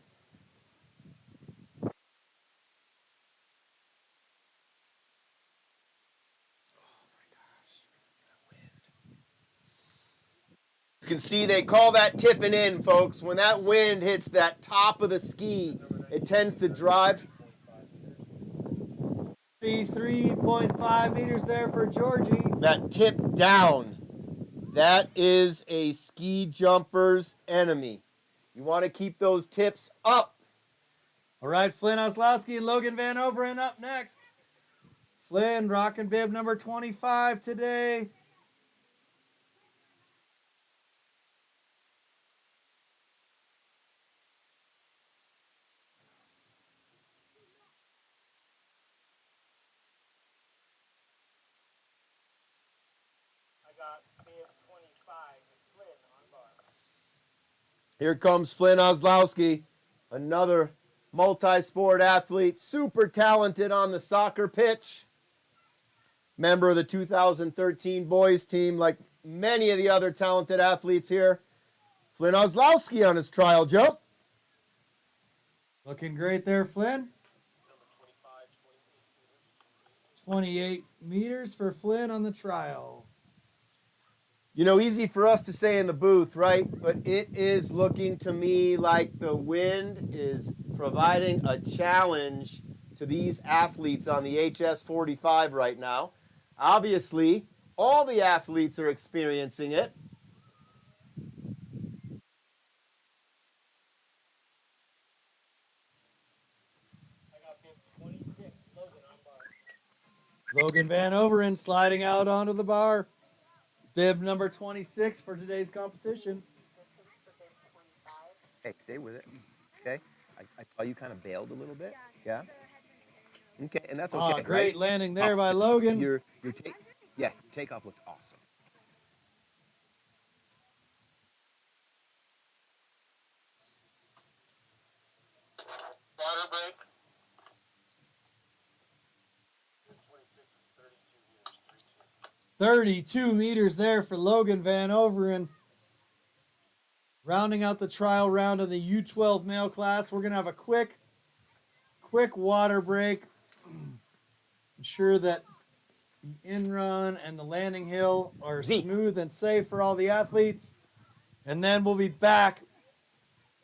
You can see they call that tipping in, folks. When that wind hits that top of the ski, it tends to drive. 3.5 meters there for Georgie. That tip down. That is a ski jumper's enemy. You want to keep those tips up. All right, Flynn Oslowski and Logan Van Overen up next. Flynn rocking bib number 25 today. I got bib 25, Flynn on bar. Here comes Flynn Oslowski, another multi-sport athlete, super talented on the soccer pitch. Member of the 2013 boys team, like many of the other talented athletes here. Flynn Oslowski on his trial jump. Looking great there, Flynn. 28 meters for Flynn on the trial. You know, easy for us to say in the booth, right? But it is looking to me like the wind is providing a challenge to these athletes on the HS45 right now. Obviously, all the athletes are experiencing it. Logan Van Overen sliding out onto the bar. Bib number 26 for today's competition. Hey, stay with it. Okay. I saw you kind of bailed a little bit. Yeah. Okay, and that's okay. Great right? landing there by Logan. Your takeoff looked awesome. Water break. 32 meters there for Logan Van Overen. Rounding out the trial round of the U12 male class, we're going to have a quick water break. Ensure that the in-run and the landing hill are smooth and safe for all the athletes. And then we'll be back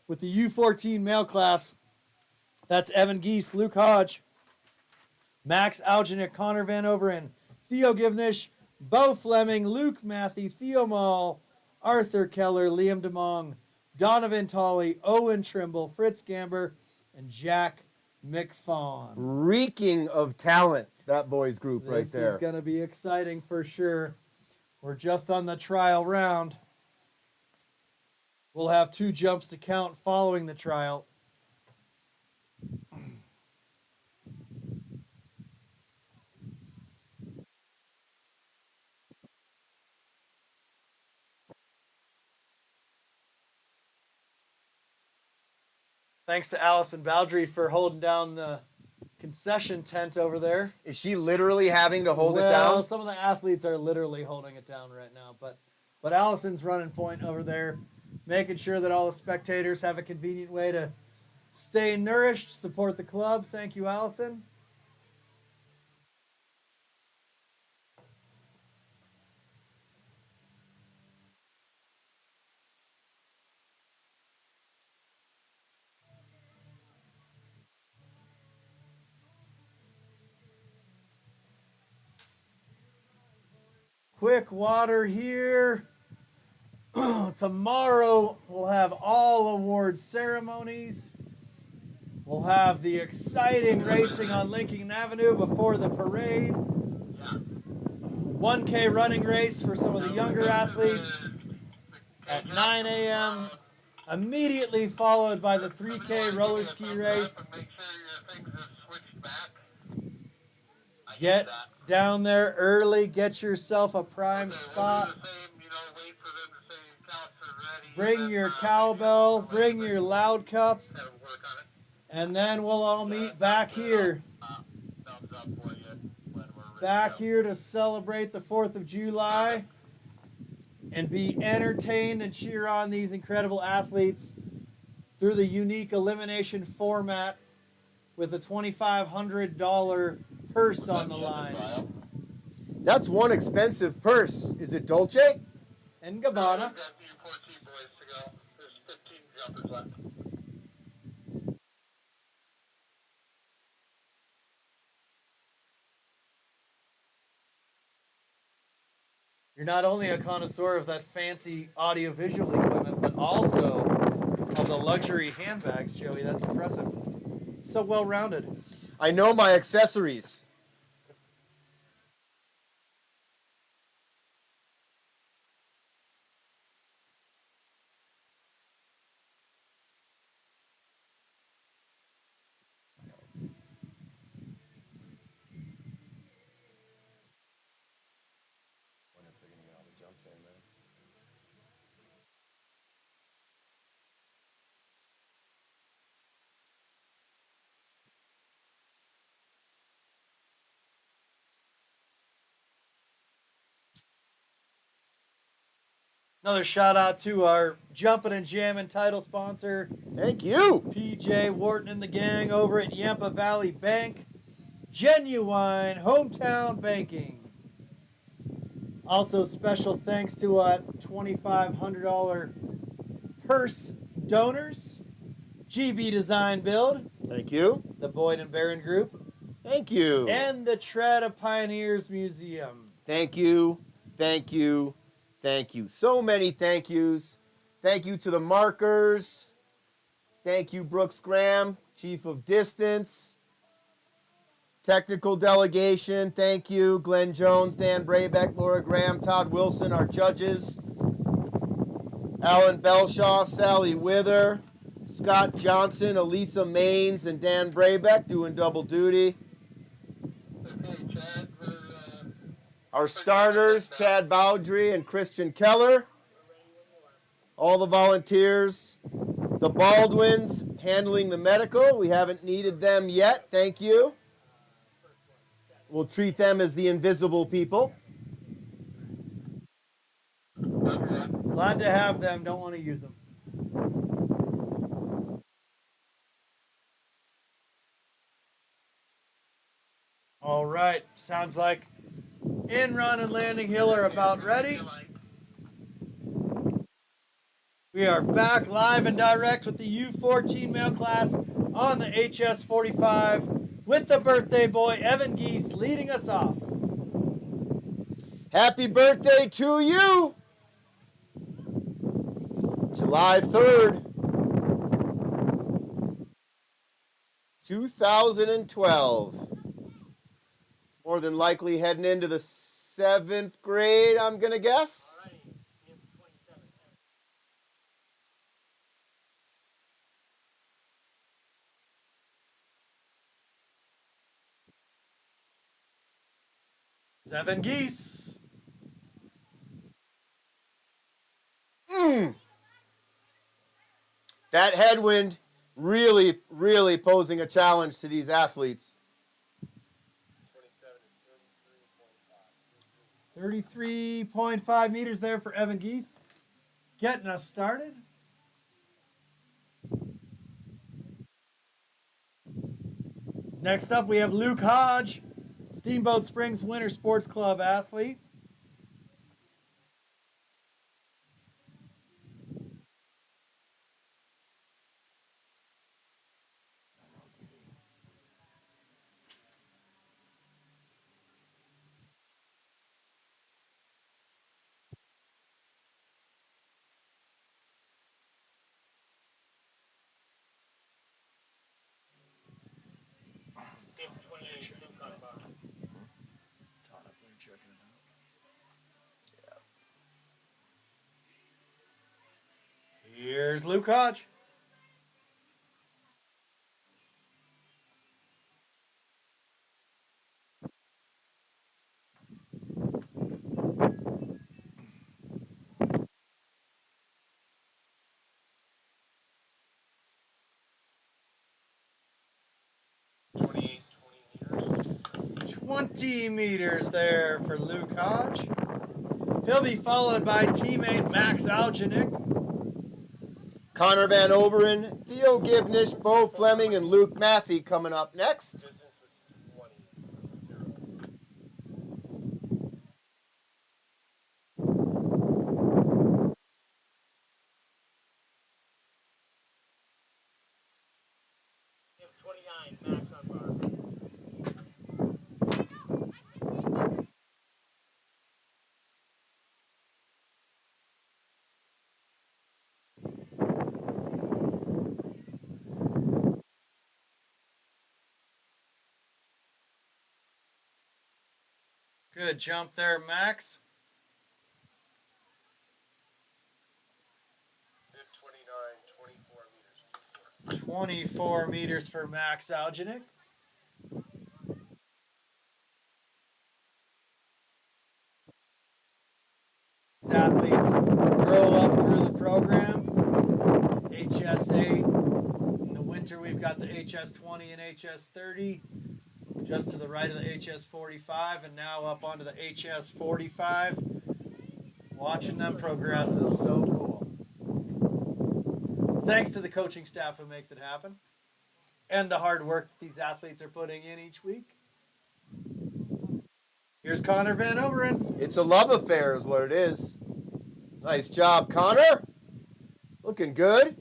with the U14 male class. That's Evan Geese, Luke Hodge, Max Algenick, Connor Van Overen, Theo Givnish, Bo Fleming, Luke Matthey, Theo Mall, Arthur Keller, Liam DeMong, Donovan Tolley, Owen Trimble, Fritz Gamber, and Jack McFawn. Reeking of talent, that boys group right there. This is going to be exciting for sure. We're just on the trial round. We'll have 2 jumps to count following the trial. Thanks to Allison Baldry for holding down the concession tent over there. Is she literally having to hold it Well, down? some of the athletes are literally holding it down right now, but Allison's running point over there, making sure that all the spectators have a convenient way to stay nourished, support the club. Thank you, Allison. Quick water here. Tomorrow we'll have all award ceremonies. We'll have the exciting racing on Lincoln Avenue before the parade. 1K running race for some of the younger athletes at 9 a.m. Immediately followed by the 3K roller ski race. Make sure your things are switched back. Get down there early. Get yourself a prime spot. Wait for them to say couch are ready. Bring your cowbell. Bring your loud cup. And then we'll all meet back here. Thumbs up for you when we're ready. Back here to celebrate the 4th of July and be entertained and cheer on these incredible athletes through the unique elimination format with a $2,500 purse on the line. That's one expensive purse. Is it Dolce? And Gabbana. We've got the U14 boys to go. There's 15 jumpers left. You're not only a connoisseur of that fancy audiovisual equipment, but also of the luxury handbags, Joey. That's impressive. So well-rounded. I know my accessories. Another shout out to our Jumpin' and Jammin' title sponsor, Thank you. PJ Wharton and the gang over at Yampa Valley Bank. Genuine hometown banking. Also, special thanks to $2,500 purse donors, GB Design Build, Thank you. the Boyd and Barron Group, Thank you. and the Tread of Pioneers Museum. Thank you. Thank you. Thank you. So many thank yous. Thank you to the markers. Thank you, Brooks Graham, Chief of Distance. Technical delegation, thank you. Glenn Jones, Dan Brabeck, Laura Graham, Todd Wilson, our judges. Alan Belshaw, Sally Wither, Scott Johnson, Elisa Maines, and Dan Brabeck doing double duty. Okay, Chad, Our starters, Chad Bowdry and Christian Keller. All the volunteers. The Baldwins handling the medical. We haven't needed them yet. Thank you. We'll treat them as the invisible people. Glad to have them. Don't want to use them. All right. Sounds like in run and landing hill are about ready. We are back live and direct with the U14 male class on the HS45 with the birthday boy Evan Geese leading us off. Happy birthday to you! July 3rd, 2012. More than likely heading into the 7th grade, I'm going to guess. Evan Geese. That headwind really, really posing a challenge to these athletes. 33.5 meters there for Evan Geese. Getting us started. Next up, we have Luke Hodge, Steamboat Springs Winter Sports Club athlete. Here's Luke Hodge. $28.20 meters. 20 meters there for Luke Hodge. He'll be followed by teammate Max Algenik. Connor Van Overen, Theo Givnish, Bo Fleming, and Luke Matthey coming up next. Distance was 29, Max on bar. Good jump there, Max. 29, 24 meters. 24 meters for Max Algenik. These athletes grow up through the program. HS8. In the winter, we've got the HS20 and HS30. Just to the right of the HS45, and now up onto the HS45. Watching them progress is so cool. Thanks to the coaching staff who makes it happen, and the hard work that these athletes are putting in each week. Here's Connor Van Overen. It's a love affair is what it is. Nice job, Connor. Looking good.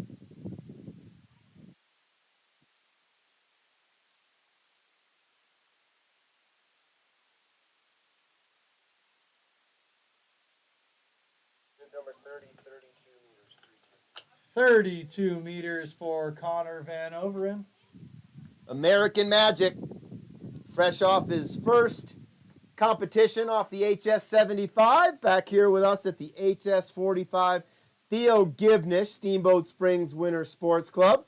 Number 30, 32 meters. 32 meters for Connor Van Overen. American Magic. fresh off his first competition off the HS75. Back here with us at the HS45, Theo Givnish, Steamboat Springs Winter Sports Club.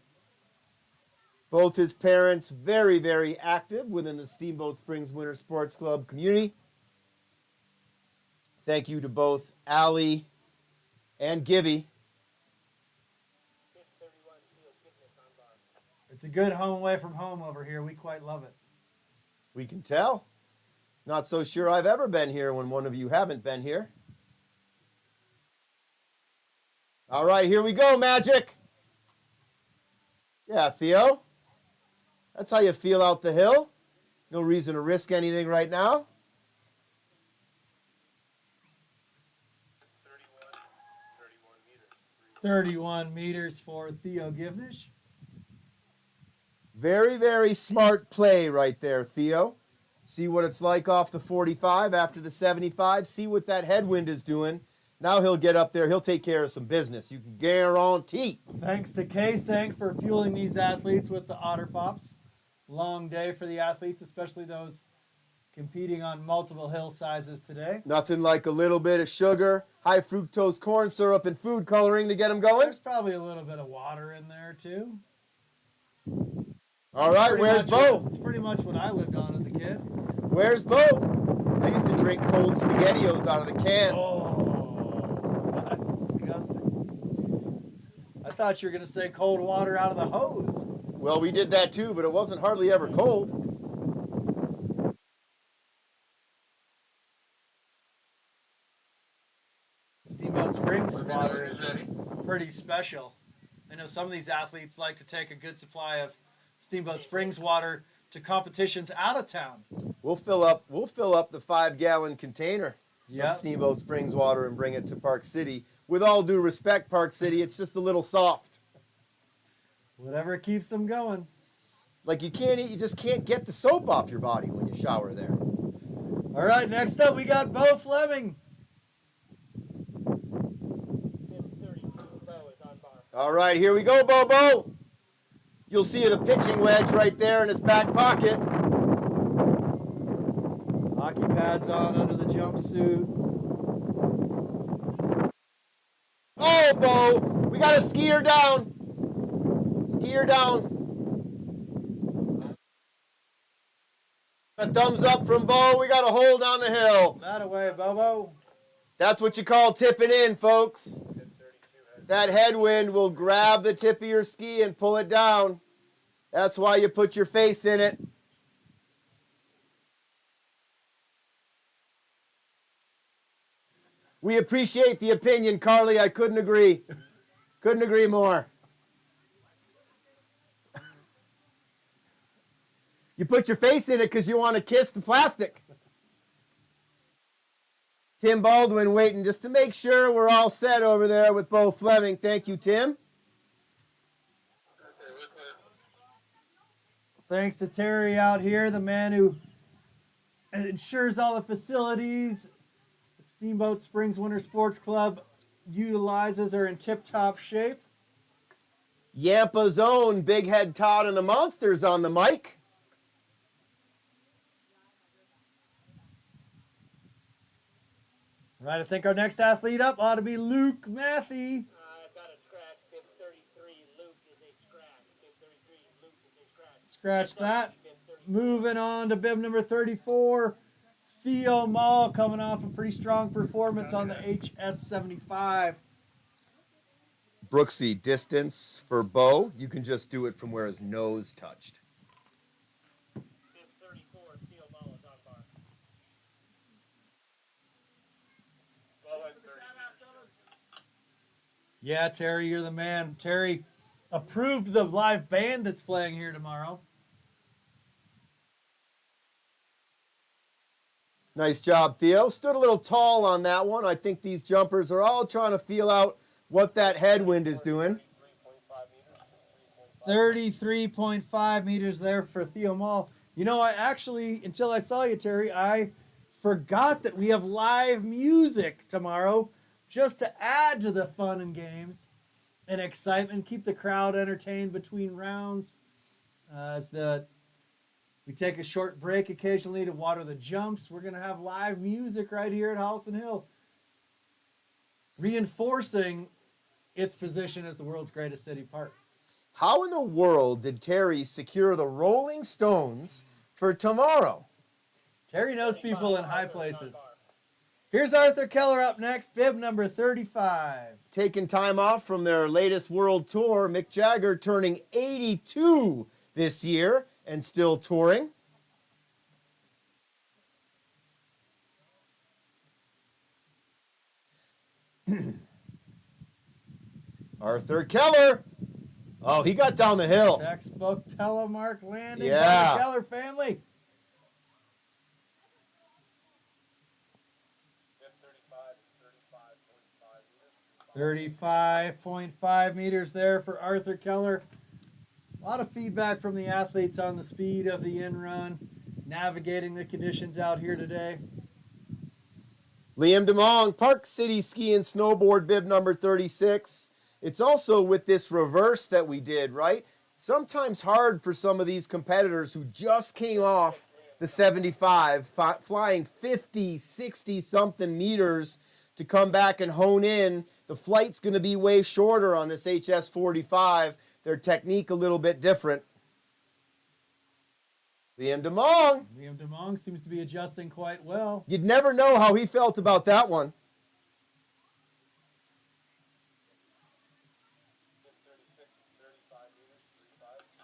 Both his parents very, very active within the Steamboat Springs Winter Sports Club community. Thank you to both Allie and Givy. It's a good home away from home over here. We quite love it. We can tell. Not so sure I've ever been here when one of you haven't been here. All right, here we go, Magic. Yeah, Theo. That's how you feel out the hill. No reason to risk anything right now. 31 meters for Theo Givnish. Very, very smart play right there, Theo. See what it's like off the 45 after the 75. See what that headwind is doing. Now he'll get up there. He'll take care of some business. You can guarantee. Thanks to K-Sank for fueling these athletes with the Otter Pops. Long day for the athletes, especially those competing on multiple hill sizes today. Nothing like a little bit of sugar, high fructose corn syrup, and food coloring to get them going. There's probably a little bit of water in there, too. All right, where's Bo? It's pretty much what I lived on as a kid. Where's Bo? I used to drink cold SpaghettiOs out of the can. Oh, that's disgusting. I thought you were going to say cold water out of the hose. Well, we did that too, but it wasn't hardly ever cold. Steamboat Springs water is pretty special. I know some of these athletes like to take a good supply of Steamboat Springs water to competitions out of town. We'll fill up the 5-gallon container Yep. of Steamboat Springs water and bring it to Park City. With all due respect, Park City, it's just a little soft. Whatever keeps them going. Like you just can't get the soap off your body when you shower there. All right, next up we got Bo Fleming. All right, here we go, Bobo. You'll see the pitching wedge right there in his back pocket. Hockey pads on under the jumpsuit. Oh, Bo, we got to ski her down. Ski her down. A thumbs up from Bo. We got a hold on the hill. That away, Bobo. That's what you call tipping in, folks. That headwind will grab the tip of your ski and pull it down. That's why you put your face in it. We appreciate the opinion, Carly. I couldn't agree. Couldn't agree more. You put your face in it because you want to kiss the plastic. Tim Baldwin waiting just to make sure we're all set over there with Bo Fleming. Thank you, Tim. Thanks to Terry out here, the man who ensures all the facilities that Steamboat Springs Winter Sports Club utilizes are in tip-top shape. Yampa's own Big Head Todd and the Monsters on the mic. Right, I think our next athlete up ought to be Luke Matthey. I've got a scratch. Bib 33, Luke is a scratch. Bib 33, Luke is a scratch. Scratch that. Moving on to bib number 34, Theo Mall, coming off a pretty strong performance on the HS75. Brooksy, distance for Bo. You can just do it from where his nose touched. Bib 34, Theo Mall is on bar. Yeah, Terry, you're the man. Terry approved the live band that's playing here tomorrow. Nice job, Theo. Stood a little tall on that one. I think these jumpers are all trying to feel out what that headwind is doing. 33.5 meters there for Theo Mall. You know, I actually, until I saw you, Terry, I forgot that we have live music tomorrow just to add to the fun and games and excitement, keep the crowd entertained between rounds as the We take a short break occasionally to water the jumps. We're going to have live music right here at Holliston Hill, reinforcing its position as the world's greatest city park. How in the world did Terry secure the Rolling Stones for tomorrow? Terry knows people in high places. Here's Arthur Keller up next, bib number 35. Taking time off from their latest world tour, Mick Jagger turning 82 this year and still touring. Arthur Keller. Oh, he got down the hill. Textbook telemark landing Yeah. by the Keller family. 35.5 meters there for Arthur Keller. A lot of feedback from the athletes on the speed of the in-run, navigating the conditions out here today. Liam DeMong, Park City Ski and Snowboard, bib number 36. It's also with this reverse that we did, right? Sometimes hard for some of these competitors who just came off the 75, flying 50, 60 something meters to come back and hone in. The flight's going to be way shorter on this HS-45. Their technique a little bit different. Liam DeMong. Liam DeMong seems to be adjusting quite well. You'd never know how he felt about that one.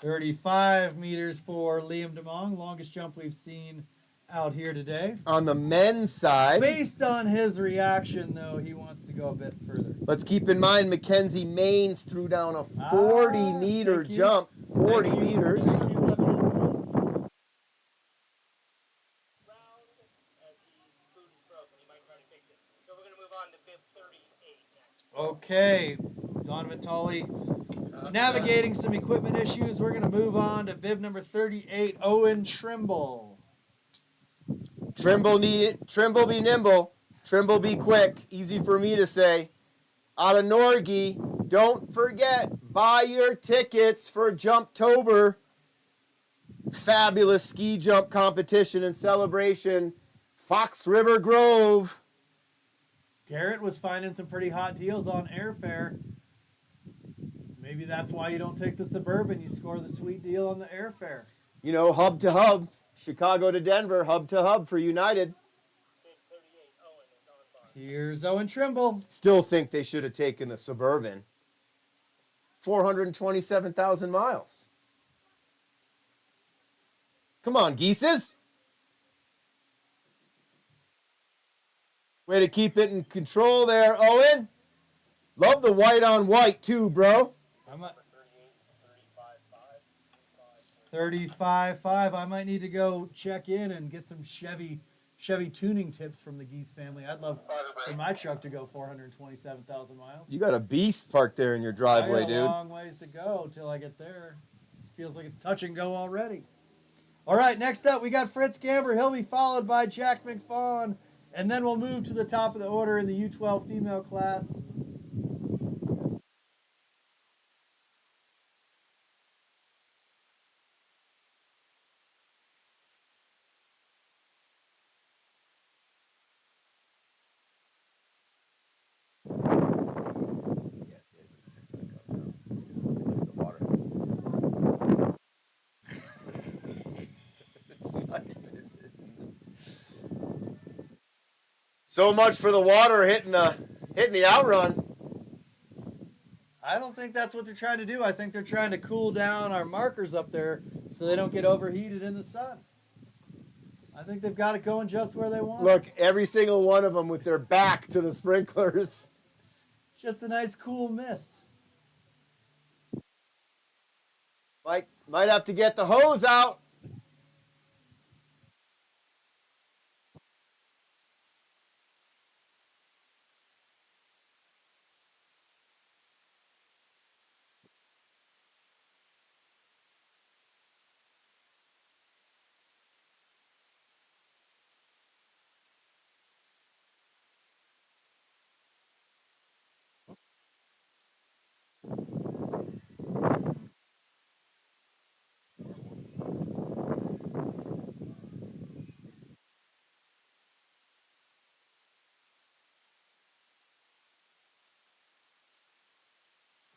35 meters for Liam DeMong, longest jump we've seen out here today. On the men's side, Based on his reaction, though, he wants to go a bit further. let's keep in mind Mackenzie Maines threw down a 40-meter thank you. jump. 40 meters. Round as he food is broken. He might try to fix it. So we're going to move on to bib 38 next. Okay, Don Vitale navigating some equipment issues. We're going to move on to bib number 38, Owen Trimble. Trimble be nimble. Trimble be quick. Easy for me to say. Out of Norgie, don't forget, buy your tickets for Jumptober. Fabulous ski jump competition and celebration. Fox River Grove. Garrett was finding some pretty hot deals on airfare. Maybe that's why you don't take the Suburban. You score the sweet deal on the airfare. You know, hub to hub. Chicago to Denver, hub to hub for United. Bib 38, Owen is on bar. Here's Owen Trimble. Still think they should have taken the Suburban. 427,000 miles. Come on, geeses. Way to keep it in control there, Owen. Love the white on white too, bro. I'm at 35.5. I might need to go check in and get some Chevy tuning tips from the Geese family. I'd love for my truck to go 427,000 miles. You got a beast parked there in your I driveway, got a dude. long ways to go till I get there. It feels like it's touch and go already. All right, next up we got Fritz Gamber. He'll be followed by Jack McFawn, and then we'll move to the top of the order in the U12 female class. So much for the water hitting the outrun. I don't think that's what they're trying to do. I think they're trying to cool down our markers up there so they don't get overheated in the sun. I think they've got it going just where they want. Look, every single one of them with their back to the sprinklers. It's just a nice cool mist. Might have to get the hose out.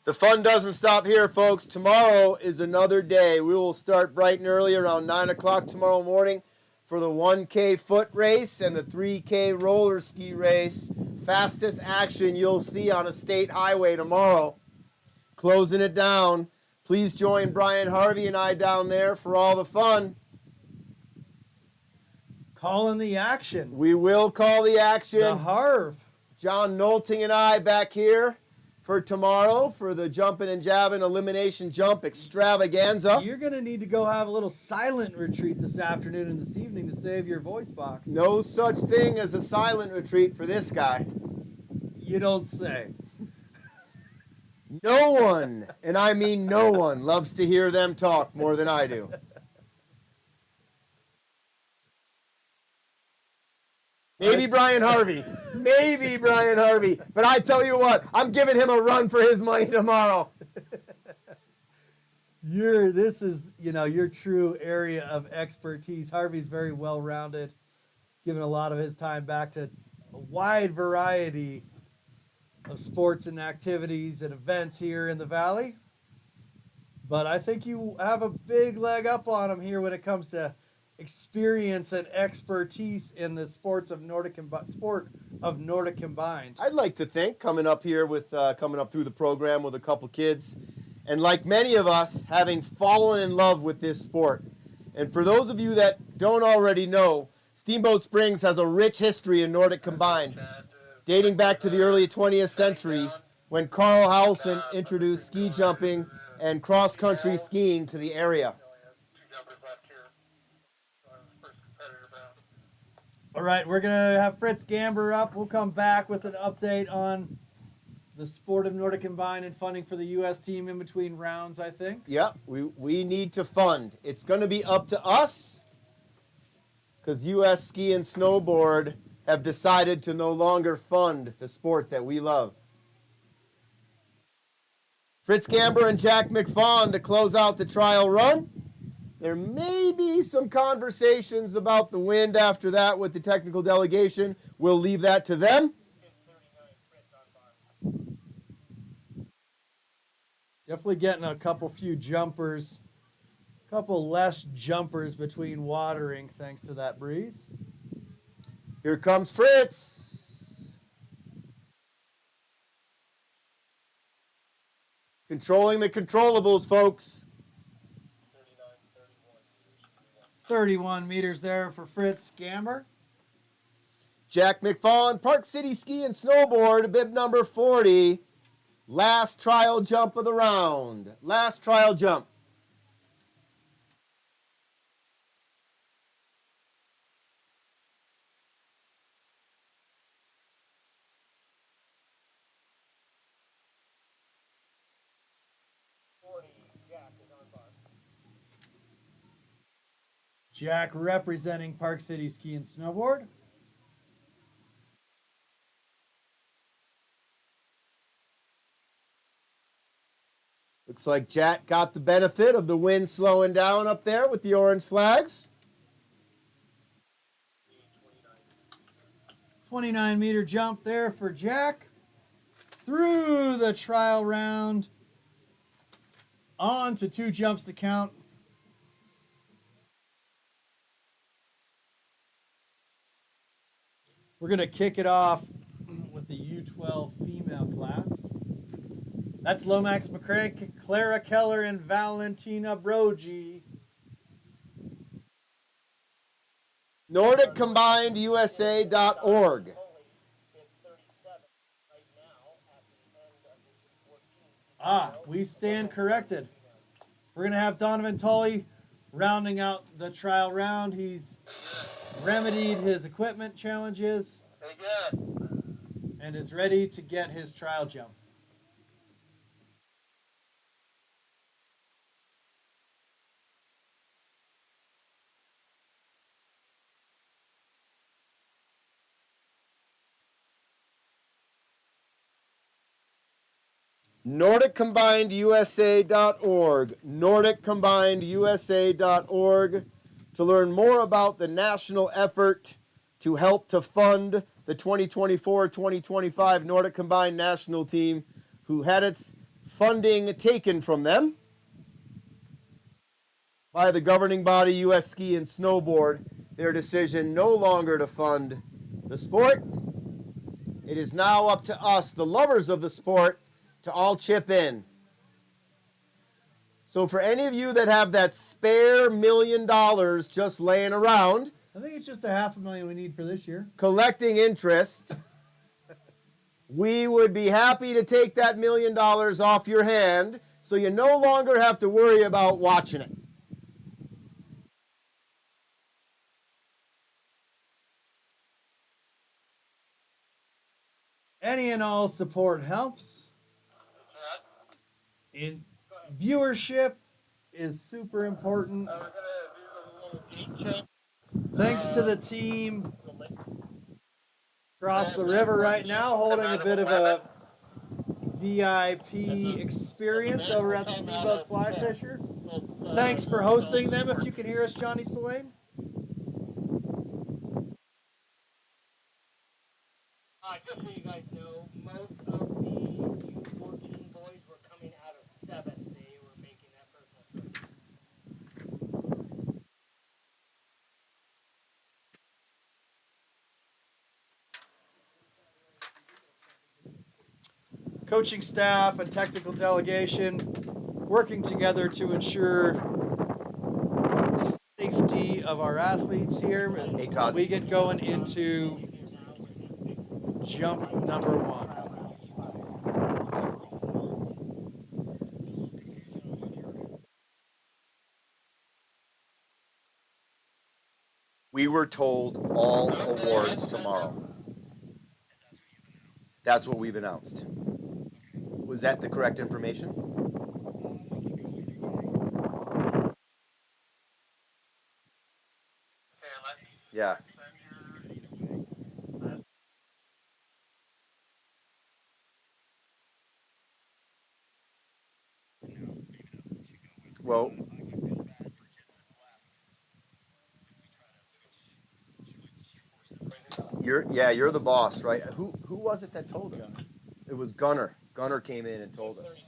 The fun doesn't stop here, folks. Tomorrow is another day. We will start bright and early around 9 o'clock tomorrow morning for the 1K foot race and the 3K roller ski race. Fastest action you'll see on a state highway tomorrow. Closing it down. Please join Brian Harvey and I down there for all the fun. Calling the action. We will call the action. The Harv. John Nolting and I back here for tomorrow for the Jumpin' and Jabbin' Elimination Jump Extravaganza. You're going to need to go have a little silent retreat this afternoon and this evening to save your voice box. No such thing as a silent retreat for this guy. You don't say. No one, and I mean no one, loves to hear them talk more than I do. Maybe Brian Harvey. Maybe Brian Harvey. But I tell you what, I'm giving him a run for his money tomorrow. This is your true area of expertise. Harvey's very well-rounded, giving a lot of his time back to a wide variety of sports and activities and events here in the Valley. But I think you have a big leg up on him here when it comes to experience and expertise in the sport of Nordic combined. I'd like to think coming up here with coming up through the program with a couple kids, and like many of us, having fallen in love with this sport. And for those of you that don't already know, Steamboat Springs has a rich history in Nordic combined, dating back to the early 20th century when Carl Howelson introduced ski jumping and cross-country skiing to the area. All right, we're going to have Fritz Gamber up. We'll come back with an update on the sport of Nordic combined and funding for the U.S. team in between rounds, I think. Yep, we need to fund. It's going to be up to us because U.S. Ski and Snowboard have decided to no longer fund the sport that we love. Fritz Gamber and Jack McFawn to close out the trial run. There may be some conversations about the wind after that with the technical delegation. We'll leave that to them. Definitely getting a few jumpers, a couple less jumpers between watering thanks to that breeze. Here comes Fritz. Controlling the controllables, folks. 31 meters there for Fritz Gamber. Jack McFawn, Park City Ski and Snowboard, bib number 40. Last trial jump of the round. Last trial jump. Jack representing Park City Ski and Snowboard. Looks like Jack got the benefit of the wind slowing down up there with the orange flags. 29-meter jump there for Jack. Through the trial round. On to 2 jumps to count. We're going to kick it off with the U12 female class. That's Lomax McCrae, Clara Keller, and Valentina Brogy. NordicCombinedUSA.org. We stand corrected. We're going to have Donovan Tully rounding out the trial round. He's remedied his equipment challenges and is ready to get his trial jump. NordicCombinedUSA.org. NordicCombinedUSA.org to learn more about the national effort to help to fund the 2024-2025 Nordic Combined national team, who had its funding taken from them by the governing body, U.S. Ski and Snowboard, their decision no longer to fund the sport. It is now up to us, the lovers of the sport, to all chip in. So for any of you that have that spare $1 million just laying around, I think it's just $500,000 we need for this year. collecting interest, we would be happy to take that $1 million off your hand so you no longer have to worry about watching it. Any and all support helps. In viewership is super important. We're gonna do the little gate change. Thanks to the team across the river right now, holding a bit of a VIP experience over at the Steamboat Fly Fisher. Thanks for hosting them. If you can hear us, Johnny Spillane. Just so you guys know, most of the U14 boys were coming out of 7. They were making that personal trip. Coaching staff and technical delegation working together to ensure the safety of our athletes here as Hey, Todd. we get going into jump number 1. We were told all awards tomorrow. That's what we've announced. Was that the correct information? Yeah. Well, you're the boss, right? Who was it that told us? It was Gunner. Gunner came in and told us.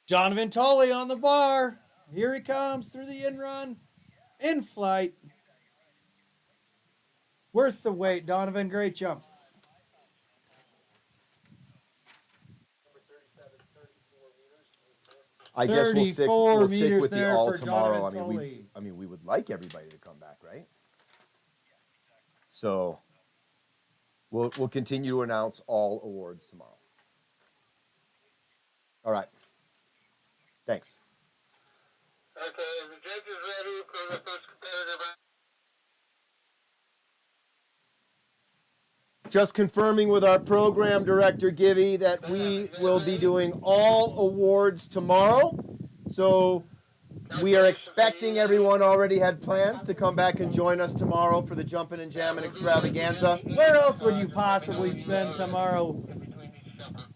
Donovan Tolley on the bar. Here he comes through the in-run. In flight. Worth the wait, Donovan. Great jump. I guess we'll 34 stick meters with the there all for tomorrow. Donovan I mean, we would like everybody to come back, right? So we'll continue to announce all awards tomorrow. All right. Thanks. Okay, the judge is ready for the first competitive. Just confirming with our program director, Givy, that we will be doing all awards tomorrow. So we are expecting everyone already had plans to come back and join us tomorrow for the Jumpin' and Jammin' extravaganza. Where else would you possibly spend tomorrow?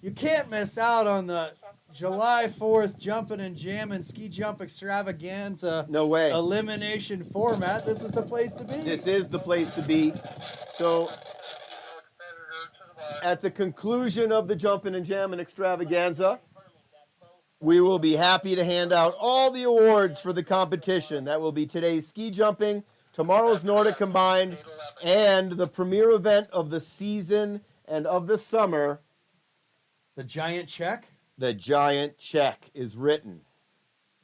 You can't miss out on the July 4th Jumpin' and Jammin' Ski Jump extravaganza. No way. Elimination format. This is the place to be. This is the place to be. So at the conclusion of the Jumpin' and Jammin' extravaganza, we will be happy to hand out all the awards for the competition. That will be today's ski jumping, tomorrow's Nordic combined, and the premier event of the season and of the summer. The giant check. The giant check is written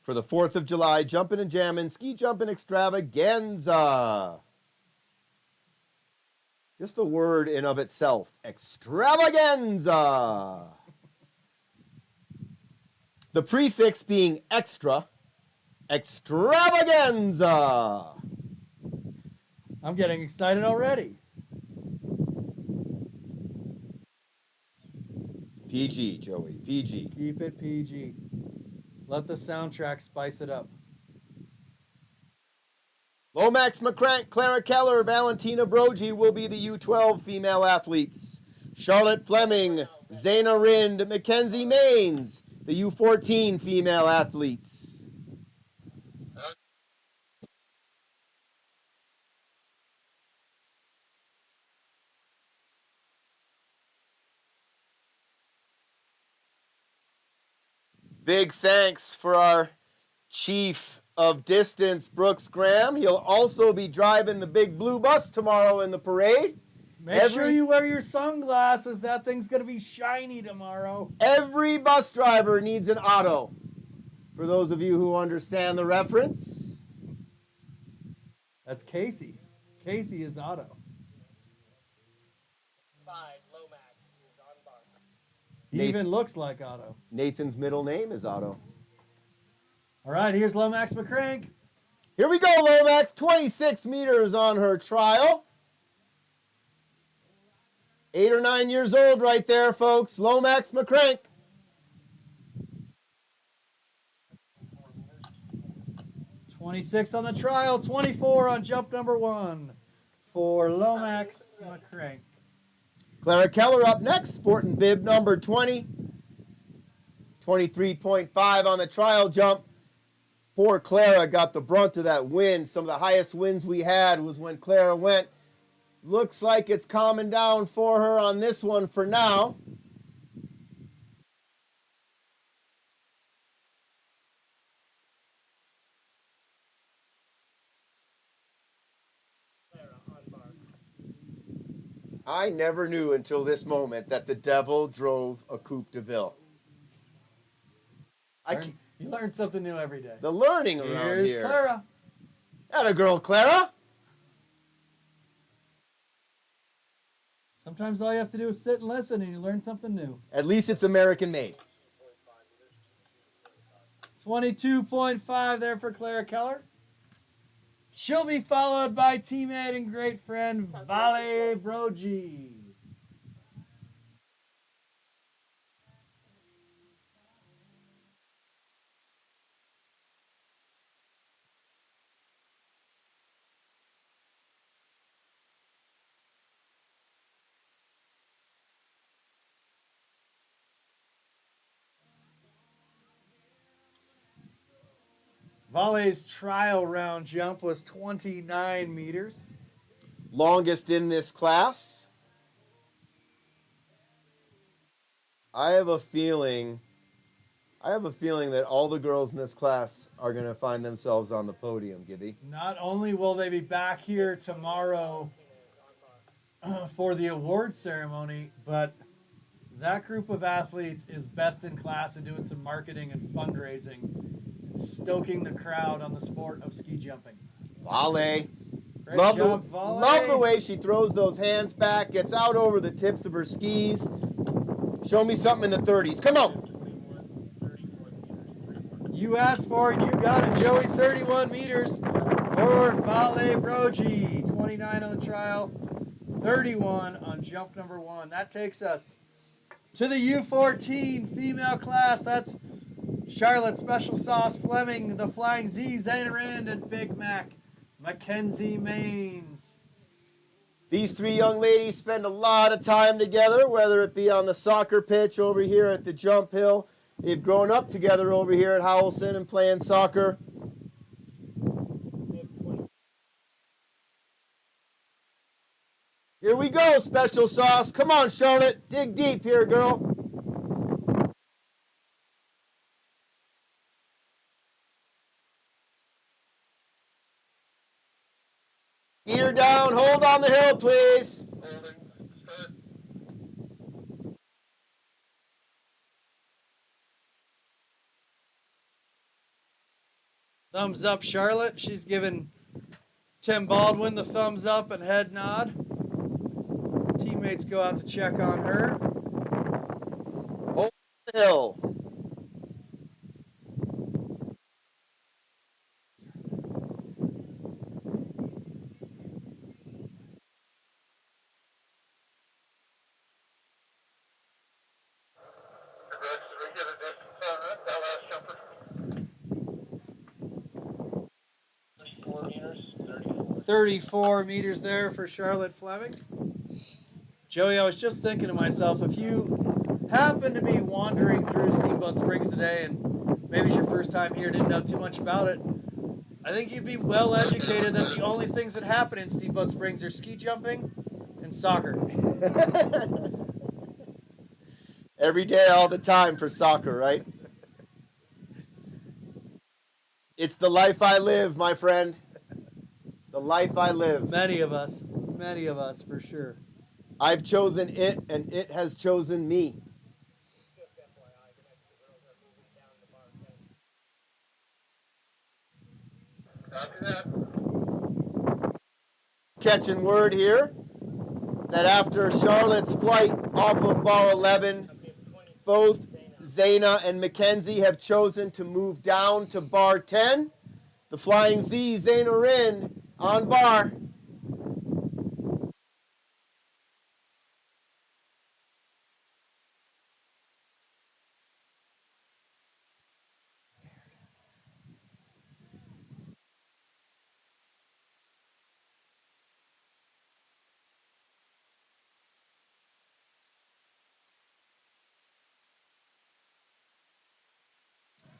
for the 4th of July Jumpin' and Jammin' Ski Jumpin' extravaganza. Just the word in of itself, extravaganza. The prefix being extra, extravaganza. I'm getting excited already. PG, Joey, PG. Keep it PG. Let the soundtrack spice it up. Lomax McCrank, Clara Keller, Valentina Brogy will be the U12 female athletes. Charlotte Fleming, Zaina Rind, Mackenzie Maines, the U14 female athletes. Big thanks for our chief of distance, Brooks Graham. He'll also be driving the big blue bus tomorrow in the parade. Make sure you wear your sunglasses. That thing's going to be shiny tomorrow. Every bus driver needs an auto. For those of you who understand the reference. That's Casey. Casey is Otto. 5, Lomax is on bar. He even looks like Otto. Nathan's middle name is Otto. All right, here's Lomax McCrank. Here we go, Lomax. 26 meters on her trial. 8 or 9 years old right there, folks. Lomax McCrank. .26 on the trial, 24 on jump number 1 for Lomax McCrank. Clara Keller up next, sporting bib number 20. 23.5 on the trial jump. Poor Clara got the brunt of that wind. Some of the highest winds we had was when Clara went. Looks like it's calming down for her on this one for now. I never knew until this moment that the devil drove a Coupe de Ville. You learn something new every day. The learning around Here's here. Clara. Atta girl, Clara. Sometimes all you have to do is sit and listen and you learn something new. At least it's American made. 22.5 there for Clara Keller. She'll be followed by teammate and great friend Vale Brogi. Vale's trial round jump was 29 meters. Longest in this class. I have a feeling that all the girls in this class are going to find themselves on the podium, Gibby. Not only will they be back here tomorrow for the award ceremony, but that group of athletes is best in class in doing some marketing and fundraising, stoking the crowd on the sport of ski jumping. Vale. Great Love job, the, Vale. love the way she throws those hands back, gets out over the tips of her skis. Show me something in the 30s. Come on. You asked for it, you got it, Joey. 31 meters for Vale Brogi. 29 on the trial, 31 on jump number 1. That takes us to the U14 female class. That's Charlotte Special Sauce Fleming, the Flying Z, Zayna Rand, and Big Mac Mackenzie Maines. These three young ladies spend a lot of time together, whether it be on the soccer pitch over here at the jump hill. They've grown up together over here at Howelson and playing soccer. Here we go, Special Sauce. Come on, Charlotte. Dig deep here, girl. Gear down. Hold on the hill, please. Thumbs up, Charlotte. She's giving Tim Baldwin the thumbs up and head nod. Teammates go out to check on her. Hold the hill. We get a distance on that last jumper. 34 meters. 34 meters there for Charlotte Fleming. Joey, I was just thinking to myself, if you happen to be wandering through Steamboat Springs today and maybe it's your first time here, didn't know too much about it, I think you'd be well educated that the only things that happen in Steamboat Springs are ski jumping and soccer. Every day, all the time for soccer, right? It's the life I live, my friend. The life I live. Many of us for sure. I've chosen it, and it has chosen me. Just FYI, the next two girls are moving down to bar 10. Copy that. Catching word here that after Charlotte's flight off of bar 11, both Zaina and Mackenzie have chosen to move down to bar 10. The Flying Z, Zaina Rind, on bar.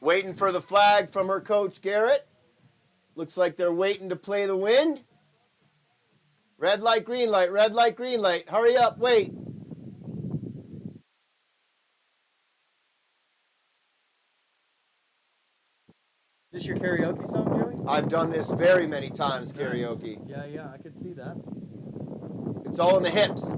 Waiting for the flag from her coach, Garrett. Looks like they're waiting to play the wind. Red light, green light, red light, green light. Hurry up, wait. This your karaoke song, Joey? I've done this very many times, karaoke. Nice. Yeah, I could see that. It's all in the hips.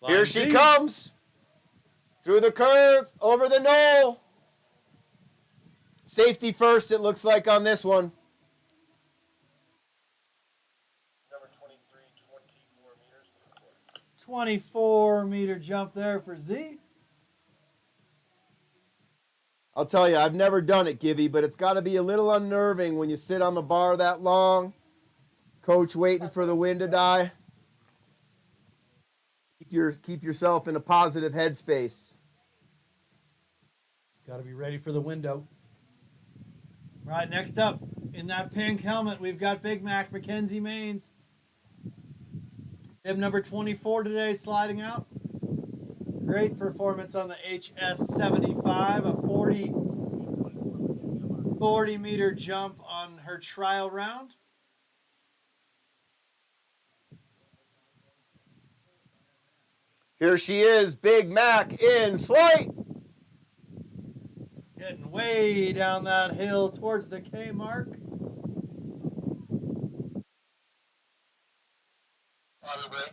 Here she comes. Through the curve, over the knoll. Safety first, it looks like on this one. Number 23, 24 meters. 24-meter jump there for Z. I'll tell you, I've never done it, Givey, but it's got to be a little unnerving when you sit on the bar that long. Coach waiting for the wind to die. Keep yourself in a positive headspace. Got to be ready for the window. Right, next up, in that pink helmet, we've got Big Mac Mackenzie Maines. Him number 24 today, sliding out. Great performance on the HS75, a 40-meter jump on her trial round. Here she is, Big Mac in flight. Getting way down that hill towards the K mark. Water break.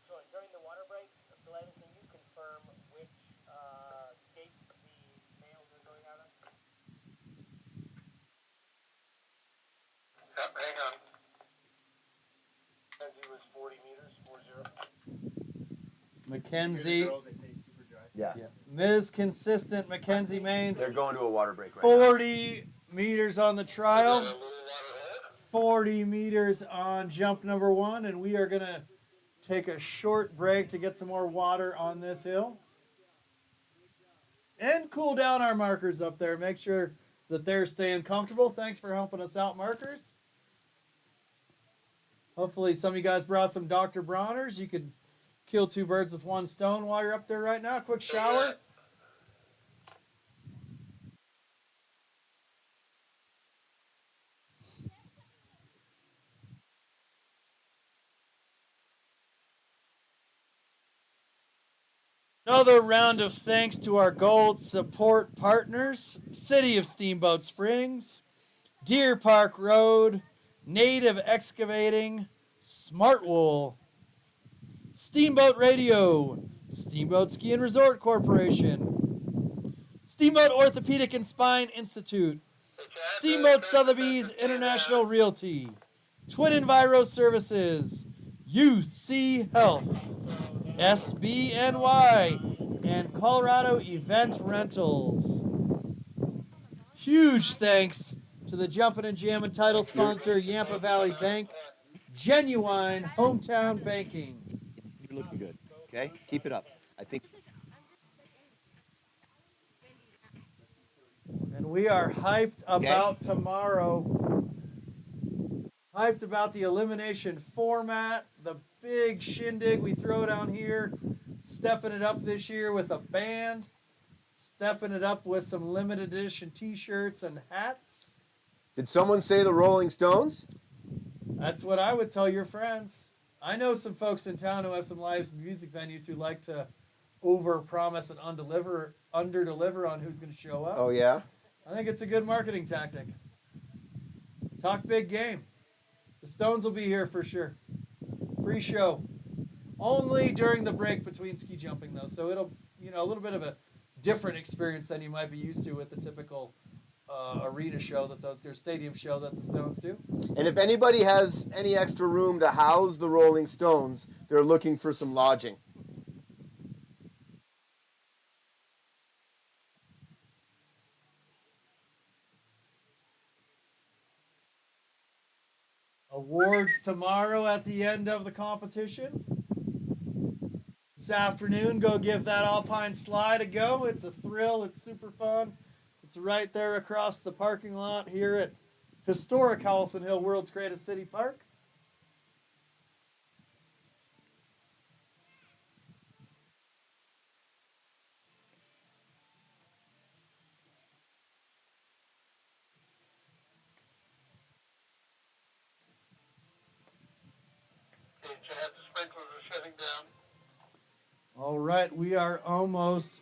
So during the water break, Glenn, can you confirm which gate the males are going out of? Yep, hang on. Mackenzie was 40 meters, 40. Mackenzie. Yeah. Ms. Consistent Mackenzie Maines. They're going to a water break right now. 40 meters on the trial. 40 meters on jump number 1. And we are going to take a short break to get some more water on this hill. And cool down our markers up there. Make sure that they're staying comfortable. Thanks for helping us out, markers. Hopefully some of you guys brought some Dr. Bronner's. You could kill two birds with one stone while you're up there right now. Quick shower. Another round of thanks to our gold support partners, City of Steamboat Springs, Deer Park Road, Native Excavating, Smart Wool, Steamboat Radio, Steamboat Ski and Resort Corporation, Steamboat Orthopedic and Spine Institute, Steamboat Sotheby's International Realty, Twin Enviro Services, UC Health, SBNY, and Colorado Event Rentals. Huge thanks to the Jumpin' and Jammin' title sponsor, Yampa Valley Bank, genuine hometown banking. You're looking good. Okay? Keep it up. I think. And We are hyped about tomorrow. Hyped about the elimination format, the big shindig we throw down here, stepping it up this year with a band, stepping it up with some limited edition t-shirts and hats. Did someone say the Rolling Stones? That's what I would tell your friends. I know some folks in town who have some live music venues who like to over-promise and under-deliver on who's going to show up. Oh, yeah? I think it's a good marketing tactic. Talk big game. The Stones will be here for sure. Free show. Only during the break between ski jumping, though. So it'll, a little bit of a different experience than you might be used to with the typical arena show or stadium show that the Stones do. And if anybody has any extra room to house the Rolling Stones, they're looking for some lodging. Awards tomorrow at the end of the competition. This afternoon, go give that Alpine slide a go. It's a thrill. It's super fun. It's right there across the parking lot here at historic Howelson Hill, world's greatest city park. Okay, Chad, the sprinklers are shutting down. All right, we are almost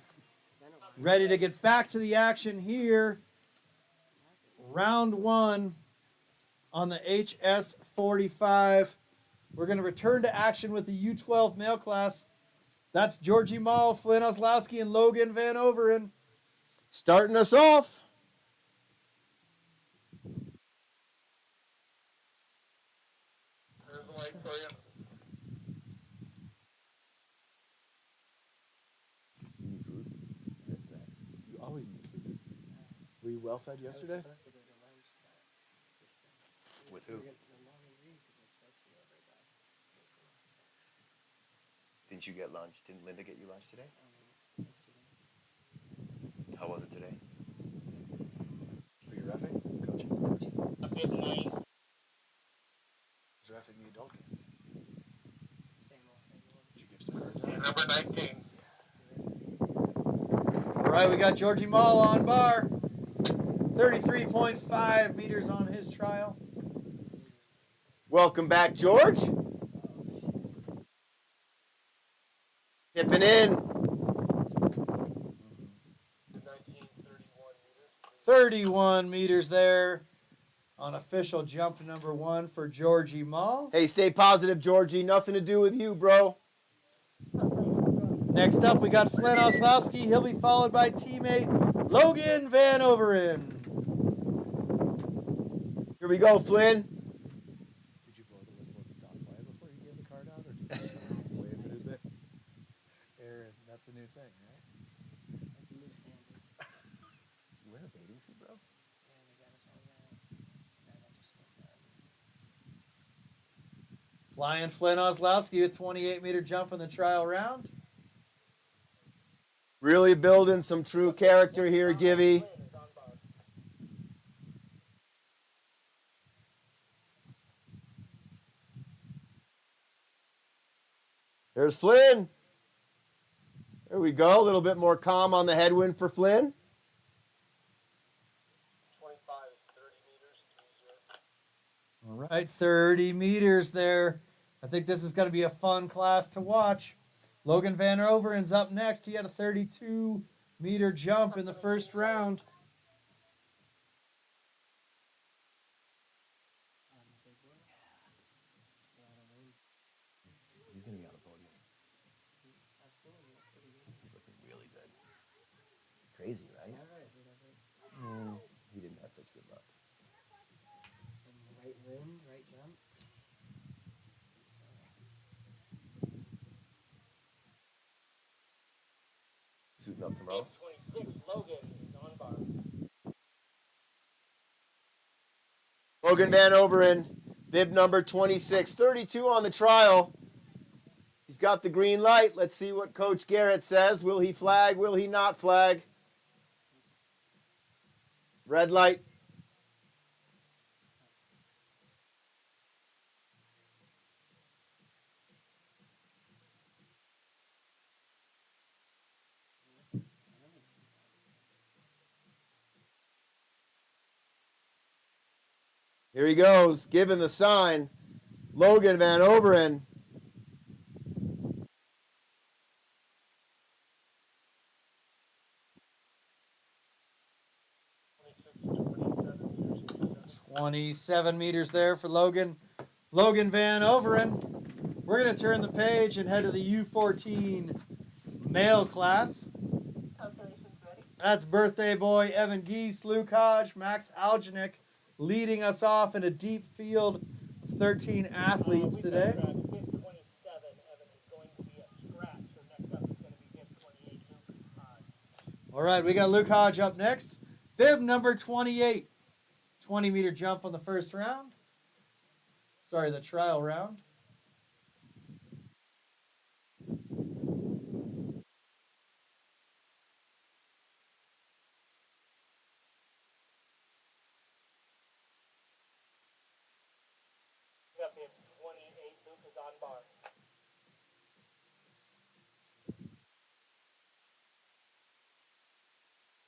ready to get back to the action here. Round one on the HS45. We're going to return to action with the U12 male class. That's Georgie Mall, Flynn Oslowski, and Logan Van Overen. Starting us off. There's the light for you. You need food? That's nice. You always need food. Were you well fed yesterday? With who? Didn't you get lunch? Didn't Linda get you lunch today? How was it today? Were you roughing? Coaching? I'm getting 9. Was roughing the adult game? Same old. Did you give some cards Yeah, out? number 19. All right, we got Georgie Mall on bar. 33.5 meters on his trial. Welcome back, George. Tipping in. 31 meters there on official jump number 1 for Georgie Mall. Hey, stay positive, Georgie. Nothing to do with you, bro. Next up, we got Flynn Oslowski. He'll be followed by teammate Logan Van Overen. Here we go, Flynn. Did you blow the whistle and stop by before you gave the card out, or did you just kind of wave it a bit? Aaron, that's the new thing, right? New standard. You wearing a bathing suit, bro? Yeah, they got us all that. And I just spoke that. Flying Flynn Oslowski, a 28-meter jump in the trial round. Really building some true character here, Givy. There's Flynn. There we go. A little bit more calm on the headwind for Flynn. 25 is 30 meters. Easier. All right, 30 meters there. I think this is going to be a fun class to watch. Logan Van Overen's up next. He had a 32-meter jump in the first round. He's going to be on the podium. He's looking really good. Crazy, right? He didn't have such good luck. Right wind, right jump. So, Suiting up tomorrow. 26, Logan is on bar. Logan Van Overen, bib number 26, 32 on the trial. He's got the green light. Let's see what Coach Garrett says. Will he flag? Will he not flag? Red light. Here he goes, giving the sign. Logan Van Overen. $26.27. 27 meters there for Logan Van Overen. We're going to turn the page and head to the U14 male class. Calculations ready? That's birthday boy Evan Geese, Luke Hodge, Max Algenik leading us off in a deep field of 13 athletes today. Bib 27, Evan, is going to be a scratch. So next up is going to be bib 28, Luke Hodge. All right, we got Luke Hodge up next. Bib number 28. 20-meter jump on the first round. Sorry, the trial round. We got bib 28, Luke is on bar.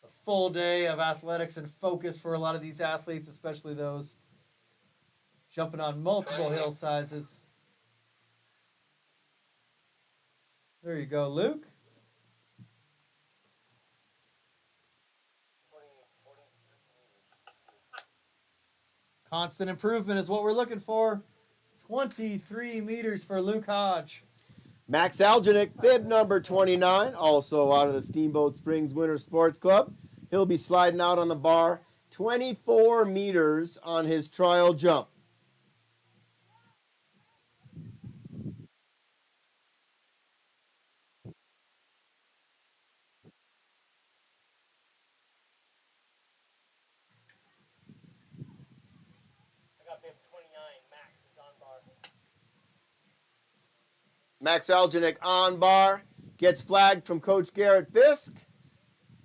A full day of athletics and focus for a lot of these athletes, especially those jumping on multiple hill sizes. There you go, Luke. Constant improvement is what we're looking for. 23 meters for Luke Hodge. Max Algenik, bib number 29, also out of the Steamboat Springs Winter Sports Club. He'll be sliding out on the bar 24 meters on his trial jump. I got bib 29, Max is on bar. Max Algenik on bar, gets flagged from Coach Garrett Fisk.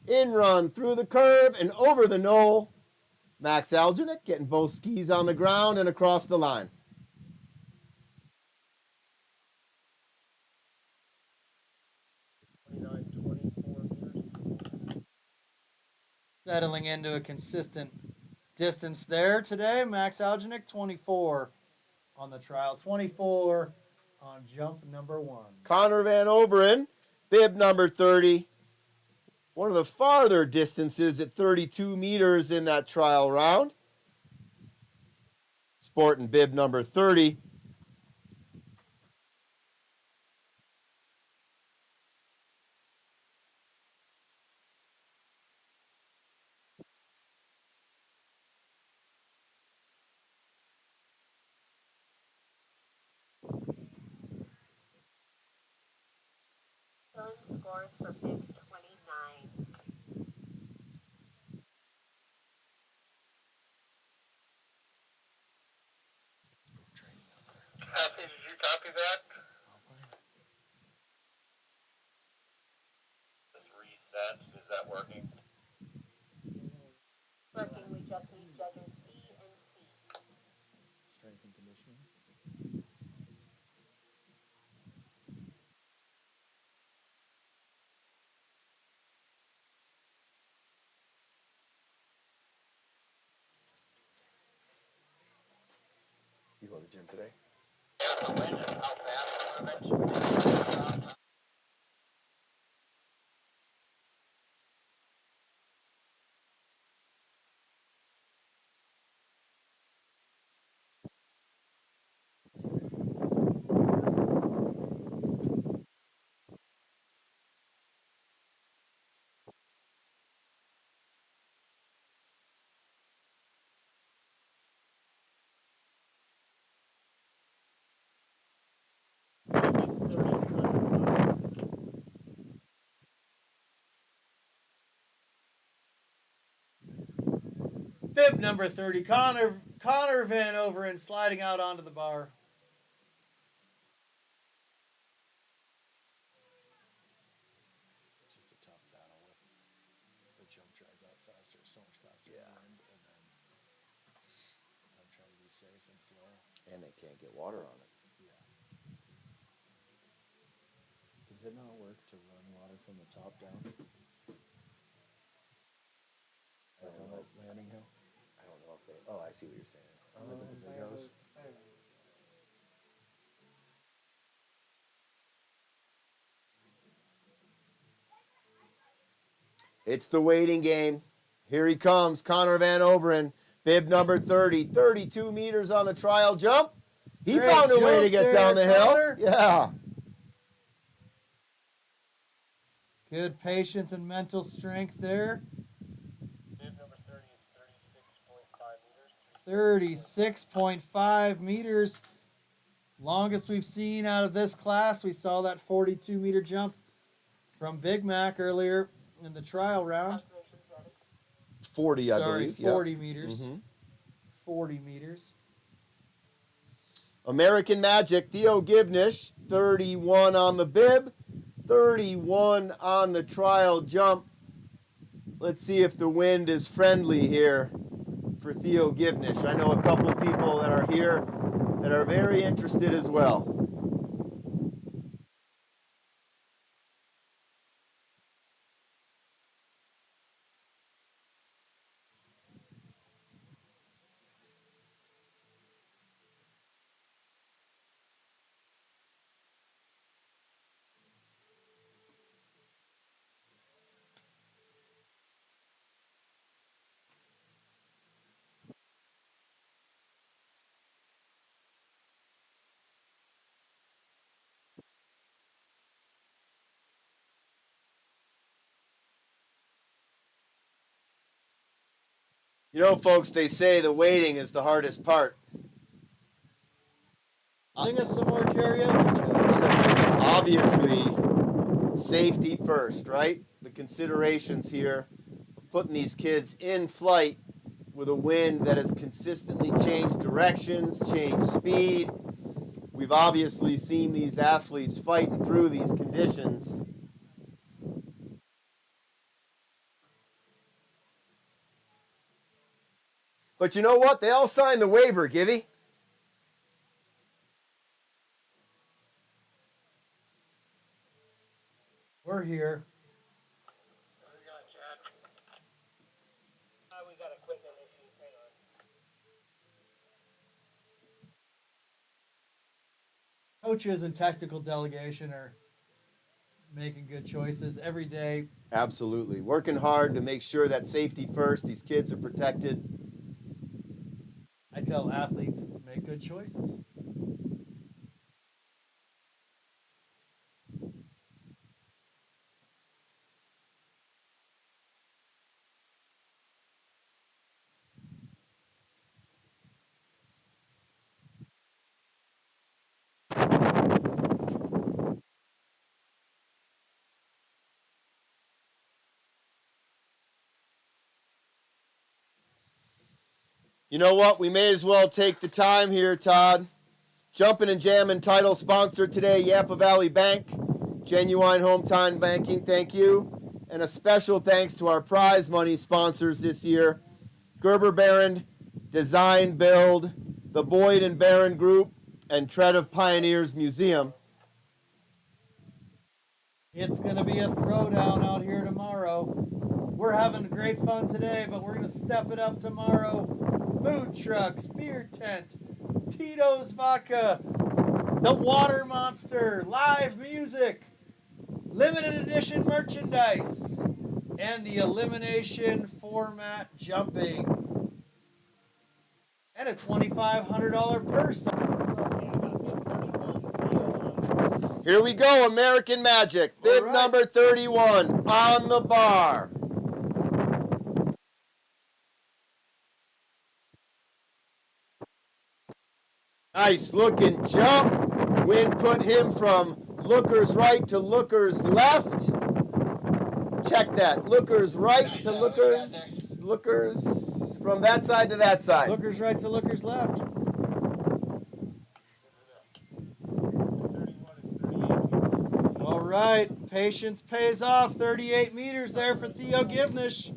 In run through the curve and over the knoll. Max Algenik getting both skis on the ground and across the line. Settling into a consistent distance there today. Max Algenik, 24 on the trial. 24 on jump number 1. Connor Van Overen, bib number 30. One of the farther distances at 32 meters in that trial round. Sporting bib number 30. Scores for bib 29. Kathy, did you copy that? Just reset. Is that working? Working, we just need judges B and C. Strength and conditioning. You go to the gym today? Bib number 30, Connor Van Overen sliding out onto the bar. It's just a tough battle with the jump dries out faster, so much faster. Yeah. Than mine. slow. And they can't get water on it. Yeah. Does it not work to run water from the top down? Like on that landing hill? I don't know if they. Oh, I see what you're saying. Like with the big hose? It's the waiting game. Here he comes, Connor Van Overen, bib number 30, 32 meters on the trial jump. He Great found a way to jump get there, down the hill. Connor. Yeah. Good patience and mental strength there. Bib number 30 is 36.5 meters. Longest we've seen out of this class. We saw that 42-meter jump from Big Mac earlier in the trial round. 40, I Sorry, believe. 40 Yep. meters. Mhm. 40 meters. American Magic, Theo Givnish, 31 on the bib, 31 on the trial jump. Let's see if the wind is friendly here for Theo Givnish. I know a couple people that are here that are very interested as well. You know, folks, they say the waiting is the hardest part. Sing us some more karaoke. Obviously, safety first, right? The considerations here of putting these kids in flight with a wind that has consistently changed directions, changed speed. We've obviously seen these athletes fighting through these conditions. But you know what? They all signed the waiver, Givey. We're here. We got equipment issues. Hang on. Coaches and technical delegation are making good choices every day. Absolutely. Working hard to make sure that safety first, these kids are protected. I tell athletes, make good choices. You know what? We may as well take the time here, Todd. Jumpin' and Jammin' title sponsor today, Yampa Valley Bank. Genuine Hometown Banking, thank you. And a special thanks to our prize money sponsors this year, Gerber Barron, Design Build, the Boyd and Barron Group, and Tread of Pioneers Museum. It's going to be a throwdown out here tomorrow. We're having great fun today, but we're going to step it up tomorrow. Food trucks, beer tent, Tito's Vodka, the Water Monster, live music, limited edition merchandise, and the elimination format jumping. And a $2,500 purse. Here we go, American Magic, bib right. number 31 on the bar. Nice looking jump. Wind put him from looker's right to looker's left. Check that. Looker's right to looker's from that side to that side. Looker's right to looker's left. All right, patience pays off. 38 meters there for Theo Givnish.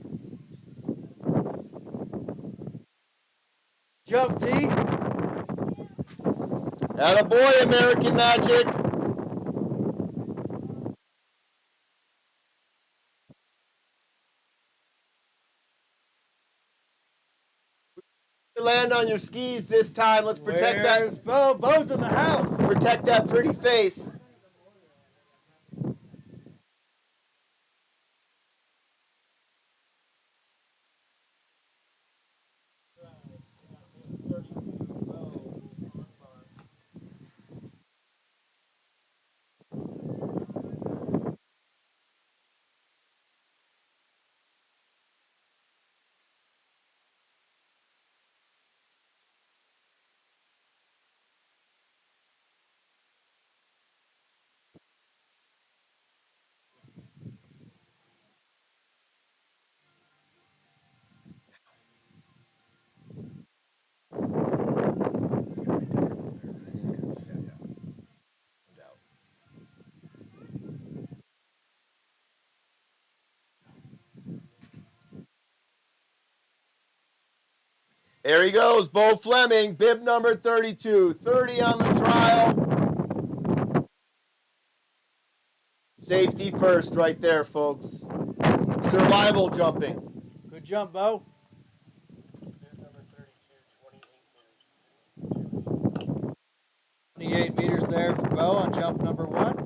Jump, T. Attaboy, American Magic. Land on your skis this time. Let's protect Where's Bo? Bo's in the house. protect that pretty face. It's gonna be different with her, right? 'Cause, yeah, no doubt. There he goes, Bo Fleming, bib number 32. 30 on the trial. Safety first right there, folks. Survival jumping. Good jump, Bo. Bib number 32, 28 meters. 28 meters there for Bo on jump number 1.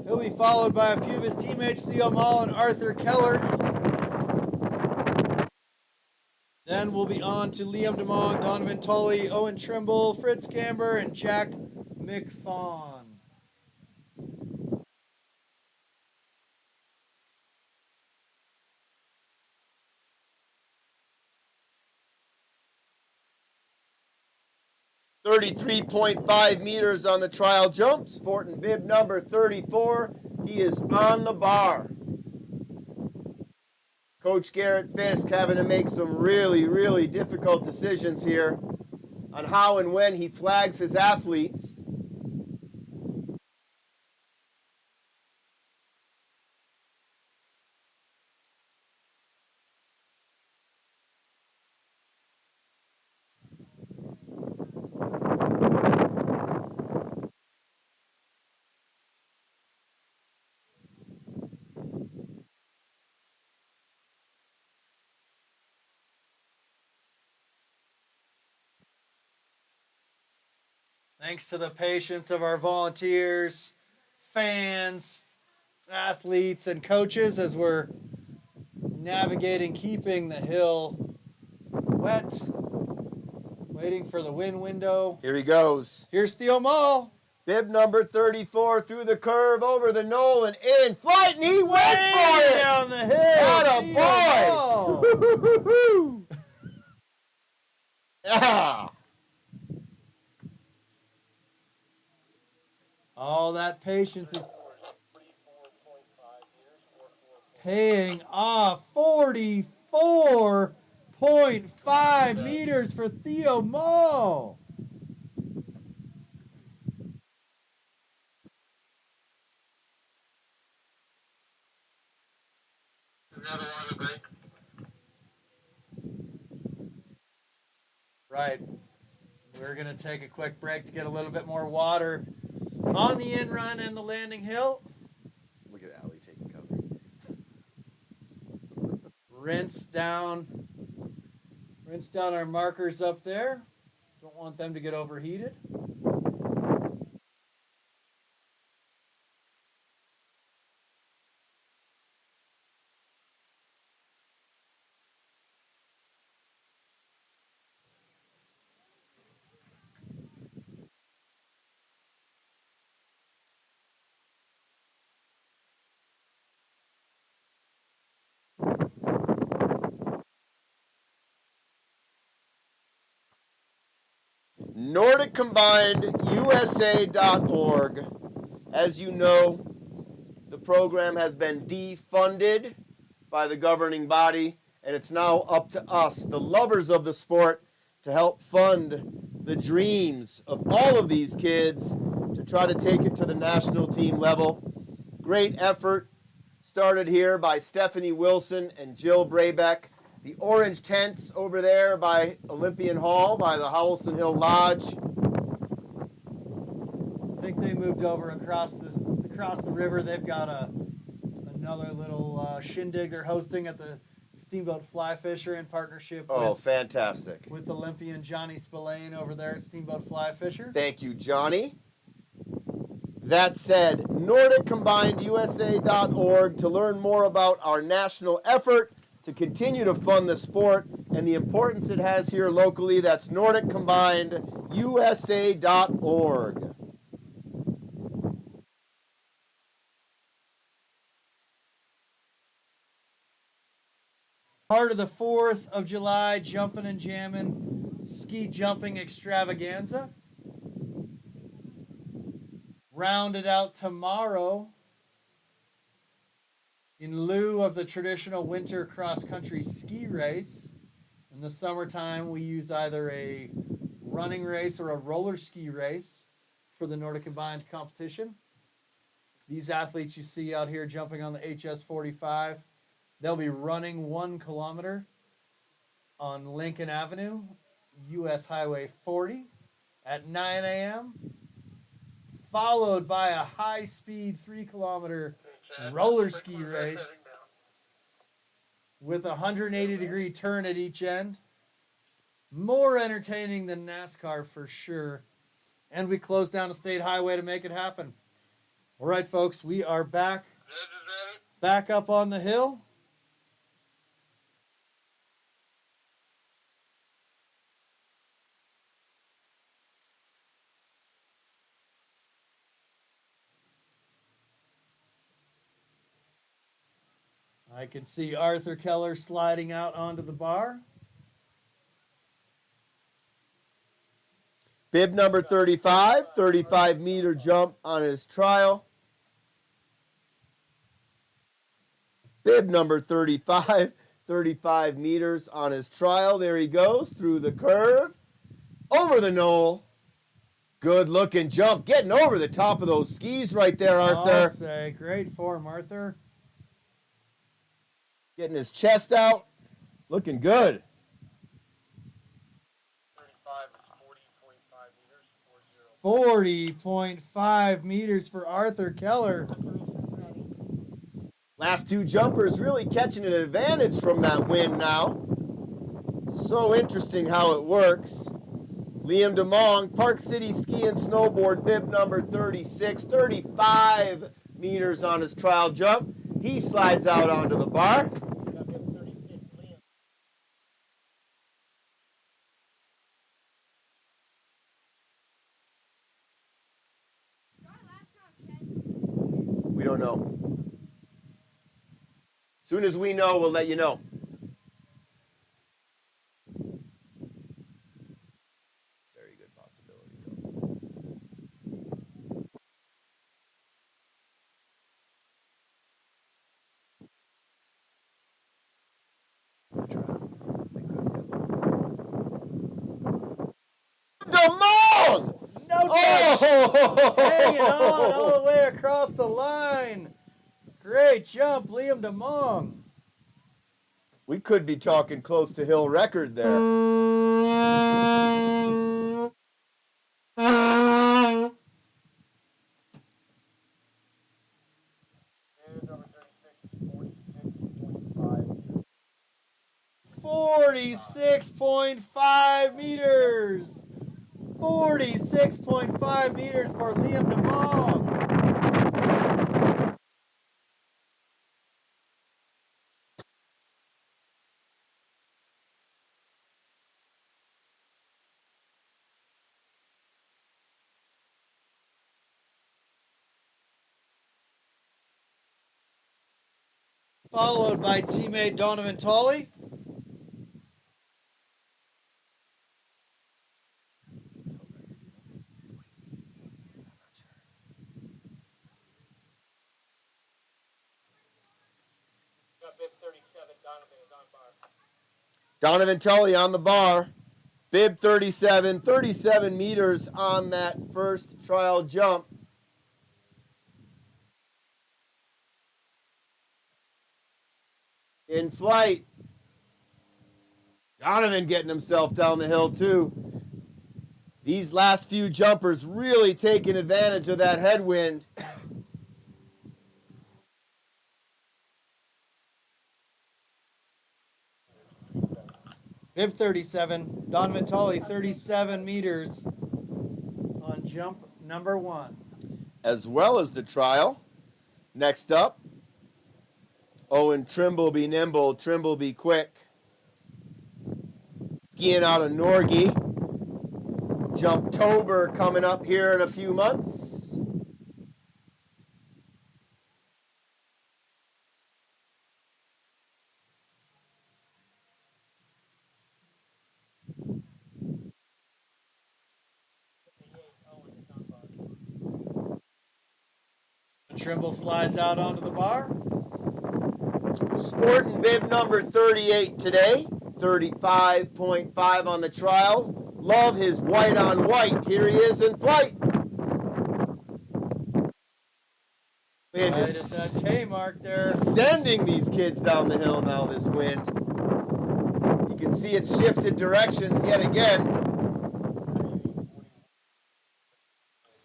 He'll be followed by a few of his teammates, Theo Mall and Arthur Keller. Then we'll be on to Liam DeMong, Donovan Tully, Owen Trimble, Fritz Gamber, and Jack McFawn. .5 meters on the trial jump. Sporting bib number 34. He is on the bar. Coach Garrett Fisk having to make some really, really difficult decisions here on how and when he flags his athletes. Thanks to the patience of our volunteers, fans, athletes, and coaches as we're navigating, keeping the hill wet, waiting for the wind window. Here he goes. Here's Theo Mall. Bib number 34 through the curve, over the knoll and in. Flight, and he went for it! Down the hill. Attaboy! Yeah. All that patience is paying off. 44.5 meters for Theo Mo. Another water break. Right. We're going to take a quick break to get a little bit more water on the in run and the landing hill. Look at Allie taking cover. Rinse down our markers up there. Don't want them to get overheated. Nordic Combined USA.org. As you know, the program has been defunded by the governing body, and it's now up to us, the lovers of the sport, to help fund the dreams of all of these kids to try to take it to the national team level. Great effort started here by Stephanie Wilson and Jill Brabeck. the orange tents over there by Olympian Hall, by the Howelson Hill Lodge. I think they moved over across the river. They've got another little shindig they're hosting at the Steamboat Fly Fisher in partnership Oh, fantastic. with Olympian Johnny Spillane over there at Steamboat Fly Fisher. Thank you, Johnny. That said, NordicCombinedUSA.org to learn more about our national effort to continue to fund the sport and the importance it has here locally. That's NordicCombinedUSA.org. Part of the 4th of July Jumpin' and Jammin' ski jumping extravaganza. Rounded out tomorrow in lieu of the traditional winter cross-country ski race. In the summertime, we use either a running race or a roller ski race for the Nordic Combined competition. These athletes you see out here jumping on the HS45, they'll be running 1 kilometer on Lincoln Avenue, US Highway 40 at 9 a.m., followed by a high-speed 3-kilometer roller ski race with a 180-degree turn at each end. More entertaining than NASCAR for sure. And we close down a state highway to make it happen. All right, folks, we are back up on the hill. I can see Arthur Keller sliding out onto the bar. Bib number 35, 35-meter jump on his trial. Bib number 35, 35 meters on his trial. There he goes through the curve, over the knoll. Good looking jump, getting over the top of those skis right there, Arthur. I'll say, great form, Arthur. Getting his chest out, looking good. 40.5 meters for Arthur Keller. Last 2 jumpers really catching an advantage from that wind now. So interesting how it works. Liam DeMong, Park City Ski and Snowboard, bib number 36, 35 meters on his trial jump. He slides out onto the bar. We don't know. Soon as we know, we'll let you know. Very good possibility, though. DeMong! No touch! Oh! Hanging on all the way across the line. Great jump, Liam DeMong. We could be talking close to hill record there. $46.5 meters. 46.5 meters for Liam DeMong. Followed by teammate Donovan Tolley. Donovan Tully on the bar. Bib 37, 37 meters on that first trial jump. In flight. Donovan getting himself down the hill too. These last few jumpers really taking advantage of that headwind. Bib 37, Don Vitale 37 meters on jump number 1. As well as the trial. Next up, Owen Trimble be nimble, Trimble be quick. Skiing out of Nordic. Jumptober coming up here in a few months. Trimble slides out onto the bar. Sporting bib number 38 today. 35.5 on the trial. Love his white on white. Here he is in flight. Wind Right is at that K mark there. sending these kids down the hill now, this wind. You can see it's shifted directions yet again.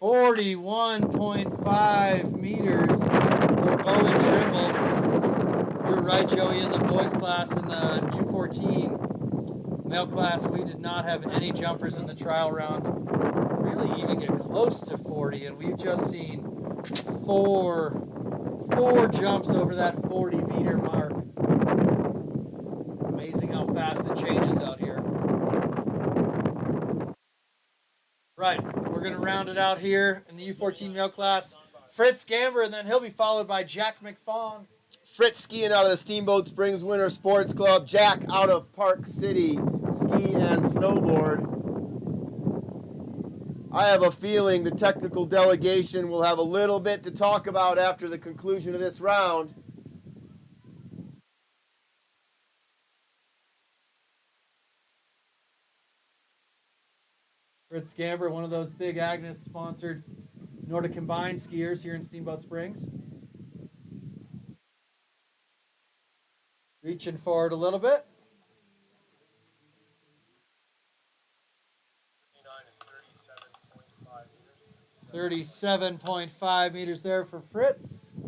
41.5 meters for Owen Trimble. You're right, Joey, in the boys class in the U14 male class, we did not have any jumpers in the trial round really even get close to 40, and we've just seen four jumps over that 40-meter mark. Amazing how fast it changes out here. Right, we're going to round it out here in the U14 male class. Fritz Gamber, and then he'll be followed by Jack McFawn. Fritz skiing out of the Steamboat Springs Winter Sports Club. Jack out of Park City Ski and Snowboard. I have a feeling the technical delegation will have a little bit to talk about after the conclusion of this round. Fritz Gamber, one of those big Agnes-sponsored Nordic combined skiers here in Steamboat Springs. Reaching forward a little bit. 37.5 meters there for Fritz.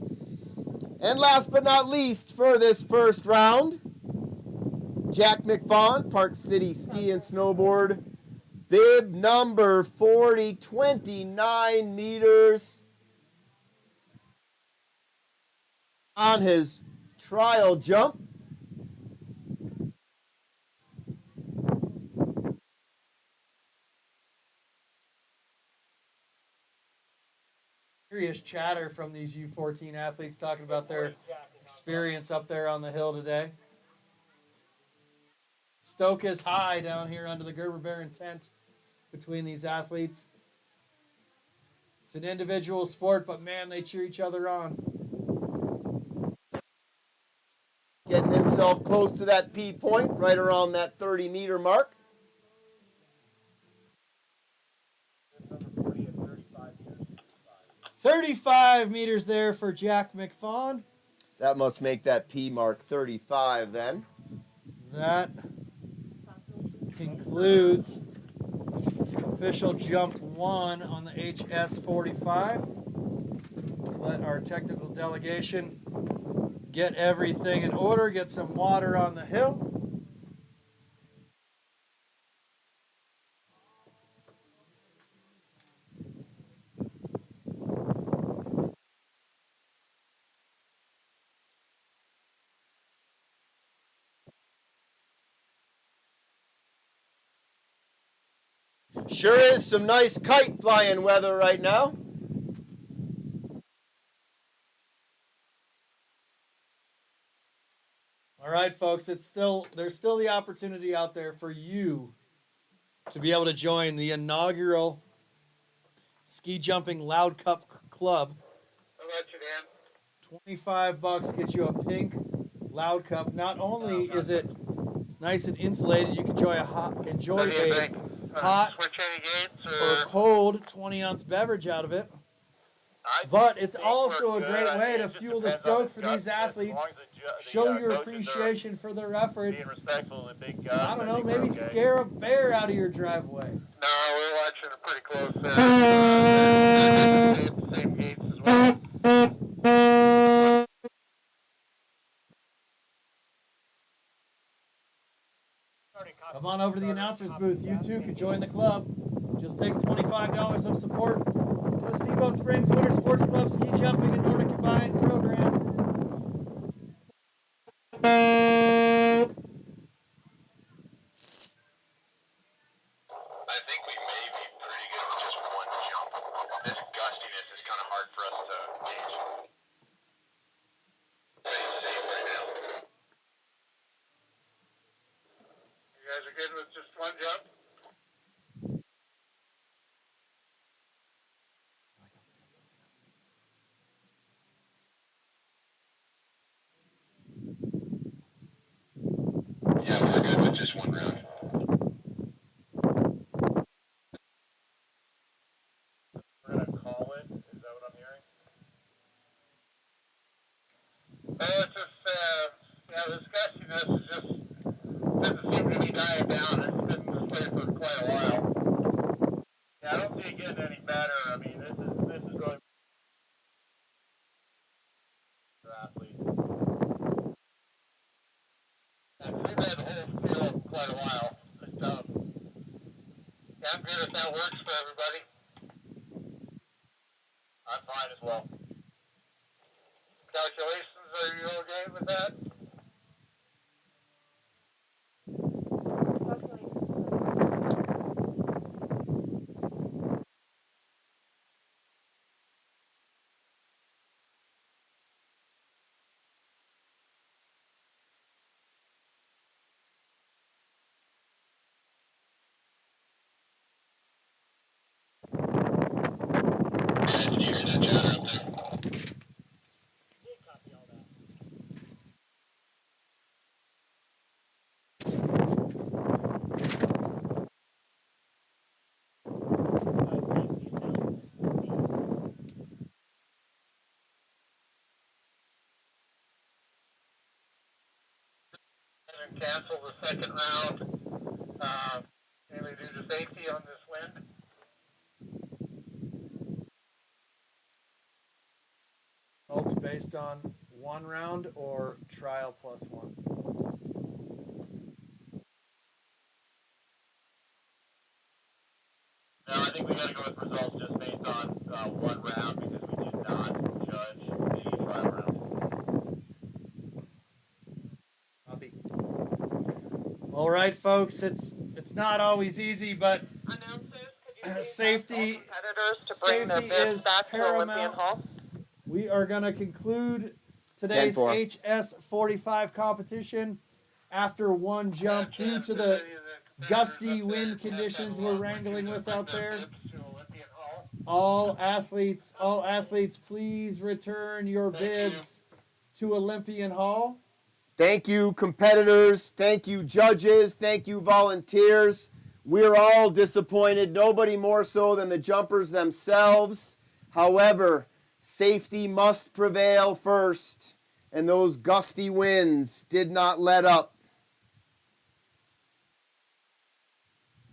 And last but not least for this first round, Jack McFawn, Park City Ski and Snowboard. Bib number 40, 29 meters on his trial jump. Curious chatter from these U14 athletes talking about their experience up there on the hill today. Stoke is high down here under the Gerber Baron tent between these athletes. It's an individual sport, but man, they cheer each other on. Getting himself close to that P point, right around that 30-meter mark. 35 meters there for Jack McFawn. That must make that P mark 35 then. That concludes official jump 1 on the HS45. Let our technical delegation get everything in order, get some water on the hill. Sure is some nice kite flying weather right now. All right, folks, there's still the opportunity out there for you to be able to join the inaugural Ski Jumping Loud Cup Club. How about you, Dan? $25 gets you a pink Loud Cup. Not only is it nice and insulated, you can enjoy a hot or cold 20-ounce beverage out of it. But it's also a great way to fuel the stoke for these athletes show your coaches appreciation for their are efforts. being respectful of the big guns. I don't know, think we're maybe okay. scare a bear out of your driveway. No, we're watching it pretty close. They're the same gates as well. Come on over to the announcer's booth. You too can join the club. Just takes $25 of support to the Steamboat Springs Winter Sports Club Ski Jumping and Nordic Combined program. I think we may be pretty good with just one jump. This gustiness is kind of hard for us to gauge. Pretty safe right now. You guys are good with just one jump? Yeah, we're good with just one round. We're going to call it. Is that what I'm hearing? Oh, it's just, this gustiness is just, doesn't seem to be dying down. It's been this way for quite a while. Yeah, I don't see it getting any better. I mean, this is really for athletes. Yeah, we've had the whole field for quite a while. But, yeah, I'm good if that works for everybody. I'm fine as well. Calculations, are you okay with that? Yeah, did you hear that chatter up there? And cancel the second round, mainly due to safety on this wind. Results based on one round or trial plus one? No, I think we got to go with results just based on one round because we did not judge the trial round. Copy. All right, folks. It's not always easy, but safety is paramount. We are going to conclude today's 10-4. HS45 competition after one jump due to the gusty wind conditions we're wrangling with out there. All athletes, please return your bibs to Olympian Hall. Thank you, competitors. Thank you, judges. Thank you, volunteers. We're all disappointed, nobody more so than the jumpers themselves. However, safety must prevail first, and those gusty winds did not let up.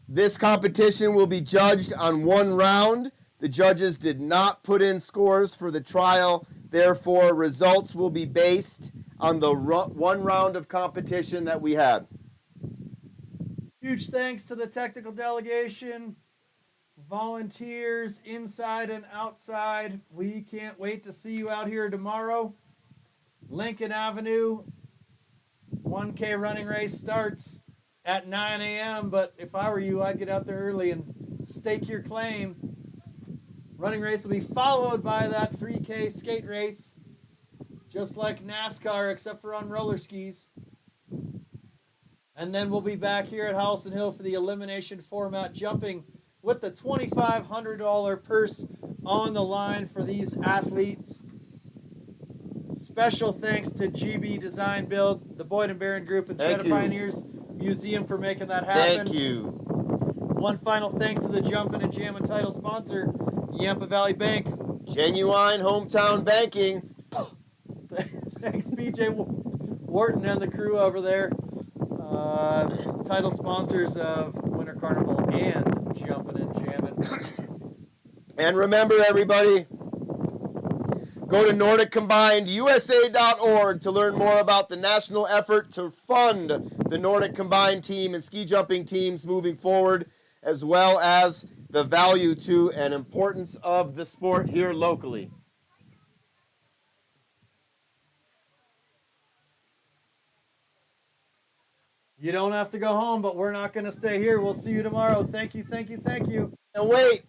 This competition will be judged on one round. The judges did not put in scores for the trial. Therefore, results will be based on the one round of competition that we had. Huge thanks to the technical delegation, volunteers inside and outside. We can't wait to see you out here tomorrow. Lincoln Avenue, 1K running race starts at 9 a.m., but if I were you, I'd get out there early and stake your claim. Running race will be followed by that 3K skate race, just like NASCAR, except for on roller skis. And then we'll be back here at Howelson Hill for the elimination format jumping with the $2,500 purse on the line for these athletes. Special thanks to GB Design Build, the Boyd & Barron Group, and Tread of Pioneers Museum for making that happen. Thank you. One final thanks to the Jumpin' and Jammin' title sponsor, Yampa Valley Bank. Genuine hometown banking. Thanks, BJ. Wharton and the crew over there, title sponsors of Winter Carnival and Jumpin' and Jammin'. And remember, everybody, go to NordicCombinedUSA.org to learn more about the national effort to fund the Nordic Combined team and ski jumping teams moving forward, as well as the value to and importance of the sport here locally. You don't have to go home, but we're not going to stay here. We'll see you tomorrow. Thank you, thank you, thank you. And wait,